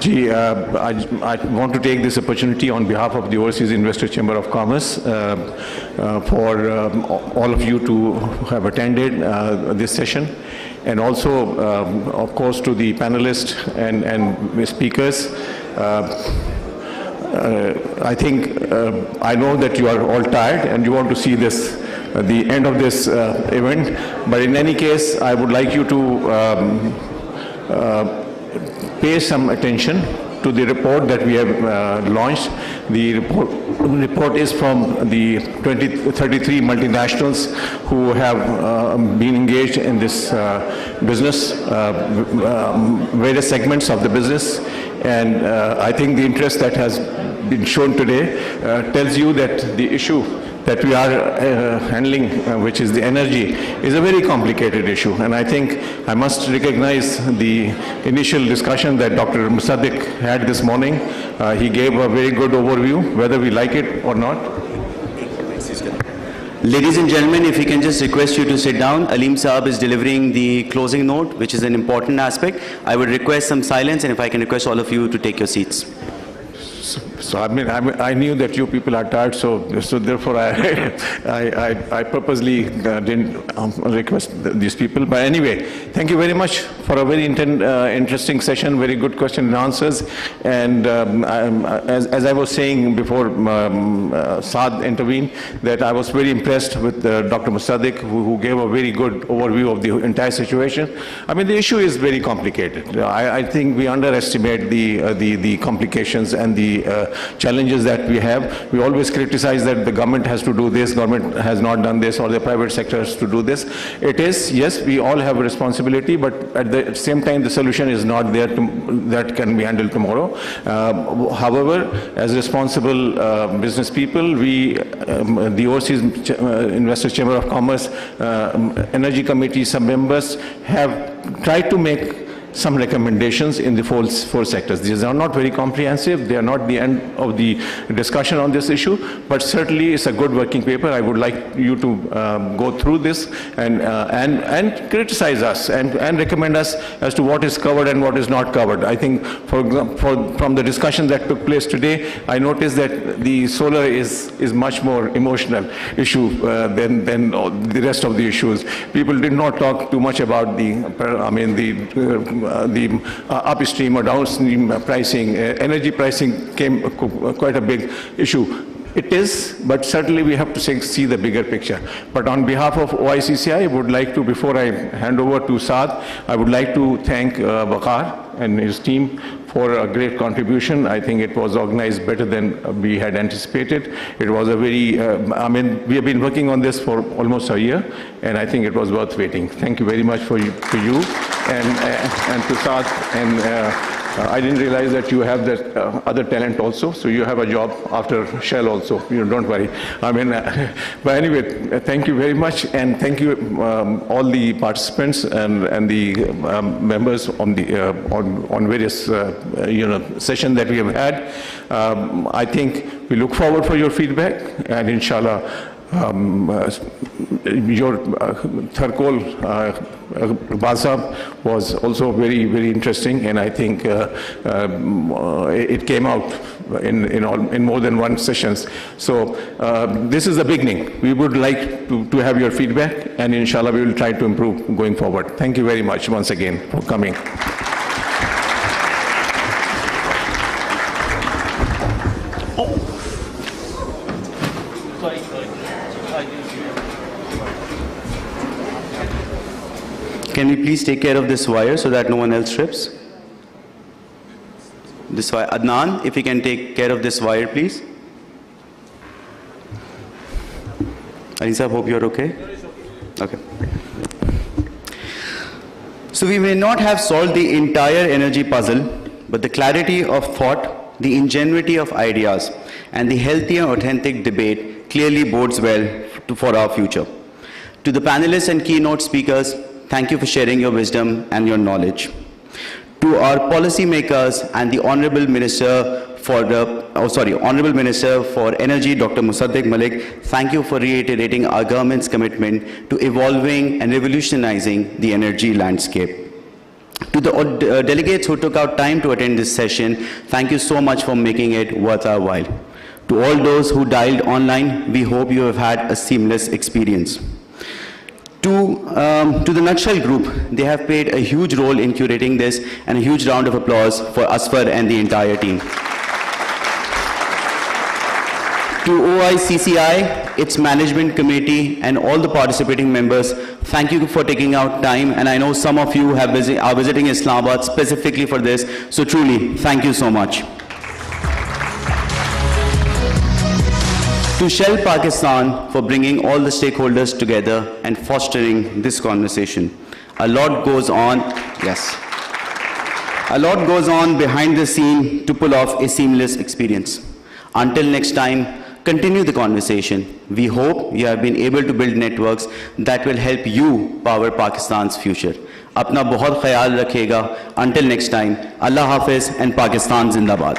I want to take this opportunity on behalf of the Overseas Investor Chamber of Commerce for all of you to have attended this session, and also, of course, to the panelists and speakers. I think, I know that you are all tired and you want to see this, the end of this event, but in any case, I would like you to pay some attention to the report that we have launched. The report is from the 33 multinationals who have been engaged in this business, various segments of the business. And I think the interest that has been shown today tells you that the issue that we are handling, which is the energy, is a very complicated issue. And I think I must recognize the initial discussion that Dr. Musaddiq had this morning. He gave a very good overview, whether we like it or not. Ladies and gentlemen, if we can just request you to sit down. Aleem Saab is delivering the closing note, which is an important aspect. I would request some silence, and if I can request all of you to take your seats. So I knew that you people are tired, so therefore I purposely didn't request these people. But anyway, thank you very much for a very interesting session, very good question and answers. And as I was saying before Saad intervened, that I was very impressed with Dr. Musaddiq, who gave a very good overview of the entire situation. I mean, the issue is very complicated. I think we underestimate the complications and the challenges that we have. We always criticize that the government has to do this, government has not done this, or the private sector has to do this. It is, yes, we all have a responsibility, but at the same time, the solution is not there that can be handled tomorrow. However, as responsible business people, we, the Overseas Investors Chamber of Commerce Energy Committee, some members have tried to make some recommendations in the four sectors. These are not very comprehensive. They are not the end of the discussion on this issue, but certainly it's a good working paper. I would like you to go through this and criticize us and recommend us as to what is covered and what is not covered. I think from the discussion that took place today, I noticed that the solar is much more emotional issue than the rest of the issues. People did not talk too much about the upstream or downstream pricing. Energy pricing came quite a big issue. It is, but certainly we have to see the bigger picture. But on behalf of OICCI, I would like to, before I hand over to Saad, I would like to thank Waqar and his team for a great contribution. I think it was organized better than we had anticipated. It was a very, we have been working on this for almost a year, and I think it was worth waiting. Thank you very much to you and to Saad. And I didn't realize that you have that other talent also, so you have a job after Shell also. Don't worry. But anyway, thank you very much, and thank you all the participants and the members on various sessions that we have had. I think we look forward for your feedback, and inshallah, your Tharkol Basab was also very, very interesting, and I think it came out in more than one sessions. So this is the beginning. We would like to have your feedback, and inshallah we will try to improve going forward. Thank you very much once again for coming. Can we please take care of this wire so that no one else trips? This wire. Adnan, if you can take care of this wire, please. Anisa, hope you're okay? Okay. So we may not have solved the entire energy puzzle, but the clarity of thought, the ingenuity of ideas, and the healthy and authentic debate clearly bodes well for our future. To the panelists and keynote speakers, thank you for sharing your wisdom and your knowledge. To our policymakers and the Honorable Minister for Energy, Dr. Musaddiq Malik, thank you for reiterating our government's commitment to evolving and revolutionizing the energy landscape. To the delegates who took out time to attend this session, thank you so much for making it worth our while. To all those who dialed online, we hope you have had a seamless experience. To the Nutshell Group, they have played a huge role in curating this, and a huge round of applause for Asfar and the entire team. To OICCI, its management committee, and all the participating members, thank you for taking out time, and I know some of you are visiting Islamabad specifically for this, so truly, thank you so much. To Shell Pakistan for bringing all the stakeholders together and fostering this conversation. A lot goes on, yes. A lot goes on behind the scene to pull off a seamless experience. Until next time, continue the conversation. We hope you have been able to build networks that will help you power Pakistan's future. Apna bahut khayal rakhega. Until next time, Allah Hafiz and Pakistan Zindabad.